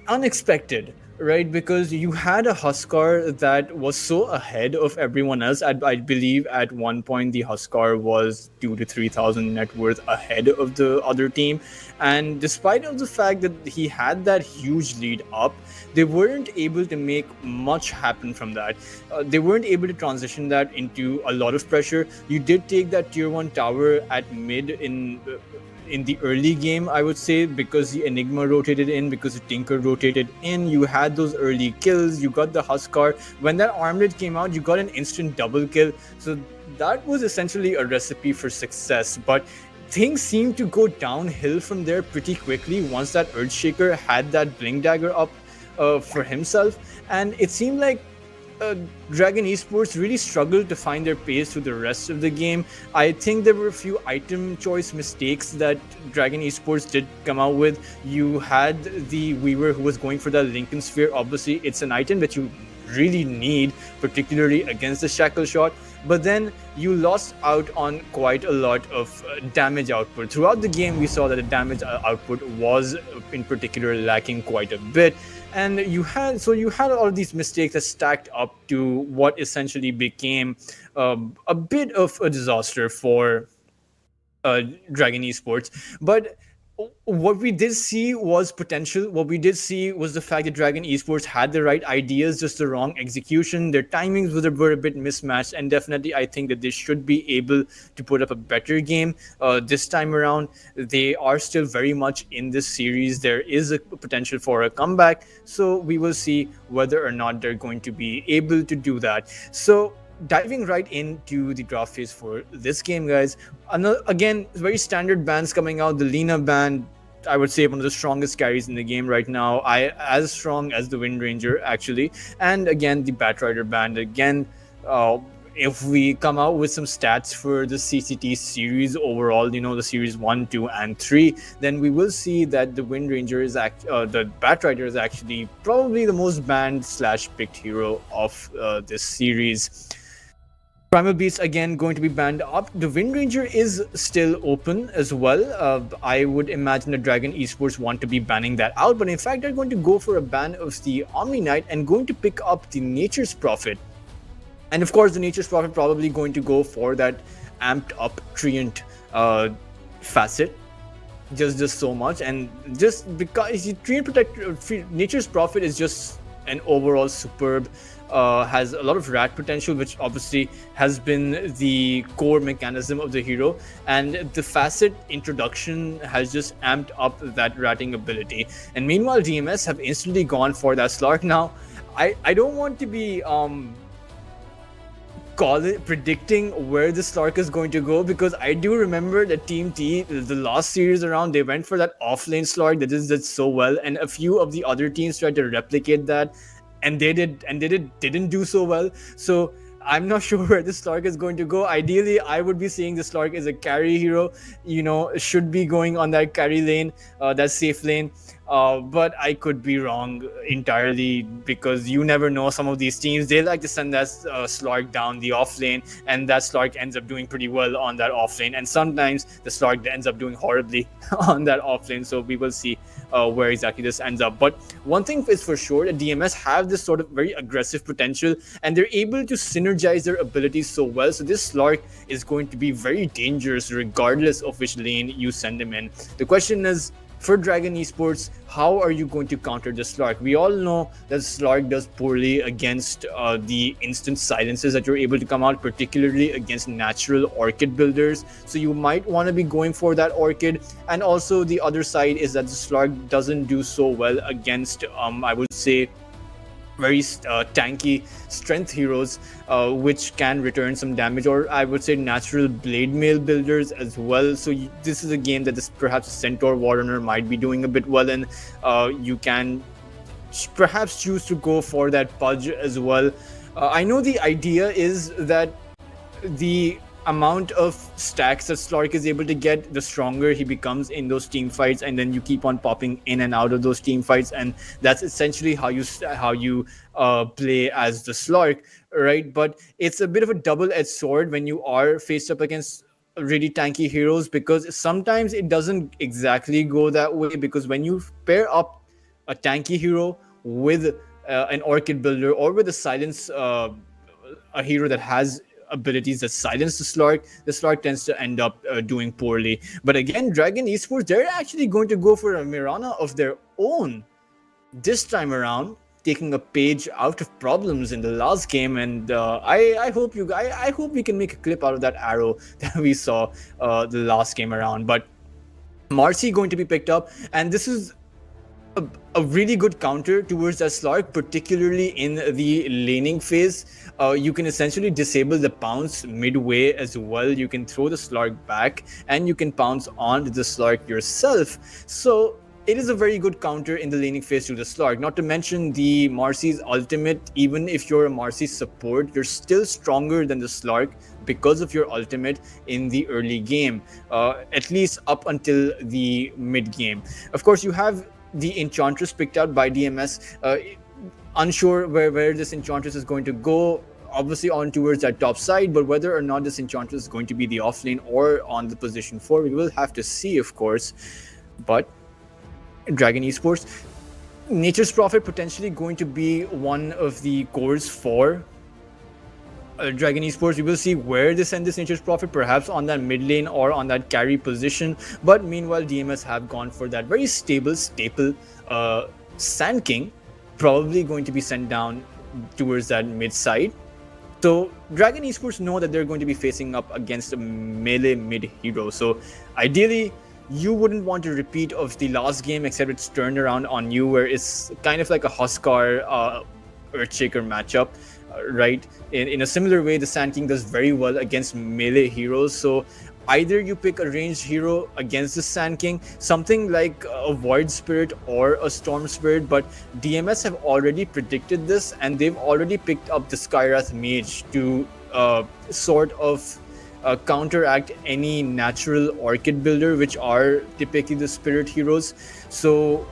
unexpected, right? Because you had a Huskar that was so ahead of everyone else. I believe at one point the Huskar was 2 to 3,000 net worth ahead of the other team, and despite of the fact that he had that huge lead up, they weren't able to make much happen from that. They weren't able to transition that into a lot of pressure. You did take that tier 1 tower at mid in the early game, I would say, because the Enigma rotated in, because the Tinker rotated in. You had those early kills. You got the Huskar. When that armlet came out, you got an instant double kill. So that was essentially a recipe for success. But things seemed to go downhill from there pretty quickly once that Earthshaker had that Blink Dagger up for himself. And it seemed like Dragon Esports really struggled to find their pace through the rest of the game. I think there were a few item choice mistakes that Dragon Esports did come out with. You had the Weaver who was going for the Lincoln Sphere. Obviously, it's an item that you really need, particularly against the Shackle Shot. But then you lost out on quite a lot of damage output. Throughout the game, we saw that the damage output was in particular lacking quite a bit. And you had all of these mistakes that stacked up to what essentially became a bit of a disaster for Dragon Esports. But what we did see was potential. What we did see was the fact that Dragon Esports had the right ideas, just the wrong execution. Their timings were a bit mismatched, and definitely I think that they should be able to put up a better game this time around. They are still very much in this series. There is a potential for a comeback, so we will see whether or not they're going to be able to do that. So diving right into the draft phase for this game, guys. Again, very standard bans coming out. The Lina ban, I would say one of the strongest carries in the game right now. As strong as the Wind Ranger, actually. And again, the Batrider ban. Again, if we come out with some stats for the CCT series overall, the series 1, 2, and 3, then we will see that the Wind Ranger is the Batrider is actually probably the most banned / picked hero of this series. Primal Beast again going to be banned up. The Wind Ranger is still open as well. I would imagine the Dragon Esports want to be banning that out, but in fact they're going to go for a ban of the Omni Knight and going to pick up the Nature's Prophet. And of course the Nature's Prophet probably going to go for that amped up Treant facet. Just so much, and just because Nature's Prophet is just an overall superb, has a lot of rat potential, which obviously has been the core mechanism of the hero, and the facet introduction has just amped up that ratting ability. And meanwhile DMS have instantly gone for that Slark. Now I don't want to be predicting where the Slark is going to go, because I do remember that Team T, the last series around, they went for that offlane Slark that did so well, and a few of the other teams tried to replicate that, and they didn't do so well. So I'm not sure where the Slark is going to go. Ideally, I would be saying the Slark is a carry hero, should be going on that carry lane, that safe lane. But I could be wrong entirely, because you never know. Some of these teams, they like to send that Slark down the off lane, and that Slark ends up doing pretty well on that off lane. And sometimes the Slark ends up doing horribly on that off lane. So we will see where exactly this ends up. But one thing is for sure, that DMS have this sort of very aggressive potential, and they're able to synergize their abilities so well. So this Slark is going to be very dangerous regardless of which lane you send him in. The question is, for Dragon Esports, how are you going to counter the Slark? We all know that Slark does poorly against the instant silences that you're able to come out, particularly against natural Orchid builders. So you might want to be going for that Orchid. And also the other side is that the Slark doesn't do so well against, I would say, very tanky strength heroes, which can return some damage, or I would say natural blade mail builders as well. So this is a game that perhaps Centaur Warrunner might be doing a bit well in. You can perhaps choose to go for that Pudge as well. I know the idea is that the amount of stacks that Slark is able to get, the stronger he becomes in those team fights, and then you keep on popping in and out of those team fights, and that's essentially how you play as the Slark, right? But it's a bit of a double-edged sword when you are faced up against really tanky heroes, because sometimes it doesn't exactly go that way, because when you pair up a tanky hero with an Orchid builder, or with a silence a hero that has abilities that silence the Slark tends to end up doing poorly. But again, Dragon Esports, they're actually going to go for a Mirana of their own this time around, taking a page out of problems in the last game. And I hope we can make a clip out of that arrow that we saw the last game around. But Marcy going to be picked up, and this is a really good counter towards that Slark, particularly in the laning phase. You can essentially disable the pounce midway as well. You can throw the Slark back, and you can pounce on the Slark yourself. So it is a very good counter in the laning phase to the Slark. Not to mention the Marcy's ultimate. Even if you're a Marcy support, you're still stronger than the Slark because of your ultimate in the early game, at least up until the mid game. Of course, you have the Enchantress picked out by DMS. Unsure where this Enchantress is going to go. Obviously on towards that top side, but whether or not this Enchantress is going to be the offlane or on the position 4, we will have to see, of course. But Dragon Esports, Nature's Prophet potentially going to be one of the cores for Dragon Esports. We will see where they send this Nature's Prophet, perhaps on that mid lane or on that carry position. But meanwhile, DMS have gone for that very stable, staple Sand King, probably going to be sent down towards that mid side. So Dragon Esports know that they're going to be facing up against a melee mid hero. So ideally, you wouldn't want a repeat of the last game, except it's turned around on you, where it's kind of like a Huskar Earthshaker matchup. Right, in a similar way, the Sand King does very well against melee heroes. So either you pick a ranged hero against the Sand King, something like a Void Spirit or a Storm Spirit. But DMS have already predicted this, and they've already picked up the Skywrath Mage to sort of counteract any natural Orchid builder, which are typically the Spirit heroes. So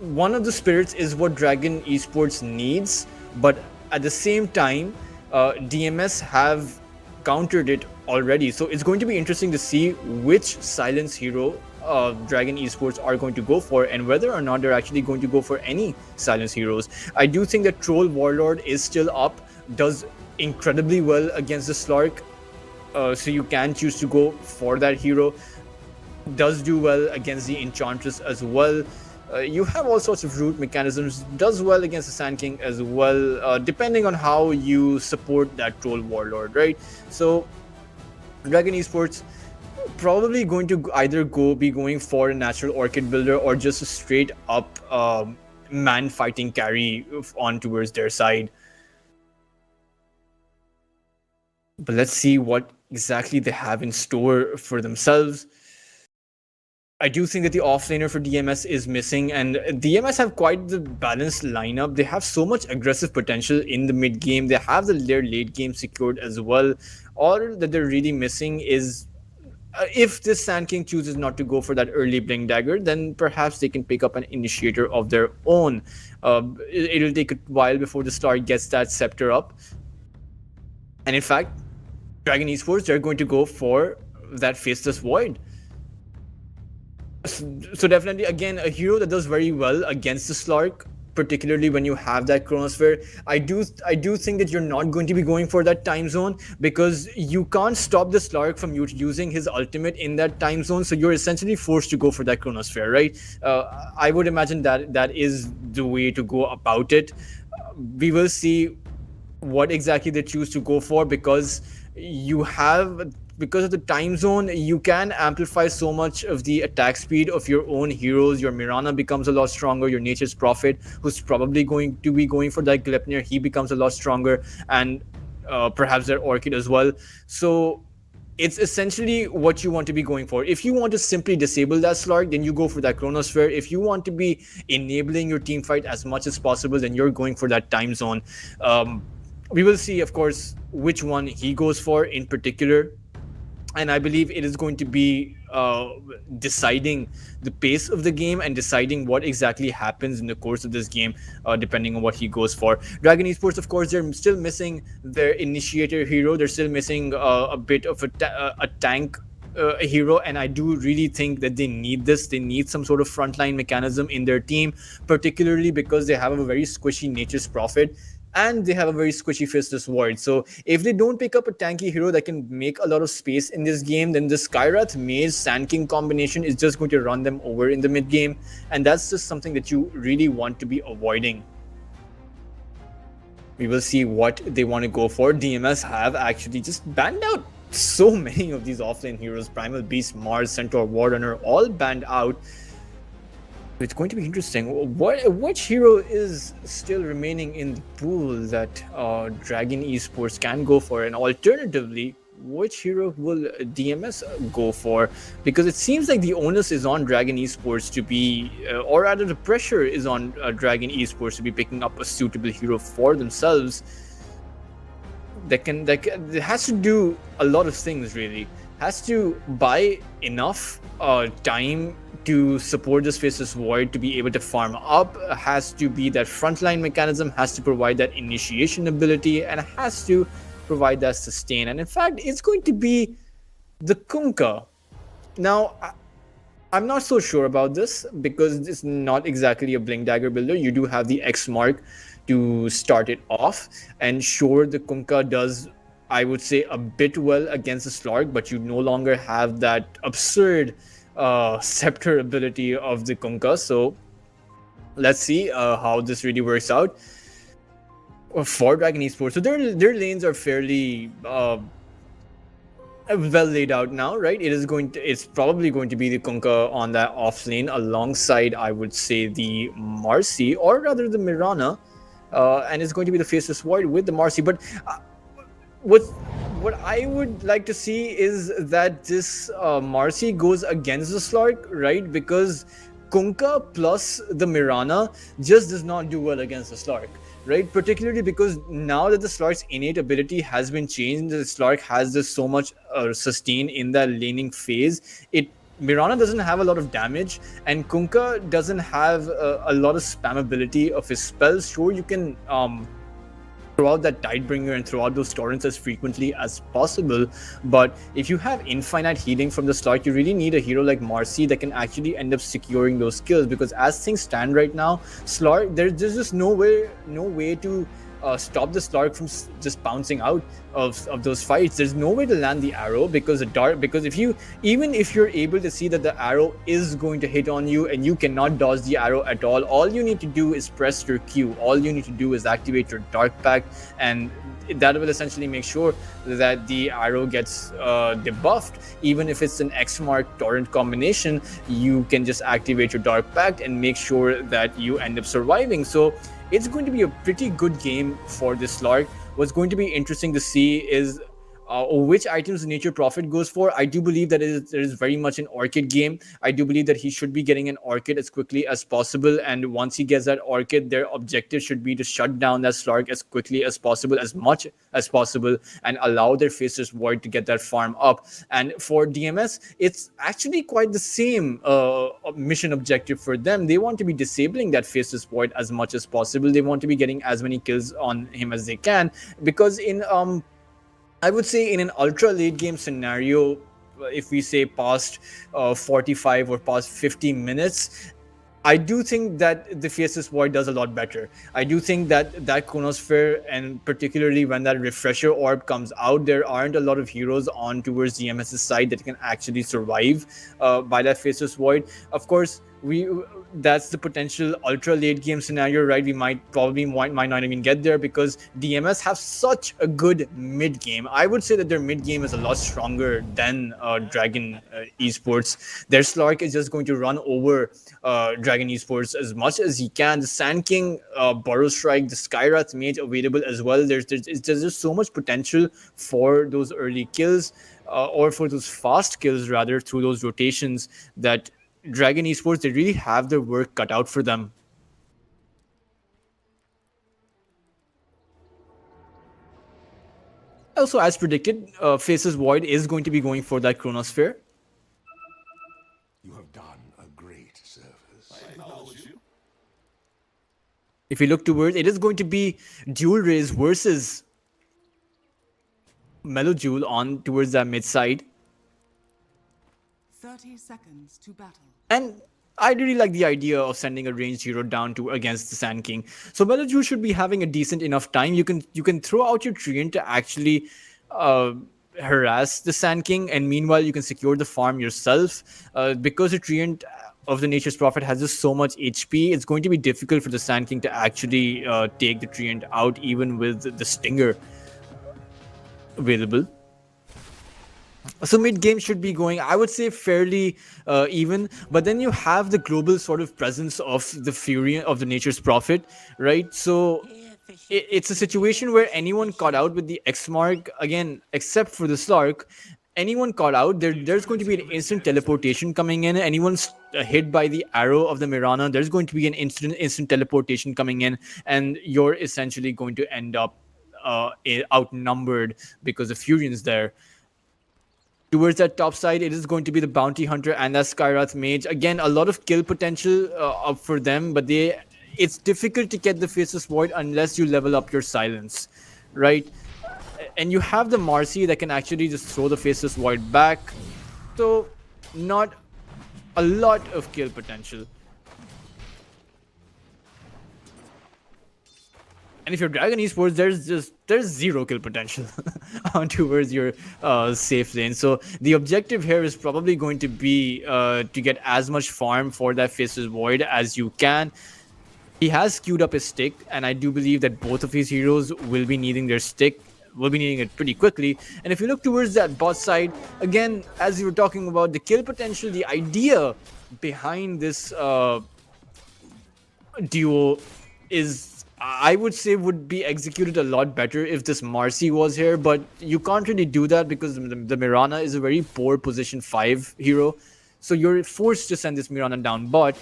one of the spirits is what Dragon Esports needs, but at the same time, DMS have countered it already. So it's going to be interesting to see which silence hero Dragon Esports are going to go for, and whether or not they're actually going to go for any silence heroes. I do think that Troll Warlord is still up, does incredibly well against the Slark, so you can choose to go for that hero. Does do well against the Enchantress as well. You have all sorts of root mechanisms, does well against the Sand King as well, depending on how you support that Troll Warlord, right? So Dragon Esports probably going to either be going for a natural Orchid builder, or just a straight up man fighting carry on towards their side. But let's see what exactly they have in store for themselves. I do think that the offlaner for DMS is missing, and DMS have quite the balanced lineup. They have so much aggressive potential in the mid game. They have their late game secured as well. All that they're really missing is, if this Sand King chooses not to go for that early Blink Dagger, then perhaps they can pick up an initiator of their own. It'll take a while before the Star gets that scepter up. And in fact, Dragon Esports, they're going to go for that Faceless Void. So definitely, again, a hero that does very well against the Slark, particularly when you have that Chronosphere. I do think that you're not going to be going for that time zone, because you can't stop the Slark from using his ultimate in that time zone. So you're essentially forced to go for that Chronosphere, right? I would imagine that is the way to go about it. We will see what exactly they choose to go for, because of the time zone, you can amplify so much of the attack speed of your own heroes. Your Mirana becomes a lot stronger. Your Nature's Prophet, who's probably going to be going for that Gleipnir, he becomes a lot stronger, and perhaps their Orchid as well. So it's essentially what you want to be going for. If you want to simply disable that Slark, then you go for that Chronosphere. If you want to be enabling your team fight as much as possible, then you're going for that time zone. we will see, of course, which one he goes for in particular. And I believe it is going to be deciding the pace of the game and deciding what exactly happens in the course of this game, depending on what he goes for. Dragon Esports, of course, they're still missing their initiator hero. They're still missing a bit of a tank hero, and I do really think that they need this. They need some sort of frontline mechanism in their team, particularly because they have a very squishy Nature's Prophet and they have a very squishy Fistless Void. So if they don't pick up a tanky hero that can make a lot of space in this game, then the Skyrath Maze Sand King combination is just going to run them over in the mid game, and that's just something that you really want to be avoiding. We will see what they want to go for. DMS have actually just banned out so many of these offlane heroes. Primal Beast, Mars, Centaur, Warrunner, all banned out. It's going to be interesting. Which hero is still remaining in the pool that Dragon Esports can go for, and alternatively, which hero will DMS go for? Because it seems like the onus is on Dragon Esports to be, or rather, the pressure is on Dragon Esports to be picking up a suitable hero for themselves. That has to do a lot of things, really. Has to buy enough time to support this Faceless Void to be able to farm up, has to be that frontline mechanism, has to provide that initiation ability, and has to provide that sustain. And in fact, it's going to be the Kunkka. Now, I'm not so sure about this because it's not exactly a Blink Dagger builder. You do have the X mark to start it off, and sure, the Kunkka does, I would say, a bit well against the Slark, but you no longer have that absurd scepter ability of the Kunkka. So let's see how this really works out for Dragon Esports. So their lanes are fairly well laid out now, right? It's probably going to be the Kunkka on that off lane alongside, I would say, the Marcy, or rather the Mirana, and it's going to be the Faceless Void with the Marcy. But what I would like to see is that this Marcy goes against the Slark, right? Because Kunkka plus the Mirana just does not do well against the Slark, right? Particularly because now that the Slark's innate ability has been changed, the Slark has this so much sustain in that laning phase. Mirana doesn't have a lot of damage, and Kunkka doesn't have a lot of spammability of his spells. Sure, you can throw out that Tidebringer and throw out those torrents as frequently as possible, but if you have infinite healing from the start, you really need a hero like Marcy that can actually end up securing those kills. Because as things stand right now, Slark, there's just no way to stop the Slark from just bouncing out of those fights. There's no way to land the arrow because if you're able to see that the arrow is going to hit on you and you cannot dodge the arrow at all you need to do is press your Q. All you need to do is activate your Dark Pact, and that will essentially make sure that the arrow gets debuffed. Even if it's an X mark torrent combination, you can just activate your Dark Pact and make sure that you end up surviving. So it's going to be a pretty good game for this Slark. What's going to be interesting to see is which items the Nature Prophet goes for. I do believe that it is very much an Orchid game. I do believe that he should be getting an Orchid as quickly as possible, and once he gets that Orchid, their objective should be to shut down that Slark as quickly as possible, as much as possible, and allow their Faceless Void to get that farm up. And for DMS, it's actually quite the same mission objective for them. They want to be disabling that Faceless Void as much as possible. They want to be getting as many kills on him as they can, because in I would say in an ultra late game scenario, if we say past 45 or past 50 minutes, I do think that the Faceless Void does a lot better. I do think that Chronosphere, and particularly when that Refresher Orb comes out, there aren't a lot of heroes on towards DMS's side that can actually survive by that Faceless Void. Of course, that's the potential ultra late game scenario, right? We might not even get there because DMS have such a good mid game. I would say that their mid game is a lot stronger than Dragon Esports. Their Slark is just going to run over Dragon Esports as much as he can. The Sand King, Burrow Strike, the Skyrath Mage available as well. There's just so much potential for those early kills, or for those fast kills rather, through those rotations, that Dragon Esports, they really have their work cut out for them. Also, as predicted, Faces Void is going to be going for that Chronosphere. You have done a great service. I acknowledge you. If we look towards, it is going to be Dual Rays versus Melojoule on towards that mid side. 30 seconds to battle. And I really like the idea of sending a ranged hero down to against the Sand King. So Melojoule should be having a decent enough time. You can throw out your Treant to actually harass the Sand King, and meanwhile you can secure the farm yourself. Because the Treant of the Nature's Prophet has just so much HP, it's going to be difficult for the Sand King to actually take the Treant out, even with the Stinger available. So mid game should be going, I would say, fairly even, but then you have the global sort of presence of the Fury of the Nature's Prophet, right? So it's a situation where anyone caught out with the X mark, again, except for the Slark, anyone caught out, there's going to be an instant teleportation coming in. Anyone's hit by the arrow of the Mirana, there's going to be an instant teleportation coming in, and you're essentially going to end up outnumbered because the Furion's there. Towards that top side, it is going to be the Bounty Hunter and that Skyrath Mage. Again, a lot of kill potential up for them, but it's difficult to get the Faceless Void unless you level up your Silence, right? And you have the Marcy that can actually just throw the Faceless Void back. So, not a lot of kill potential. And if you're Dragon Esports, there's zero kill potential on towards your safe lane. So the objective here is probably going to be to get as much farm for that Faceless Void as you can. He has queued up his stick, and I do believe that both of his heroes will be needing their stick. Will be needing it pretty quickly. And if you look towards that bot side, again, as you were talking about the kill potential, the idea behind this duo is, I would say, would be executed a lot better if this Marcy was here, but you can't really do that because the Mirana is a very poor position 5 hero. So you're forced to send this Mirana down bot,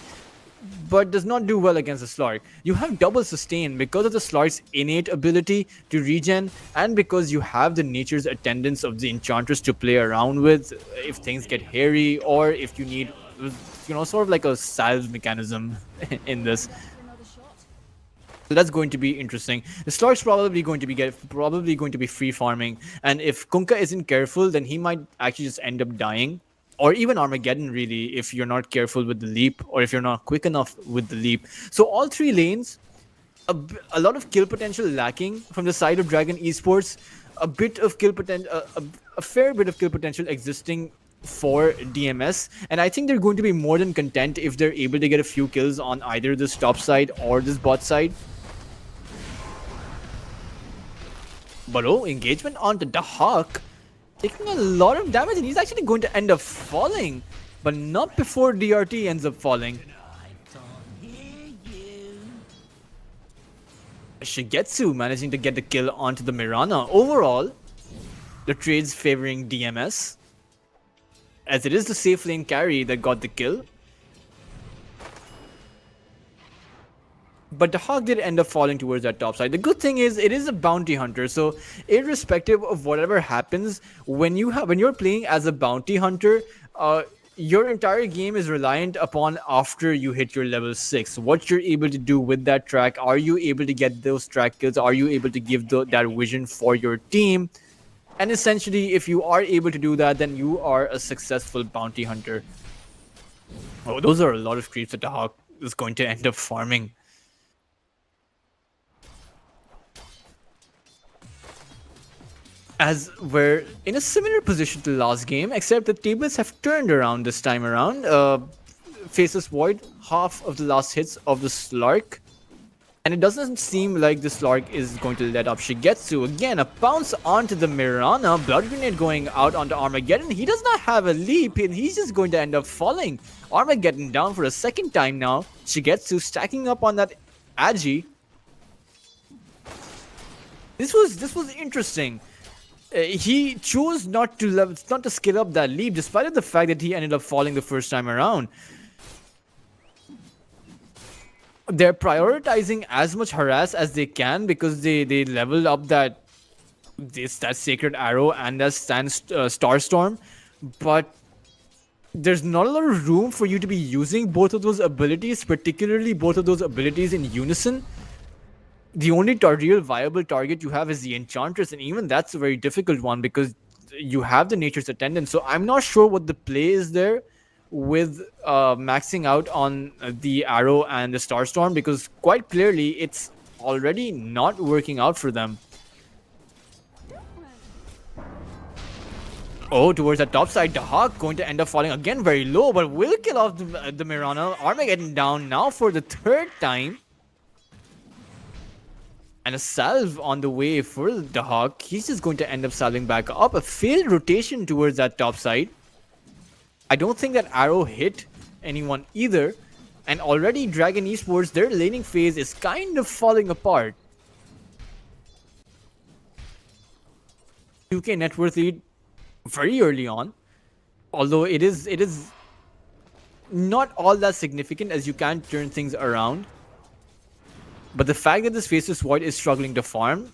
but does not do well against the Slark. You have double sustain because of the Slark's innate ability to regen, and because you have the Nature's Attendance of the Enchantress to play around with if things get hairy, or if you need, sort of like a salve mechanism in this. So that's going to be interesting. The Slark's probably going to be free farming, and if Kunkka isn't careful, then he might actually just end up dying, or even Armageddon, really, if you're not careful with the leap, or if you're not quick enough with the leap. So all three lanes, a lot of kill potential lacking from the side of Dragon Esports, a bit of kill potential, a fair bit of kill potential existing for DMS, and I think they're going to be more than content if they're able to get a few kills on either this top side or this bot side. But engagement onto the Hawk, taking a lot of damage, and he's actually going to end up falling, but not before DRT ends up falling. Shigetsu managing to get the kill onto the Mirana. Overall, the trade's favoring DMS, as it is the safe lane carry that got the kill. But the Hawk did end up falling towards that top side. The good thing is it is a bounty hunter, so irrespective of whatever happens, when you're playing as a bounty hunter, your entire game is reliant upon after you hit your level 6. What you're able to do with that track, are you able to get those track kills, are you able to give that vision for your team? And essentially, if you are able to do that, then you are a successful bounty hunter. Oh, those are a lot of creeps that the Hawk is going to end up farming. As we're in a similar position to last game, except the tables have turned around this time around. Faceless Void, half of the last hits of the Slark. And it doesn't seem like the Slark is going to let up Shigetsu. Again, a bounce onto the Mirana. Blood Grenade going out onto Armageddon. He does not have a leap, and he's just going to end up falling. Armageddon down for a second time now. Shigetsu stacking up on that Agi. This was interesting. He chose not to skill up that leap, despite of the fact that he ended up falling the first time around. They're prioritizing as much harass as they can because they leveled up that this that Sacred Arrow and that Starstorm, but there's not a lot of room for you to be using both of those abilities, particularly both of those abilities in unison. The only real viable target you have is the Enchantress, and even that's a very difficult one because you have the Nature's Attendant. So I'm not sure what the play is there with maxing out on the Arrow and the Starstorm, because quite clearly it's already not working out for them. Oh, towards the top side, the Hawk going to end up falling again very low, but will kill off the Mirana. Armageddon down now for the third time. And a salve on the way for the Hawk. He's just going to end up salving back up. A failed rotation towards that top side. I don't think that Arrow hit anyone either. And already Dragon Esports, their laning phase is kind of falling apart. 2k net worth lead very early on. Although it is not all that significant, as you can turn things around. But the fact that this Faceless Void is struggling to farm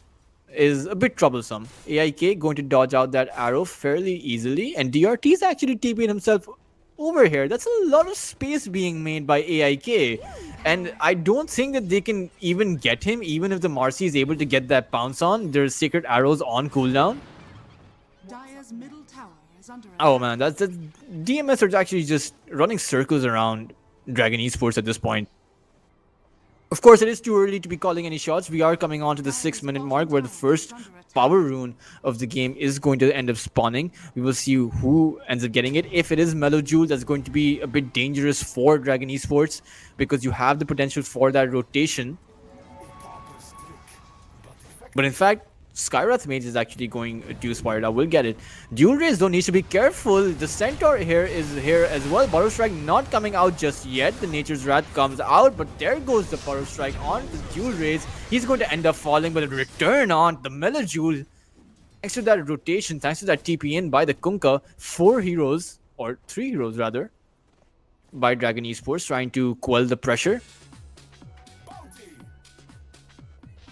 is a bit troublesome. AIK going to dodge out that arrow fairly easily, and DRT is actually TPing himself over here. That's a lot of space being made by AIK, and I don't think that they can even get him, even if the Marcy is able to get that pounce on. There's Sacred Arrows on cooldown. Dire's middle tower is under Oh man, that's DMS are actually just running circles around Dragon Esports at this point. Of course, it is too early to be calling any shots. We are coming on to the 6-minute mark where the first power rune of the game is going to end up spawning. We will see who ends up getting it. If it is Mellow Jewel, that's going to be a bit dangerous for Dragon Esports because you have the potential for that rotation. But in fact, Skywrath Mage is actually going to Spirit. I will get it. Dual Rays don't need to be careful. The Centaur here is here as well. Burrow Strike not coming out just yet. The Nature's Wrath comes out, but there goes the Burrow Strike on the Dual Rays. He's going to end up falling, but a return on the Mellow Jewel. Thanks to that rotation, thanks to that TP in by the Kunkka, 4 heroes, or 3 heroes rather, by Dragon Esports trying to quell the pressure.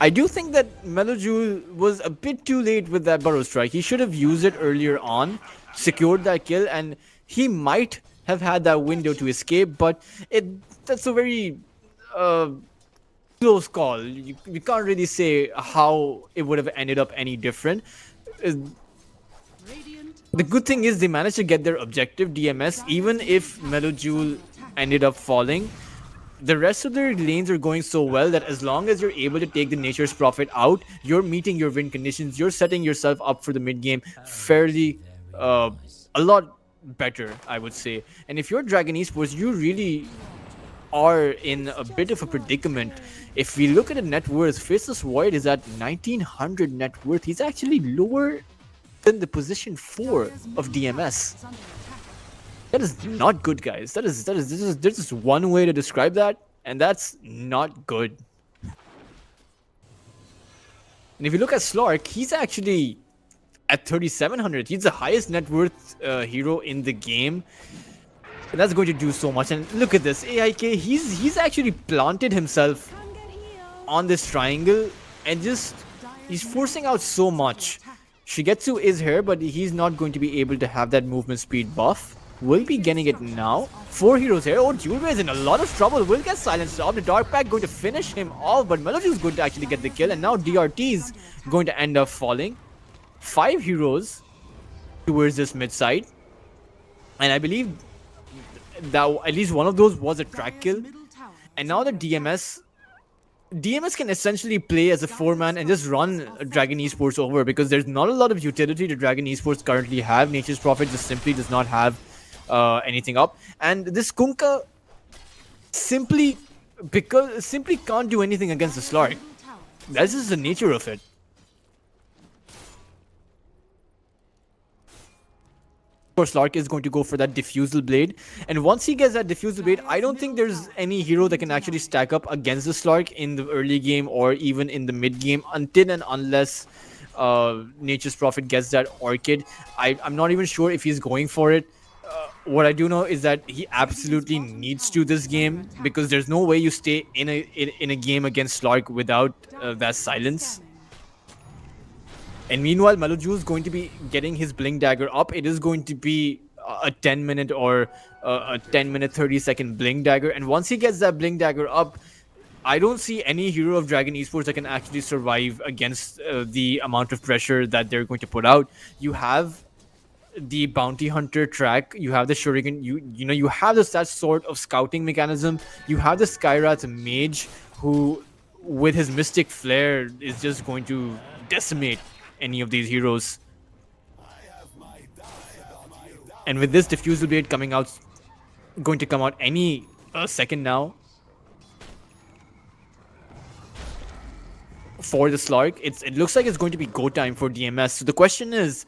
I do think that Mellow Jewel was a bit too late with that Burrow Strike. He should have used it earlier on, secured that kill, and he might have had that window to escape, but that's a very close call. You can't really say how it would have ended up any different. The good thing is they managed to get their objective, DMS, even if Mellow Jewel ended up falling. The rest of their lanes are going so well that as long as you're able to take the Nature's Prophet out, you're meeting your win conditions, you're setting yourself up for the mid game fairly a lot better, I would say. And if you're Dragon Esports, you really are in a bit of a predicament. If we look at the net worth, Faceless Void is at 1900 net worth. He's actually lower than the position 4 of DMS. That is not good, guys. There's just one way to describe that, and that's not good. And if you look at Slark, he's actually at 3700. He's the highest net worth hero in the game. And that's going to do so much. And look at this, AIK, he's actually planted himself on this triangle and just he's forcing out so much. Shigetsu is here, but he's not going to be able to have that movement speed buff. Will be getting it now. 4 heroes here. Oh, Dual Ray is in a lot of trouble. Will get silenced off. The Dark Pack going to finish him off, but Melody is going to actually get the kill, and now DRT is going to end up falling. 5 heroes towards this mid side, and I believe that at least one of those was a track kill. And now the DMS can essentially play as a 4-man and just run Dragon Esports over because there's not a lot of utility that Dragon Esports currently have. Nature's Prophet just simply does not have anything up, and this Kunkka simply can't do anything against the Slark. That's just the nature of it. Of course, Slark is going to go for that Diffusal Blade, and once he gets that Diffusal Blade, I don't think there's any hero that can actually stack up against the Slark in the early game or even in the mid game until and unless Nature's Prophet gets that Orchid. I'm not even sure if he's going for it. What I do know is that he absolutely needs to this game because there's no way you stay in a game against Slark without that silence. And meanwhile, Meloju is going to be getting his Blink Dagger up. It is going to be a 10-minute or a 10-minute, 30-second Blink Dagger. And once he gets that Blink Dagger up, I don't see any hero of Dragon Esports that can actually survive against the amount of pressure that they're going to put out. You have the bounty hunter track, you have the shuriken, you have that sort of scouting mechanism. You have the Skyrath mage who, with his mystic flare, is just going to decimate any of these heroes. And with this diffusal blade coming out, going to come out any second now for the Slark, it looks like it's going to be go time for DMS. So the question is,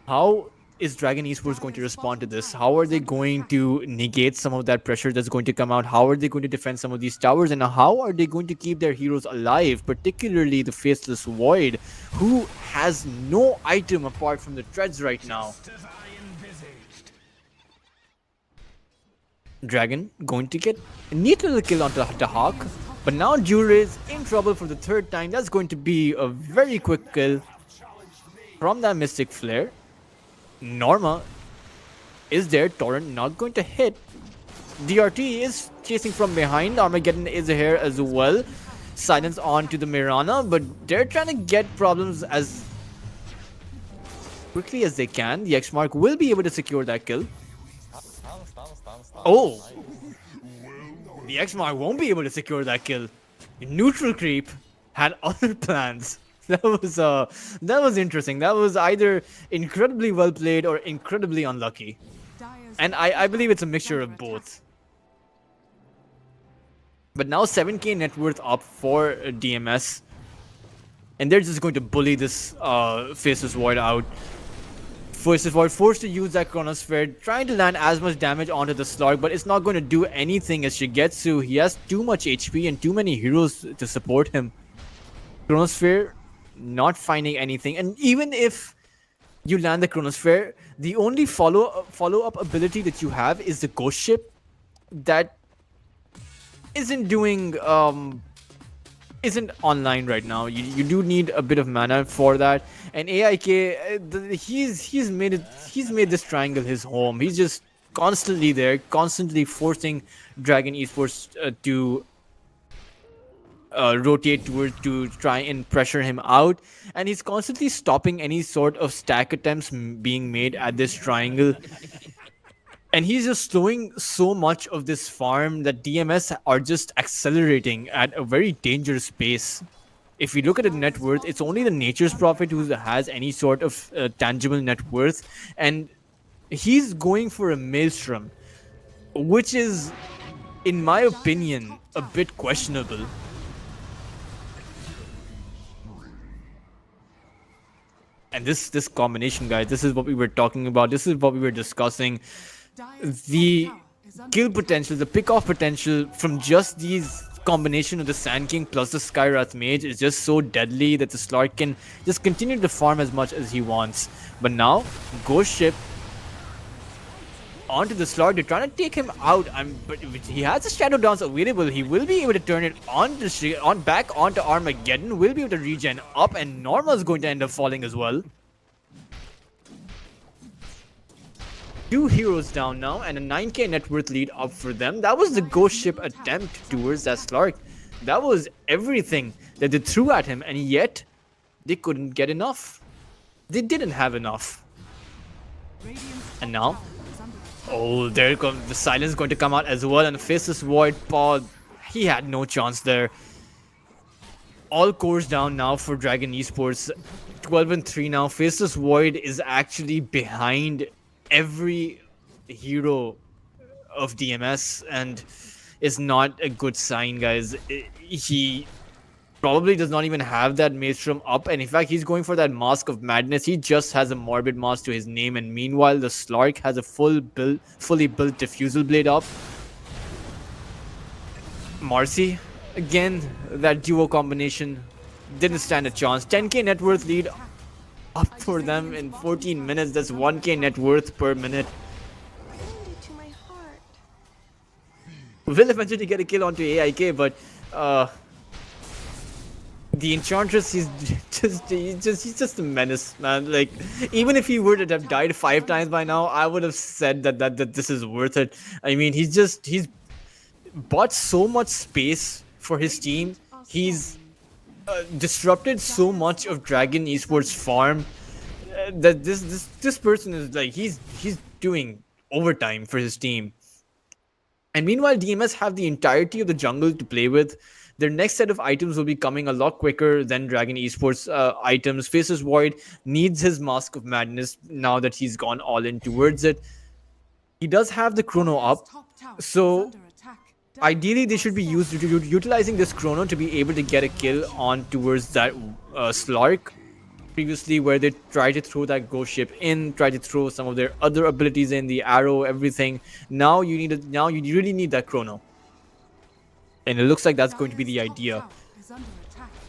how is Dragon Esports going to respond to this? How are they going to negate some of that pressure that's going to come out? How are they going to defend some of these towers? And how are they going to keep their heroes alive? Particularly the Faceless Void, who has no item apart from the treads right now. Dragon going to get a neat little kill onto the Hawk. But now Jure is in trouble for the third time. That's going to be a very quick kill from that Mystic Flare. Norma is there. Torrent not going to hit. DRT is chasing from behind. Armageddon is here as well. Silence on to the Mirana, but they're trying to get problems as quickly as they can. The X-Mark will be able to secure that kill. Oh! The X-Mark won't be able to secure that kill. Neutral Creep had other plans. That was interesting. That was either incredibly well played or incredibly unlucky. And I believe it's a mixture of both. But now 7k net worth up for DMS. And they're just going to bully this Faceless Void out. Faceless Void forced to use that Chronosphere, trying to land as much damage onto the Slark, but it's not going to do anything as Shigetsu. He has too much HP and too many heroes to support him. Chronosphere not finding anything, and even if you land the Chronosphere, the only follow-up ability that you have is the Ghost Ship that isn't doing isn't online right now. You do need a bit of mana for that, and AIK he's made this triangle his home. He's just constantly there, constantly forcing Dragon Esports to rotate towards to try and pressure him out, and he's constantly stopping any sort of stack attempts being made at this triangle, and he's just slowing so much of this farm that DMS are just accelerating at a very dangerous pace. If you look at the net worth, it's only the Nature's Prophet who has any sort of tangible net worth, and he's going for a Maelstrom, which is, in my opinion, a bit questionable. And this combination, guys, this is what we were talking about. This is what we were discussing. The kill potential, the pick-off potential from just these combination of the Sand King plus the Skyrath Mage is just so deadly that the Slark can just continue to farm as much as he wants. But now, Ghost Ship onto the Slark. They're trying to take him out. But he has a Shadow Dance available. He will be able to turn it back onto Armageddon. Will be able to regen up, and Norma is going to end up falling as well. 2 heroes down now, and a 9k net worth lead up for them. That was the Ghost Ship attempt towards that Slark. That was everything that they threw at him, and yet they couldn't get enough. They didn't have enough. And now, oh, there comes the silence going to come out as well, and the Faceless Void Paw, he had no chance there. All cores down now for Dragon Esports. 12-3 now. Faceless Void is actually behind every hero of DMS, and it's not a good sign, guys. He probably does not even have that Maelstrom up, and in fact he's going for that Mask of Madness. He just has a Morbid Mask to his name, and meanwhile the Slark has a fully built Diffusal Blade up. Marcy, again, that duo combination didn't stand a chance. 10k net worth lead up for them in 14 minutes. That's 1k net worth per minute. To my heart. Will eventually get a kill onto AIK, but the Enchantress is he's just a menace, man. Like, even if he were to have died 5 times by now, I would have said that this is worth it. I mean, he's bought so much space for his team. He's disrupted so much of Dragon Esports farm that this person is like he's doing overtime for his team. And meanwhile, DMS have the entirety of the jungle to play with. Their next set of items will be coming a lot quicker than Dragon Esports items. Faces Void needs his Mask of Madness now that he's gone all in towards it. He does have the chrono up, so ideally they should be utilizing this chrono to be able to get a kill on towards that Slark. Previously, where they try to throw that ghost ship in, try to throw some of their other abilities in, the arrow, everything. Now you really need that chrono, and it looks like that's going to be the idea.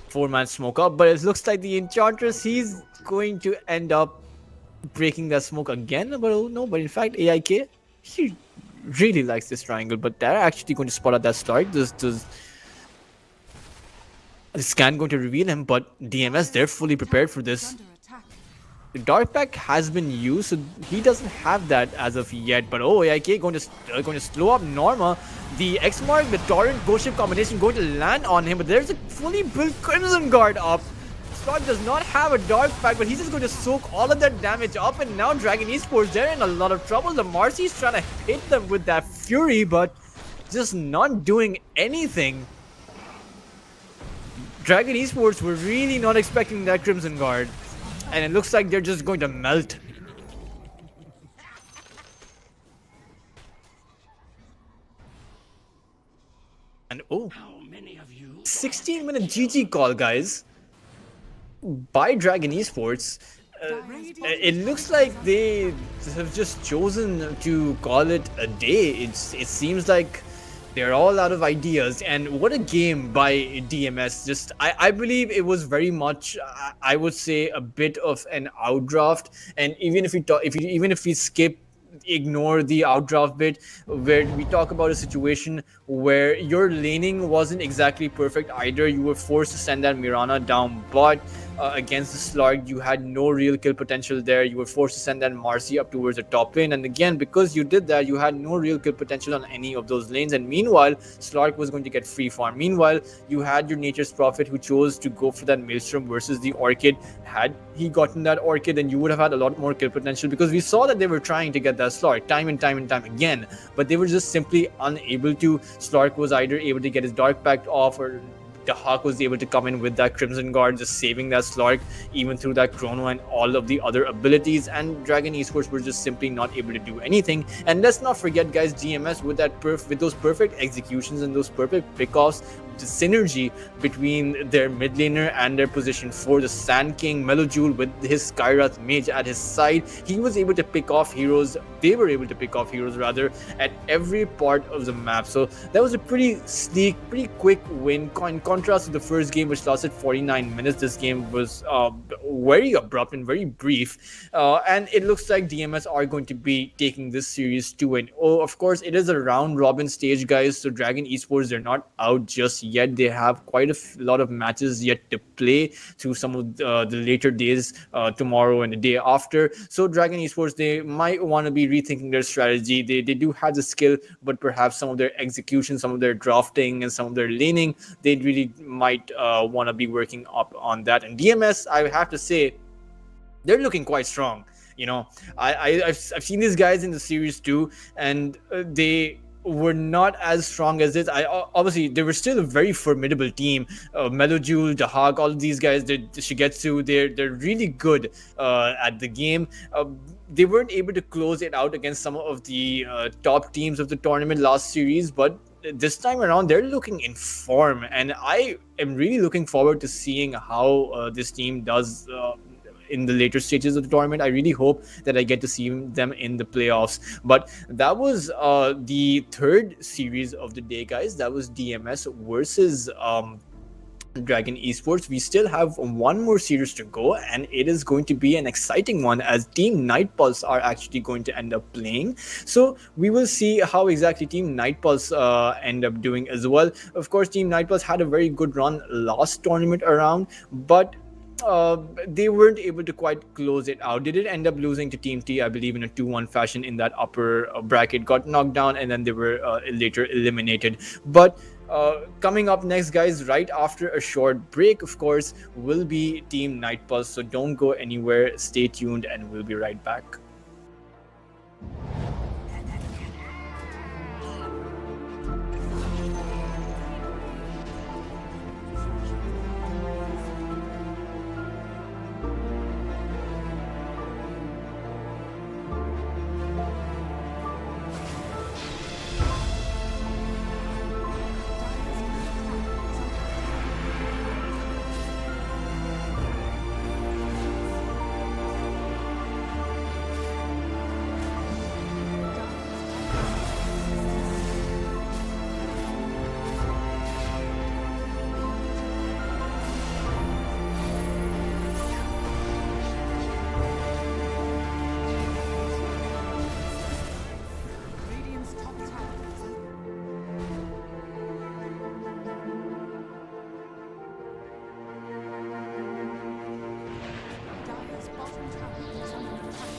4-man smoke up, but it looks like the Enchantress, he's going to end up breaking that smoke again. But oh no, but in fact AIK, he really likes this triangle, but they're actually going to spot out that Slark. The scan going to reveal him, but DMS, they're fully prepared for this. The Dark Pack has been used, so he doesn't have that as of yet. But oh, AIK going to slow up Norma. The X Mark, the Torrent Ghost Ship combination going to land on him, but there's a fully built Crimson Guard up. Slark does not have a Dark Pack, but he's just going to soak all of that damage up, and now Dragon Esports, they're in a lot of trouble. The Marcy's trying to hit them with that Fury, but just not doing anything. Dragon Esports were really not expecting that Crimson Guard, and it looks like they're just going to melt. And oh, 16-minute GG call, guys, by Dragon Esports. It looks like they have just chosen to call it a day. It seems like they're all out of ideas, and what a game by DMS. Just I believe it was very much, I would say, a bit of an outdraft. And even if we ignore the outdraft bit, where we talk about a situation where your laning wasn't exactly perfect either. You were forced to send that Mirana down, but against the Slark, you had no real kill potential there. You were forced to send that Marcy up towards the top lane, and again, because you did that, you had no real kill potential on any of those lanes. And meanwhile, Slark was going to get free farm. Meanwhile, you had your Nature's Prophet who chose to go for that Maelstrom versus the Orchid. Had he gotten that Orchid, then you would have had a lot more kill potential, because we saw that they were trying to get that Slark time and time again, but they were just simply unable to. Slark was either able to get his Dark Pact off, or the Hawk was able to come in with that Crimson Guard, just saving that Slark even through that Chrono and all of the other abilities, and Dragon Esports were just simply not able to do anything. And let's not forget, guys, GMS with those perfect executions and those perfect pickoffs, the synergy between their mid laner and their position for the Sand King, Melojule with his Skywrath Mage at his side, he was able to pick off heroes. They were able to pick off heroes rather at every part of the map. So that was a pretty sleek, pretty quick win. In contrast to the first game, which lasted 49 minutes, this game was very abrupt and very brief. And it looks like DMS are going to be taking this series to an oh, of course, it is a round robin stage, guys. So Dragon Esports, they're not out just yet. They have quite a lot of matches yet to play through some of the later days, tomorrow and the day after. So Dragon Esports, they might want to be rethinking their strategy. They do have the skill, but perhaps some of their execution, some of their drafting, and some of their laning, they really might want to be working up on that. And DMS, I have to say, they're looking quite strong. You know, I've seen these guys in the series too, and they were not as strong as this. Obviously they were still a very formidable team. Melojule, the Hawk, all of these guys, Shigetsu, they're really good at the game. They weren't able to close it out against some of the top teams of the tournament last series, but this time around they're looking in form, and I am really looking forward to seeing how this team does in the later stages of the tournament. I really hope that I get to see them in the playoffs. But that was the third series of the day, guys. That was DMS versus Dragon Esports. We still have one more series to go, and it is going to be an exciting one, as Team Nightpulse are actually going to end up playing. So we will see how exactly Team Nightpulse end up doing as well. Of course, Team Nightpulse had a very good run last tournament around, but they weren't able to quite close it out. They did end up losing to Team T, I believe, in a 2-1 fashion in that upper bracket. Got knocked down, and then they were later eliminated. But coming up next, guys, right after a short break, of course, will be Team Night Pulse. So don't go anywhere. Stay tuned, and we'll be right back. Radiant's top tower is Dire's bottom tower is under attack. Dire's bottom tower is under attack.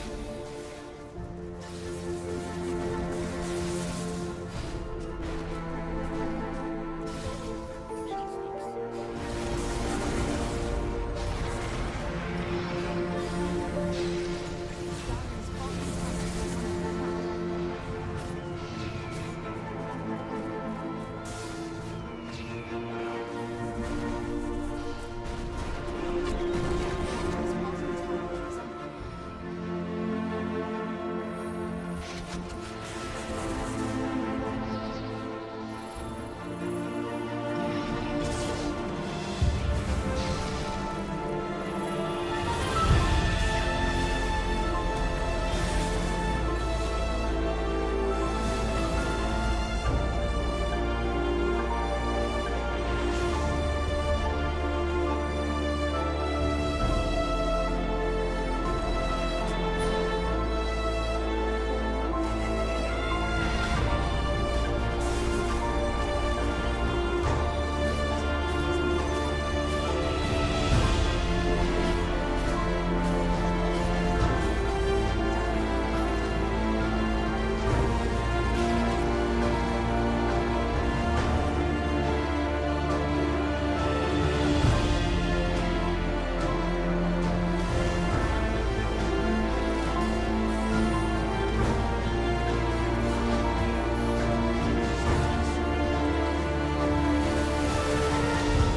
Dire's bottom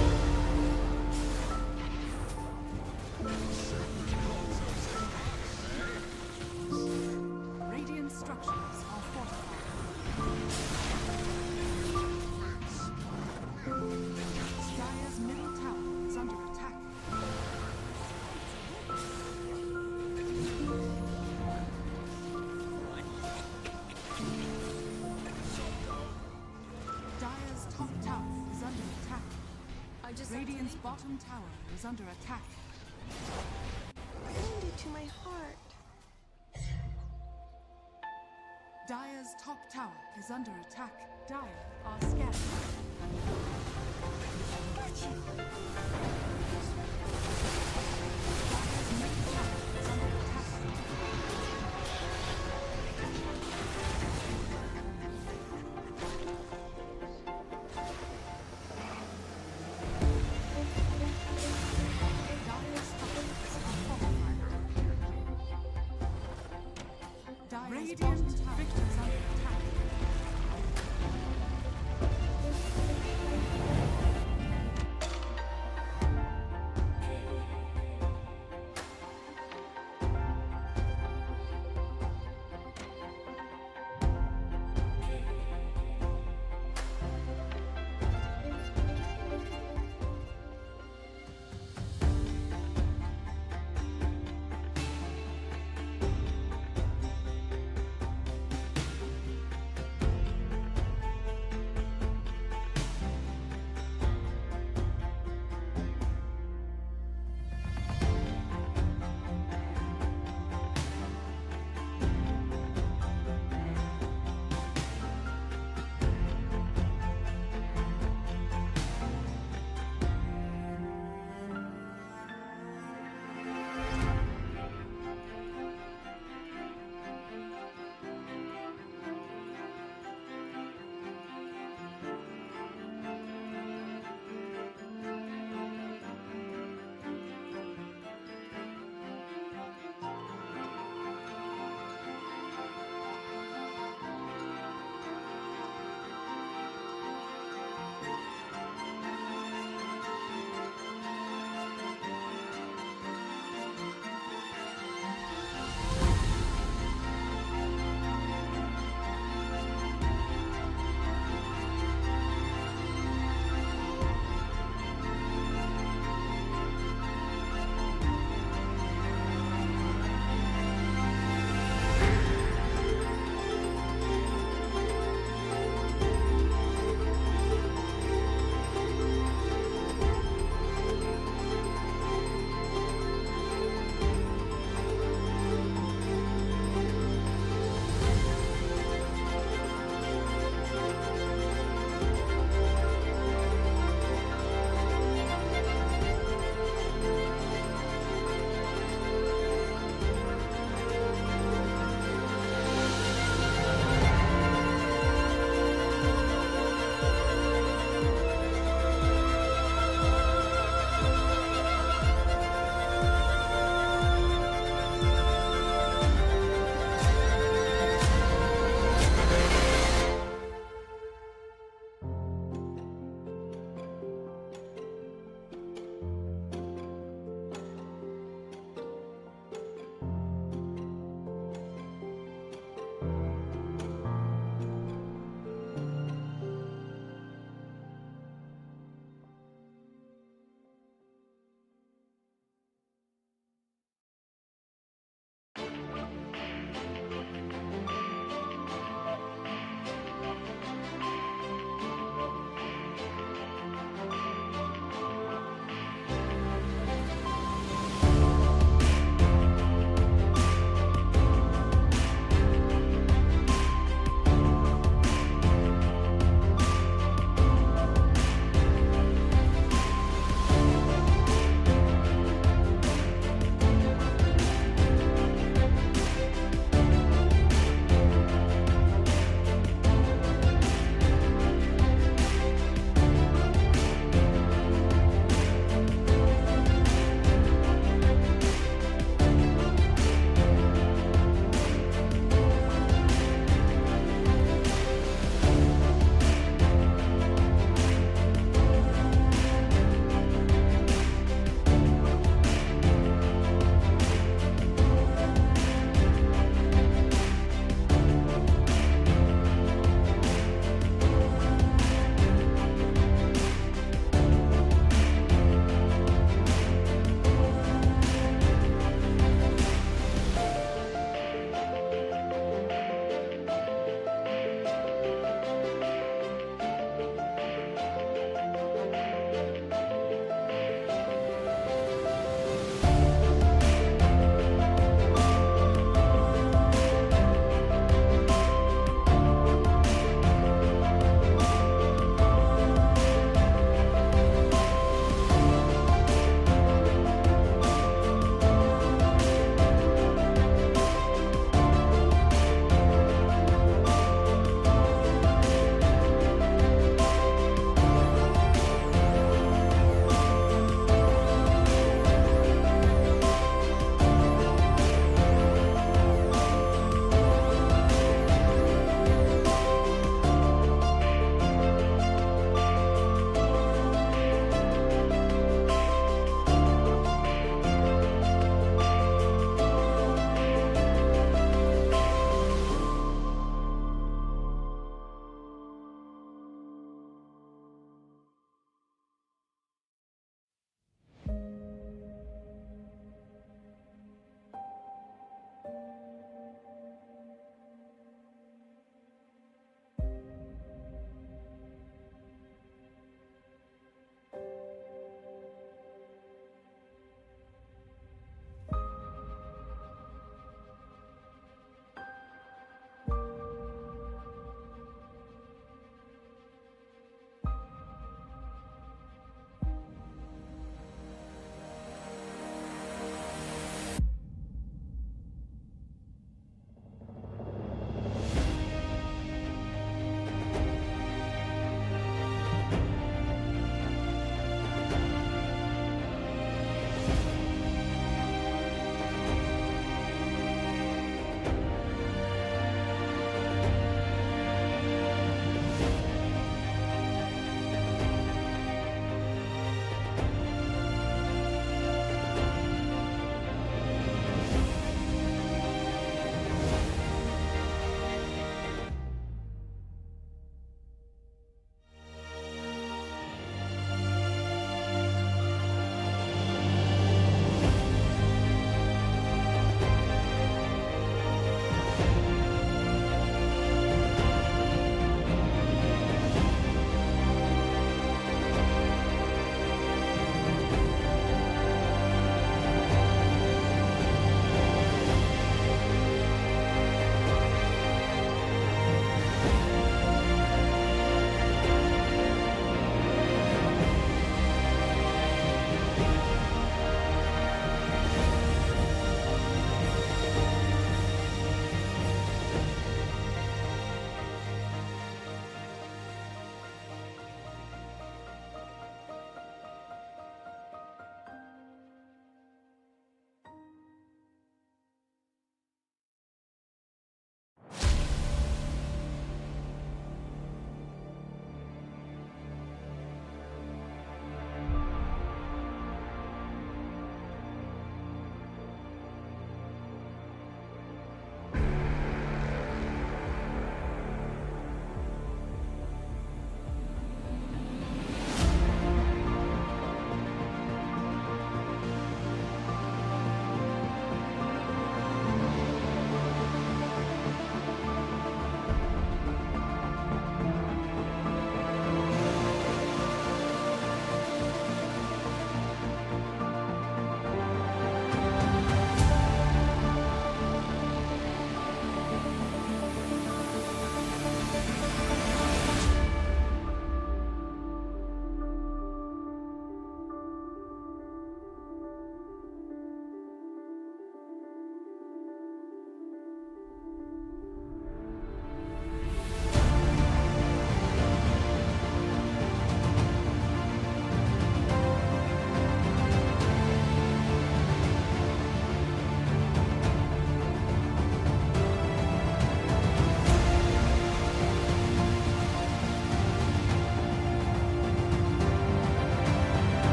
tower is under Radiant structures are fortified. Dire's middle tower is under attack. Dire's top tower is under attack. I just Radiant's bottom tower is under attack. Pinned it to my heart. Dire's top tower is under attack. Dire are scattered. Dire's middle tower is under attack. Dire's structures are fortified. Dire's bottom tower is under attack.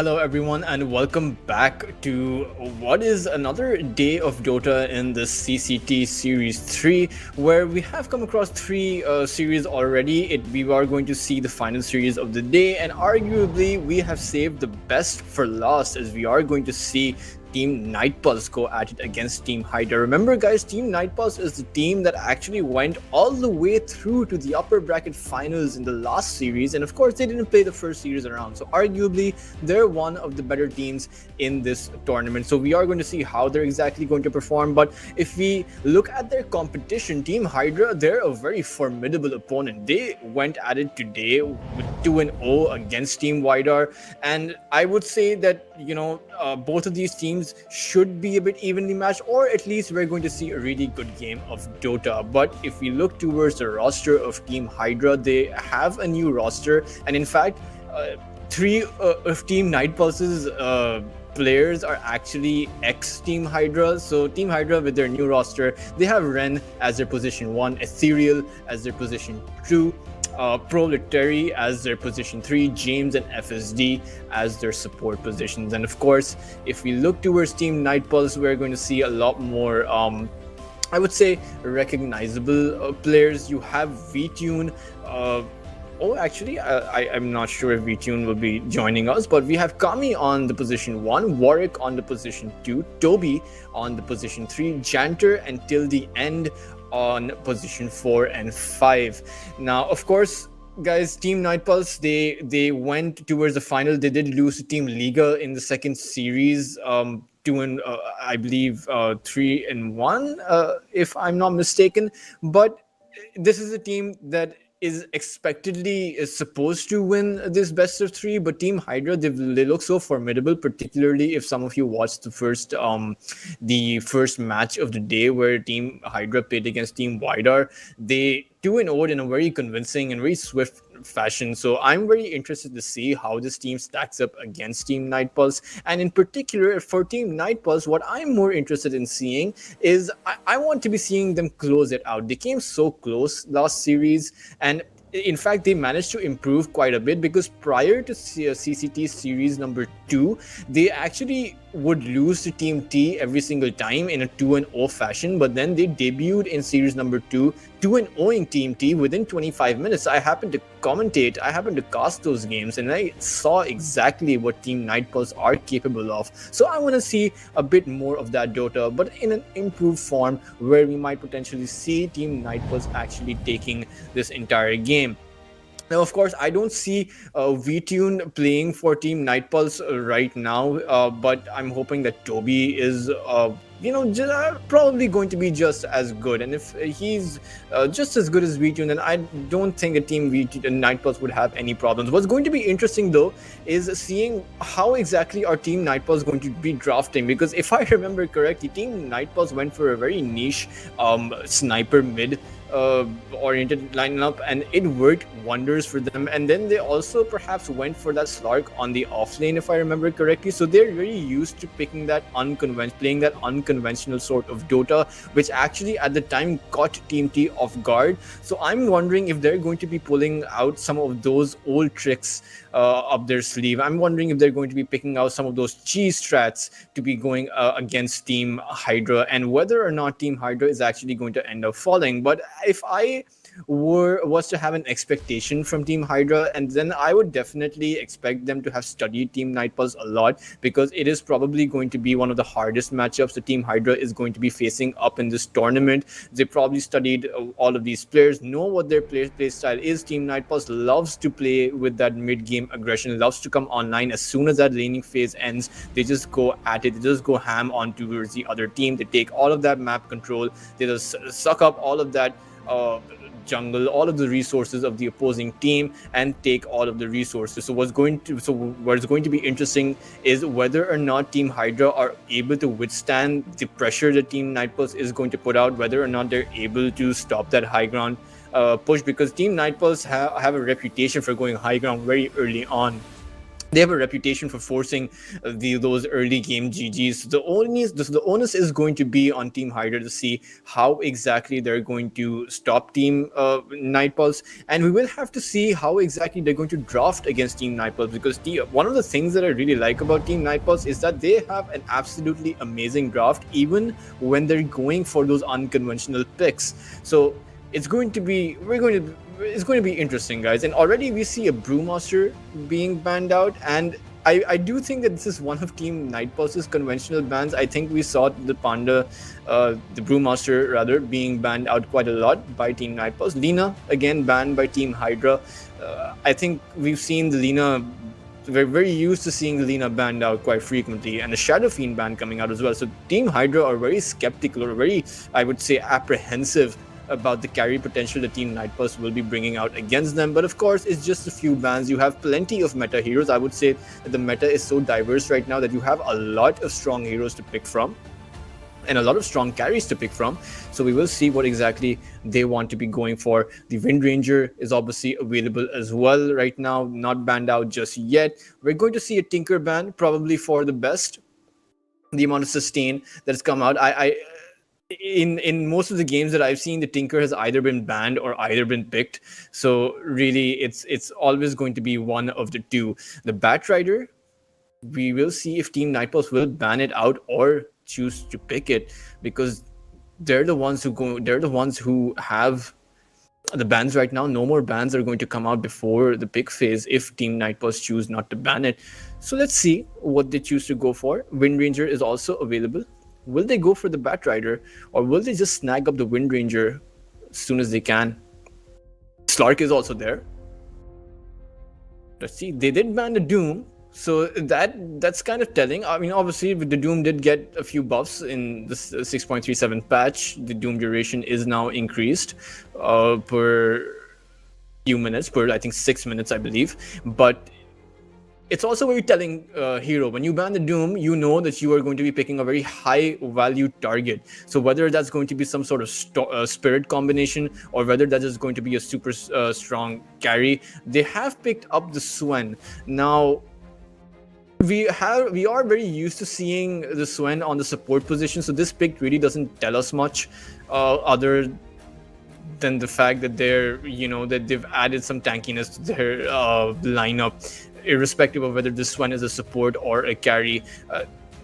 Hello, everyone, and welcome back to what is another day of Dota in the CCT Series 3, where we have come across three series already. We are going to see the final series of the day, and arguably, we have saved the best for last, as we are going to see Team Nightpulse go at it against Team Hydra. Remember, guys, Team Nightpulse is the team that actually went all the way through to the upper bracket finals in the last series, and of course, they didn't play the first series around. So, arguably, they're one of the better teams in this tournament. So, we are going to see how they're exactly going to perform. But if we look at their competition, Team Hydra, they're a very formidable opponent. They went at it today with 2-0 against Team Widar, and I would say that both of these teams should be a bit evenly matched, or at least we're going to see a really good game of Dota. But if we look towards the roster of Team Hydra, they have a new roster, and in fact, three of Team Nightpulse's players are actually ex-Team Hydra. So Team Hydra, with their new roster, they have Ren as their position 1, Ethereal as their position 2, Proletary as their position 3, James and FSD as their support positions. And of course, if we look towards Team Nightpulse, we're going to see a lot more I would say recognizable players. You have VTune. I'm not sure if VTune will be joining us, but we have Kami on the position 1, Warwick on the position 2, Toby on the position 3, Janter until the end on position 4 and 5. Now, of course, guys, Team Nightpulse, they went towards the final. They did lose to Team Liga in the second series, 3-1, if I'm not mistaken. But this is a team that is expectedly supposed to win this best of 3, but Team Hydra, they look so formidable, particularly if some of you watched the first match of the day where Team Hydra played against Team Widar. They 2-0 in a very convincing and very swift fashion. So I'm very interested to see how this team stacks up against Team Nightpulse. And in particular, for Team Nightpulse, what I'm more interested in seeing is I want to be seeing them close it out. They came so close last series, and in fact, they managed to improve quite a bit, because prior to CCT series number 2, they actually would lose to Team T every single time in a 2-0 fashion. But then they debuted in series number 2, 2-0ing Team T within 25 minutes. I happened to commentate, I happened to cast those games, and I saw exactly what Team Nightpulse are capable of. So I want to see a bit more of that Dota, but in an improved form, where we might potentially see Team Nightpulse actually taking this entire game. Now, of course, I don't see VTune playing for Team Nightpulse right now, but I'm hoping that Toby is, probably going to be just as good. And if he's just as good as VTune, then I don't think a Team Nightpulse would have any problems. What's going to be interesting, though, is seeing how exactly our Team Nightpulse going to be drafting. Because if I remember correctly, Team Nightpulse went for a very niche sniper mid oriented lineup, and it worked wonders for them. And then they also perhaps went for that Slark on the offlane, if I remember correctly. So they're very used to playing that unconventional sort of Dota, which actually at the time caught Team T off guard. So I'm wondering if they're going to be pulling out some of those old tricks up their sleeve. I'm wondering if they're going to be picking out some of those cheese strats to be going against Team Hydra, and whether or not Team Hydra is actually going to end up falling. But if I was to have an expectation from Team Hydra, and then I would definitely expect them to have studied Team Nightpulse a lot, because it is probably going to be one of the hardest matchups the Team Hydra is going to be facing up in this tournament. They probably studied all of these players, know what their play style is. Team Nightpulse loves to play with that mid-game aggression, loves to come online as soon as that laning phase ends. They just go at it, they just go ham on towards the other team. They take all of that map control, they just suck up all of that jungle, all of the resources of the opposing team, and take all of the resources. So what's going to be interesting is whether or not Team Hydra are able to withstand the pressure that Team Nightpulse is going to put out, whether or not they're able to stop that high ground push, because Team Nightpulse have a reputation for going high ground very early on. they have a reputation for forcing those early game GGs. The onus is going to be on Team Hydra to see how exactly they're going to stop Team Nightpulse, and we will have to see how exactly they're going to draft against Team Nightpulse, because one of the things that I really like about Team Nightpulse is that they have an absolutely amazing draft, even when they're going for those unconventional picks. So it's going to be interesting, guys. And already we see a Brewmaster being banned out, and I do think that this is one of Team Nightpulse's conventional bans. I think we saw the Panda, the Brewmaster rather, being banned out quite a lot by Team Nightpulse. Lina again banned by Team Hydra. I think we've seen the Lina. We're very used to seeing the Lina banned out quite frequently, and the Shadow Fiend ban coming out as well. So Team Hydra are very skeptical, or very, I would say, apprehensive about the carry potential the Team Nightpulse will be bringing out against them. But of course, it's just a few bans. You have plenty of meta heroes. I would say that the meta is so diverse right now that you have a lot of strong heroes to pick from, and a lot of strong carries to pick from. So we will see what exactly they want to be going for. The Wind Ranger is obviously available as well right now, not banned out just yet. We're going to see a Tinker ban, probably for the best. The amount of sustain that's come out, in most of the games that I've seen, the Tinker has either been banned or either been picked. So really, it's always going to be one of the two. The Batrider, we will see if Team Nightpulse will ban it out or choose to pick it, because they're the ones who have the bans right now. No more bans are going to come out before the pick phase if Team Nightpulse choose not to ban it. So let's see what they choose to go for. Wind Ranger is also available. Will they go for the Batrider, or will they just snag up the Wind Ranger as soon as they can? Slark is also there. Let's see. They did ban the Doom, so that's kind of telling. I mean, obviously, the Doom did get a few buffs in the 6.37 patch. The Doom duration is now increased per few minutes, per I think 6 minutes, I believe. But it's also very telling hero. When you ban the Doom, you know that you are going to be picking a very high value target. So whether that's going to be some sort of spirit combination, or whether that is going to be a super strong carry, they have picked up the Swen. Now, we are very used to seeing the Swen on the support position, so this pick really doesn't tell us much other than the fact that that they've added some tankiness to their lineup. Irrespective of whether this one is a support or a carry,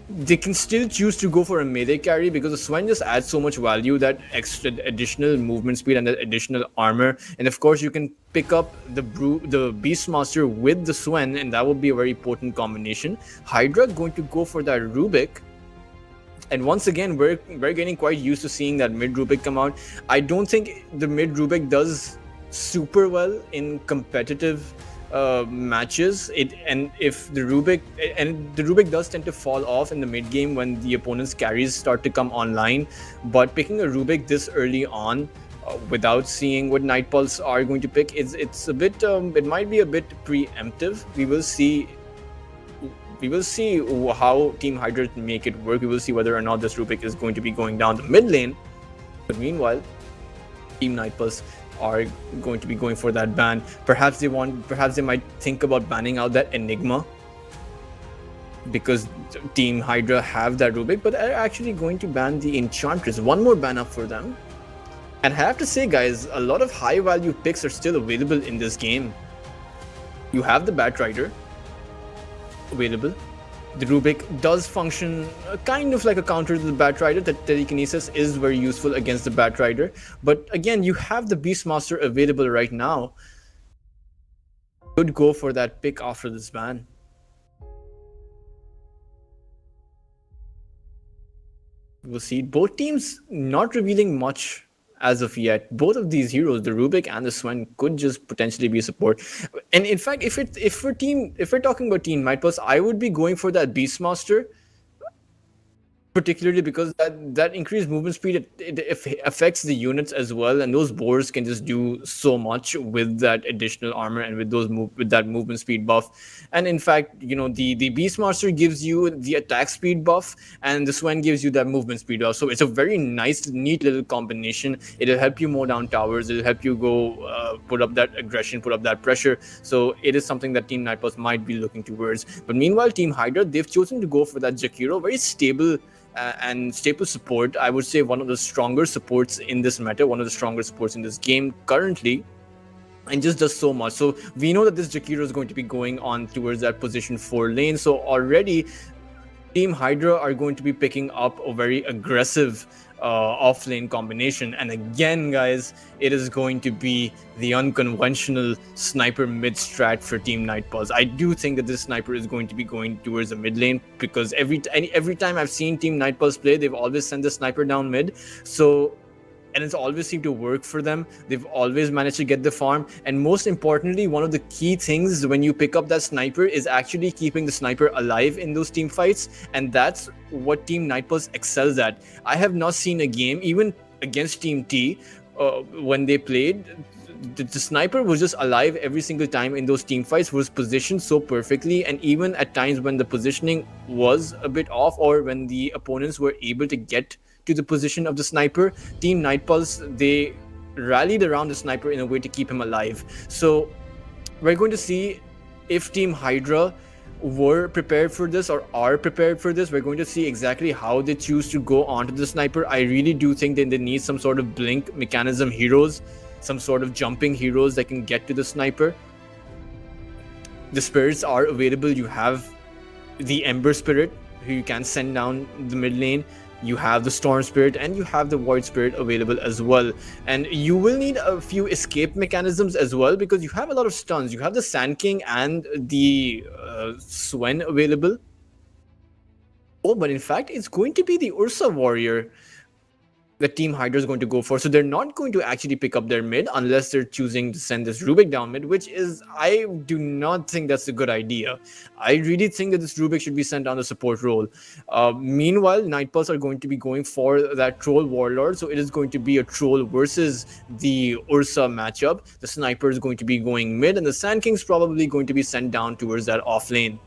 they can still choose to go for a melee carry, because the Swen just adds so much value, that extra additional movement speed and that additional armor. And of course, you can pick up the Beastmaster with the Swen, and that would be a very potent combination. Hydra going to go for that Rubik. And once again, we're getting quite used to seeing that mid Rubik come out. I don't think the mid Rubik does super well in competitive matches. The Rubik does tend to fall off in the mid game when the opponent's carries start to come online. But picking a Rubik this early on, without seeing what Nightpulse are going to pick, it's a bit it might be a bit preemptive. We will see how Team Hydra make it work. We will see whether or not this Rubik is going to be going down the mid lane. But meanwhile, Team Nightpulse are going to be going for that ban. Perhaps they might think about banning out that Enigma, because Team Hydra have that Rubik, but are actually going to ban the Enchantress. One more ban up for them. And I have to say, guys, a lot of high value picks are still available in this game. You have the Batrider available. The Rubik does function kind of like a counter to the Batrider. That telekinesis is very useful against the Batrider. But again, you have the Beastmaster available right now. Could go for that pick after this ban. We'll see. Both teams not revealing much as of yet. Both of these heroes, the Rubik and the Swen, could just potentially be support. And in fact, if we're talking about Team Nightpulse, I would be going for that Beastmaster particularly because that increased movement speed, it affects the units as well, and those boars can just do so much with that additional armor and with with that movement speed buff. And in fact, the Beastmaster gives you the attack speed buff, and the Swen gives you that movement speed buff. So it's a very nice, neat little combination. It'll help you mow down towers. It'll help you go put up that aggression, put up that pressure. So it is something that Team Night Plus might be looking towards. But meanwhile, Team Hydra, they've chosen to go for that Jakiro, very stable and staple support. I would say one of the stronger supports in this meta, one of the stronger supports in this game currently, and just does so much. So we know that this Jakiro is going to be going on towards that position 4 lane. So already Team Hydra are going to be picking up a very aggressive off-lane combination. And again, guys, it is going to be the unconventional sniper mid strat for Team Nightpause. I do think that this sniper is going to be going towards the mid lane, because every time I've seen Team Nightpause play, they've always sent the sniper down mid. And it's always seemed to work for them. They've always managed to get the farm. And most importantly, one of the key things when you pick up that sniper is actually keeping the sniper alive in those team fights. And that's what Team Nightpulse excels at. I have not seen a game, even against Team T, when they played, the sniper was just alive every single time in those team fights, was positioned so perfectly. And even at times when the positioning was a bit off, or when the opponents were able to get to the position of the sniper, Team Nightpulse, they rallied around the sniper in a way to keep him alive. So we're going to see if Team Hydra were prepared for this or are prepared for this. We're going to see exactly how they choose to go onto the sniper. I really do think that they need some sort of blink mechanism heroes, some sort of jumping heroes that can get to the sniper. The spirits are available. You have the Ember Spirit, who you can send down the mid lane. You have the Storm Spirit, and you have the Void Spirit available as well. And you will need a few escape mechanisms as well, because you have a lot of stuns. You have the Sand King and the Swen available. Oh, but in fact, it's going to be the Ursa Warrior that Team Hydra is going to go for. So they're not going to actually pick up their mid unless they're choosing to send this Rubik down mid, which is, I do not think that's a good idea. I really think that this Rubik should be sent down the support role. Meanwhile, Nightpulse are going to be going for that Troll Warlord. So it is going to be a Troll versus the Ursa matchup. The Sniper is going to be going mid, and the Sand King is probably going to be sent down towards that off lane.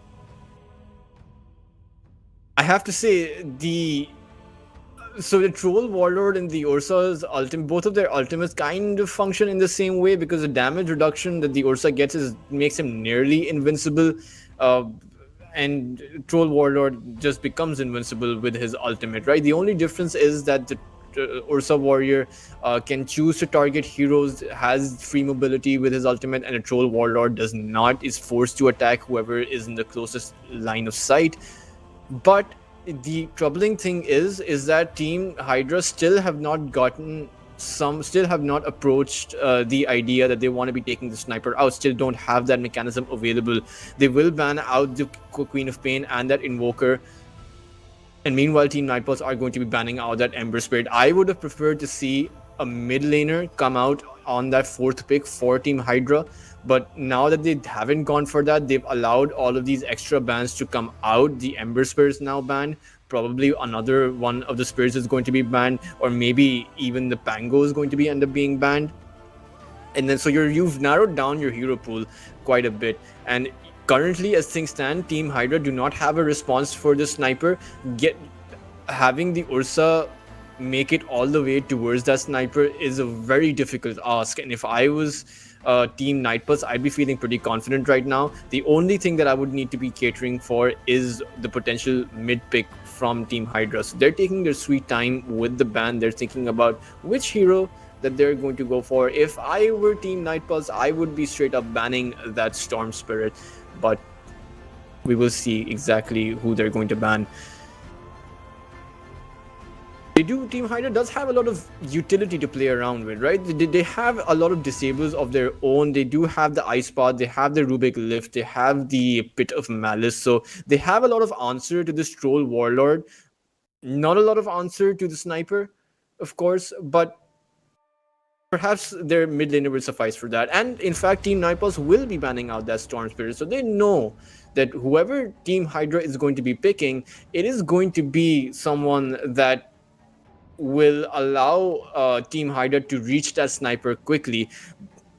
I have to say, the Troll Warlord and the Ursa's ultimate, both of their ultimates kind of function in the same way, because the damage reduction that the Ursa gets makes him nearly invincible, and Troll Warlord just becomes invincible with his ultimate, right? The only difference is that the Ursa Warrior can choose to target heroes, has free mobility with his ultimate, and a Troll Warlord does not, is forced to attack whoever is in the closest line of sight. But the troubling thing is that Team Hydra still have not approached the idea that they want to be taking the sniper out, still don't have that mechanism available. They will ban out the Queen of Pain and that Invoker, and meanwhile Team Nightpulse are going to be banning out that Ember Spirit. I would have preferred to see a mid laner come out on that 4th pick for Team Hydra, but now that they haven't gone for that, they've allowed all of these extra bans to come out. The Ember Spirit is now banned. Probably another one of the spirits is going to be banned, or maybe even the Pango is going to end up being banned. And then so you've narrowed down your hero pool quite a bit. And currently, as things stand, Team Hydra do not have a response for the sniper. Having the Ursa make it all the way towards that sniper is a very difficult ask. And if I was Team Nightpulse, I'd be feeling pretty confident right now. The only thing that I would need to be catering for is the potential mid pick from Team Hydra. So they're taking their sweet time with the ban. They're thinking about which hero that they're going to go for. If I were Team Nightpulse, I would be straight up banning that Storm Spirit, but we will see exactly who they're going to ban. Team Hydra does have a lot of utility to play around with, right? They have a lot of disables of their own. They do have the Ice Path, they have the Rubik Lift, they have the Pit of Malice. So they have a lot of answer to this Troll Warlord. Not a lot of answer to the Sniper, of course, but perhaps their mid laner will suffice for that. And in fact, Team Nightpulse will be banning out that Storm Spirit, so they know that whoever Team Hydra is going to be picking, it is going to be someone that will allow Team Hydra to reach that sniper quickly.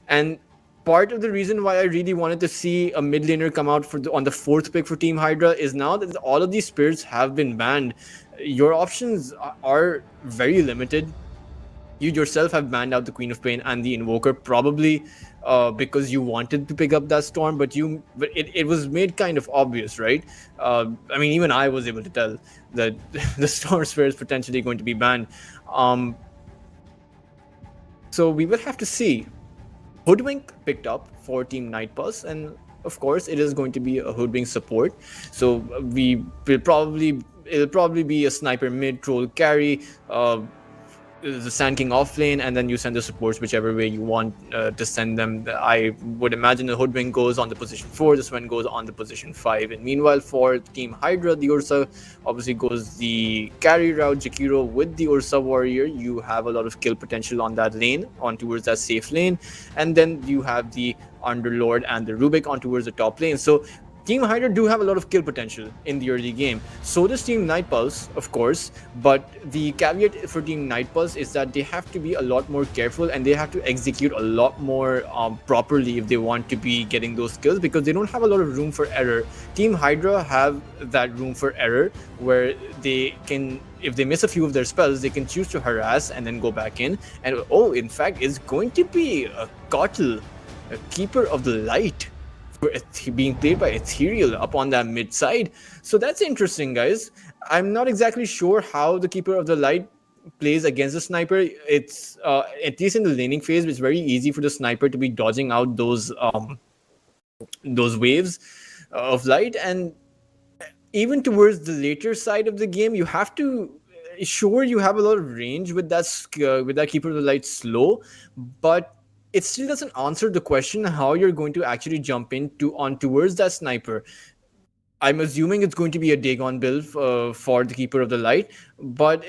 And part of the reason why I really wanted to see a mid laner come out on the fourth pick for Team Hydra is now that all of these spirits have been banned, your options are very limited. You yourself have banned out the Queen of Pain and the Invoker, probably because you wanted to pick up that Storm, but it was made kind of obvious, right? I mean, even I was able to tell that the Storm Spirit is potentially going to be banned. So we will have to see. Hoodwink picked up for Team Night Pulse, and of course, it is going to be a Hoodwink support. So it'll probably be a sniper mid, troll carry, the Sand King off lane, and then you send the supports whichever way you want to send them. I would imagine the Hoodwink goes on the position 4, the Sven goes on the position 5. And meanwhile, for Team Hydra, the Ursa obviously goes the carry route, Jakiro with the Ursa Warrior. You have a lot of kill potential on that lane, on towards that safe lane. And then you have the Underlord and the Rubik on towards the top lane. So Team Hydra do have a lot of kill potential in the early game. So does Team Night Pulse, of course, but the caveat for Team Night Pulse is that they have to be a lot more careful and they have to execute a lot more properly if they want to be getting those kills, because they don't have a lot of room for error. Team Hydra have that room for error where they can, if they miss a few of their spells, they can choose to harass and then go back in. And in fact, it's going to be a Kotal, a Keeper of the Light, being played by Ethereal up on that mid side. So that's interesting, guys. I'm not exactly sure how the Keeper of the Light plays against the sniper. It's at least in the laning phase, it's very easy for the sniper to be dodging out those waves of light. And even towards the later side of the game, you have to you have a lot of range with that Keeper of the Light slow, but it still doesn't answer the question how you're going to actually jump on towards that sniper. I'm assuming it's going to be a Dagon build for the Keeper of the Light, but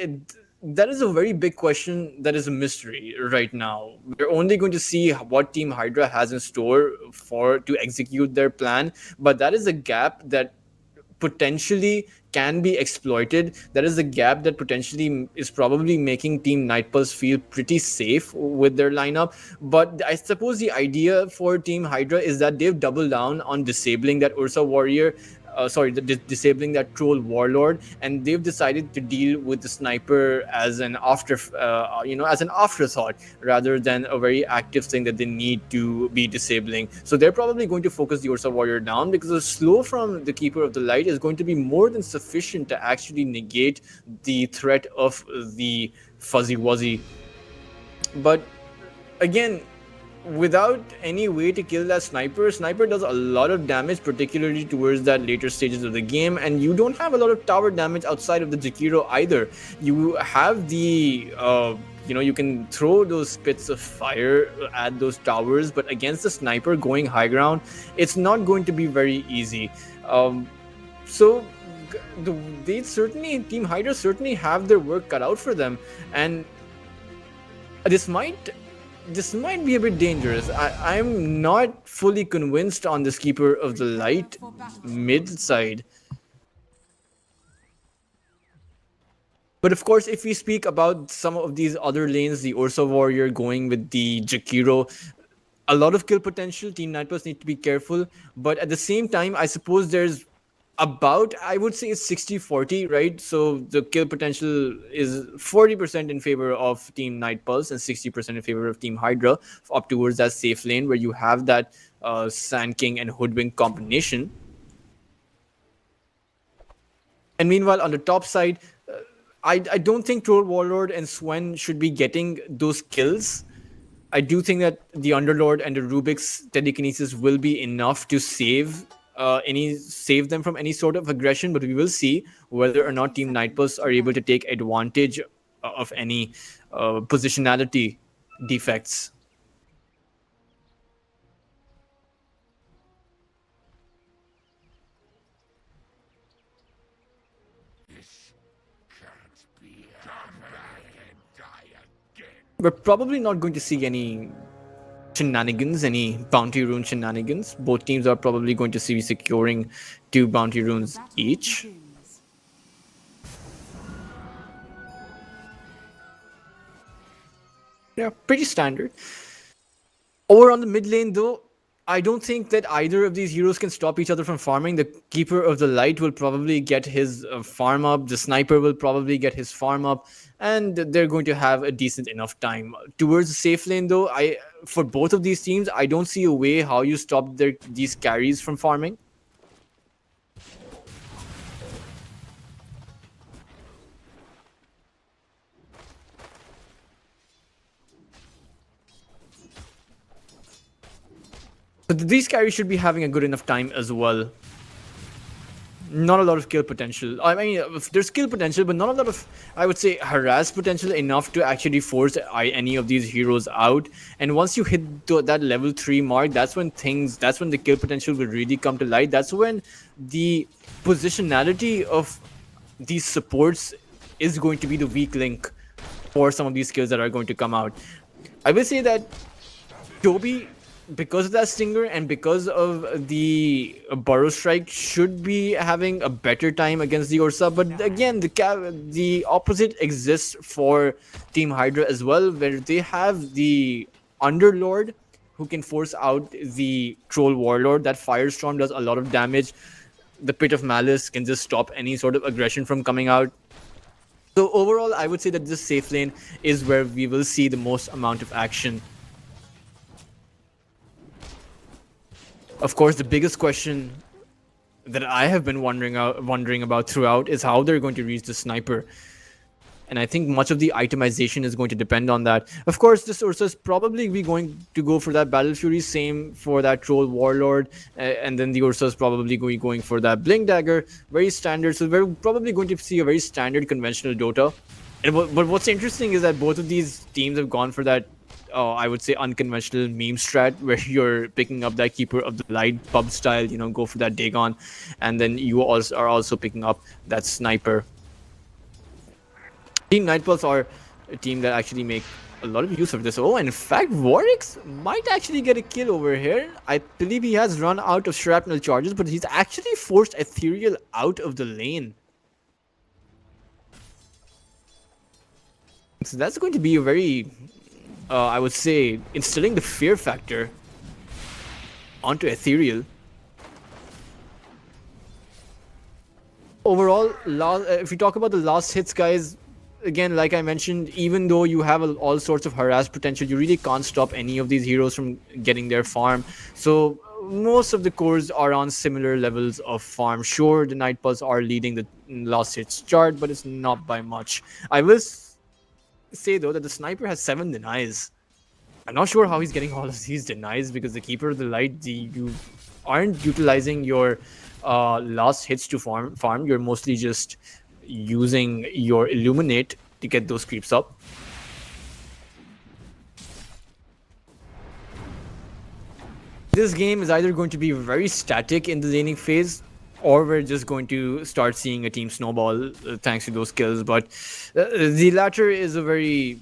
that is a very big question that is a mystery right now. We're only going to see what Team Hydra has in store to execute their plan, but that is a gap that potentially can be exploited. That is a gap that potentially is probably making Team Night Pulse feel pretty safe with their lineup. But I suppose the idea for Team Hydra is that they've doubled down on disabling that Ursa Warrior, disabling that Troll Warlord, and they've decided to deal with the sniper as an afterthought rather than a very active thing that they need to be disabling. So they're probably going to focus the Ursa Warrior down, because the slow from the Keeper of the Light is going to be more than sufficient to actually negate the threat of the Fuzzy Wuzzy. But again, without any way to kill that sniper does a lot of damage, particularly towards that later stages of the game, and you don't have a lot of tower damage outside of the Jakiro either. You have the you can throw those spits of fire at those towers, but against the sniper going high ground, it's not going to be very easy. So Team Hydra certainly have their work cut out for them, and this might be a bit dangerous. I'm not fully convinced on this Keeper of the Light mid side. But of course, if we speak about some of these other lanes, the Ursa Warrior going with the Jakiro, a lot of kill potential. Team Night Pulse need to be careful. But at the same time, I suppose there's I would say it's 60-40, right? So the kill potential is 40% in favor of Team Night Pulse and 60% in favor of Team Hydra, up towards that safe lane where you have that Sand King and Hoodwink combination. And meanwhile, on the top side, I don't think Troll Warlord and Swen should be getting those kills. I do think that the Underlord and the Rubik's telekinesis will be enough to save them from any sort of aggression, but we will see whether or not Team Night Pulse are able to take advantage of any positionality defects. We're probably not going to see any shenanigans, any bounty rune shenanigans. Both teams are probably going to be securing 2 bounty runes Battle each. begins. Yeah, pretty standard. Over on the mid lane, though, I don't think that either of these heroes can stop each other from farming. The Keeper of the Light will probably get his farm up. The Sniper will probably get his farm up, and they're going to have a decent enough time. Towards the safe lane, though, for both of these teams, I don't see a way how you stop these carries from farming. But these carries should be having a good enough time as well. Not a lot of kill potential. I mean, there's skill potential, but not a lot of, I would say, harass potential enough to actually force any of these heroes out. And once you hit that level 3 mark, that's when the kill potential will really come to light. That's when the positionality of these supports is going to be the weak link for some of these skills that are going to come out. I will say that Toby, because of that stinger and because of the burrow strike, should be having a better time against the Ursa. But again, the opposite exists for Team Hydra as well, where they have the Underlord who can force out the Troll Warlord. That Firestorm does a lot of damage. The Pit of Malice can just stop any sort of aggression from coming out. So overall, I would say that this safe lane is where we will see the most amount of action. Of course, the biggest question that I have been wondering about throughout is how they're going to reach the Sniper. And I think much of the itemization is going to depend on that. Of course, this Ursa is probably going to go for that Battle Fury, same for that Troll Warlord, and then the Ursa is probably going for that Blink Dagger, very standard. So we're probably going to see a very standard conventional Dota. But what's interesting is that both of these teams have gone for that, I would say, unconventional meme strat, where you're picking up that Keeper of the Light pub style, go for that Dagon, and then you also are also picking up that Sniper. Team Nightpulse are a team that actually make a lot of use of this. Oh, and in fact, Warwick's might actually get a kill over here. I believe he has run out of shrapnel charges, but he's actually forced Ethereal out of the lane. So that's going to be a very, I would say, instilling the fear factor onto Ethereal. Overall, if we talk about the last hits, guys, again, like I mentioned, even though you have all sorts of harass potential, you really can't stop any of these heroes from getting their farm. So most of the cores are on similar levels of farm. Sure, the Nightpulse are leading the last hits chart, but it's not by much. I will say, though, that the Sniper has 7 denies. I'm not sure how he's getting all of these denies, because the Keeper of the Light, you aren't utilizing your last hits to farm. You're mostly just using your Illuminate to get those creeps up. This game is either going to be very static in the laning phase, or we're just going to start seeing a team snowball thanks to those kills. But the latter is a very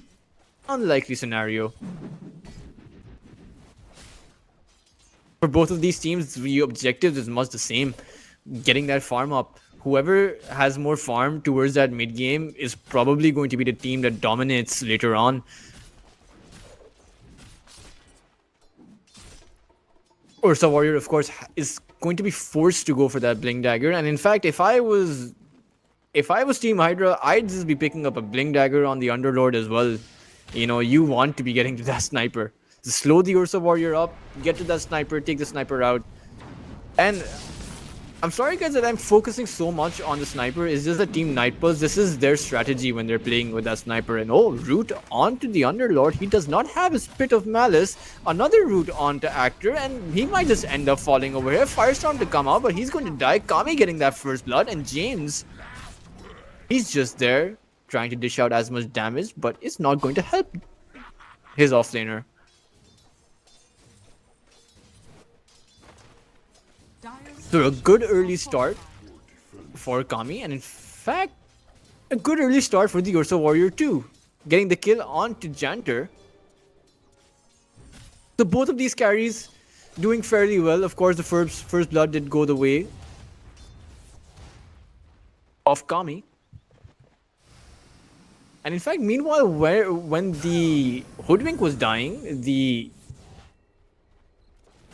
unlikely scenario. For both of these teams, the objective is much the same: getting that farm up. Whoever has more farm towards that mid game is probably going to be the team that dominates later on. Ursa Warrior, of course, is going to be forced to go for that Blink Dagger. And in fact, if I was Team Hydra, I'd just be picking up a Blink Dagger on the Underlord as well. You want to be getting to that Sniper. Just slow the Ursa Warrior up, get to that Sniper, take the Sniper out. And I'm sorry, guys, that I'm focusing so much on the Sniper. It's just that Team Nightpulse, this is their strategy when they're playing with that Sniper. And root onto the Underlord. He does not have his Pit of Malice. Another root onto Actor, and he might just end up falling over here. Firestorm to come out, but he's going to die. Kami getting that first blood, and James, he's just there trying to dish out as much damage, but it's not going to help his offlaner. So a good early start for Kami, and in fact, a good early start for the Ursa Warrior too, getting the kill onto Janter. So both of these carries doing fairly well. Of course, the first blood did go the way of Kami. And in fact, meanwhile, when the Hoodwink was dying, the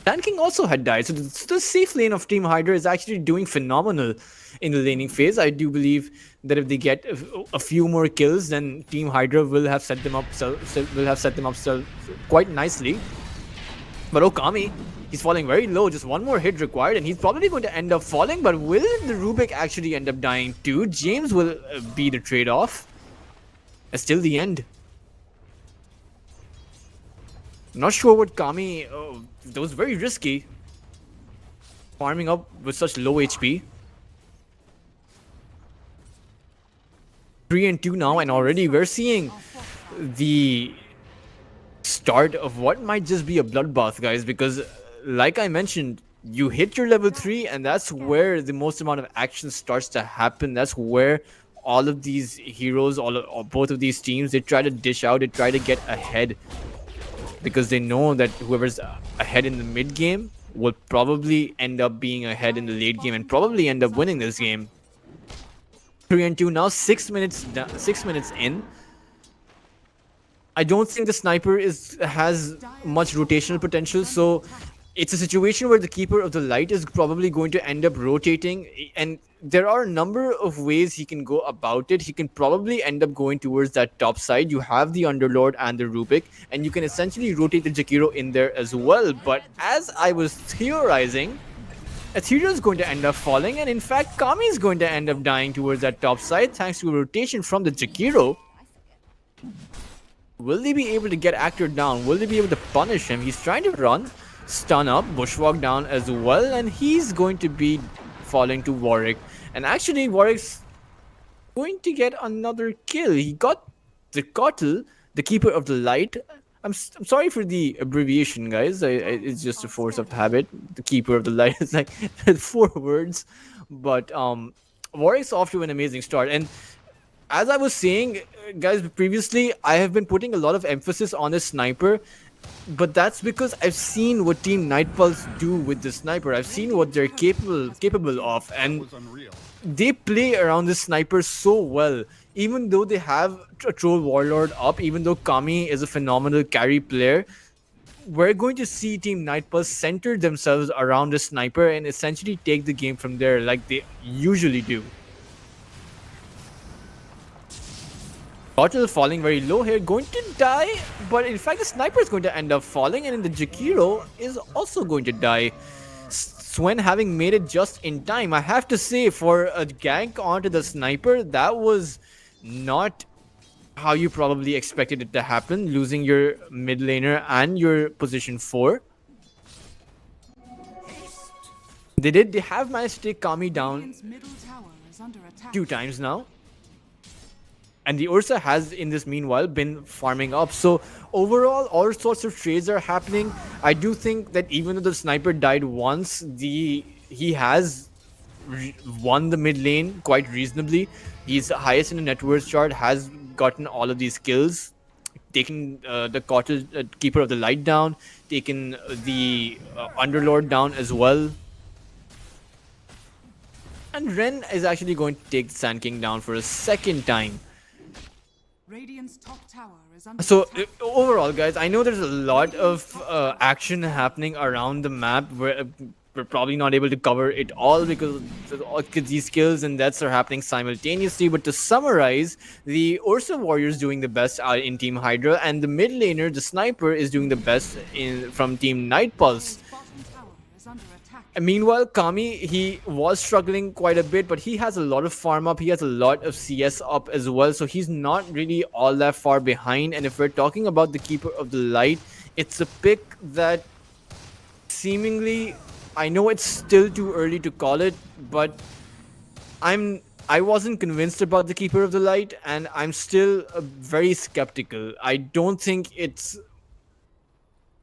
Sand King also had died. So the safe lane of Team Hydra is actually doing phenomenal in the laning phase. I do believe that if they get a few more kills, then Team Hydra will have set them up quite nicely. But Okami, he's falling very low. Just one more hit required, and he's probably going to end up falling. But will the Rubik actually end up dying too? James will be the trade-off. It's still the end. Not sure what Kami... that was very risky. Farming up with such low HP. 3 and 2 now, and already we're seeing the start of what might just be a bloodbath, guys, because like I mentioned, you hit your level 3 and that's where the most amount of action starts to happen. That's where all of these heroes, or both of these teams, they try to dish out, they try to get ahead, because they know that whoever's ahead in the mid game will probably end up being ahead in the late game and probably end up winning this game. 3 and 2 now, 6 minutes in. I don't think the sniper has much rotational potential, so it's a situation where the Keeper of the Light is probably going to end up rotating, and there are a number of ways he can go about it. He can probably end up going towards that top side. You have the Underlord and the Rubik, and you can essentially rotate the Jakiro in there as well. But as I was theorizing, Ethereal is going to end up falling, and in fact, Kami is going to end up dying towards that top side thanks to a rotation from the Jakiro. Will they be able to get Actor down? Will they be able to punish him? He's trying to run, stun up, bushwalk down as well, and he's going to be falling to Warwick. And actually, Warwick's going to get another kill. He got the Kotl, the Keeper of the Light. I'm sorry for the abbreviation, guys. It's just a force of habit. The Keeper of the Light is like 4 words. But Warwick's off to an amazing start. And as I was saying, guys, previously, I have been putting a lot of emphasis on the sniper. But that's because I've seen what Team Nightpulse do with the sniper. I've seen what they're capable of, and they play around the sniper so well. Even though they have a Troll Warlord up, even though Kami is a phenomenal carry player, we're going to see Team Nightpulse center themselves around the sniper and essentially take the game from there like they usually do. Kotl falling very low here, going to die, but in fact the sniper is going to end up falling, and then the Jakiro is also going to die. Swen having made it just in time. I have to say, for a gank onto the sniper, that was not how you probably expected it to happen, losing your mid laner and your position 4. They have managed to take Kami down 2 times now. And the Ursa has, in this meanwhile, been farming up. So overall, all sorts of trades are happening. I do think that even though the sniper died once, he has won the mid lane quite reasonably. He's highest in the net worth chart, has gotten all of these kills, taken the Keeper of the Light down, taken the Underlord down as well. And Ren is actually going to take the Sand King down for a second time. Radiant's top tower is under So attack. overall, guys, I know there's a lot of action happening around the map where we're probably not able to cover it all because these kills and deaths are happening simultaneously. But to summarize, the Ursa Warrior is doing the best in Team Hydra, and the mid laner, the sniper, is doing the best from Team Nightpulse. Bottom tower is under attack. And meanwhile, Kami, he was struggling quite a bit, but he has a lot of farm up. He has a lot of CS up as well, so he's not really all that far behind. And if we're talking about the Keeper of the Light, it's a pick that seemingly, I know it's still too early to call it, but I wasn't convinced about the Keeper of the Light, and I'm still very skeptical. I don't think it's...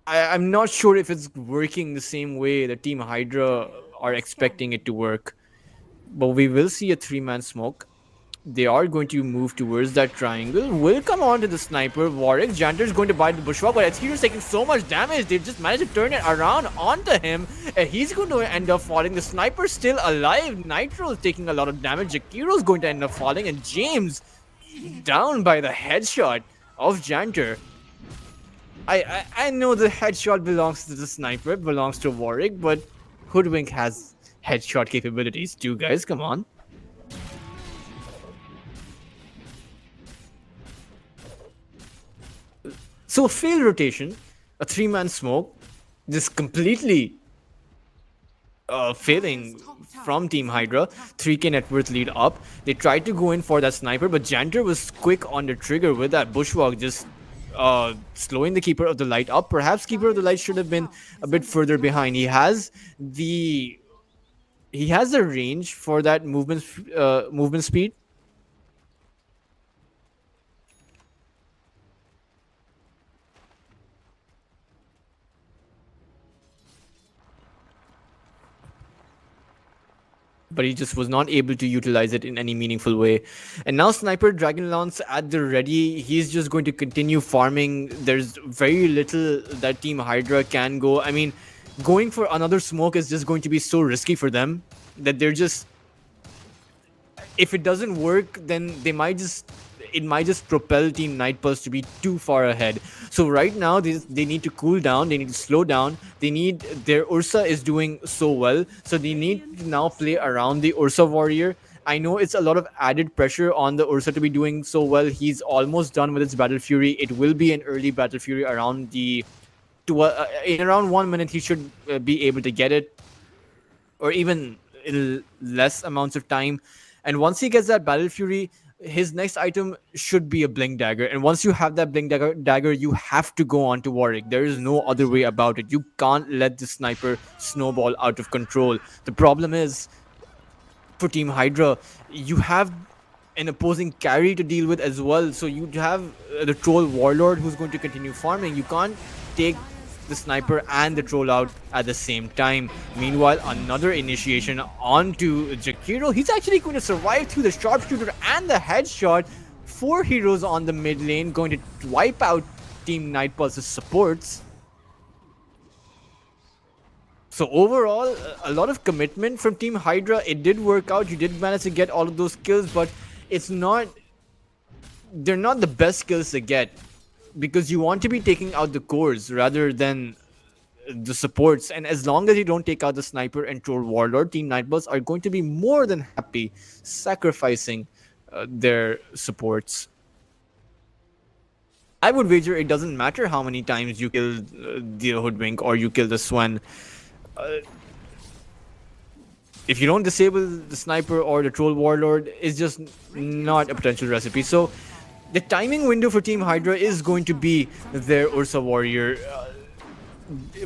I'm not sure if it's working the same way that Team Hydra are expecting it to work. But we will see a 3-man smoke. They are going to move towards that triangle. Will come on to the sniper. Warwick. Janter is going to bite the bushwalk, but Ethereum's taking so much damage. They've just managed to turn it around onto him. And he's going to end up falling. The sniper's still alive. Nitro is taking a lot of damage. Jakiro's going to end up falling. And James down by the headshot of Janter. I know the headshot belongs to the sniper, it belongs to Warwick, but Hoodwink has headshot capabilities too, guys. Come on. So a failed rotation, a 3-man smoke, just completely failing from Team Hydra. 3k net worth lead up. They tried to go in for that sniper, but Janter was quick on the trigger with that bushwalk, just slowing the Keeper of the Light up. Perhaps Keeper of the Light should have been a bit further behind. He has the range for that movement speed. But he just was not able to utilize it in any meaningful way. And now Sniper Dragonlance at the ready. He's just going to continue farming. There's very little that Team Hydra can go. I mean, going for another smoke is just going to be so risky for them that they're just... If it doesn't work, then it might just propel Team Nightpulse to be too far ahead. So right now, they need to cool down, they need to slow down, their Ursa is doing so well, so they need to now play around the Ursa Warrior. I know it's a lot of added pressure on the Ursa to be doing so well. He's almost done with its Battle Fury. It will be an early Battle Fury around in around 1 minute he should be able to get it, or even in less amounts of time. And once he gets that Battle Fury, his next item should be a Blink Dagger. And once you have that Blink Dagger, you have to go on to Warwick. There is no other way about it. You can't let the sniper snowball out of control. The problem is, for Team Hydra, you have an opposing carry to deal with as well. So you have the Troll Warlord who's going to continue farming. You can't take the sniper and the troll out at the same time. Meanwhile, another initiation onto Jakiro. He's actually going to survive through the sharpshooter and the headshot. 4 heroes on the mid lane, going to wipe out Team Nightpulse's supports. So overall, a lot of commitment from Team Hydra. It did work out. You did manage to get all of those kills, but they're not the best kills to get, because you want to be taking out the cores rather than the supports. And as long as you don't take out the sniper and troll warlord, Team Nightpulse are going to be more than happy sacrificing their supports. I would wager it doesn't matter how many times you kill the Hoodwink or you kill the Swen. If you don't disable the sniper or the troll warlord, it's just not a potential recipe. So the timing window for Team Hydra is going to be their Ursa Warrior.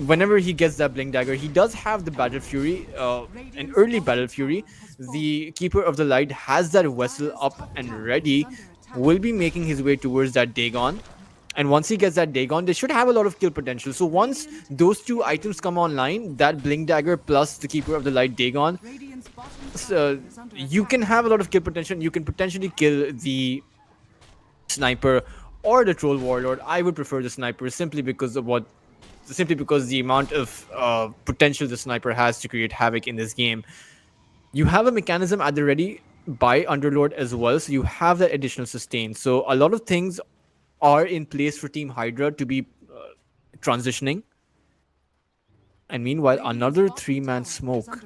Whenever he gets that Blink Dagger, he does have the Battle Fury, an early Battle Fury. The Keeper of the Light has that vessel up and ready, will be making his way towards that Dagon. And once he gets that Dagon, they should have a lot of kill potential. So once those two items come online, that Blink Dagger plus the Keeper of the Light Dagon, you can have a lot of kill potential. You can potentially kill the sniper or the troll warlord. I would prefer the sniper simply because the amount of potential the sniper has to create havoc in this game. You have a mechanism at the ready by Underlord as well, so you have that additional sustain. So a lot of things are in place for Team Hydra to be transitioning. And meanwhile, another 3-man smoke.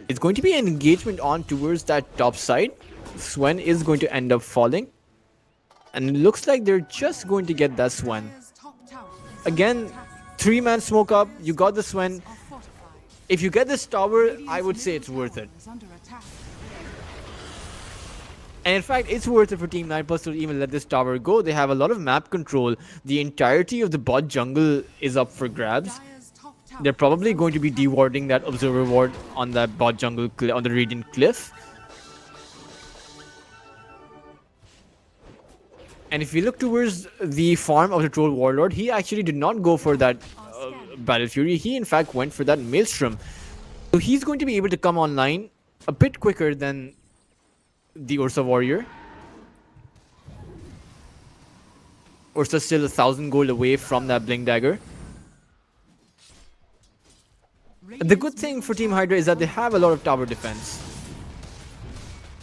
It's going to be an engagement on towards that top side. Swen is going to end up falling. And it looks like they're just going to get that Swen. Again, 3-man smoke up. You got the Swen. If you get this tower, I would say it's worth it. And in fact, it's worth it for Team Nightpulse to even let this tower go. They have a lot of map control. The entirety of the bot jungle is up for grabs. They're probably going to be dewarding that observer ward on that bot jungle on the Radiant Cliff. And if we look towards the farm of the Troll Warlord, he actually did not go for that Battle Fury. He in fact went for that Maelstrom. So he's going to be able to come online a bit quicker than the Ursa Warrior. Ursa's still 1,000 gold away from that Blink Dagger. The good thing for Team Hydra is that they have a lot of tower defense.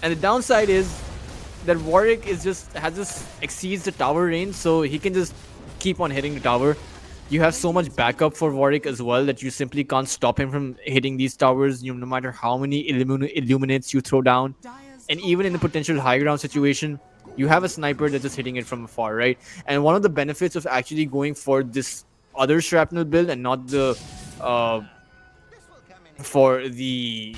And the downside is that Warwick is just exceeds the tower range, so he can just keep on hitting the tower. You have so much backup for Warwick as well that you simply can't stop him from hitting these towers, no matter how many illuminates you throw down. And even in the potential high ground situation, you have a sniper that's just hitting it from afar, right? And one of the benefits of actually going for this other shrapnel build and not the for the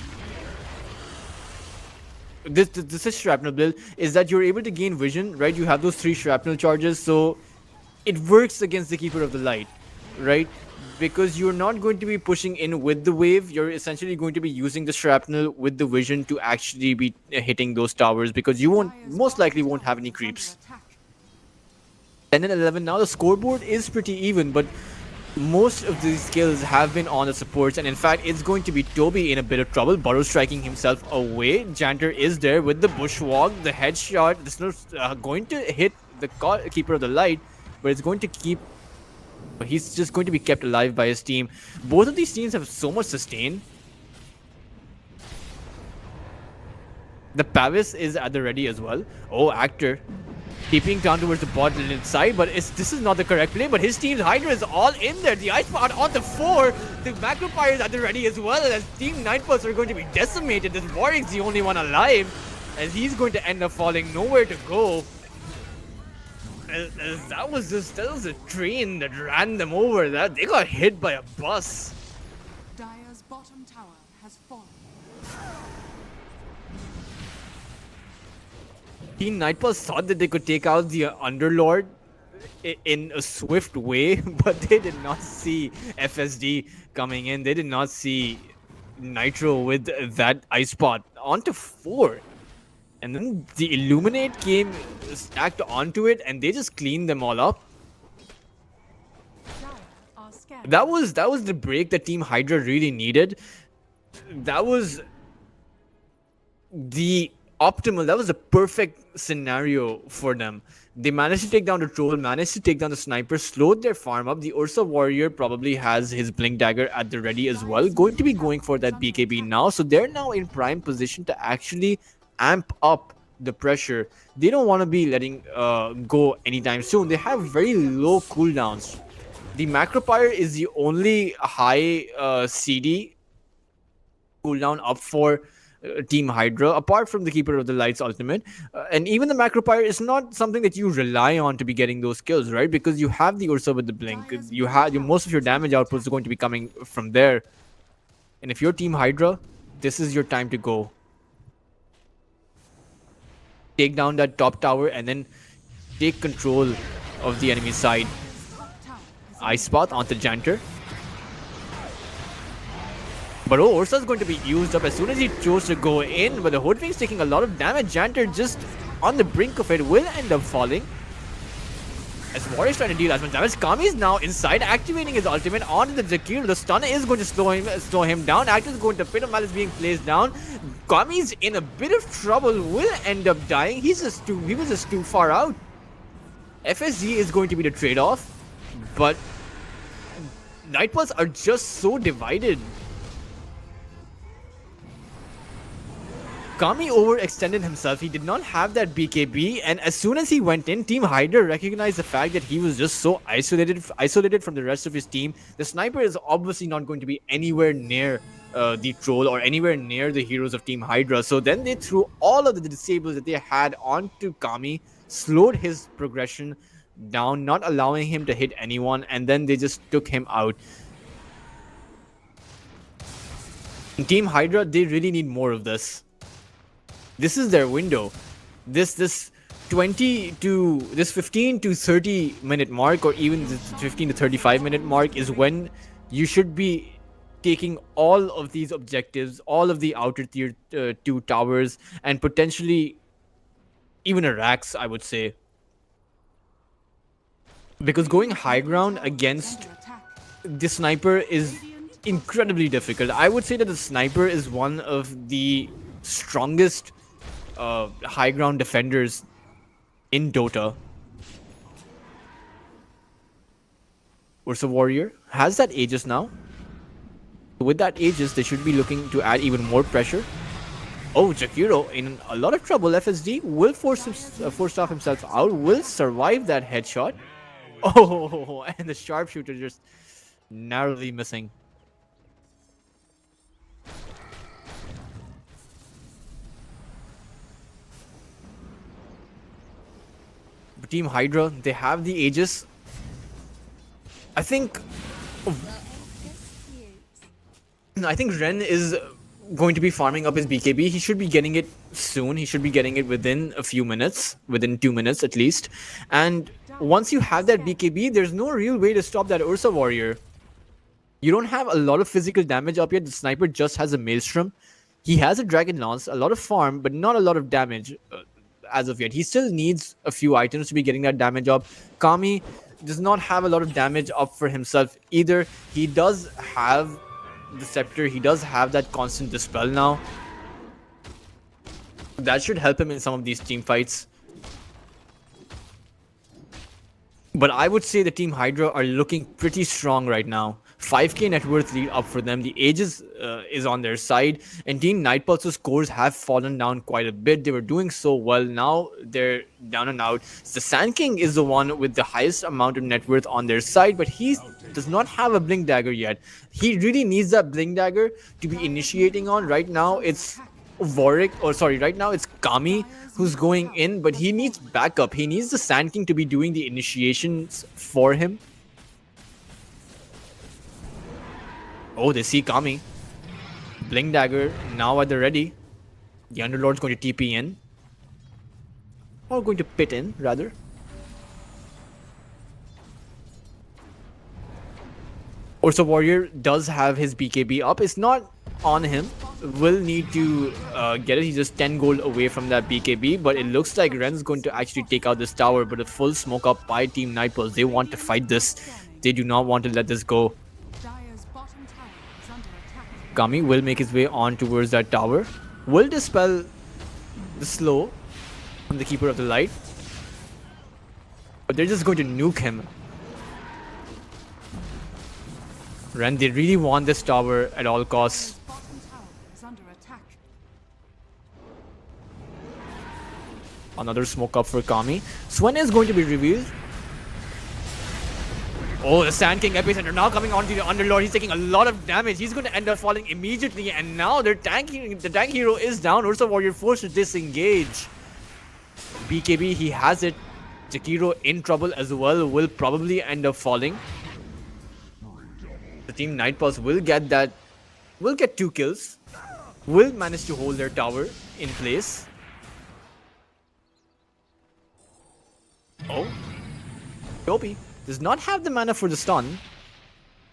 this is shrapnel build is that you're able to gain vision, right? You have those 3 shrapnel charges, so it works against the Keeper of the Light, right? Because you're not going to be pushing in with the wave, you're essentially going to be using the shrapnel with the vision to actually be hitting those towers, because you won't most likely won't have any creeps. 10 and 11 now. The scoreboard is pretty even, but most of these kills have been on the supports, and in fact it's going to be Toby in a bit of trouble. Burrow striking himself away. Janter is there with the bushwalk, the headshot. This is going to hit the Keeper of the Light, but it's going to keep, he's just going to be kept alive by his team. Both of these teams have so much sustain. The Pavis is at the ready as well. Oh, Actor keeping down towards the bot lane side, but this is not the correct play. But his team's Hydra is all in there. The Ice Spot on the 4. The Macro Fire is at the ready as well. As Team Nightpulse are going to be decimated. This Warwick's the only one alive, as he's going to end up falling nowhere to go. That was a train that ran them over. That they got hit by a bus. Dire's bottom tower has fallen. Team Nightpulse thought that they could take out the Underlord in a swift way, but they did not see FSD coming in. They did not see Nitro with that Ice Spot onto 4. And then the Illuminate came stacked onto it, and they just cleaned them all up. Dire are scared. That was the break that Team Hydra really needed. That was the optimal, that was the perfect scenario for them. They managed to take down the troll, managed to take down the sniper, slowed their farm up. The Ursa Warrior probably has his Blink Dagger at the ready as well, going to be going for that BKB now. So they're now in prime position to actually amp up the pressure. They don't want to be letting go anytime soon. They have very low cooldowns. The Macropyre is the only high CD cooldown up for Team Hydra, apart from the Keeper of the Light's ultimate. And even the Macropyre is not something that you rely on to be getting those kills, right? Because you have the Ursa with the Blink. You have most of your damage output is going to be coming from there. And if you're Team Hydra, this is your time to go. Take down that top tower and then take control of the enemy side. Ice Spot onto Janter. But oh, Ursa's going to be used up as soon as he chose to go in. But the Hoodwing's taking a lot of damage. Janter just on the brink of it will end up falling. As Warrior's trying to deal as much damage. Kami's now inside, activating his ultimate onto the Jakir. The stun is going to slow him down. Actor's going to Pit of Malice being placed down. Kami's in a bit of trouble, will end up dying. He was just too far out. FSG is going to be the trade-off. But Nightpulse are just so divided. Kami overextended himself. He did not have that BKB, and as soon as he went in, Team Hydra recognized the fact that he was just so isolated from the rest of his team. The sniper is obviously not going to be anywhere near the troll or anywhere near the heroes of Team Hydra. So then they threw all of the disables that they had onto Kami, slowed his progression down, not allowing him to hit anyone, and then they just took him out. Team Hydra, they really need more of this. This is their window. This 15 to 30 minute mark, or even the 15 to 35 minute mark, is when you should be taking all of these objectives, all of the outer tier 2 towers, and potentially even a Rax, I would say. Because going high ground against the sniper is incredibly difficult. I would say that the sniper is one of the strongest high ground defenders in Dota. Ursa Warrior has that Aegis now. With that Aegis, they should be looking to add even more pressure. Oh, Jakiro in a lot of trouble. FSD will force off himself out, will survive that headshot. Oh, and the sharpshooter just narrowly missing. But Team Hydra, they have the Aegis. I think Ren is going to be farming up his BKB. He should be getting it soon. He should be getting it within a few minutes, within 2 minutes at least. And once you have that BKB, there's no real way to stop that Ursa Warrior. You don't have a lot of physical damage up yet. The sniper just has a Maelstrom. He has a Dragon Lance, a lot of farm, but not a lot of damage as of yet. He still needs a few items to be getting that damage up. Kami does not have a lot of damage up for himself either. He does have the Scepter. He does have that constant Dispel now. That should help him in some of these team fights. But I would say the Team Hydra are looking pretty strong right now. 5k net worth lead up for them. The Aegis is on their side. And Team Nightpulse's scores have fallen down quite a bit. They were doing so well. Now they're down and out. The Sand King is the one with the highest amount of net worth on their side. But he does not have a Blink Dagger yet. He really needs that Blink Dagger to be initiating on. Right now it's right now it's Kami who's going in. But he needs backup. He needs the Sand King to be doing the initiations for him. Oh, they see Kami. Blink Dagger now at the ready. The Underlord's going to TP in. Or going to pit in, rather. Ursa Warrior does have his BKB up. It's not on him. Will need to get it. He's just 10 gold away from that BKB. But it looks like Ren's going to actually take out this tower. But a full smoke up by Team Nightpulse. They want to fight this. They do not want to let this go. Kami will make his way on towards that tower. Will dispel the slow from the Keeper of the Light. But they're just going to nuke him. Ren, they really want this tower at all costs. Another smoke up for Kami. Swen is going to be revealed. Oh, the Sand King Epicenter now coming onto the Underlord. He's taking a lot of damage. He's going to end up falling immediately. And now the tank hero is down. Ursa Warrior forced to disengage. BKB, he has it. Jakiro in trouble as well. Will probably end up falling. The Team Nightpulse will get that. Will get 2 kills. Will manage to hold their tower in place. Oh. Yopi does not have the mana for the stun.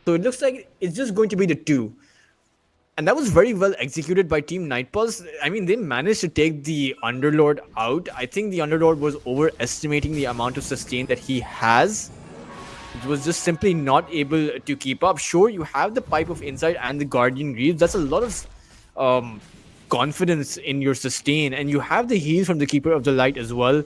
So it looks like it's just going to be the 2. And that was very well executed by Team Nightpulse. I mean, they managed to take the Underlord out. I think the Underlord was overestimating the amount of sustain that he has. It was just simply not able to keep up. Sure, you have the Pipe of Insight and the Guardian Greaves. That's a lot of confidence in your sustain. And you have the heal from the Keeper of the Light as well.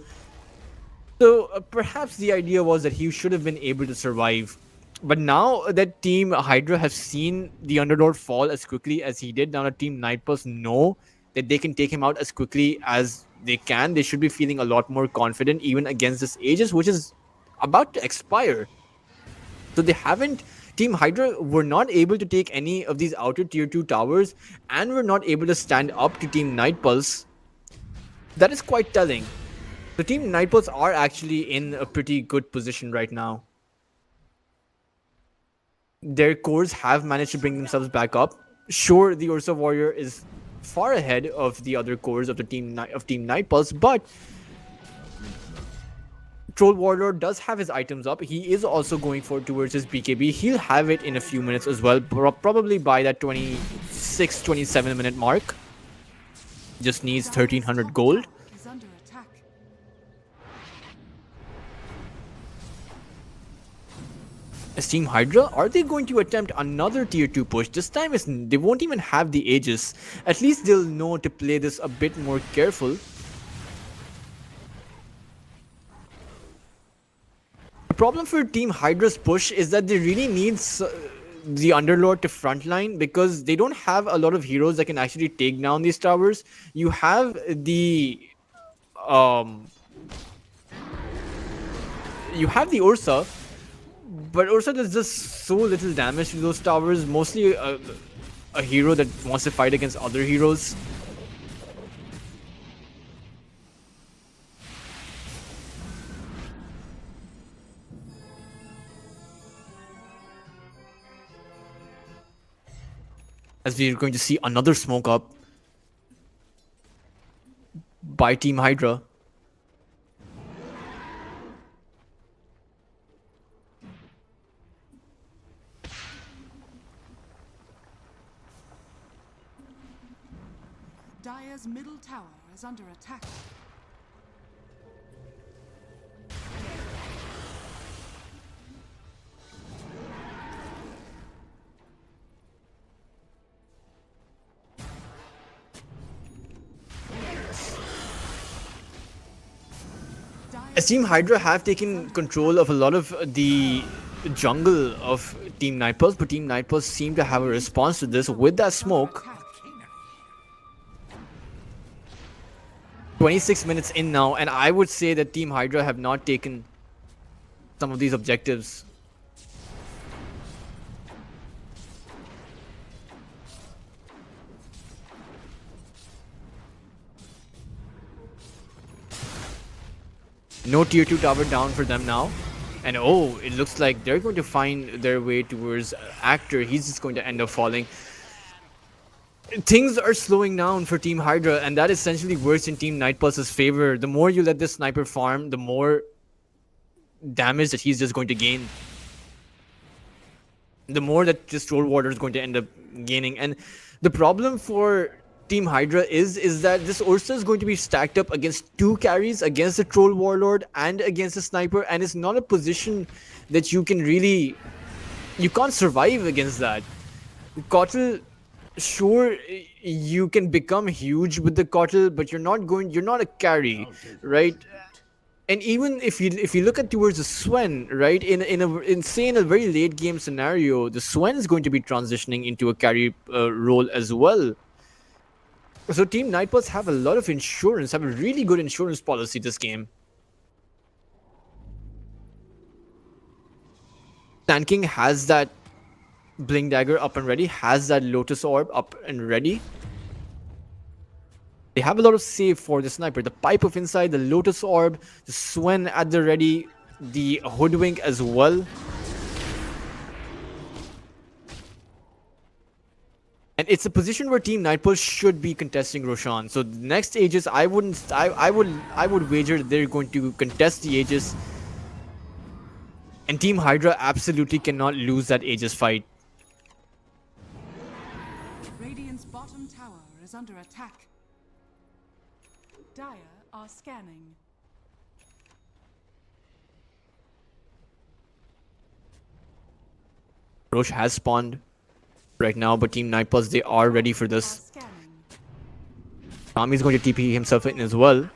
So perhaps the idea was that he should have been able to survive. But now that Team Hydra have seen the Underlord fall as quickly as he did, now that Team Nightpulse know that they can take him out as quickly as they can, they should be feeling a lot more confident even against this Aegis, which is about to expire. So they haven't... Team Hydra were not able to take any of these outer tier 2 towers and were not able to stand up to Team Nightpulse. That is quite telling. The Team Nightpulse are actually in a pretty good position right now. Their cores have managed to bring themselves back up. Sure, the Ursa Warrior is far ahead of the other cores of the Team Nightpulse, but Troll Warlord does have his items up. He is also going towards his BKB. He'll have it in a few minutes as well, probably by that 26-27 minute mark. Just needs 1300 gold. As Team Hydra, are they going to attempt another tier 2 push? This time they won't even have the Aegis. At least they'll know to play this a bit more careful. The problem for Team Hydra's push is that they really need the Underlord to frontline, because they don't have a lot of heroes that can actually take down these towers. You have the Ursa, but Ursa does just so little damage to those towers. Mostly a hero that wants to fight against other heroes. As we're going to see another smoke up by Team Hydra. Dire's middle tower is under attack. As Team Hydra have taken control of a lot of the jungle of Team Nightpulse, but Team Nightpulse seem to have a response to this with that smoke. 26 minutes in now, and I would say that Team Hydra have not taken some of these objectives. No tier 2 tower down for them now. And oh, it looks like they're going to find their way towards Actor. He's just going to end up falling. Things are slowing down for Team Hydra, and that essentially works in Team Nightpulse's favor. The more you let this sniper farm, the more damage that he's just going to gain. The more that this Troll Warder is going to end up gaining. And the problem for Team Hydra is that this Ursa is going to be stacked up against 2 carries, against the Troll Warlord and against the Sniper, and it's not a position that you can really... You can't survive against that. Kotl, sure, you can become huge with the Kotl, but you're not a carry, right? And even if you look at towards the Swen, right, in a very late game scenario, the Swen is going to be transitioning into a carry role as well. So Team Nightpulse have a lot of insurance, have a really good insurance policy this game. Sand King has that Blink Dagger up and ready, has that Lotus Orb up and ready. They have a lot of save for the Sniper. The Pipe of Insight, the Lotus Orb, the Swen at the ready, the Hoodwink as well. And it's a position where Team Nightpulse should be contesting Roshan. So the next Aegis, I would wager that they're going to contest the Aegis. And Team Hydra absolutely cannot lose that Aegis fight. Radiant's bottom tower is under attack. Dire are scanning. Roche has spawned right now, but Team Nightpulse, they are ready for this. Kami is going to TP himself in as well.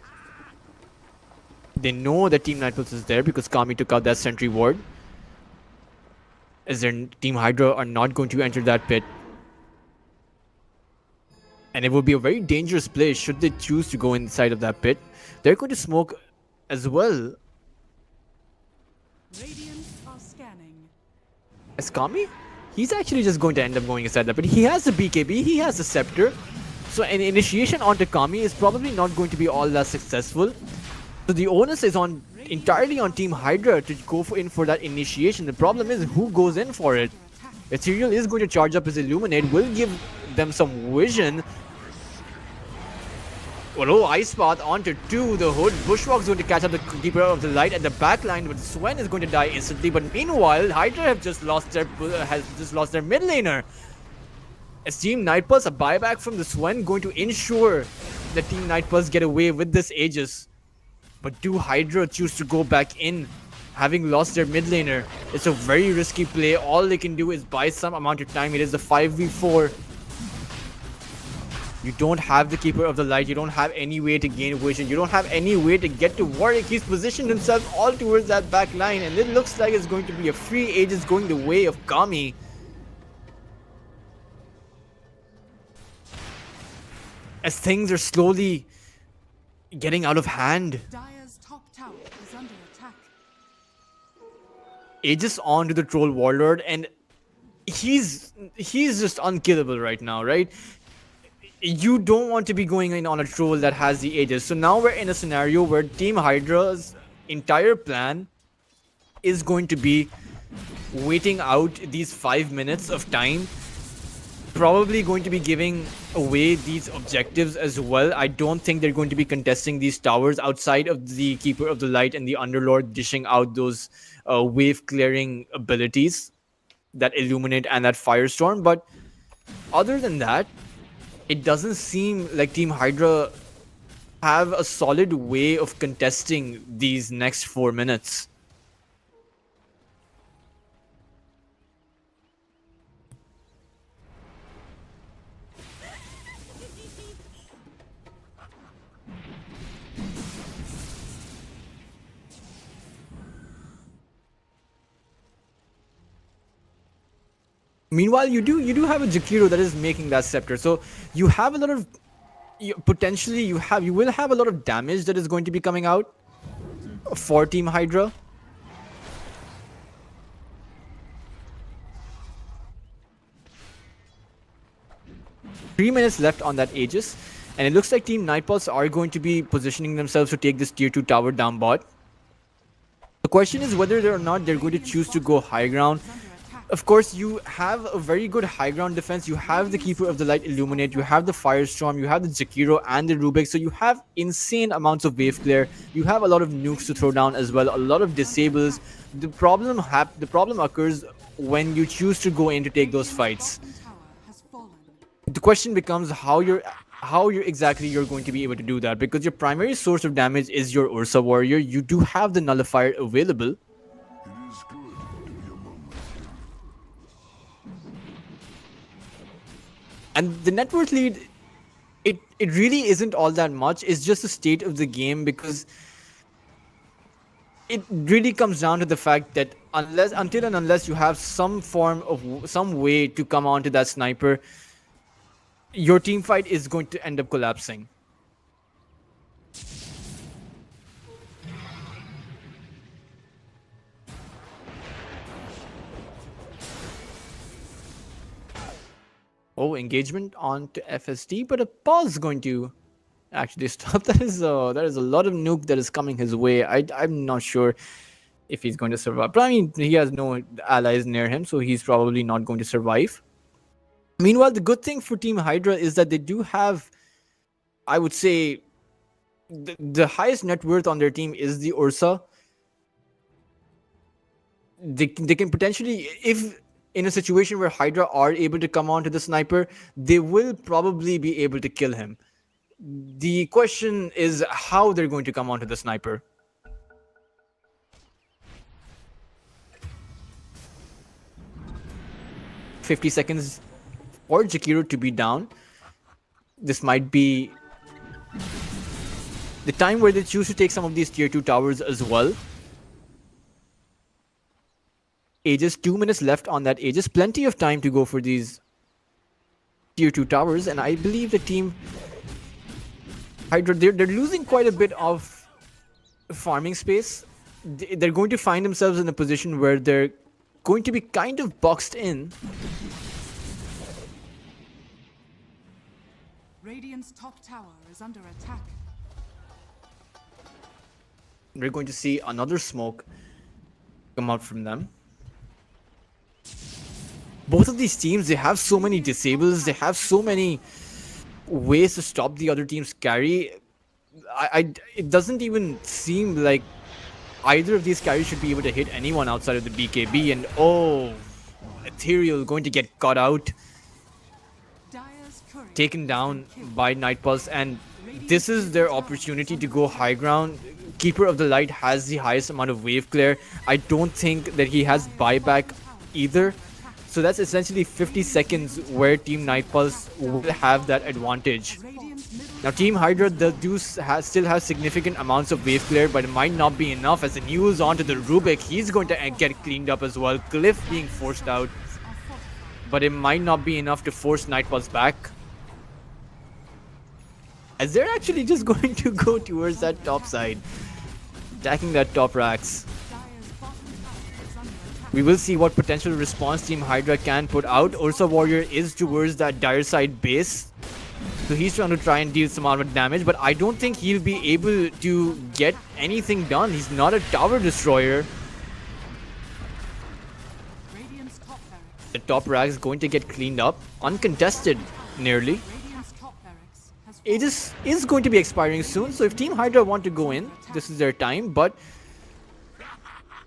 They know that Team Nightpulse is there because Kami took out that sentry ward. As their Team Hydra are not going to enter that pit. And it would be a very dangerous play should they choose to go inside of that pit. They're going to smoke as well. Radiant are scanning. As Kami, he's actually just going to end up going inside that pit. He has the BKB, he has the Scepter. So an initiation onto Kami is probably not going to be all that successful. So the onus is entirely on Team Hydra to go in for that initiation. The problem is who goes in for it. Ethereal is going to charge up his Illuminate, will give them some vision. Oh, Ice Path onto 2, the Hood. Bushwalk's going to catch up the Keeper of the Light at the back line, but Swen is going to die instantly. But meanwhile, Hydra have just lost their mid laner. As Team Nightpulse, a buyback from the Swen going to ensure that Team Nightpulse get away with this Aegis. But do Hydra choose to go back in having lost their mid laner. It's a very risky play. All they can do is buy some amount of time. It is the 5v4. You don't have the Keeper of the Light. You don't have any way to gain vision. You don't have any way to get to Warwick. He's positioned himself all towards that back line, and it looks like it's going to be a free Aegis going the way of Kami. As things are slowly getting out of hand. Dire's top tower is under attack. Aegis on to the Troll Warlord, and he's just unkillable right now, right? You don't want to be going in on a Troll that has the Aegis. So now we're in a scenario where Team Hydra's entire plan is going to be waiting out these 5 minutes of time. Probably going to be giving away these objectives as well. I don't think they're going to be contesting these towers outside of the Keeper of the Light and the Underlord dishing out those wave clearing abilities that Illuminate and that Firestorm. But other than that, it doesn't seem like Team Hydra have a solid way of contesting these next 4 minutes. Meanwhile, you do have a Jakiro that is making that scepter, so you have a lot of potentially you will have a lot of damage that is going to be coming out for Team Hydra. Three minutes left on that Aegis, and it looks like Team Nightpulse are going to be positioning themselves to take this tier 2 tower down bot. The question is whether or not they're going to choose to go high ground. Of course, you have a very good high ground defense. You have the Keeper of the Light Illuminate, you have the Firestorm, you have the Jakiro and the Rubik, so you have insane amounts of wave clear. You have a lot of nukes to throw down as well, a lot of disables. The problem occurs when you choose to go in to take those fights. Tower has fallen. The question becomes how you're exactly going to be able to do that, because your primary source of damage is your Ursa warrior. You do have the nullifier available. It is good to be among my And the net worth lead, it really isn't all that much. It's just the state of the game, because it really comes down to the fact that until and unless you have some way to come onto that sniper, your team fight is going to end up collapsing. Oh, engagement on to FSD, but a pause is going to actually stop. There is a lot of nuke that is coming his way. I'm not sure if he's going to survive. But I mean, he has no allies near him, so he's probably not going to survive. Meanwhile, the good thing for Team Hydra is that they do have, I would say, the highest net worth on their team is the Ursa. They can potentially, if in a situation where Hydra are able to come onto the sniper, they will probably be able to kill him. The question is how they're going to come onto the sniper. "50 seconds for Jakiro to be down." This might be the time where they choose to take some of these tier 2 towers as well. Aegis, 2 minutes left on that Aegis. Plenty of time to go for these tier 2 towers, and I believe the team Hydra, they're losing quite a bit of farming space. They're going to find themselves in a position where they're going to be kind of boxed in. Radiant's top tower is under attack. We're going to see another smoke come out from them. Both of these teams, they have so many disables, they have so many ways to stop the other team's carry. It doesn't even seem like either of these carries should be able to hit anyone outside of the BKB. And oh, Ethereal going to get caught out, Dire's courier taken down by Nightpulse, and this is their opportunity to go high ground. Keeper of the Light has the highest amount of wave clear. I don't think that he has buyback either. So that's essentially 50 seconds where Team Nightpulse will have that advantage. Now Team Hydra still have significant amounts of wave clear, but it might not be enough as the news onto the Rubik. He's going to get cleaned up as well. Cliff being forced out, but it might not be enough to force Nightpulse back. As they're actually just going to go towards that top side, attacking that top racks. We will see what potential response Team Hydra can put out. Ursa Warrior is towards that dire side base, so he's trying to try and deal some amount of damage, but I don't think he'll be able to get anything done. He's not a tower destroyer. The top rack is going to get cleaned up, uncontested nearly. Aegis is going to be expiring soon, so if Team Hydra want to go in, this is their time, but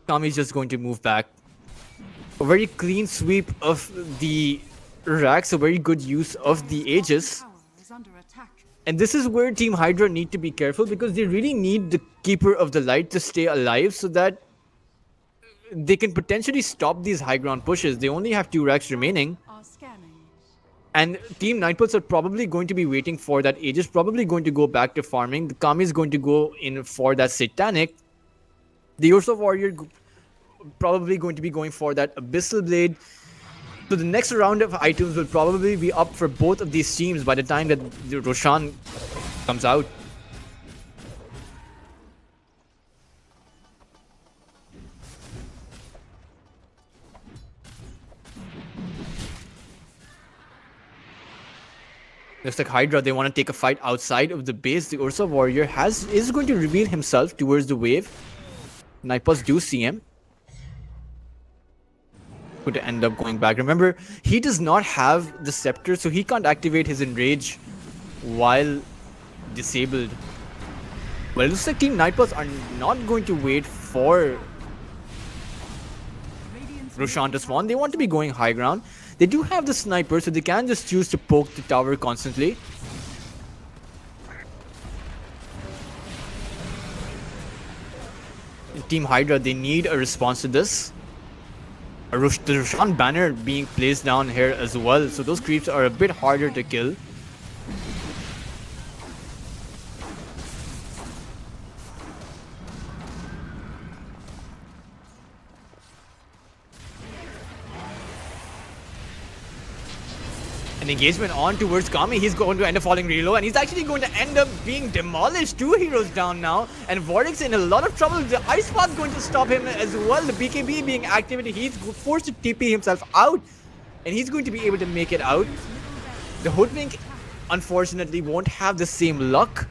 Kami's just going to move back. A very clean sweep of the racks, a very good use of the Aegis. And this is where Team Hydra need to be careful, because they really need the Keeper of the Light to stay alive so that they can potentially stop these high ground pushes. They only have 2 racks remaining. And Team Nightpulse are probably going to be waiting for that Aegis, probably going to go back to farming. The Kami is going to go in for that Satanic. The Ursa Warrior probably going to be going for that Abyssal Blade. So the next round of items will probably be up for both of these teams by the time that the Roshan comes out. Looks like Hydra, they want to take a fight outside of the base. The Ursa Warrior is going to reveal himself towards the wave. Nightpulse do see him. Going to end up going back. Remember, he does not have the scepter, so he can't activate his enrage while disabled. Well, it looks like Team Nightpulse are not going to wait for Roshan to spawn. They want to be going high ground. They do have the sniper, so they can just choose to poke the tower constantly. Team Hydra, they need a response to this. The Roshan banner being placed down here as well, so those creeps are a bit harder to kill. An engagement on towards Kami. He's going to end up falling really low, and he's actually going to end up being demolished. 2 heroes down now, and Vortex in a lot of trouble. The Ice Path's going to stop him as well. The BKB being activated. He's forced to TP himself out, and he's going to be able to make it out. The Hoodwink, unfortunately, won't have the same luck.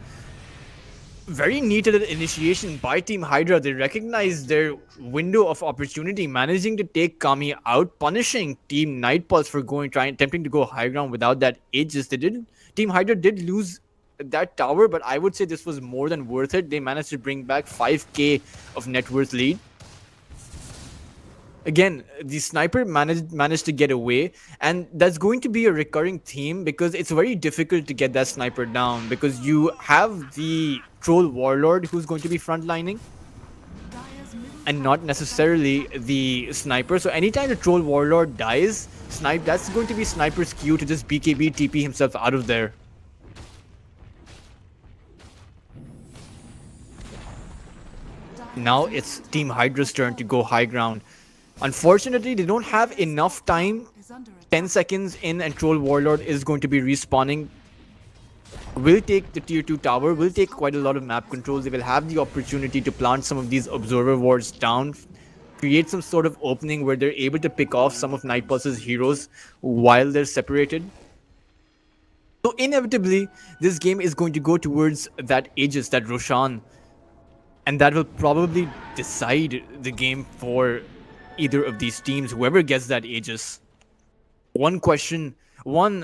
Very neat initiation by Team Hydra. They recognize their window of opportunity, managing to take Kami out, punishing Team Nightpulse for attempting to go high ground without that Aegis. Team Hydra did lose that tower, but I would say this was more than worth it. They managed to bring back 5k of net worth lead. Again, the sniper managed to get away, and that's going to be a recurring theme because it's very difficult to get that sniper down because you have the troll warlord who's going to be frontlining and not necessarily the sniper. So anytime the troll warlord dies, that's going to be sniper's cue to just BKB TP himself out of there. Now it's Team Hydra's turn to go high ground. Unfortunately, they don't have enough time. 10 seconds in and Troll Warlord is going to be respawning. Will take the tier 2 tower, will take quite a lot of map control. They will have the opportunity to plant some of these observer wards down, create some sort of opening where they're able to pick off some of Nightpulse's heroes while they're separated. So inevitably, this game is going to go towards that Aegis, that Roshan. And that will probably decide the game for either of these teams, whoever gets that Aegis. One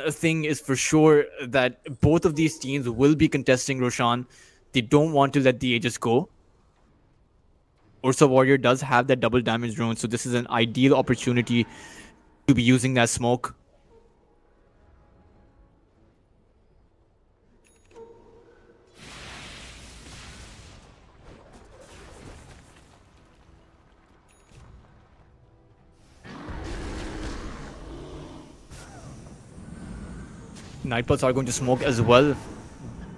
thing is for sure, that both of these teams will be contesting Roshan. They don't want to let the Aegis go. Ursa Warrior does have that double damage rune, so this is an ideal opportunity to be using that smoke. Nightpulse are going to smoke as well.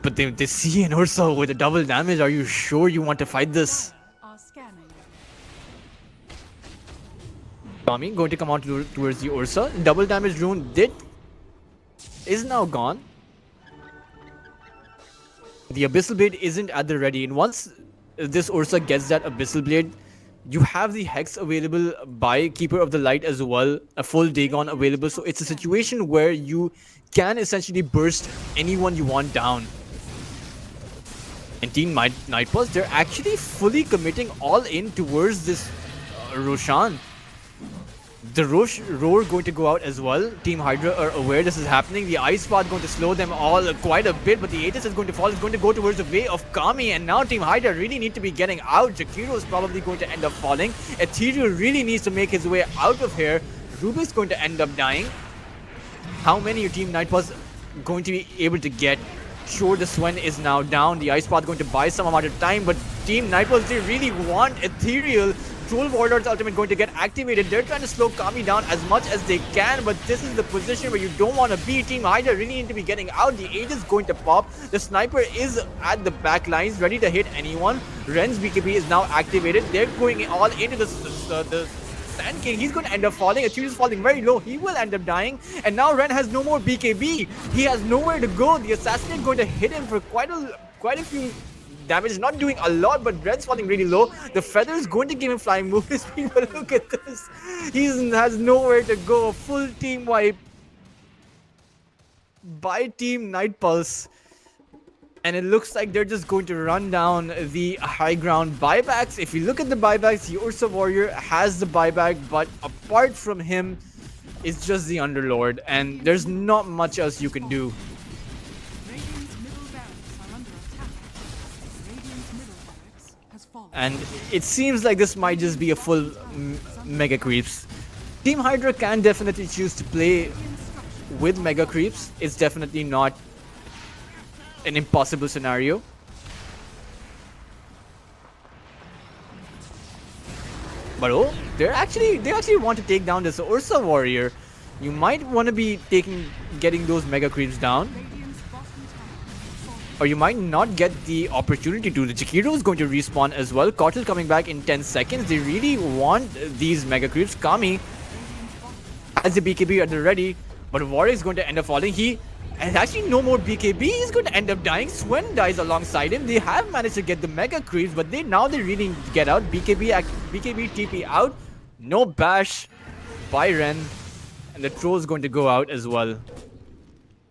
But they see an Ursa with a double damage. Are you sure you want to fight this? Are scanning. Kami going to come out towards the Ursa. Double damage rune is now gone. The Abyssal Blade isn't at the ready, and once this Ursa gets that Abyssal Blade, you have the Hex available by Keeper of the Light as well, a full Dagon available, so it's a situation where you can essentially burst anyone you want down. And Team Nightpulse, they're actually fully committing all in towards this Roshan. The Roar going to go out as well. Team Hydra are aware this is happening. The Ice Path going to slow them all quite a bit, but the Aegis is going to fall. It's going to go towards the way of Kami, and now Team Hydra really need to be getting out. Jakiro is probably going to end up falling. Ethereal really needs to make his way out of here. Rubik's going to end up dying. How many are Team Nightpulse going to be able to get? Sure, the Swen is now down. The Ice Path going to buy some amount of time, but Team Nightpulse, they really want Ethereal. Troll Warlord's ultimate going to get activated. They're trying to slow Kami down as much as they can, but this is the position where you don't want to be. Team Hydra really need to be getting out. The Aegis is going to pop. The Sniper is at the back lines, ready to hit anyone. Ren's BKB is now activated. They're going all into the Sand King. He's going to end up falling. Achieve is falling very low. He will end up dying. And now Ren has no more BKB. He has nowhere to go. The Assassinate going to hit him for quite a few damage, not doing a lot, but Red's falling really low. The Feather is going to give him flying movement speed, but look at this. He has nowhere to go. Full team wipe by Team Nightpulse. And it looks like they're just going to run down the high ground buybacks. If you look at the buybacks, the Ursa Warrior has the buyback, but apart from him, it's just the Underlord, and there's not much else you can do. Radiant's middle barracks are under attack. Radiant's middle barracks has fallen. And it seems like this might just be a full Mega Creeps. Team Hydra can definitely choose to play with Mega Creeps. It's definitely not an impossible scenario. But oh, they actually want to take down this Ursa Warrior. You might want to be getting those Mega Creeps down. Radiant's bottom tower. Or you might not get the opportunity to. The Jakiro is going to respawn as well. Kotal coming back in 10 seconds. They really want these Mega Creeps. Kami has the BKB at the ready, but Warrior is going to end up falling. He has actually no more BKB. He's going to end up dying. Swen dies alongside him. They have managed to get the Mega Creeps, but now they really need to get out. BKB TP out. No bash by Ren. And the Troll is going to go out as well.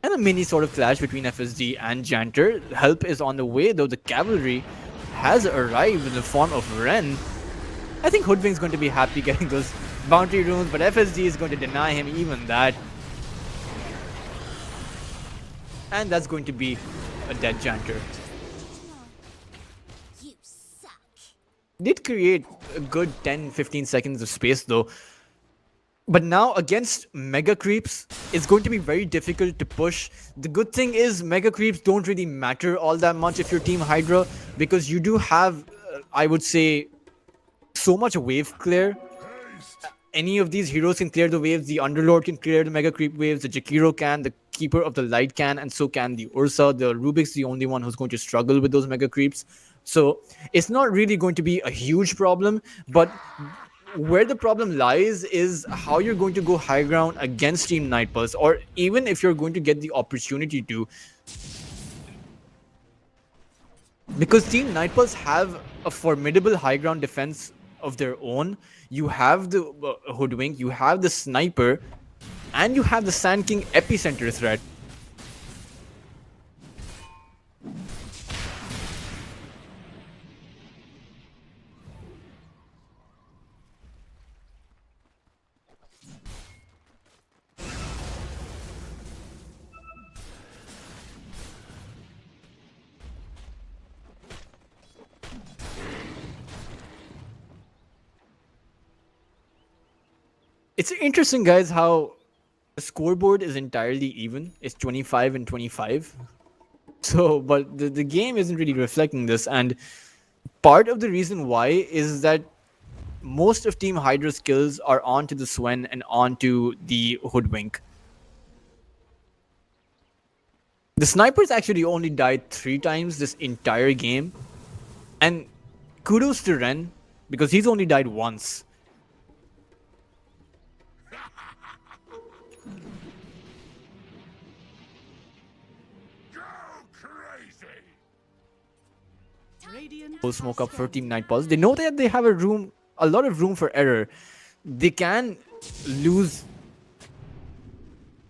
And a mini sort of clash between FSD and Janter. Help is on the way, though the cavalry has arrived in the form of Ren. I think Hoodwink's going to be happy getting those bounty runes, but FSD is going to deny him even that. And that's going to be a dead Janter. You suck. Did create a good 10-15 seconds of space though. But now against Mega Creeps, it's going to be very difficult to push. The good thing is Mega Creeps don't really matter all that much if you're Team Hydra, because you do have, I would say, so much wave clear. Any of these heroes can clear the waves. The Underlord can clear the Mega Creep waves. The Jakiro can. The Keeper of the Light can. And so can the Ursa. The Rubik's the only one who's going to struggle with those Mega Creeps. So it's not really going to be a huge problem. But where the problem lies is how you're going to go high ground against Team Nightpulse. Or even if you're going to get the opportunity to. Because Team Nightpulse have a formidable high ground defense of their own. You have the Hoodwink, you have the Sniper, and you have the Sand King epicenter threat. It's interesting, guys, how the scoreboard is entirely even. It's 25 and 25. So, but the game isn't really reflecting this. And part of the reason why is that most of Team Hydra's kills are onto the Swen and onto the Hoodwink. The snipers actually only died 3 times this entire game. And kudos to Ren, because he's only died once. Go crazy! Full smoke up for Team Nightpulse. They know that they have a lot of room for error. They can lose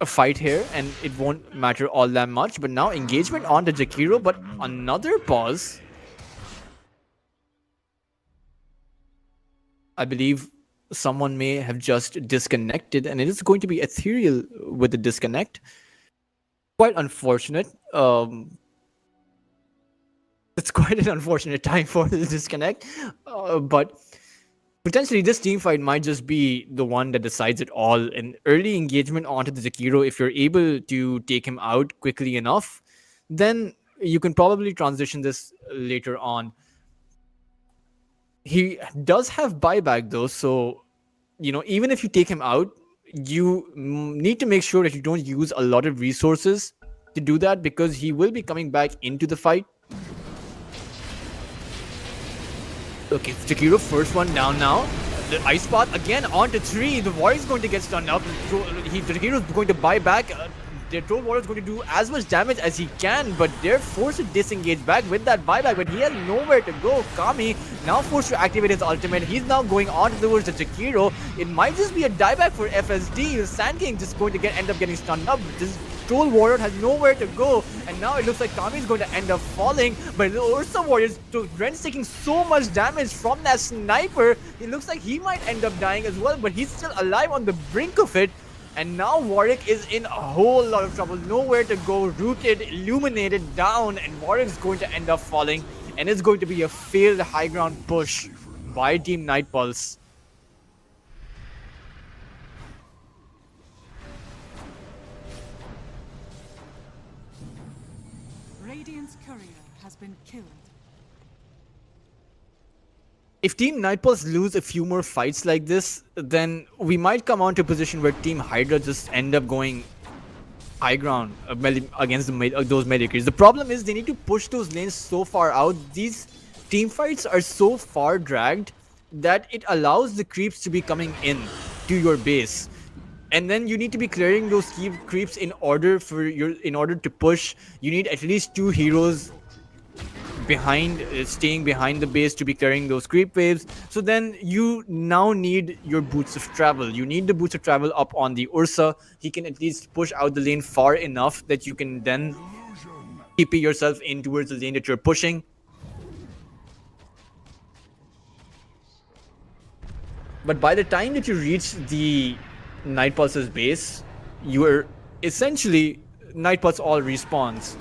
a fight here and it won't matter all that much. But now engagement on the Jakiro, but another pause. I believe someone may have just disconnected, and it is going to be Ethereal with the disconnect. Quite unfortunate. It's quite an unfortunate time for the disconnect, but potentially this team fight might just be the one that decides it all. An early engagement onto the Zakiro, if you're able to take him out quickly enough, then you can probably transition this later on. He does have buyback though, so even if you take him out, you need to make sure that you don't use a lot of resources to do that, because he will be coming back into the fight. Okay, Jakiro, first one down now. The ice path again onto 3. The warrior is going to get stunned up. Jakiro is going to buy back. The troll warrior is going to do as much damage as he can, but they're forced to disengage back with that buyback. But he has nowhere to go. Kami now forced to activate his ultimate. He's now going on towards the Jakiro. It might just be a dieback for FSD. Sand King just going to end up getting stunned up. This Troll Warrior has nowhere to go, and now it looks like Kami is going to end up falling. But the Ursa Warriors, Ren's taking so much damage from that sniper. It looks like he might end up dying as well, but he's still alive on the brink of it. And now Warwick is in a whole lot of trouble. Nowhere to go, rooted, illuminated down, and Warwick is going to end up falling. And it's going to be a failed high ground push by Team Nightpulse. Radiant's courier has been killed. If Team Nightpulse lose a few more fights like this, then we might come on to a position where Team Hydra just end up going high ground against those medicaries. The problem is they need to push those lanes so far out. These team fights are so far dragged that it allows the creeps to be coming in to your base. And then you need to be clearing those creeps in order to push. You need at least 2 heroes staying behind the base to be clearing those creep waves. So then you now need your boots of travel. You need the boots of travel up on the Ursa. He can at least push out the lane far enough that you can then TP yourself in towards the lane that you're pushing. But by the time that you reach the Nightpulse's base, you are essentially Nightpulse all respawns.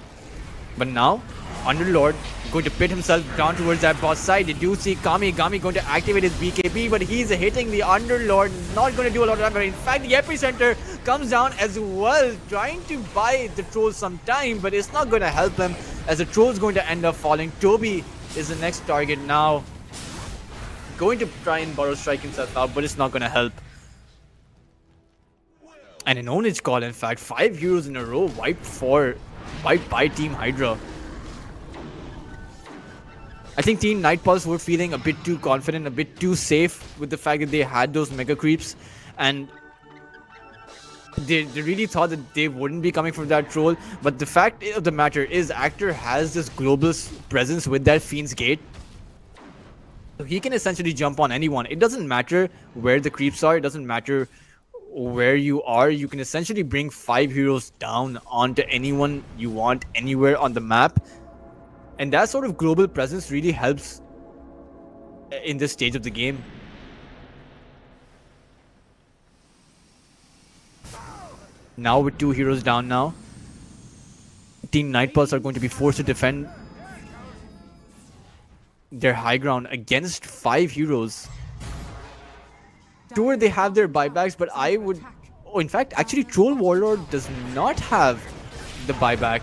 But now Underlord going to pit himself down towards that boss side. You do see Kami going to activate his BKB, but he's hitting the Underlord. Not going to do a lot of damage. In fact, the Epicenter comes down as well, trying to buy the Troll some time, but it's not going to help him as the Troll's going to end up falling. Toby is the next target now. Going to try and Burrow Strike himself out, but it's not going to help. And an ownage call, in fact. 5 heroes in a row wiped by Team Hydra. I think Team Nightpulse were feeling a bit too confident, a bit too safe with the fact that they had those mega creeps, and they really thought that they wouldn't be coming from that troll. But the fact of the matter is, Actor has this global presence with that Fiend's Gate. So he can essentially jump on anyone. It doesn't matter where the creeps are, it doesn't matter where you are. You can essentially bring 5 heroes down onto anyone you want anywhere on the map. And that sort of global presence really helps in this stage of the game. Now with 2 heroes down now, Team Nightpulse are going to be forced to defend their high ground against 5 heroes. Sure, they have their buybacks, but I would... Oh, in fact, actually Troll Warlord does not have the buyback.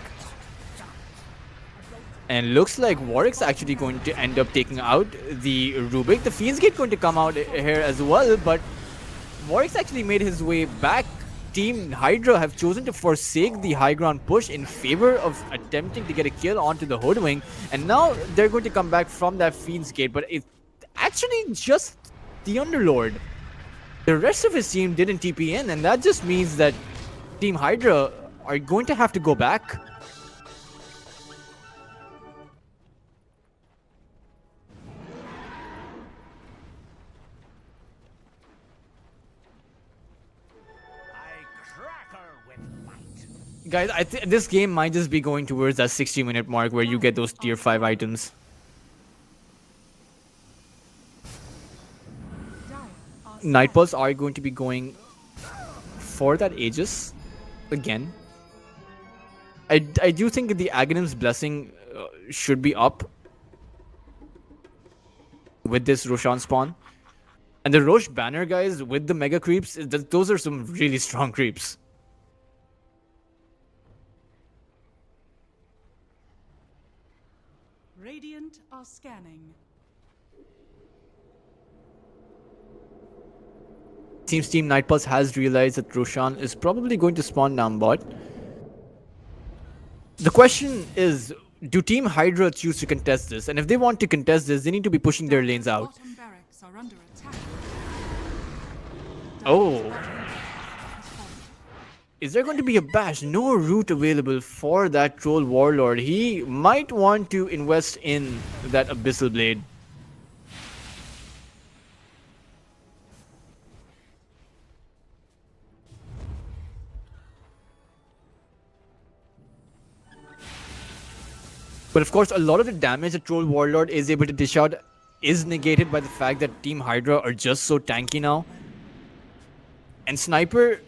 And looks like Warwick's actually going to end up taking out the Rubik. The Fiend's Gate going to come out here as well, but Warwick's actually made his way back Team Hydra have chosen to forsake the high ground push in favor of attempting to get a kill onto the Hoodwing, and now they're going to come back from that Fiend's Gate, but it's actually just the Underlord. The rest of his team didn't TP in, and that just means that Team Hydra are going to have to go back. Guys, I think this game might just be going towards that 60-minute mark where you get those tier 5 items. Night Pulse are going to be going for that Aegis again. I do think the Aghanim's Blessing should be up with this Roshan spawn. And the Rosh banner, guys, with the mega creeps, those are some really strong creeps. Radiant are scanning. Seems Team Night Pulse has realized that Roshan is probably going to spawn down bot. The question is, do Team Hydra choose to contest this? And if they want to contest this, they need to be pushing their lanes out. Bottom barracks are under attack. Oh. Is there going to be a bash? No route available for that Troll Warlord. He might want to invest in that Abyssal Blade. But of course, a lot of the damage that Troll Warlord is able to dish out is negated by the fact that Team Hydra are just so tanky now. And Sniper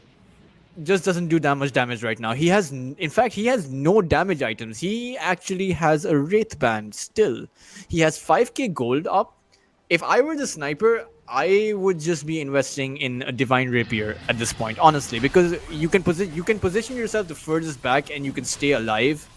just doesn't do that much damage right now. He has, in fact, he has no damage items. He actually has a Wraith Band still. He has 5k gold up. If I were the Sniper, I would just be investing in a Divine Rapier at this point, honestly, because you can position yourself the furthest back and you can stay alive.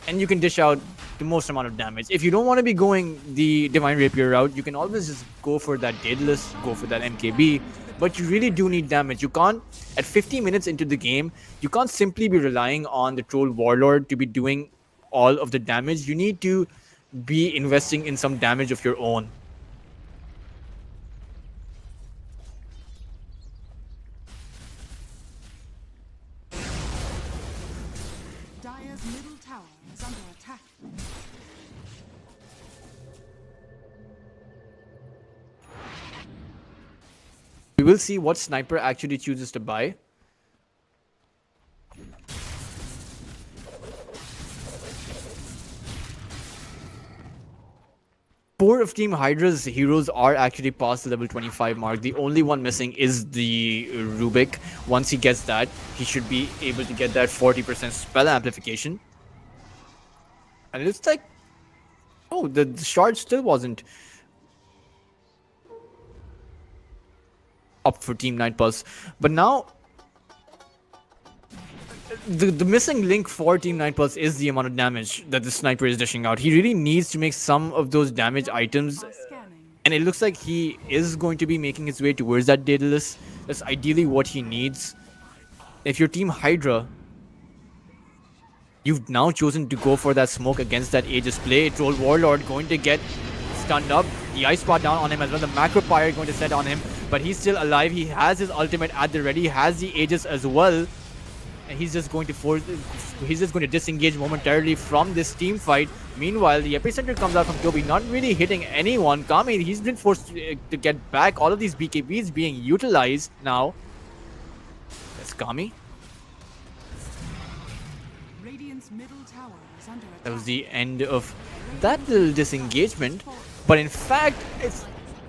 And you can dish out the most amount of damage. If you don't want to be going the Divine Rapier route, you can always just go for that Daedalus, go for that MKB. But you really do need damage. You can't, at 50 minutes into the game, you can't simply be relying on the Troll Warlord to be doing all of the damage. You need to be investing in some damage of your own. Dire's middle tower is under attack. We will see what Sniper actually chooses to buy. Four of Team Hydra's heroes are actually past the level 25 mark. The only one missing is the Rubik. Once he gets that, he should be able to get that 40% spell amplification. And it's like, oh, the shard still wasn't up for Team Night Pulse. But now, the missing link for Team Night Pulse is the amount of damage that the Sniper is dishing out. He really needs to make some of those damage items. And it looks like he is going to be making his way towards that Daedalus. That's ideally what he needs. If you're Team Hydra, you've now chosen to go for that smoke against that Aegis play. Troll Warlord going to get stunned up. The Ice Spot down on him as well. The Macro Pyre going to set on him. But he's still alive. He has his ultimate at the ready. He has the Aegis as well. And he's just going to disengage momentarily from this team fight. Meanwhile, the epicenter comes out from Toby, not really hitting anyone. Kami, he's been forced to get back. All of these BKBs being utilized now. That's Kami. Radiant's middle tower is under attack. That was the end of that little disengagement. But in fact,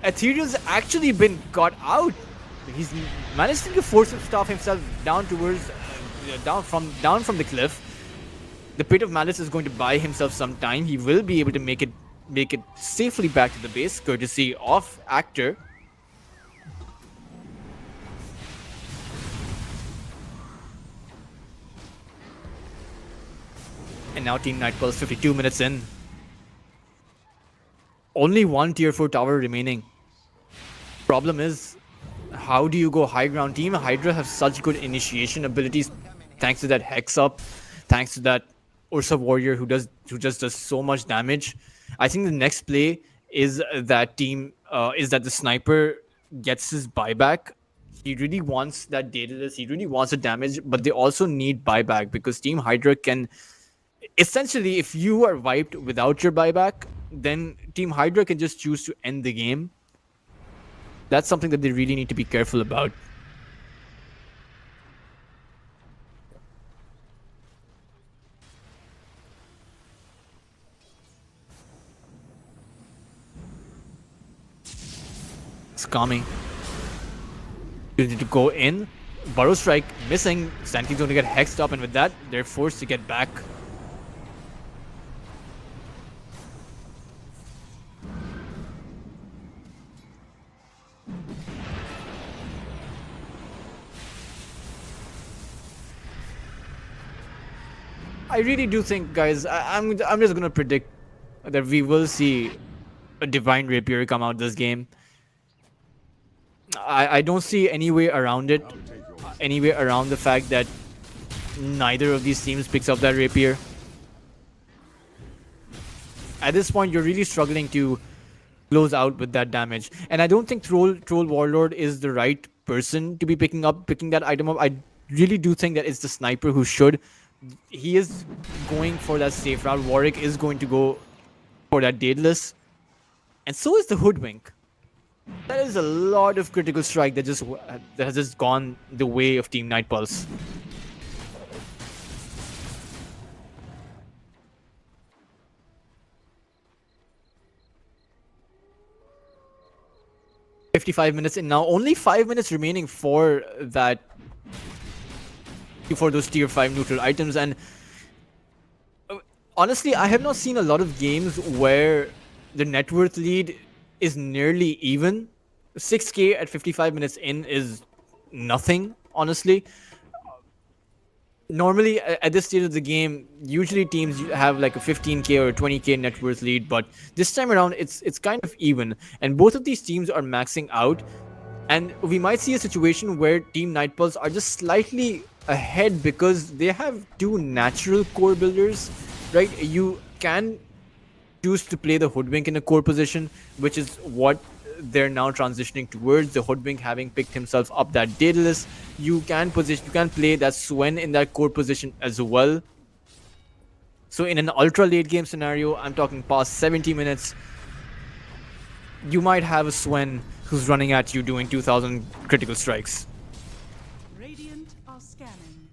Ethereal's actually been got out. He's managed to force himself down towards down from the cliff. The Pit of Malice is going to buy himself some time. He will be able to make it safely back to the base, courtesy of Actor. And now Team Night Pulse 52 minutes in. Only one tier 4 tower remaining. Problem is, how do you go high ground? Team Hydra have such good initiation abilities, thanks to that Hex Up, thanks to that Ursa Warrior who just does so much damage. I think the next play is that the sniper gets his buyback. He really wants that Daedalus, he really wants the damage, but they also need buyback because Team Hydra can essentially, if you are wiped without your buyback, then Team Hydra can just choose to end the game. That's something that they really need to be careful about. It's Kami. You need to go in. Burrow Strike missing. Sand King's going to get hexed up, and with that, they're forced to get back. I really do think, guys, I'm just gonna predict that we will see a Divine Rapier come out this game. I don't see any way around it, any way around the fact that neither of these teams picks up that Rapier. At this point, you're really struggling to close out with that damage, and I don't think Troll Warlord is the right person to be picking that item up. I really do think that it's the sniper who should. He is going for that safe route. Warwick is going to go for that Daedalus, and so is the Hoodwink. That is a lot of critical strike that has just gone the way of Team Night Pulse. "55 minutes in now. Only 5 minutes remaining for those tier 5 neutral items, and honestly, I have not seen a lot of games where the net worth lead is nearly even. 6k at 55 minutes in is nothing, honestly. Normally, at this stage of the game, usually teams have like a 15k or a 20k net worth lead, but this time around, it's kind of even, and both of these teams are maxing out, and we might see a situation where Team Night Pulse are just slightly ahead because they have two natural core builders, right? You can choose to play the Hoodwink in a core position, which is what they're now transitioning towards. The Hoodwink having picked himself up that Daedalus, you can play that Swen in that core position as well. So in an ultra late game scenario, I'm talking past 70 minutes, you might have a Swen who's running at you doing 2000 critical strikes. Radiant are scanning.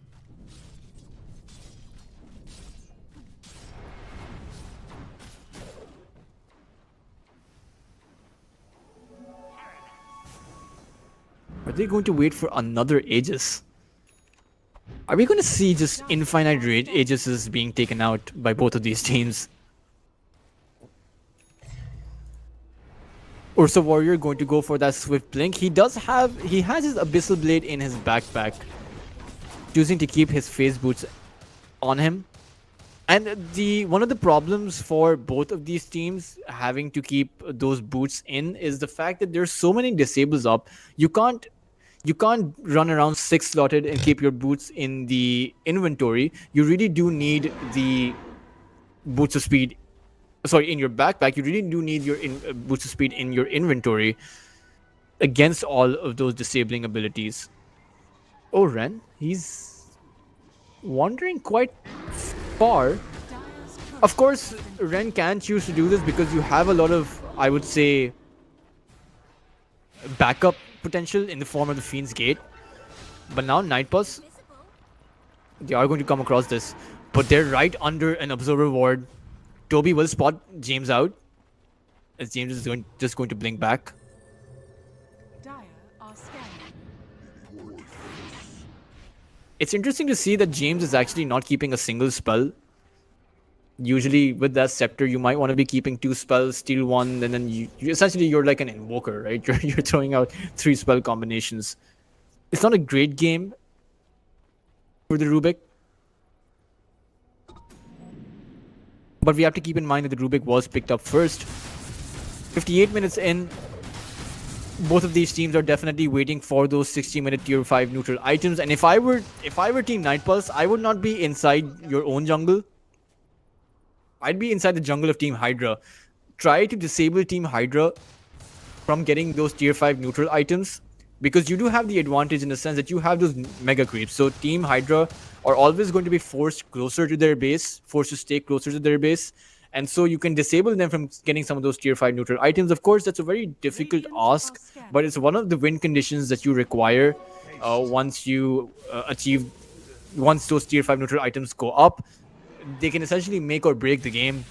Are they going to wait for another Aegis? Are we going to see just infinite Aegises being taken out by both of these teams? Ursa Warrior going to go for that Swift Blink. He has his Abyssal Blade in his backpack, choosing to keep his phase boots on him. And one of the problems for both of these teams having to keep those boots in is the fact that there's so many disables up. You can't run around 6-slotted and keep your boots in the inventory. You really do need the boots of speed. Sorry, in your backpack, you really do need your boots of speed in your inventory against all of those disabling abilities. Oh, Ren, he's wandering quite far. Of course, Ren can choose to do this because you have a lot of, I would say, backup potential in the form of the Fiend's Gate. But now Night Pulse, they are going to come across this, but they're right under an Observer Ward. Toby will spot James out, as James is just going to blink back. Dire are scanning. It's interesting to see that James is actually not keeping a single spell. Usually with that Scepter, you might want to be keeping 2 spells, steal 1, and then you're like an Invoker, right? You're throwing out 3 spell combinations. It's not a great game for the Rubik, but we have to keep in mind that the Rubik was picked up first. 58 minutes in, both of these teams are definitely waiting for those 60-minute tier 5 neutral items. And if I were Team Night Pulse, I would not be inside your own jungle. I'd be inside the jungle of Team Hydra. Try to disable Team Hydra from getting those tier 5 neutral items, because you do have the advantage in the sense that you have those mega creeps. So Team Hydra are always going to be forced closer to their base, forced to stay closer to their base. And so you can disable them from getting some of those tier 5 neutral items. Of course, that's a very difficult ask, but it's one of the win conditions that you require once you once those tier 5 neutral items go up. They can essentially make or break the game.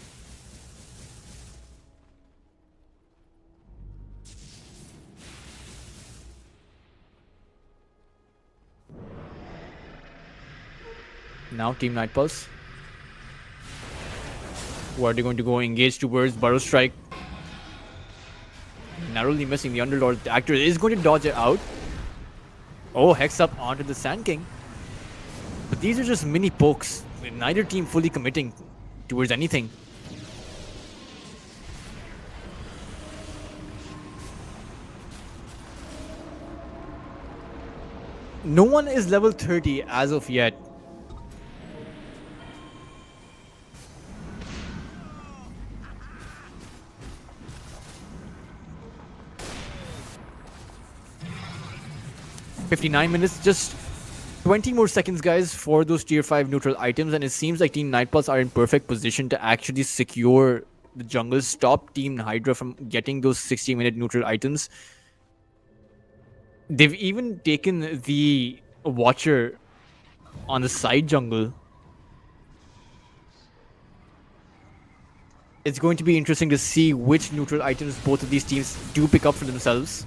Now Team Night Pulse. Who are they going to go engage towards? Burrow Strike. Narrowly missing the Underlord. The actor is going to dodge it out. Oh, Hex up onto the Sand King. But these are just mini pokes, with neither team fully committing towards anything. No one is level 30 as of yet. $59 minutes, just 20 more seconds, guys, for those tier 5 neutral items, and it seems like Team Night Pulse are in perfect position to actually secure the jungle, stop Team Hydra from getting those 60-minute neutral items. They've even taken the Watcher on the side jungle. It's going to be interesting to see which neutral items both of these teams do pick up for themselves.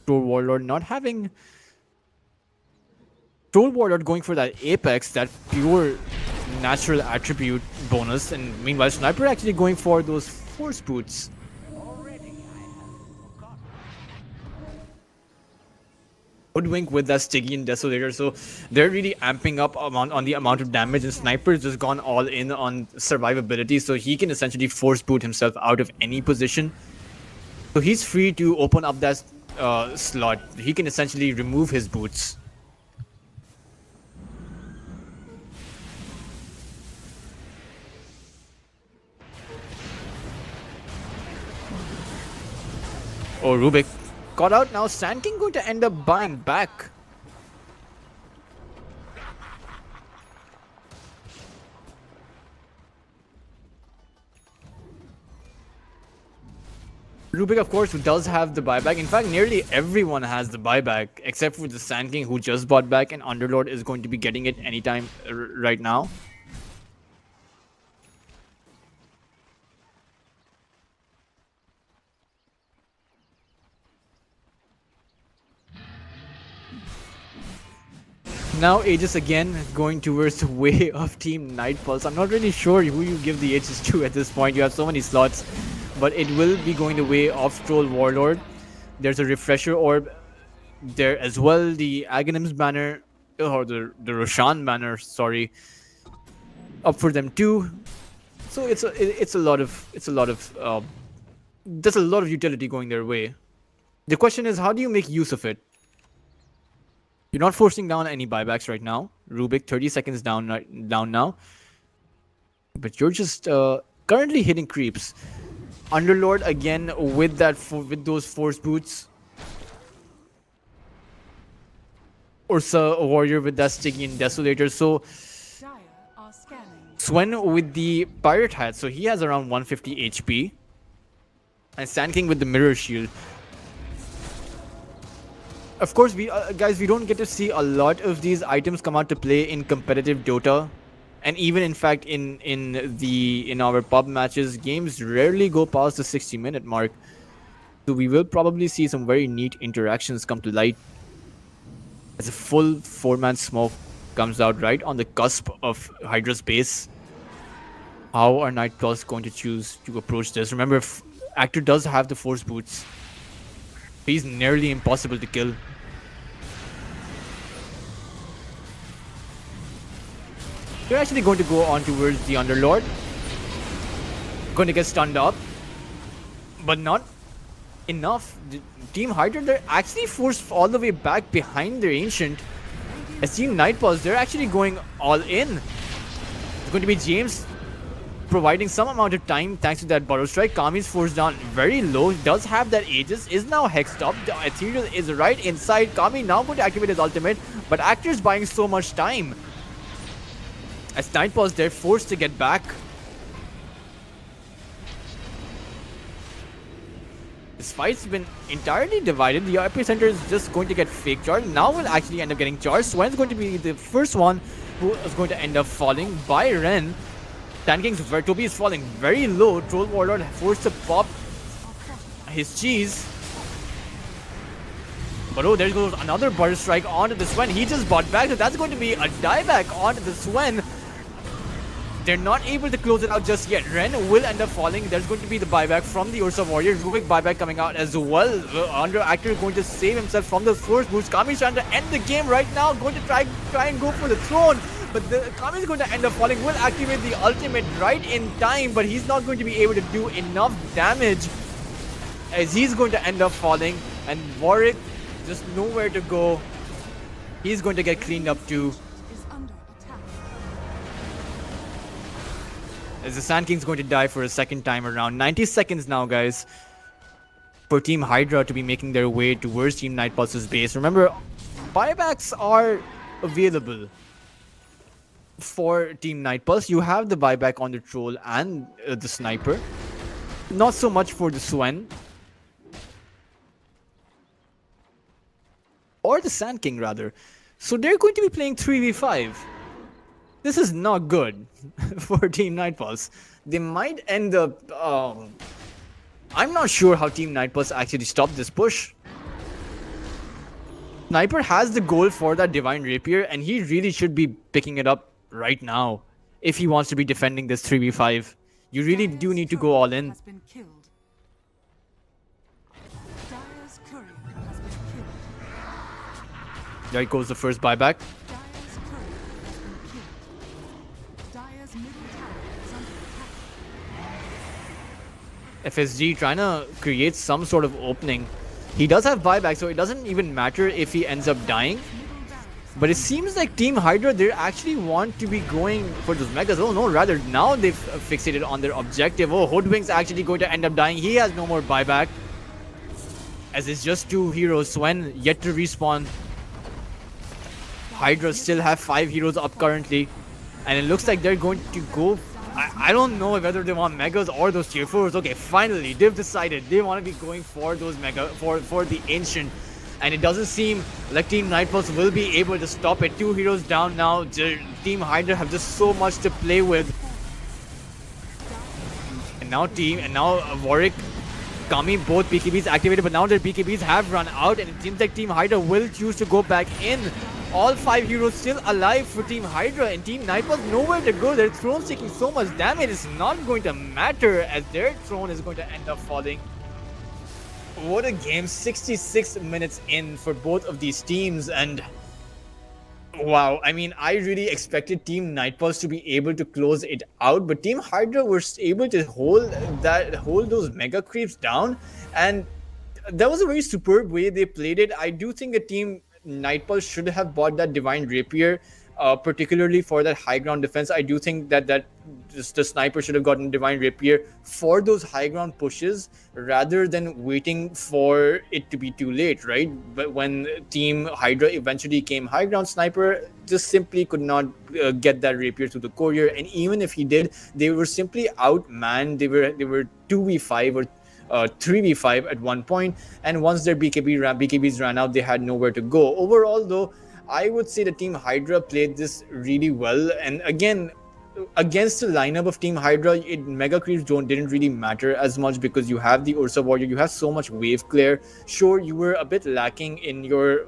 Troll Warlord not having... Troll Warlord going for that Apex, that pure natural attribute bonus, and meanwhile Sniper actually going for those Force Boots. Hoodwink with that Stygian Desolator, so they're really amping up on the amount of damage, and Sniper's just gone all in on survivability, so he can essentially Force Boot himself out of any position. So he's free to open up that slot. He can essentially remove his boots. Oh, Rubik got out. Now Sand King going to end up buying back. Rubik, of course, does have the buyback. In fact, nearly everyone has the buyback, except for the Sand King, who just bought back, and Underlord is going to be getting it anytime right now. Now Aegis again going towards the way of Team Night Pulse. I'm not really sure who you give the Aegis to at this point. You have so many slots, but it will be going the way of Troll Warlord. There's a Refresher Orb there as well. The Aghanim's banner, or the Roshan banner, sorry, up for them too. So it's a lot of there's a lot of utility going their way. The question is, how do you make use of it? You're not forcing down any buybacks right now. Rubik 30 seconds down now. But you're just currently hitting creeps. Underlord again with those Force Boots. Ursa Warrior with that Stygian Desolator. So Swen with the Pirate Hat. So he has around 150 HP. And Sand King with the Mirror Shield. Of course, guys, we don't get to see a lot of these items come out to play in competitive Dota, and even in fact in our pub matches, games rarely go past the 60-minute mark. So we will probably see some very neat interactions come to light as a full 4-man smoke comes out right on the cusp of Hydra's base. How are Night Pulse going to choose to approach this? Remember, Actor does have the Force Boots. He's nearly impossible to kill. They're actually going to go on towards the Underlord. Going to get stunned up. But not enough. Team Hydra, they're actually forced all the way back behind their Ancient. As Team Nightpulse, they're actually going all in. It's going to be James providing some amount of time thanks to that Burrow Strike. Kami's forced down very low. Does have that Aegis. Is now hexed up. The Ethereal is right inside. Kami now going to activate his ultimate. But Actor's buying so much time. As Nightpulse, they're forced to get back. This fight's been entirely divided. The epicenter is just going to get fake charged. Now will actually end up getting charged. Swen's going to be the first one who is going to end up falling by Ren. Tanking's Vertobi is falling very low. Troll Warlord forced to pop his cheese. But oh, there goes another Burst Strike onto the Swen. He just bought back, so that's going to be a dieback onto the Swen. They're not able to close it out just yet. Ren will end up falling. There's going to be the buyback from the Ursa Warrior. Rubik buyback coming out as well. Under Actor going to save himself from the first boost. Kami's trying to end the game right now. Going to try and go for the throne. But Kami's going to end up falling. Will activate the ultimate right in time. But he's not going to be able to do enough damage. As he's going to end up falling. And Warwick just nowhere to go. He's going to get cleaned up too. Is under attack. As the Sand King's going to die for a second time around. 90 seconds now, guys, for Team Hydra to be making their way towards Team Nightpulse's base. Remember, buybacks are available for Team Nightpulse. You have the buyback on the Troll and the Sniper. Not so much for the Swen. Or the Sand King, rather. So they're going to be playing 3v5. This is not good for Team Nightpulse. They might end up... I'm not sure how Team Nightpulse actually stopped this push. Sniper has the goal for that Divine Rapier, and he really should be picking it up right now if he wants to be defending this 3v5. You really do need to go all in. Has been killed. Dire's courier has been killed. There goes the first buyback. Dire's courier has been killed. Dire's middle tower is under attack. FSG trying to create some sort of opening. He does have buyback, so it doesn't even matter if he ends up dying. But it seems like Team Hydra, they actually want to be going for those megas. Oh no, rather now they've fixated on their objective. Oh, Hoodwink's actually going to end up dying. He has no more buyback. As it's just two heroes. Swen yet to respawn. Hydra still have 5 heroes up currently. And it looks like they're going to go... I don't know whether they want megas or those tier 4s. Okay, finally, they've decided they want to be going for those mega... For the Ancient. And it doesn't seem like Team Nightpulse will be able to stop it. 2 heroes down now. Team Hydra have just so much to play with. And now Warwick, Kami, both PKBs activated, but now their PKBs have run out, and it seems like Team Hydra will choose to go back in. All 5 heroes still alive for Team Hydra, and Team Nightpulse nowhere to go. Their throne's taking so much damage, it's not going to matter as their throne is going to end up falling. What a game, 66 minutes in for both of these teams, and wow, I mean, I really expected Team Nightpulse to be able to close it out, but Team Hydra was able to hold those mega creeps down, and that was a very superb way they played it. I do think that Team Nightpulse should have bought that Divine Rapier, particularly for that high ground defense. I do think that the Sniper should have gotten Divine Rapier for those high ground pushes rather than waiting for it to be too late, right? But when Team Hydra eventually came high ground, Sniper just simply could not get that Rapier to the courier, and even if he did, they were simply outmanned. They were 2v5 or 3v5 at one point, and once their BKBs ran out, they had nowhere to go. Overall though, I would say the Team Hydra played this really well, and again, against the lineup of Team Hydra, mega creeps didn't really matter as much because you have the Ursa Warrior, you have so much wave clear. Sure, you were a bit lacking in your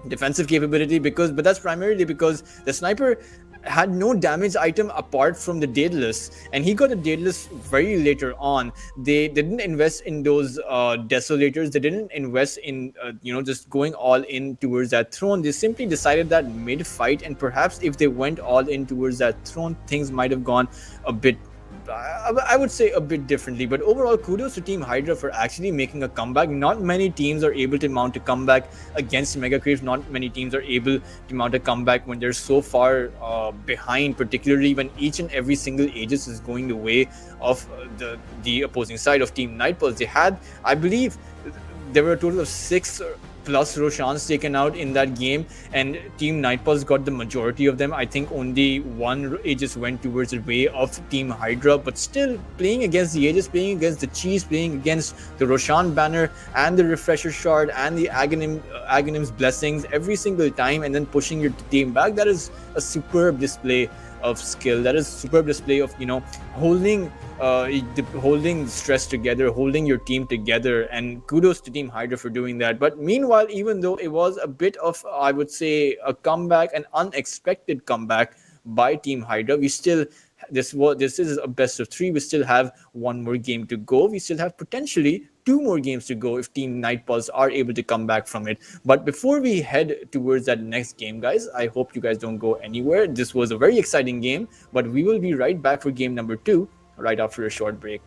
defensive capability but that's primarily because the Sniper had no damage item apart from the Daedalus, and he got a Daedalus very later on. They didn't invest in those Desolators. They didn't invest in just going all in towards that throne. They simply decided that mid fight, and perhaps if they went all in towards that throne, things might have gone a bit, I would say, a bit differently. But overall, kudos to Team Hydra for actually making a comeback. Not many teams are able to mount a comeback against Mega Creeps. Not many teams are able to mount a comeback when they're so far behind, particularly when each and every single Aegis is going the way of the opposing side of Team Nightpulse. They had, I believe, there were a total of 6 plus Roshans taken out in that game, and Team Nightpulse got the majority of them. I think only one Aegis went towards the way of Team Hydra, but still playing against the Aegis, playing against the Cheese, playing against the Roshan banner and the Refresher Shard and the Aghanim's blessings every single time, and then pushing your team back. That is a superb display of skill. That is superb display of holding stress together, holding your team together, and kudos to Team Hydra for doing that. But meanwhile, even though it was a bit of, I would say, a comeback, an unexpected comeback by Team Hydra, we still, this is a best of 3. We still have one more game to go. We still have potentially 2 more games to go if Team Nightpulse are able to come back from it. But before we head towards that next game, guys, I hope you guys don't go anywhere. This was a very exciting game, but we will be right back for game number 2 right after a short break.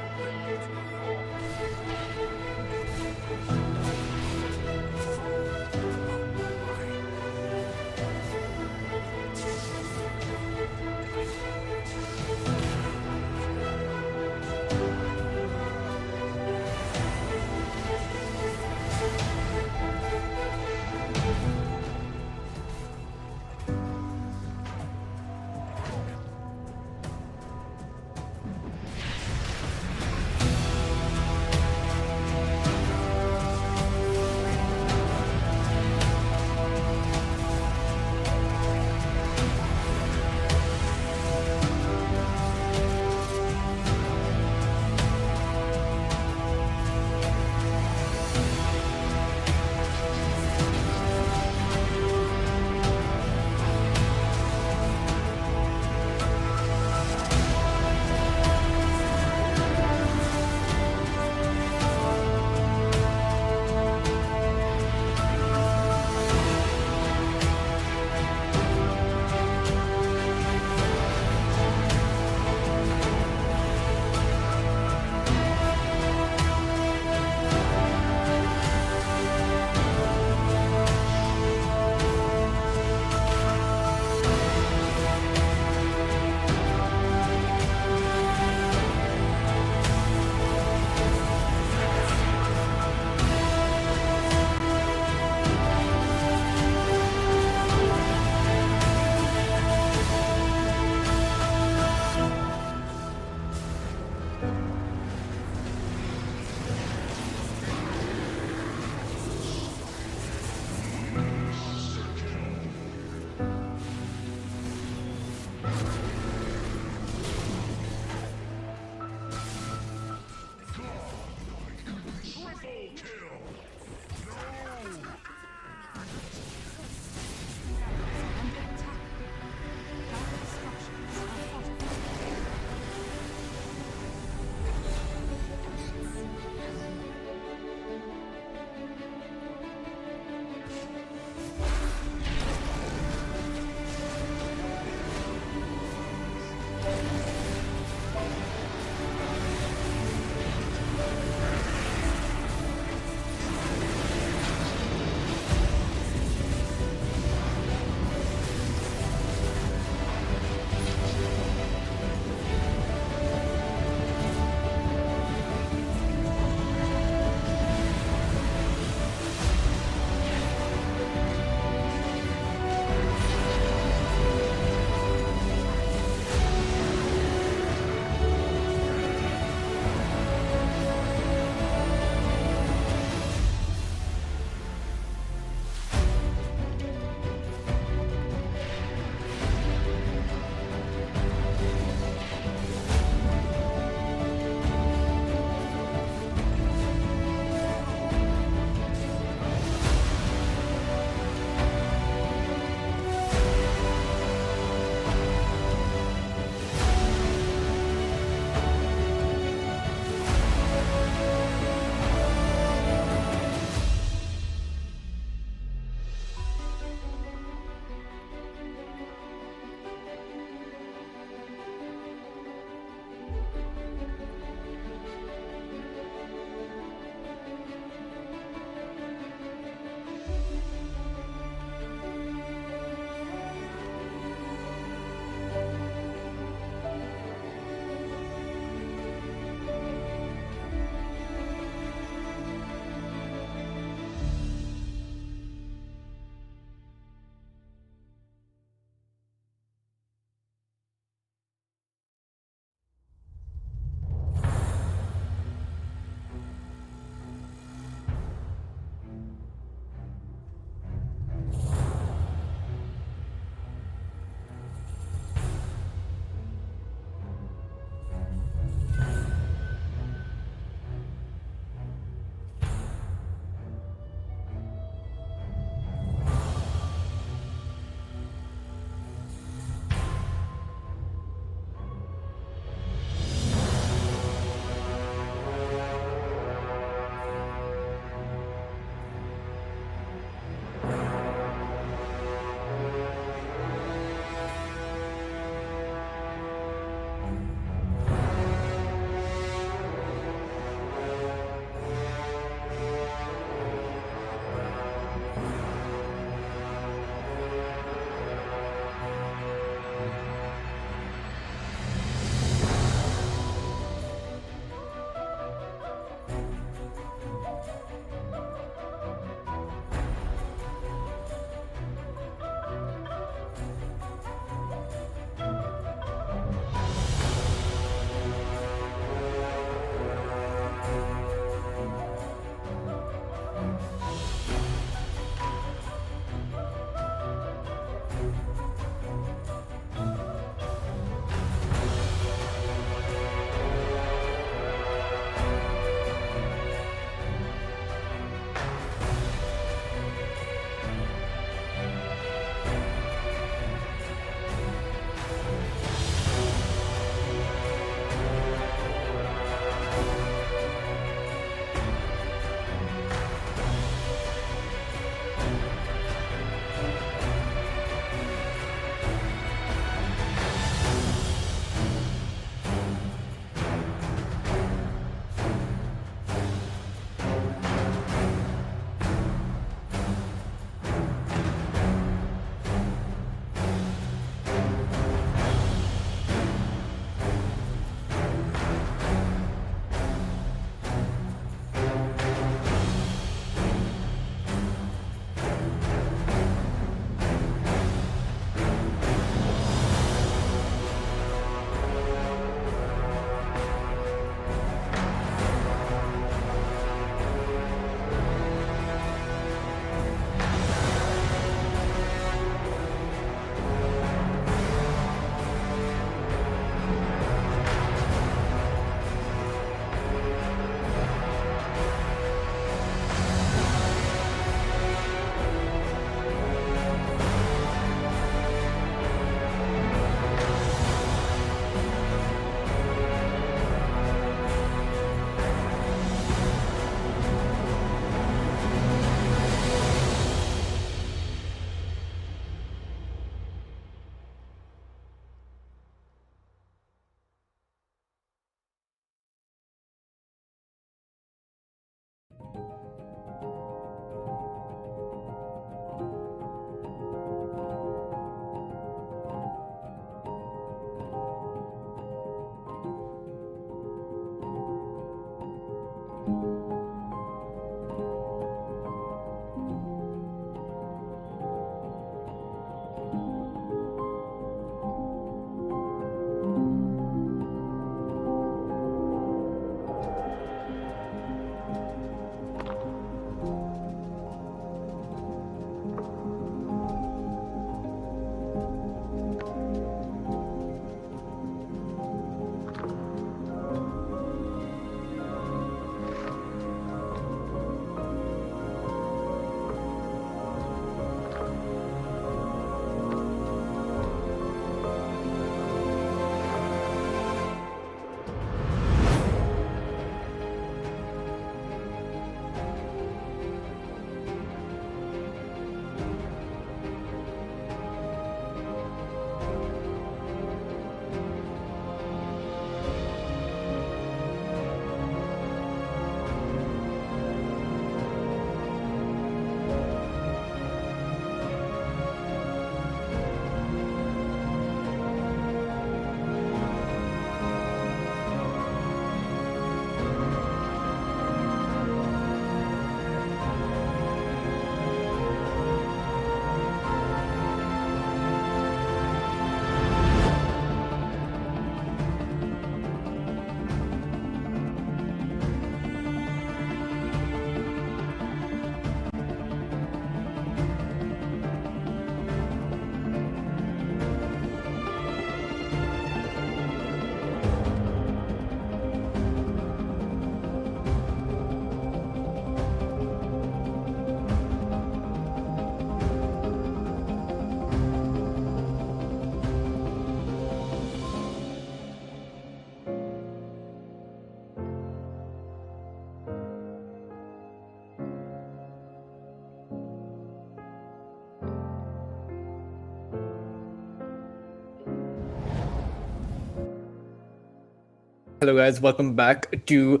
Hello, guys. Welcome back to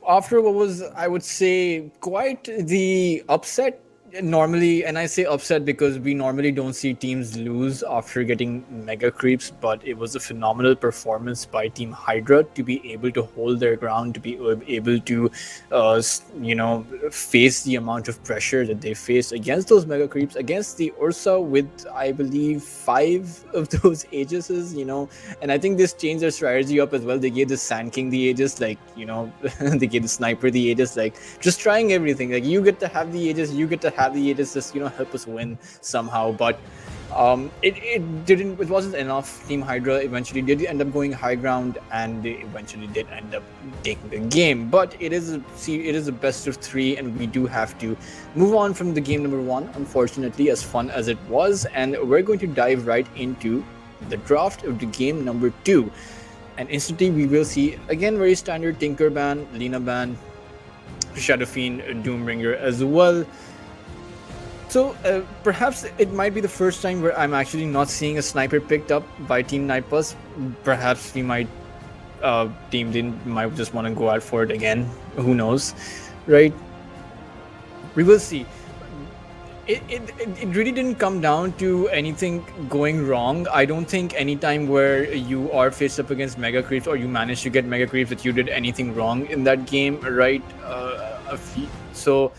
after what was, I would say, quite the upset. Normally, and I say upset because we normally don't see teams lose after getting mega creeps, but it was a phenomenal performance by Team Hydra to be able to hold their ground, to be able to, face the amount of pressure that they faced against those mega creeps, against the Ursa with, I believe, 5 of those Aegises, and I think this changed their strategy up as well. They gave the Sand King the Aegis, they gave the Sniper the Aegis, just trying everything. You get to have the Aegis, you get to have the Aegis, just help us win somehow. But it wasn't enough. Team Hydra eventually did end up going high ground, and they eventually did end up taking the game. But it is a best of 3, and we do have to move on from the game number 1, unfortunately, as fun as it was, and we're going to dive right into the draft of the game number 2. And instantly we will see, again, very standard Tinker ban, Lina ban, Shadow Fiend, Doombringer as well. So perhaps it might be the first time where I'm actually not seeing a sniper picked up by Team Nightbus. Perhaps we might might just want to go out for it again. Who knows, right? We will see. It really didn't come down to anything going wrong. I don't think any time where you are faced up against mega creeps or you manage to get mega creeps that you did anything wrong in that game, right? So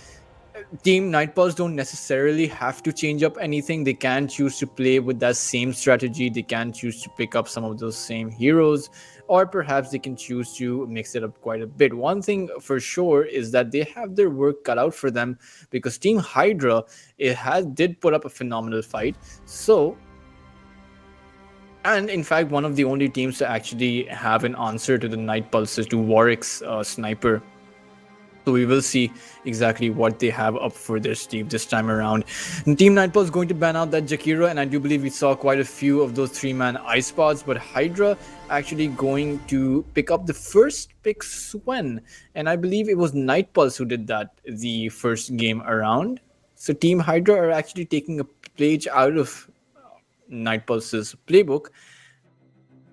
Team Nightpulse don't necessarily have to change up anything. They can choose to play with that same strategy. They can choose to pick up some of those same heroes, or perhaps they can choose to mix it up quite a bit. One thing for sure is that they have their work cut out for them, because Team Hydra did put up a phenomenal fight. So, and in fact, one of the only teams to actually have an answer to the Night Pulses, to Warwick's sniper. So we will see exactly what they have up for their sleeve this time around. And Team Nightpulse is going to ban out that Jakiro, and I do believe we saw quite a few of those 3-man ice pods, but Hydra actually going to pick up the first pick, Swen. And I believe it was Nightpulse who did that the first game around. So Team Hydra are actually taking a page out of Nightpulse's playbook.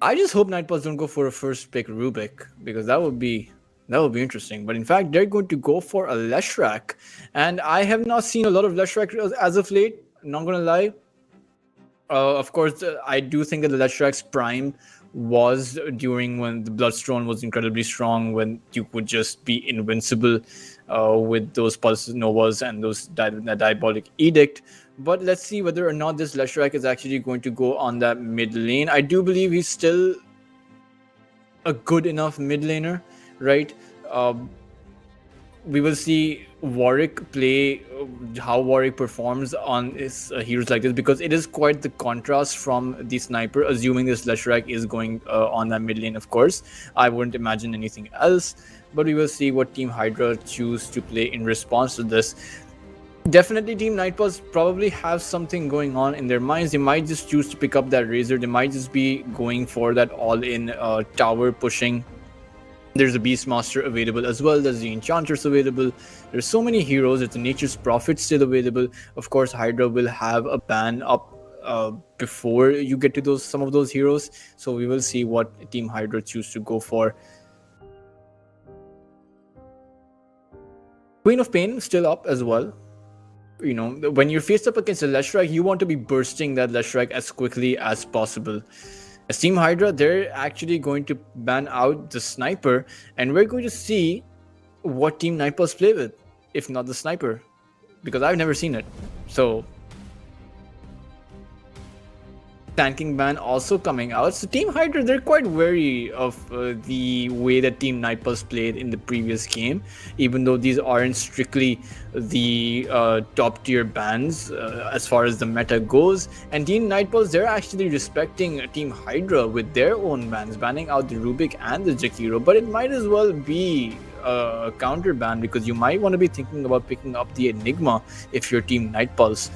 I just hope Nightpulse don't go for a first pick Rubik, because that would be interesting. But in fact, they're going to go for a Leshrac. And I have not seen a lot of Leshrac as of late, not going to lie. Of course, I do think that the Leshrac's prime was during when the Bloodstone was incredibly strong, when you could just be invincible with those Pulse Novas and those Diabolic Edict. But let's see whether or not this Leshrac is actually going to go on that mid lane. I do believe he's still a good enough mid laner, right? We will see Warwick play, how Warwick performs on his heroes like this, because it is quite the contrast from the sniper, assuming this Leshrac is going on that mid lane, of course. I wouldn't imagine anything else, but we will see what Team Hydra choose to play in response to this. Definitely Team Nightpulse probably have something going on in their minds. They might just choose to pick up that Razor. They might just be going for that all-in tower pushing. There's a Beastmaster available as well. There's the Enchantress available. There's so many heroes. There's the Nature's Prophet still available. Of course, Hydra will have a ban up before you get to some of those heroes. So we will see what Team Hydra choose to go for. Queen of Pain still up as well. You know, when you're faced up against a Leshrac, you want to be bursting that Leshrac as quickly as possible. As Team Hydra, they're actually going to ban out the sniper, and we're going to see what Team Nightpulse play with, if not the sniper, because I've never seen it. So tanking ban also coming out. So Team Hydra, they're quite wary of the way that Team Nightpulse played in the previous game, even though these aren't strictly the top tier bans as far as the meta goes. And Team Nightpulse, they're actually respecting Team Hydra with their own bans, banning out the Rubik and the Jakiro, but it might as well be a counter ban, because you might want to be thinking about picking up the Enigma if you're Team Nightpulse.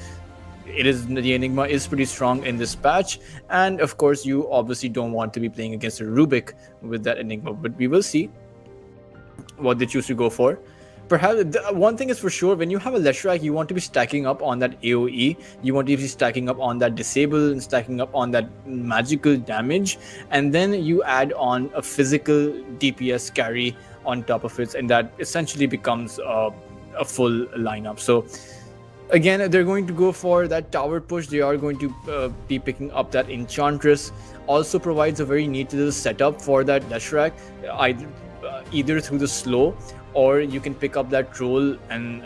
The Enigma is pretty strong in this patch, and of course you obviously don't want to be playing against a Rubik with that Enigma, but we will see what they choose to go for. perhaps one thing is for sure, when you have a Leshrac, you want to be stacking up on that AoE, you want to be stacking up on that disable and stacking up on that magical damage, and then you add on a physical DPS carry on top of it, and that essentially becomes a full lineup. So again, they're going to go for that tower push. They are going to be picking up that Enchantress. Also provides a very neat little setup for that Leshrac, either through the slow, or you can pick up that troll and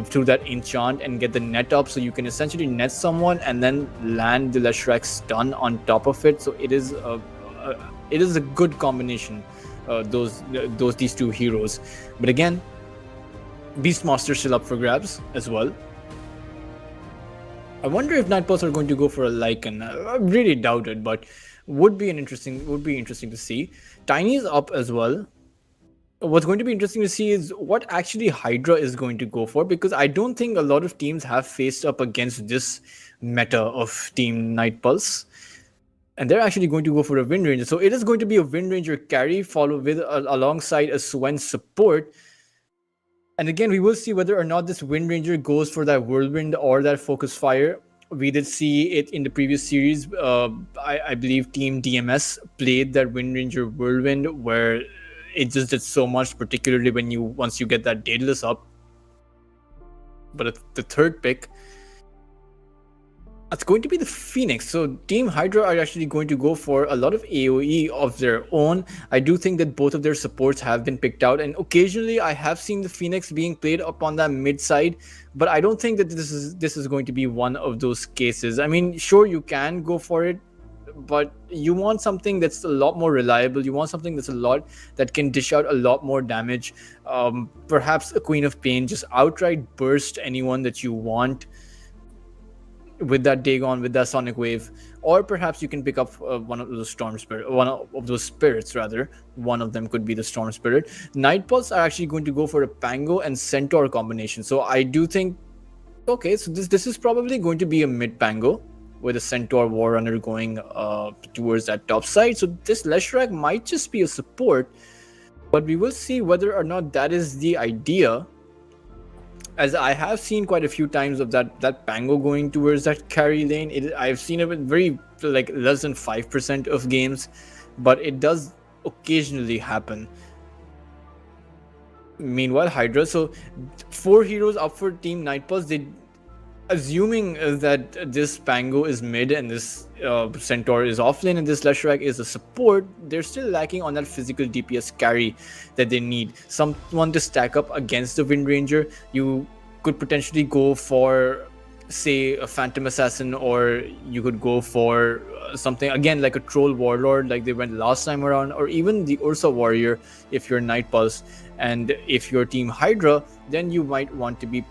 through that enchant and get the net up, so you can essentially net someone and then land the Leshrac stun on top of it. So it is a good combination, these two heroes. But again, Beastmaster still up for grabs as well. I wonder if Nightpulse are going to go for a Lycan. I really doubt it, but would be interesting to see. Tiny's up as well. What's going to be interesting to see is what actually Hydra is going to go for, because I don't think a lot of teams have faced up against this meta of Team Nightpulse. And they're actually going to go for a Wind Ranger. So it is going to be a Wind Ranger carry followed with alongside a Swen support. And again, we will see whether or not this Wind Ranger goes for that Whirlwind or that Focus Fire. We did see it in the previous series. I believe Team DMS played that Wind Ranger Whirlwind, where it just did so much, particularly once you get that Daedalus up. But the third pick, it's going to be the Phoenix. So Team Hydra are actually going to go for a lot of AoE of their own. I do think that both of their supports have been picked out, and occasionally I have seen the Phoenix being played up on that mid side, but I don't think that this is going to be one of those cases. I mean, sure, you can go for it, but you want something that's a lot more reliable. You want something that can dish out a lot more damage. Perhaps a Queen of Pain, just outright burst anyone that you want with that Dagon, with that Sonic Wave, or perhaps you can pick up one of those spirits rather. One of them could be the Storm Spirit. Nightpulse are actually going to go for a Pango and Centaur combination. So I do think, okay, so this is probably going to be a mid Pango with a Centaur Warrunner going towards that top side. So this Leshrac might just be a support, but we will see whether or not that is the idea, as I have seen quite a few times of that Pango going towards that carry lane. I've seen it with very less than 5% of games, but it does occasionally happen. Meanwhile, Hydra, so 4 heroes up for Team Nightpulse. Assuming that this Pango is mid and this Centaur is offlane and this Leshrac is a support, they're still lacking on that physical DPS carry that they need. Someone to stack up against the Wind Ranger. You could potentially go for, say, a Phantom Assassin, or you could go for something again like a Troll Warlord like they went last time around, or even the Ursa Warrior if you're Nightpulse. And if you're Team Hydra, then you might want to be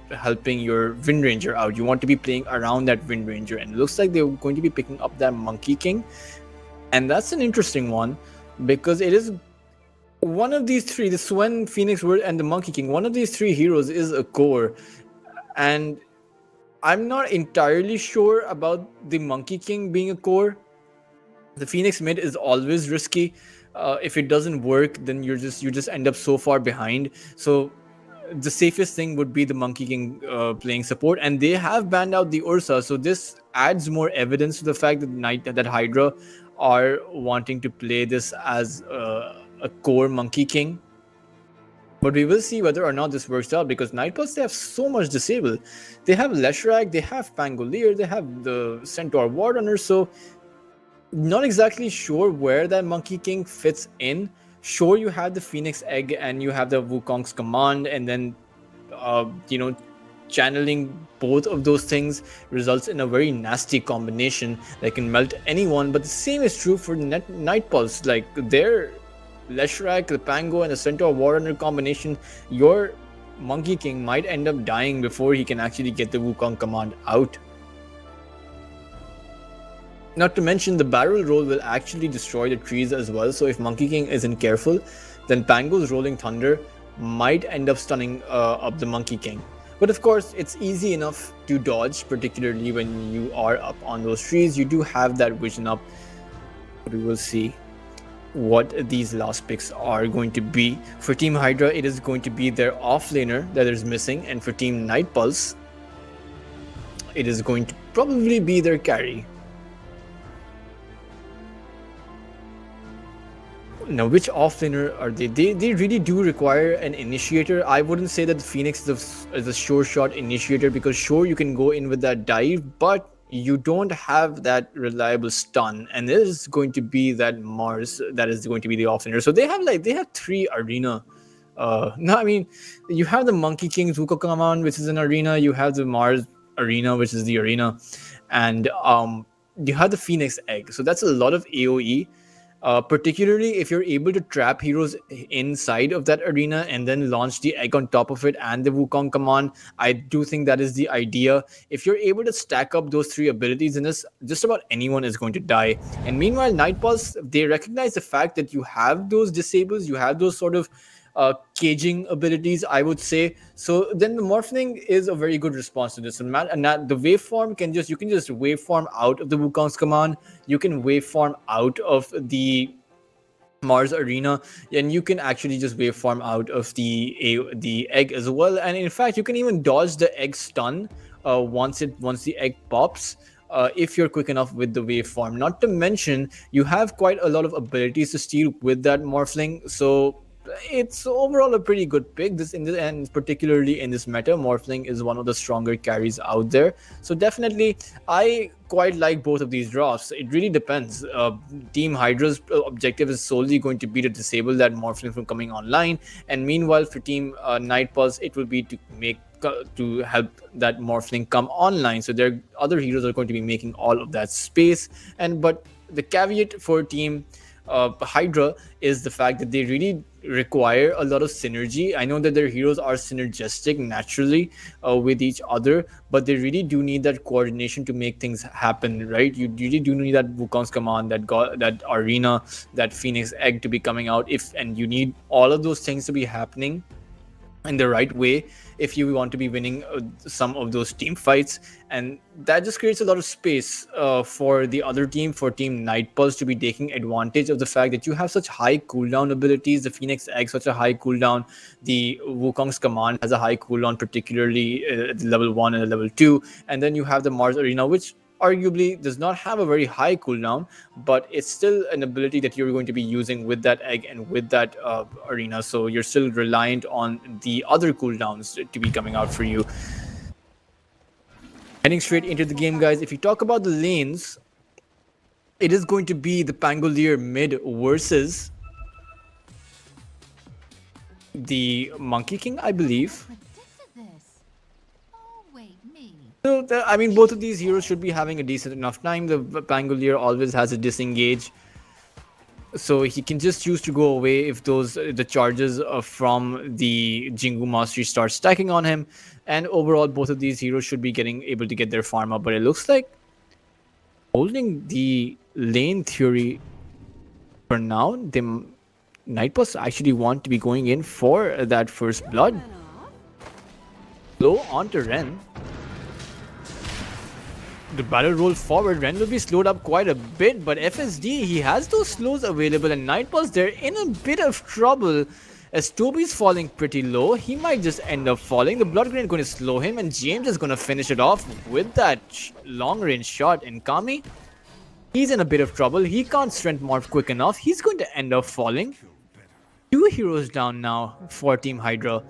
helping your Wind Ranger out. You want to be playing around that Wind Ranger, and it looks like they're going to be picking up that Monkey King. And that's an interesting one, because it is one of these three, the Swen, Phoenix Word, and the Monkey King. One of these 3 heroes is a core, and I'm not entirely sure about the Monkey King being a core. The Phoenix mid is always risky. If it doesn't work, then you just end up so far behind. So the safest thing would be the Monkey King playing support, and they have banned out the Ursa. So this adds more evidence to the fact that Hydra are wanting to play this as a core Monkey King. But we will see whether or not this works out, because Nightpulse, they have so much disable. They have Leshrac, they have Pangolier, they have the Centaur Warrunner. So not exactly sure where that Monkey King fits in. Sure, you have the Phoenix Egg and you have the Wukong's Command, and then channeling both of those things results in a very nasty combination that can melt anyone. But the same is true for Nightpulse. Like their Leshrac, the Pango, and the Centaur Warrunner combination, your Monkey King might end up dying before he can actually get the Wukong Command out. Not to mention, the barrel roll will actually destroy the trees as well. So if Monkey King isn't careful, then Pango's Rolling Thunder might end up stunning up the Monkey King. But of course, it's easy enough to dodge, particularly when you are up on those trees. You do have that vision up, but we will see. what these last picks are going to be. For Team Hydra, it is going to be their offlaner that is missing, and for Team Night Pulse, it is going to probably be their carry. Now, which offlaner are they? They really do require an initiator. I wouldn't say that the Phoenix is a sure shot initiator, because sure, you can go in with that dive, but you don't have that reliable stun, and there is going to be that Mars that is going to be the offlaner. So they have 3 arena. No, I mean, you have the Monkey King's Wukong, which is an arena. You have the Mars arena, which is the arena, and you have the Phoenix Egg. So that's a lot of AOE. Particularly if you're able to trap heroes inside of that arena and then launch the egg on top of it and the Wukong command. I do think that is the idea. If you're able to stack up those 3 abilities, then just about anyone is going to die. And meanwhile, Night Pulse, they recognize the fact that you have those disables, you have those sort of caging abilities, I would say. So then the Morphling is a very good response to this. And the waveform you can just waveform out of the Wukong's command. You can waveform out of the Mars arena, and you can actually just waveform out of the egg as well. And in fact, you can even dodge the egg stun once the egg pops. If you're quick enough with the waveform. Not to mention, you have quite a lot of abilities to steal with that Morphling. So it's overall a pretty good pick. And particularly in this meta, Morphling is one of the stronger carries out there. So definitely, I quite like both of these drafts. It really depends. Team Hydra's objective is solely going to be to disable that Morphling from coming online, and meanwhile for Team Night Pulse, it will be to help that Morphling come online. So their other heroes are going to be making all of that space. But the caveat for Team Hydra is the fact that they really require a lot of synergy. I know that their heroes are synergistic naturally with each other, but they really do need that coordination to make things happen, right? You really do need that Wukong's command, that arena, that Phoenix Egg to be coming out, and you need all of those things to be happening in the right way if you want to be winning some of those team fights. And that just creates a lot of space for the other team, for Team Night Pulse, to be taking advantage of the fact that you have such high cooldown abilities. The Phoenix Egg, such a high cooldown. The Wukong's command has a high cooldown, particularly at level 1 and level 2. And then you have the Mars arena, which arguably does not have a very high cooldown, but it's still an ability that you're going to be using with that egg and with that arena. So you're still reliant on the other cooldowns to be coming out for you. Heading straight into the game, guys. If you talk about the lanes, it is going to be the Pangolier mid versus the Monkey King, I believe. So, I mean, both of these heroes should be having a decent enough time. The Pangolier always has a disengage, so he can just choose to go away if the charges from the Jingu Mastery start stacking on him. And overall, both of these heroes should be able to get their farm up. But it looks like holding the lane theory for now, the Night Pulse actually want to be going in for that first blood. Low onto Ren. The battle roll forward. Ren will be slowed up quite a bit, but FSD, he has those slows available, and Night Pulse, they're in a bit of trouble as Toby's falling pretty low. He might just end up falling. The Blood Grenade going to slow him, and James is going to finish it off with that long-range shot. And Kami, he's in a bit of trouble. He can't strength morph quick enough. He's going to end up falling. 2 heroes down now for Team Hydra.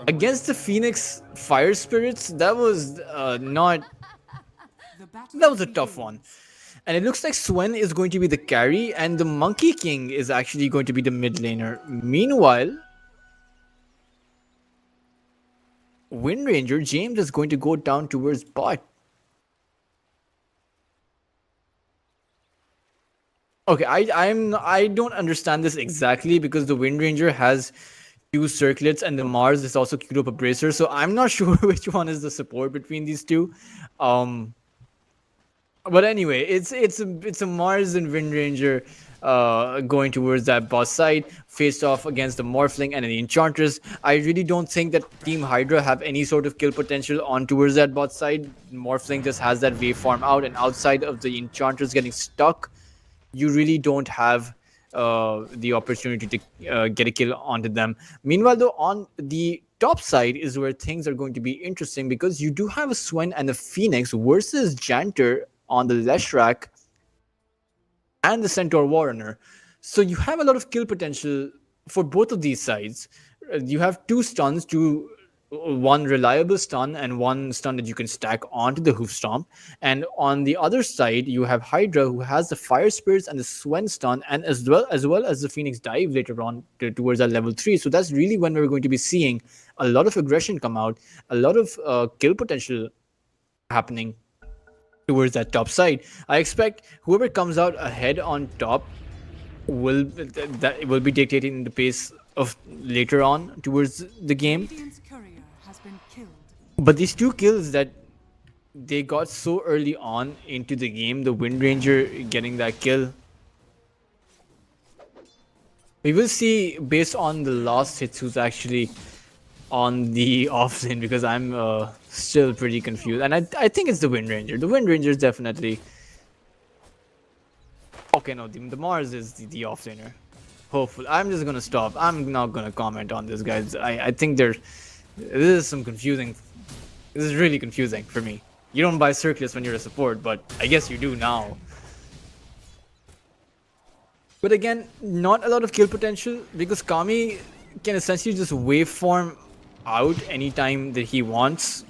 Against the Phoenix Fire Spirits, that was that was a tough one. And it looks like Swen is going to be the carry, and the Monkey King is actually going to be the mid laner. Meanwhile, Wind Ranger, James, is going to go down towards bot. Okay, I don't understand this exactly, because the Wind Ranger has 2 circlets and the Mars is also queued up a bracer, so I'm not sure which one is the support between these two. But anyway, it's a Mars and Wind Ranger going towards that boss side, faced off against the Morphling and the Enchantress. I really don't think that Team Hydra have any sort of kill potential on towards that bot side. Morphling just has that waveform out, and outside of the Enchantress getting stuck, you really don't have the opportunity to get a kill onto them. Meanwhile, though, on the top side is where things are going to be interesting because you do have a Swen and a Phoenix versus Janter on the Leshrac and the Centaur Warrunner. So you have a lot of kill potential for both of these sides. You have two stuns, one reliable stun and one stun that you can stack onto the hoof stomp. And on the other side, you have Hydra who has the fire spirits and the Swen stun, and as well as the Phoenix dive later on towards that level 3. So that's really when we're going to be seeing a lot of aggression come out, a lot of kill potential happening towards that top side. I expect whoever comes out ahead on top will that will be dictating the pace of later on towards the game. Radiant's courier has been killed. But these two kills that they got so early on into the game, the Wind Ranger getting that kill, we will see based on the last hits who's actually on the off lane, because I'm still pretty confused. And I think it's the Wind Ranger. The Wind Ranger is definitely... Okay, no, the Mars is the off laner. Hopefully. I'm just gonna stop. I'm not gonna comment on this, guys. I think this is some confusing... This is really confusing for me. You don't buy Circulus when you're a support, but I guess you do now. But again, not a lot of kill potential because Kami can essentially just waveform out anytime that he wants.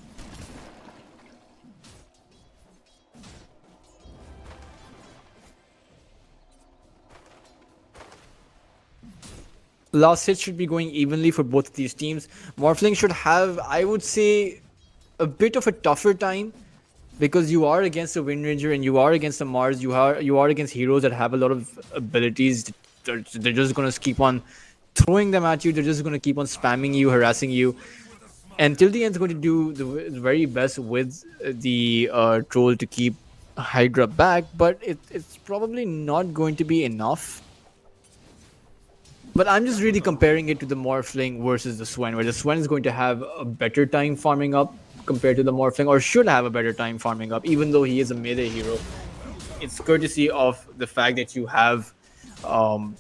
Last hit should be going evenly for both of these teams. Morphling should have, I would say, a bit of a tougher time because you are against the Wind Ranger and you are against the Mars. You are against heroes that have a lot of abilities. They're just gonna keep on throwing them at you. They're just gonna keep on spamming you, harassing you. And Till the End's going to do the very best with the troll to keep Hydra back, but it's probably not going to be enough. But I'm just really comparing it to the Morphling versus the Swen, where the Swen is going to have a better time farming up compared to the Morphling, or should have a better time farming up, even though he is a melee hero. It's courtesy of the fact that you have a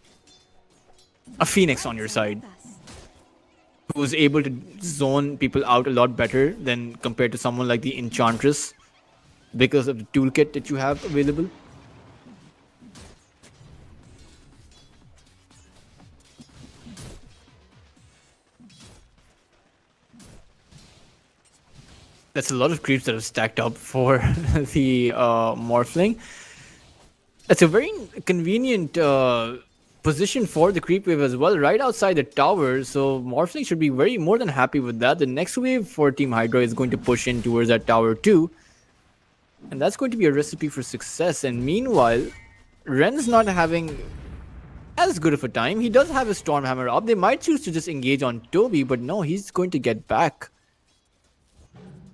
Phoenix on your side, who's able to zone people out a lot better than compared to someone like the Enchantress because of the toolkit that you have available. That's a lot of creeps that have stacked up for the Morphling. It's a very convenient position for the creep wave as well, right outside the tower. So Morphling should be more than happy with that. The next wave for Team Hydra is going to push in towards that tower too. And that's going to be a recipe for success. And meanwhile, Ren's not having as good of a time. He does have his Stormhammer up. They might choose to just engage on Toby, but no, he's going to get back.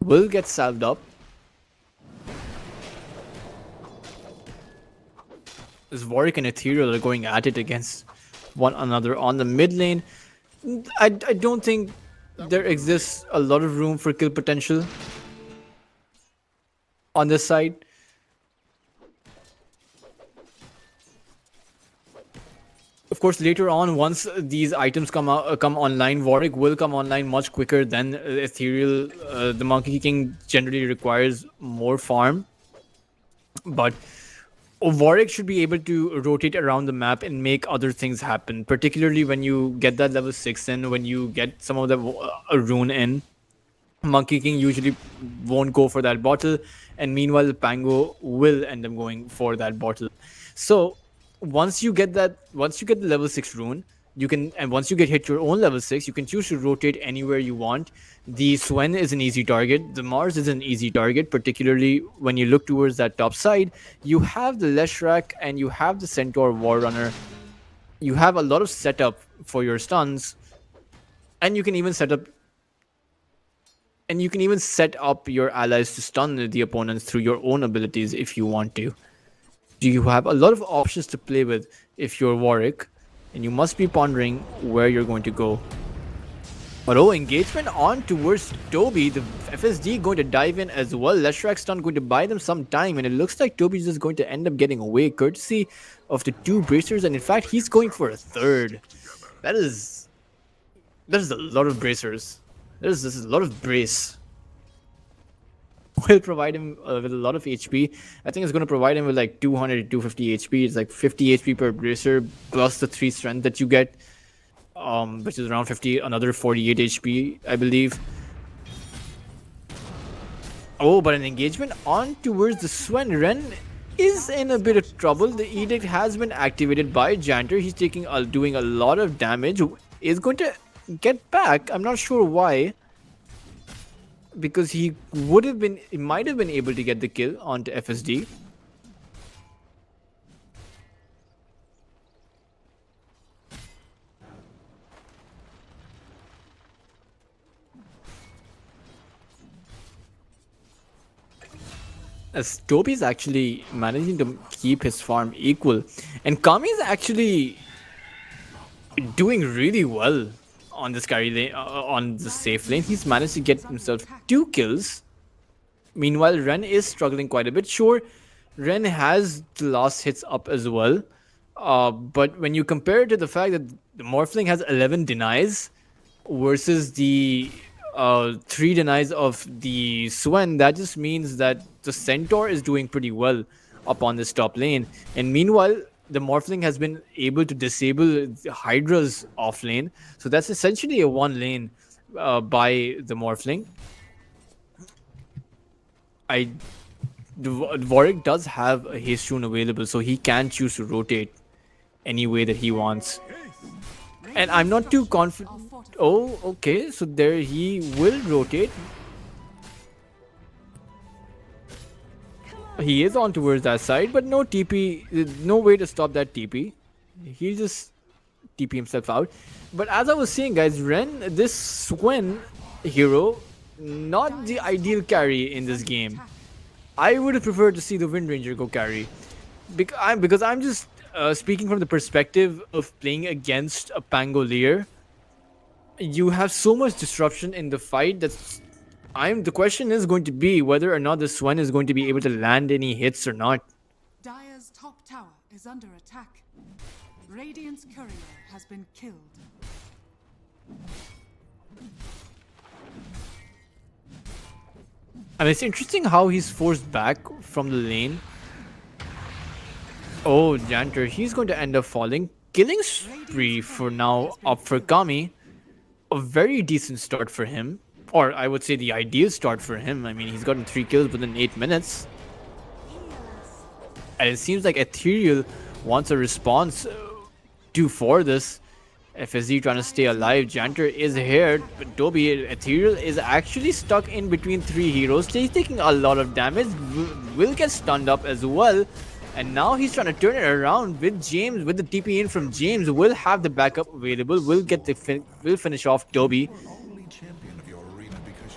Will get salved up. As Warwick and Ethereal are going at it against one another on the mid lane, I don't think there exists a lot of room for kill potential on this side. Of course, later on, once these items come online, Warwick will come online much quicker than Ethereal. The Monkey King generally requires more farm, but Warwick should be able to rotate around the map and make other things happen, particularly when you get that level 6 in, when you get some of the rune in. Monkey King usually won't go for that bottle, and meanwhile the Pango will end up going for that bottle. So once you get the level 6 rune, once you hit your own level 6, you can choose to rotate anywhere you want. The Swen is an easy target. The Mars is an easy target, particularly when you look towards that top side. You have the Leshrac and you have the Centaur Warrunner. You have a lot of setup for your stuns, and you can even set up your allies to stun the opponents through your own abilities if you want to. You have a lot of options to play with if you're Warwick, and you must be pondering where you're going to go. But oh, engagement on towards Toby. The FSD going to dive in as well. Leshrak's stun going to buy them some time, and it looks like Toby's just going to end up getting away courtesy of the 2 bracers, and in fact he's going for a third. That is a lot of bracers. This is a lot of brace. Will provide him with a lot of HP. I think it's going to provide him with like 200 to 250 HP. It's like 50 HP per bracer plus the 3 strength that you get, which is around 50, another 48 HP, I believe. Oh, but an engagement on towards the Swen. Ren is in a bit of trouble. The edict has been activated by Janter. He's doing a lot of damage. Is going to get back. I'm not sure why. Because he might have been able to get the kill onto FSD. As Toby's actually managing to keep his farm equal, and Kami is actually doing really well on this carry lane, on the safe lane. He's managed to get himself 2 kills. Meanwhile, Ren is struggling quite a bit. Sure, Ren has the last hits up as well. But when you compare it to the fact that the Morphling has 11 denies versus the 3 denies of the Swen, that just means that the Centaur is doing pretty well up on this top lane. And meanwhile, the Morphling has been able to disable the Hydra's off lane. So that's essentially a 1 lane by the Morphling. Warwick does have a haste rune available, so he can choose to rotate any way that he wants. And I'm not too confident. Oh, okay. So there he will rotate. He is on towards that side, but no TP, no way to stop that TP. He'll just TP himself out. But as I was saying, guys, Ren, this Swen hero, not the ideal carry in this game. I would have preferred to see the Wind Ranger go carry. Because I'm just speaking from the perspective of playing against a Pangolier. You have so much disruption in the fight that's the question is going to be whether or not the Swen is going to be able to land any hits or not. Dire's top tower is under attack. Radiant's courier has been killed. I mean, it's interesting how he's forced back from the lane. Oh, Janter, he's going to end up falling. Killing spree for now up for Kami. A very decent start for him. Or I would say the ideal start for him. I mean, he's gotten 3 kills within 8 minutes. And it seems like Ethereal wants a response for this. FSD trying to stay alive. Janter is here. But Toby, Ethereal is actually stuck in between 3 heroes. He's taking a lot of damage. Will get stunned up as well. And now he's trying to turn it around with James, with the TP in from James. Will have the backup available. Will get the will finish off Toby.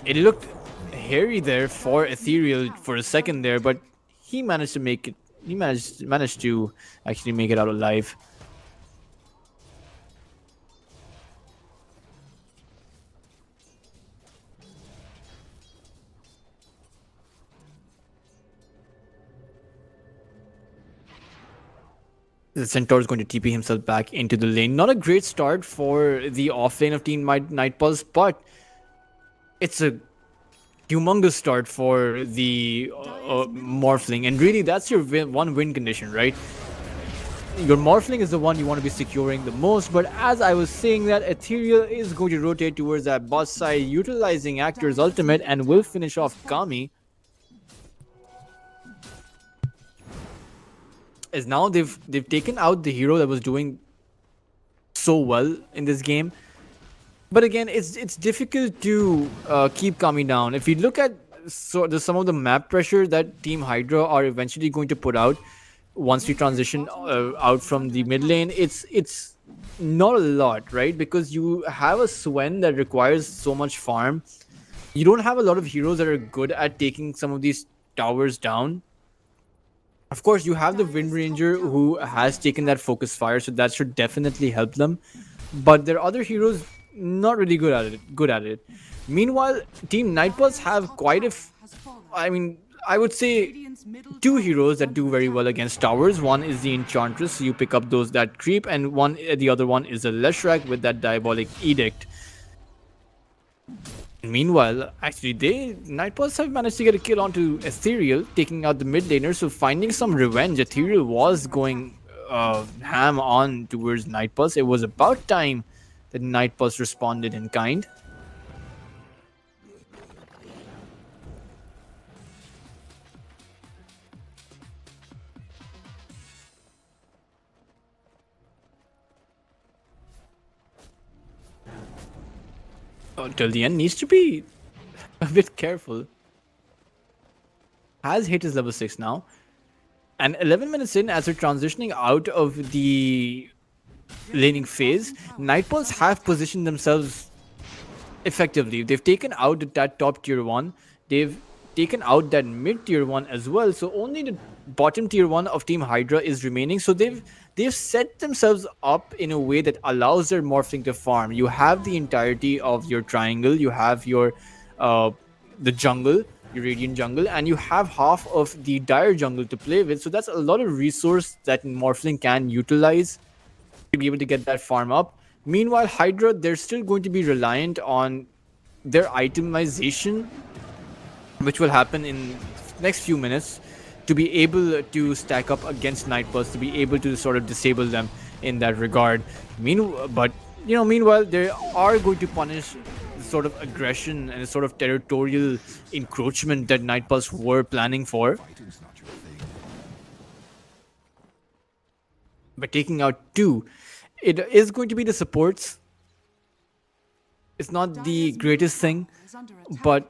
It looked hairy there for Ethereal for a second there, but he managed to make it. He managed to actually make it out alive. The Centaur is going to TP himself back into the lane. Not a great start for the offlane of Team Nightpulse, but it's a humongous start for the Morphling. And really, that's your one win condition, right? Your Morphling is the one you want to be securing the most. But as I was saying that, Ethereal is going to rotate towards that boss side, utilizing Actor's ultimate, and will finish off Kami. As now they've taken out the hero that was doing so well in this game. But again, it's difficult to keep Kami down. If you look at some of the map pressure that Team Hydra are eventually going to put out once we transition out from the mid lane, it's not a lot, right? Because you have a Swen that requires so much farm. You don't have a lot of heroes that are good at taking some of these towers down. Of course, you have the Wind Ranger who has taken that focus fire, so that should definitely help them. But there are other heroes not really good at it. Meanwhile, Team Nightpulse have quite a I mean, I would say two heroes that do very well against towers. One is the Enchantress, so you pick up those that creep, and the other one is a Leshrac with that Diabolic Edict. Meanwhile, actually, Nightpulse have managed to get a kill onto Ethereal, taking out the mid laner. So finding some revenge, Ethereal was going ham on towards Nightpulse. It was about time that Nightpulse responded in kind. Till the end needs to be a bit careful. Has hit his level 6 now. And 11 minutes in, as we're transitioning out of the laning phase, Nightpulse have positioned themselves effectively. They've taken out that top tier 1. They've taken out that mid tier 1 as well. So only the bottom tier 1 of Team Hydra is remaining. So they've set themselves up in a way that allows their Morphling to farm. You have the entirety of your triangle. You have your the jungle, your Radiant jungle, and you have half of the Dire jungle to play with. So that's a lot of resource that Morphling can utilize to be able to get that farm up. Meanwhile, Hydra, they're still going to be reliant on their itemization, which will happen in next few minutes, to be able to stack up against Nightpulse, to be able to sort of disable them in that regard. Meanwhile, they are going to punish the sort of aggression and the sort of territorial encroachment that Nightpulse were planning for. By taking out 2, it is going to be the supports. It's not the greatest thing, but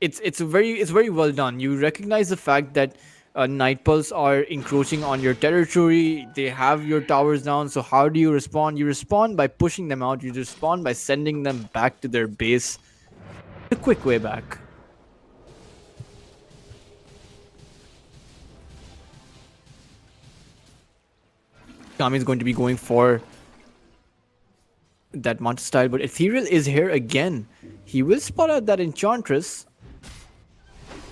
it's very well done. You recognize the fact that Nightpulse are encroaching on your territory. They have your towers down. So how do you respond? You respond by pushing them out. You respond by sending them back to their base. A quick way back. Kami is going to be going for that Monster style, but Ethereal is here again. He will spot out that Enchantress,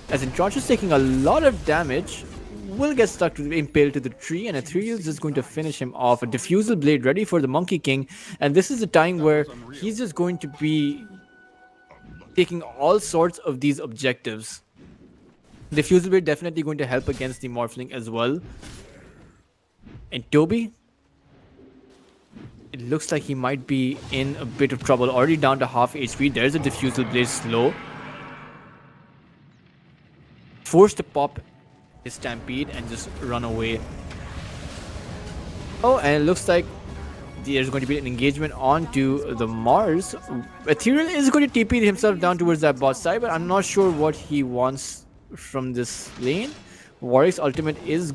as Enchantress taking a lot of damage, will get stuck to impaled to the tree, and Ethereal is just going to finish him off. A Diffusal Blade ready for the Monkey King, and this is the time where he's just going to be taking all sorts of these objectives. Diffusal Blade definitely going to help against the Morphling as well. And Toby, it looks like he might be in a bit of trouble. Already down to half HP. There's a Diffusal Blade slow. Forced to pop his Stampede and just run away. Oh, and it looks like there's going to be an engagement onto the Mars. Ethereal is going to TP himself down towards that bot side, but I'm not sure what he wants from this lane. Warwick's ultimate is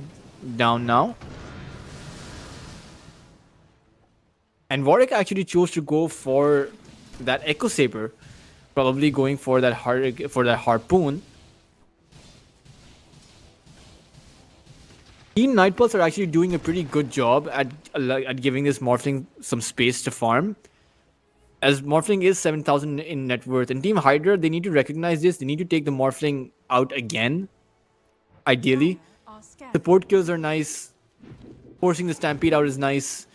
down now. And Warwick actually chose to go for that Echo Saber, probably going for that harpoon. Team Nightpulse are actually doing a pretty good job at giving this Morphling some space to farm, as Morphling is 7,000 in net worth. And Team Hydra, they need to recognize this. They need to take the Morphling out again, ideally. Support kills are nice. Forcing the Stampede out is nice.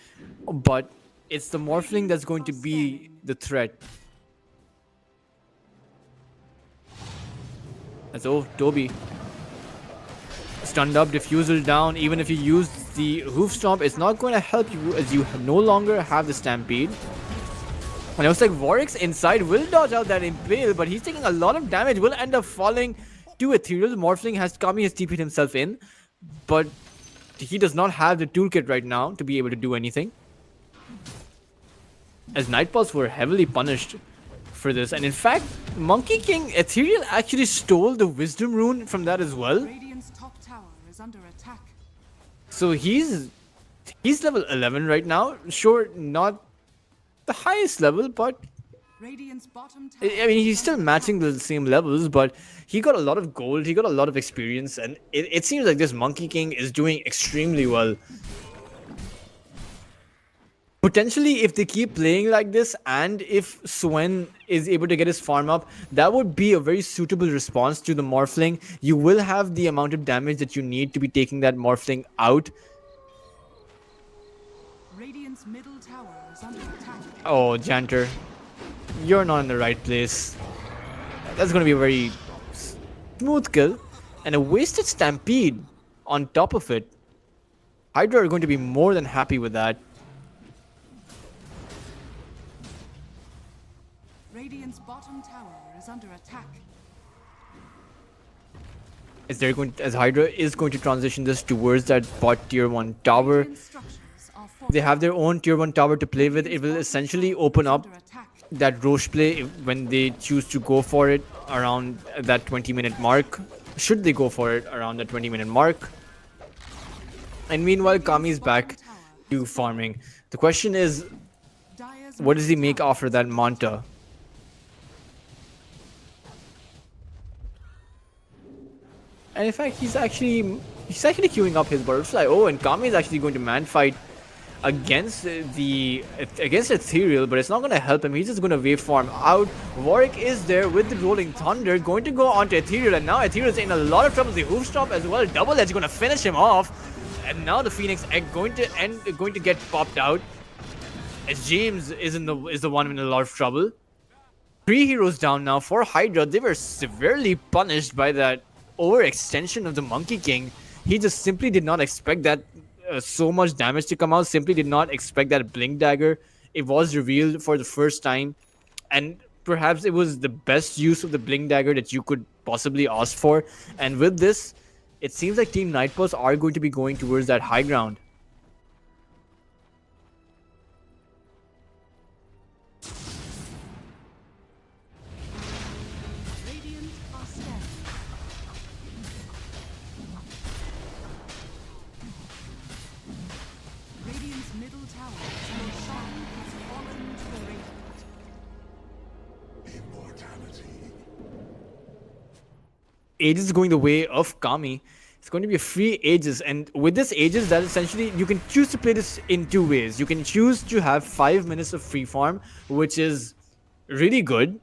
But it's the Morphling that's going to be the threat. As Toby stunned up, Diffusal down. Even if you use the Hoof Stomp, it's not going to help you, as you no longer have the Stampede. And it looks like Warwick's inside will dodge out that Impale, but he's taking a lot of damage. Will end up falling to Ethereal. Morphling Kami has TP'd himself in, but he does not have the toolkit right now to be able to do anything, as Nightpulse were heavily punished for this. And in fact, Monkey King Ethereal actually stole the Wisdom Rune from that as well. Radiant's top tower is under attack. So he's level 11 right now. Sure, not the highest level, but Radiant's bottom tower. I mean, he's still matching the same levels, but he got a lot of gold, he got a lot of experience, and it seems like this Monkey King is doing extremely well. Potentially, if they keep playing like this, and if Swen is able to get his farm up, that would be a very suitable response to the Morphling. You will have the amount of damage that you need to be taking that Morphling out. Radiant's middle tower is under attack. Oh, Janter, you're not in the right place. That's going to be a very smooth kill. And a wasted Stampede on top of it. Hydra are going to be more than happy with that. Radiant's bottom tower is under attack. As Hydra is going to transition this towards that bot tier 1 tower. Radiant structures are They have their own tier 1 tower to play with. It will essentially open up under attack. that Roche play when they choose to go for it around that 20-minute mark. Should they go for it around the 20-minute mark? And meanwhile, Kami's back to farming. The question is, Dire's what does he middle make tower after that Manta? And in fact, he's actually queuing up his butterfly. Oh, and Kami is actually going to man fight against Ethereal, but it's not going to help him. He's just going to wave farm out. Warwick is there with the Rolling Thunder, going to go onto Ethereal, and now Ethereal's in a lot of trouble. The hoof stop as well. Double Edge going to finish him off, and now the Phoenix Egg going to get popped out. As James is the one in a lot of trouble. 3 heroes down now for Hydra. They were severely punished by that overextension of the Monkey King. He just simply did not expect that so much damage to come out. Simply did not expect that Blink Dagger. It was revealed for the first time, and perhaps it was the best use of the Blink Dagger that you could possibly ask for. And with this, it seems like Team Nightpulse are going to be going towards that high ground. Radiant are scared. Radiant's middle tower, your shrine has fallen to the radiant. Immortality. Aegis going the way of Kami. It's going to be a free Aegis, and with this Aegis, that essentially you can choose to play this in 2 ways. You can choose to have 5 minutes of free farm, which is really good,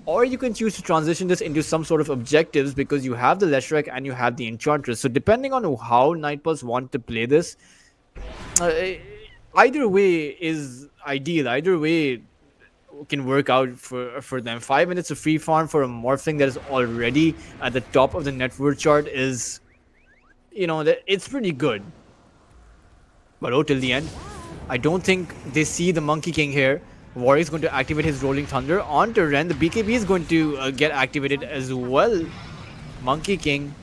or you can choose to transition this into some sort of objectives because you have the Leshrac and you have the Enchantress. So depending on how Nightpulse want to play this, either way is ideal. Either way can work out for them. 5 minutes of free farm for a Morphling that is already at the top of the net worth chart is, it's pretty good. But till the end, I don't think they see the Monkey King here. Warrior's going to activate his Rolling Thunder onto Ren. The BKB is going to get activated as well. Monkey King,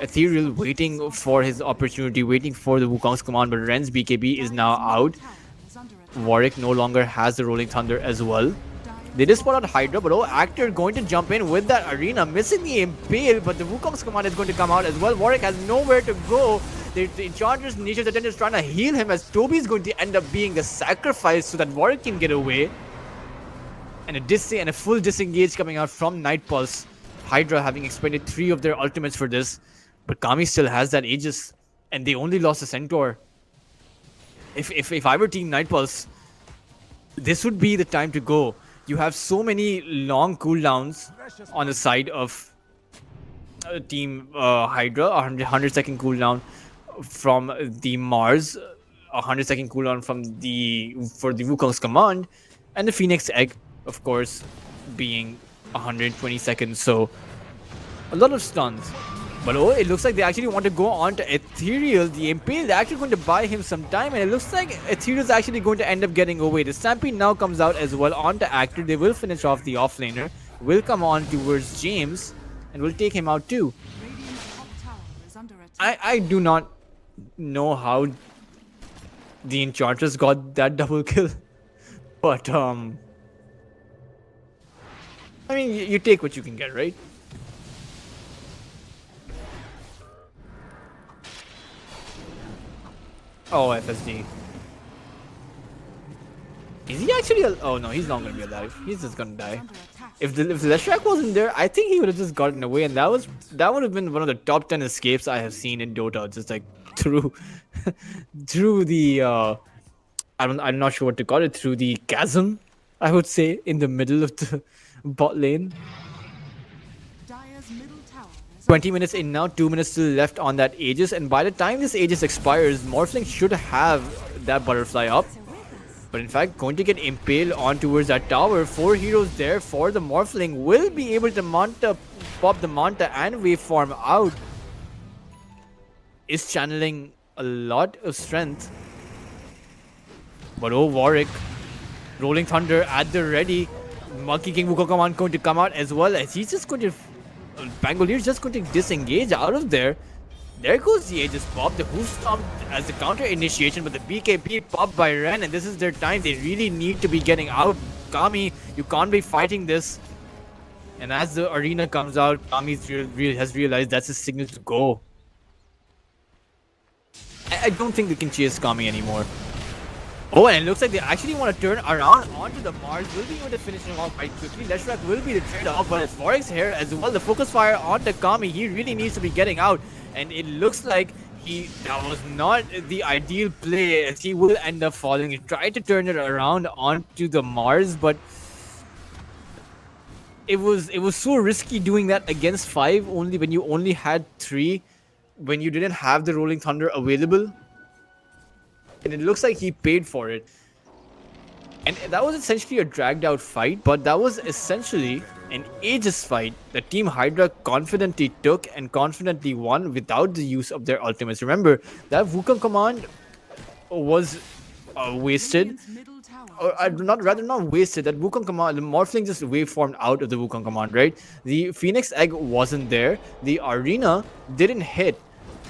Ethereal waiting for his opportunity, waiting for the Wukong's command, but Ren's BKB is now out. Tower is under attack. Warwick no longer has the Rolling Thunder as well. They just spot out Hydra, but Actor going to jump in with that Arena, missing the Impale, but the Wukong's command is going to come out as well. Warwick has nowhere to go. The Enchantress Nisha's attempt is trying to heal him, as Toby is going to end up being the sacrifice so that Warwick can get away. And a full disengage coming out from Nightpulse. Hydra having expended 3 of their ultimates for this, but Kami still has that Aegis, and they only lost a Centaur. If I were Team Nightpulse, this would be the time to go. You have so many long cooldowns on the side of Team Hydra, 100-second cooldown from the Mars, 100-second cooldown for the Wukong's command, and the Phoenix Egg, of course, being 120 seconds. So a lot of stuns. But it looks like they actually want to go on to Ethereal. The Impale, they're actually going to buy him some time, and it looks like Ethereal's actually going to end up getting away. The Stampede now comes out as well onto Actor. They will finish off the offlaner, will come on towards James, and will take him out too. Radiant's top tower is under attack. I do not know how the Enchantress got that double kill, but I mean, you take what you can get, right? Oh, FSD. Is he actually oh no, he's not gonna be alive. He's just gonna die. Under attack. If the Leshrac wasn't there, I think he would have just gotten away, and that would have been one of the top 10 escapes I have seen in Dota, just like through through the I'm not sure what to call it, through the chasm, I would say, in the middle of the bot lane. Dire's middle tower is 20 minutes in now, 2 minutes still left on that Aegis, and by the time this Aegis expires, Morphling should have that butterfly up. with us. But in fact, going to get impaled on towards that tower. 4 heroes there for the Morphling. Will be able to pop the Manta and waveform out. Is channeling a lot of strength. But oh, Warwick. Rolling Thunder at the ready. Monkey King Wukong Command going to come out as well, as he's just going to... Pangolier just going to disengage out of there. There goes the Aegis pop, the Hoof Stomp as the counter initiation, but the BKB popped by Ren, and this is their time. They really need to be getting out. Kami, you can't be fighting this. And as the arena comes out, Kami has realized that's his signal to go. I don't think they can chase Kami anymore. Oh, and it looks like they actually want to turn around onto the Mars. Will be able to finish him off quite quickly. Leshrac will be the trade-off, but it's Warwick's here as well. The focus fire onto Kami. He really needs to be getting out. And it looks like that was not the ideal play, as he will end up falling. He tried to turn it around onto the Mars, but it was so risky doing that against 5 only when you only had 3, when you didn't have the Rolling Thunder available. And it looks like he paid for it. And that was essentially a dragged out fight, but that was essentially an Aegis fight that Team Hydra confidently took and confidently won without the use of their ultimates. Remember, that Wukong command was wasted. Radiant's middle tower Or not wasted. That Wukong command, the Morphling just waveformed out of the Wukong command, right? The Phoenix Egg wasn't there. The arena didn't hit.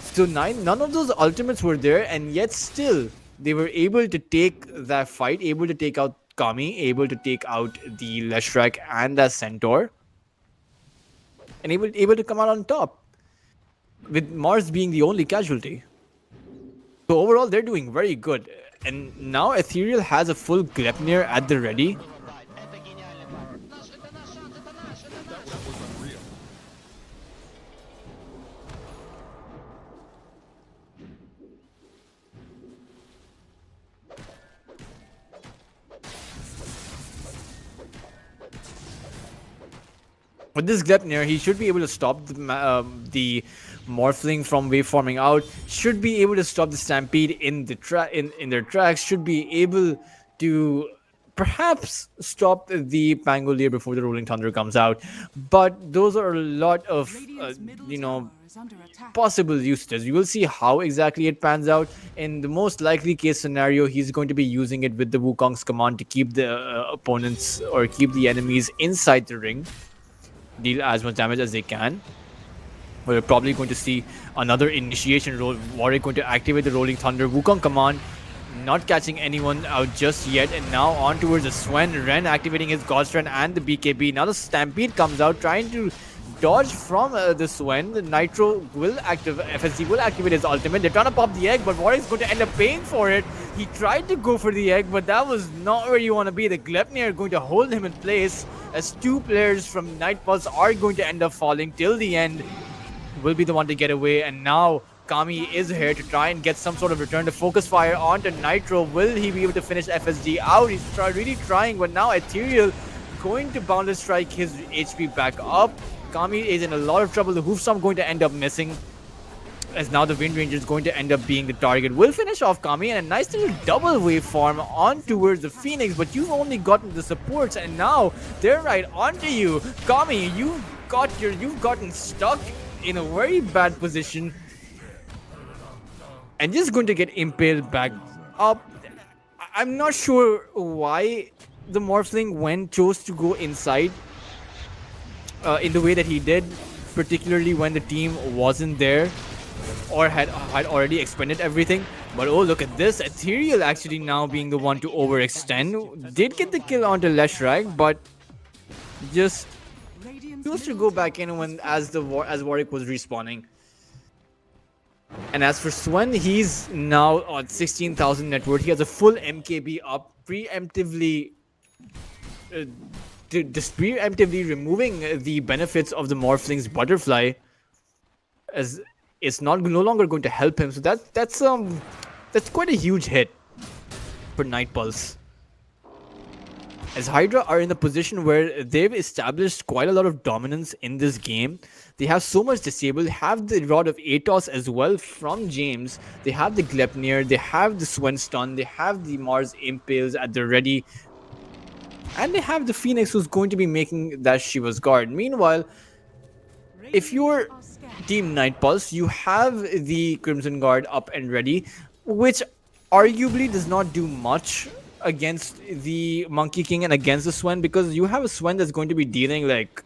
So none of those ultimates were there, and yet still they were able to take that fight, able to take out Kami, able to take out the Leshrac and the Centaur, and able to come out on top, with Mars being the only casualty. So overall, they're doing very good. And now Ethereal has a full Gleipnir at the ready. With this Gleipnir, he should be able to stop the Morphling from waveforming out. Should be able to stop the Stampede in their tracks. Should be able to perhaps stop the Pangolier before the Rolling Thunder comes out. But those are a lot of Radiant's middle tower is under attack. possible usages. We will see how exactly it pans out. In the most likely case scenario, he's going to be using it with the Wukong's command to keep the opponents or keep the enemies inside the ring, deal as much damage as they can. We're probably going to see another initiation roll. Warwick going to activate the Rolling Thunder. Wukong command not catching anyone out just yet, and now on towards the Swen. Ren activating his Godstrand and the BKB. Now the Stampede comes out, trying to dodge from the Swen. The Nitro will FSD will activate his ultimate. They're trying to pop the egg, but Warwick's going to end up paying for it. He tried to go for the egg, but that was not where you want to be. The Gleipnir going to hold him in place, as 2 players from Night Pulse are going to end up falling till the end. Will be the one to get away, and now Kami is here to try and get some sort of return. To focus fire onto Nitro. Will he be able to finish FSD out? He's really trying, but now Ethereal going to Boundless Strike his HP back up. Kami is in a lot of trouble. The Hoofstorm going to end up missing, as now the Wind Ranger is going to end up being the target. Will finish off Kami, and a nice little double waveform on towards the Phoenix, but you've only gotten the supports, and now they're right onto you. Kami, you've gotten stuck in a very bad position and just going to get impaled back up. I'm not sure why the Morphling chose to go inside in the way that he did, particularly when the team wasn't there or had already expended everything. But oh, look at this. Ethereal actually now being the one to overextend. Did get the kill onto Leshrac, but just Radiant's chose to middle go back in when as Warwick was respawning. And as for Swen, he's now on 16,000 net worth. He has a full MKB up, preemptively removing the benefits of the Morphling's butterfly, as it's no longer going to help him. So that's quite a huge hit. for Night Pulse. As Hydra are in a position where they've established quite a lot of dominance in this game. They have so much disabled, have the Rod of Atos as well from James. They have the Glepnir, they have the Swen Stun, they have the Mars Impales at the ready. And they have the Phoenix who's going to be making that Shiva's Guard. Meanwhile, if you're Team Night Pulse, you have the Crimson Guard up and ready, which arguably does not do much against the Monkey King and against the Swen, because you have a Swen that's going to be dealing like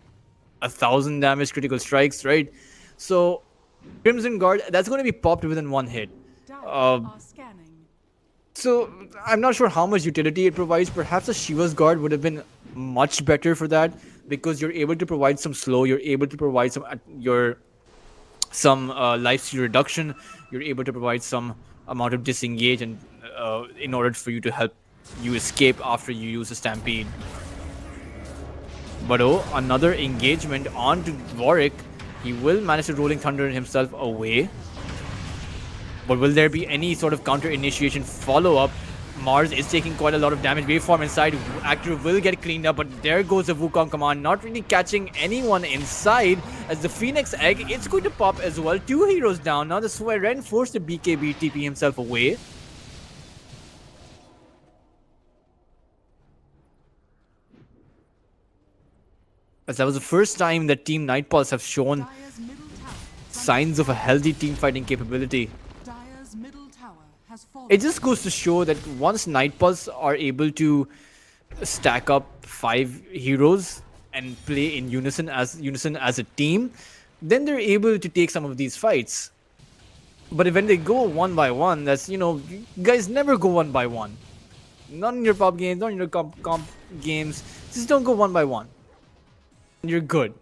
1,000 damage critical strikes, right? So Crimson Guard, that's going to be popped within one hit. So I'm not sure how much utility it provides. Perhaps a Shiva's Guard would have been much better for that, because you're able to provide some slow, you're able to provide some lifesteal reduction, you're able to provide some amount of disengage, and in order for you to help you escape after you use a Stampede. But oh, another engagement onto Warwick. He will manage to Rolling Thunder himself away. But will there be any sort of counter initiation follow-up? Mars is taking quite a lot of damage. Waveform inside. Actor will get cleaned up, but there goes the Wukong command, not really catching anyone inside. As the Phoenix Egg, it's going to pop as well. 2 heroes down. Now the Sweren forced the BKB TP himself away. As that was the first time that Team Night Pulse have shown signs of a healthy team fighting capability. It just goes to show that once Night Pulse are able to stack up 5 heroes and play in unison as a team, then they're able to take some of these fights. But when they go one by one, that's, you guys never go one by one. Not in your pub games, not in your comp games. Just don't go one by one. You're good.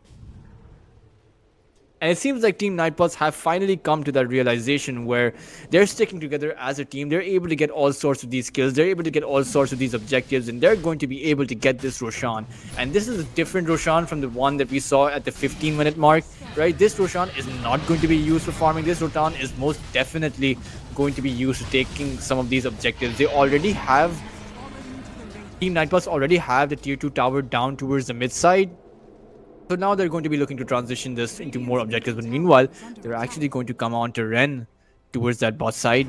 And it seems like Team Night Pulse have finally come to that realization where they're sticking together as a team. They're able to get all sorts of these kills. They're able to get all sorts of these objectives. And they're going to be able to get this Roshan. And this is a different Roshan from the one that we saw at the 15-minute mark, right? This Roshan is not going to be used for farming. This Roshan is most definitely going to be used for taking some of these objectives. They already have... Team Night Pulse already have the tier 2 tower down towards the mid side. So now they're going to be looking to transition this into more objectives. But meanwhile, they're actually going to come on to Ren towards that bot side.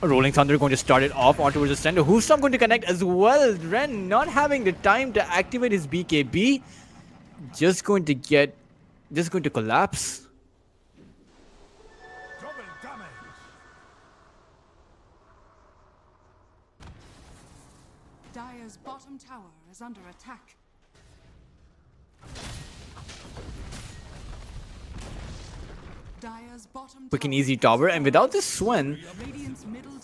A Rolling Thunder going to start it off on towards the center. Hoostom going to connect as well. Ren not having the time to activate his BKB. Just going to collapse. Dire's bottom tower is under attack. Quick and easy tower, and without this Swen,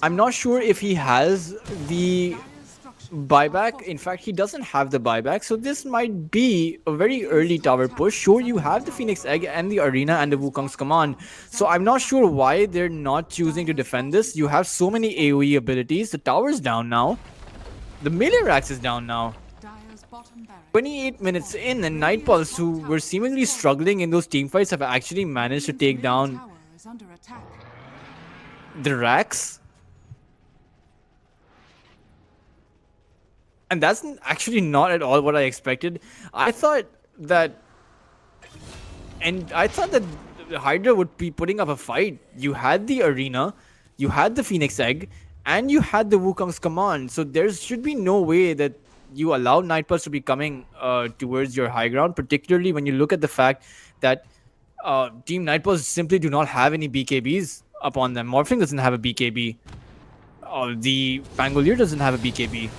I'm not sure if he has the buyback. In fact, he doesn't have the buyback, so this might be a very early tower push. Sure, you have the Phoenix Egg and the Arena and the Wukong's command, so I'm not sure why they're not choosing to defend this. You have so many AoE abilities. The tower's down now. The melee racks is down now. 28 minutes in, and Night Pulse, who were seemingly struggling in those teamfights, have actually managed to take down the racks. And that's actually not at all what I expected. I thought that Hydra would be putting up a fight. You had the Arena, you had the Phoenix Egg, and you had the Wukong's command. So there should be no way that you allow Night Pulse to be coming towards your high ground, particularly when you look at the fact that Team Night Pulse simply do not have any BKBs upon them. Morphling doesn't have a BKB. The Pangolier doesn't have a BKB.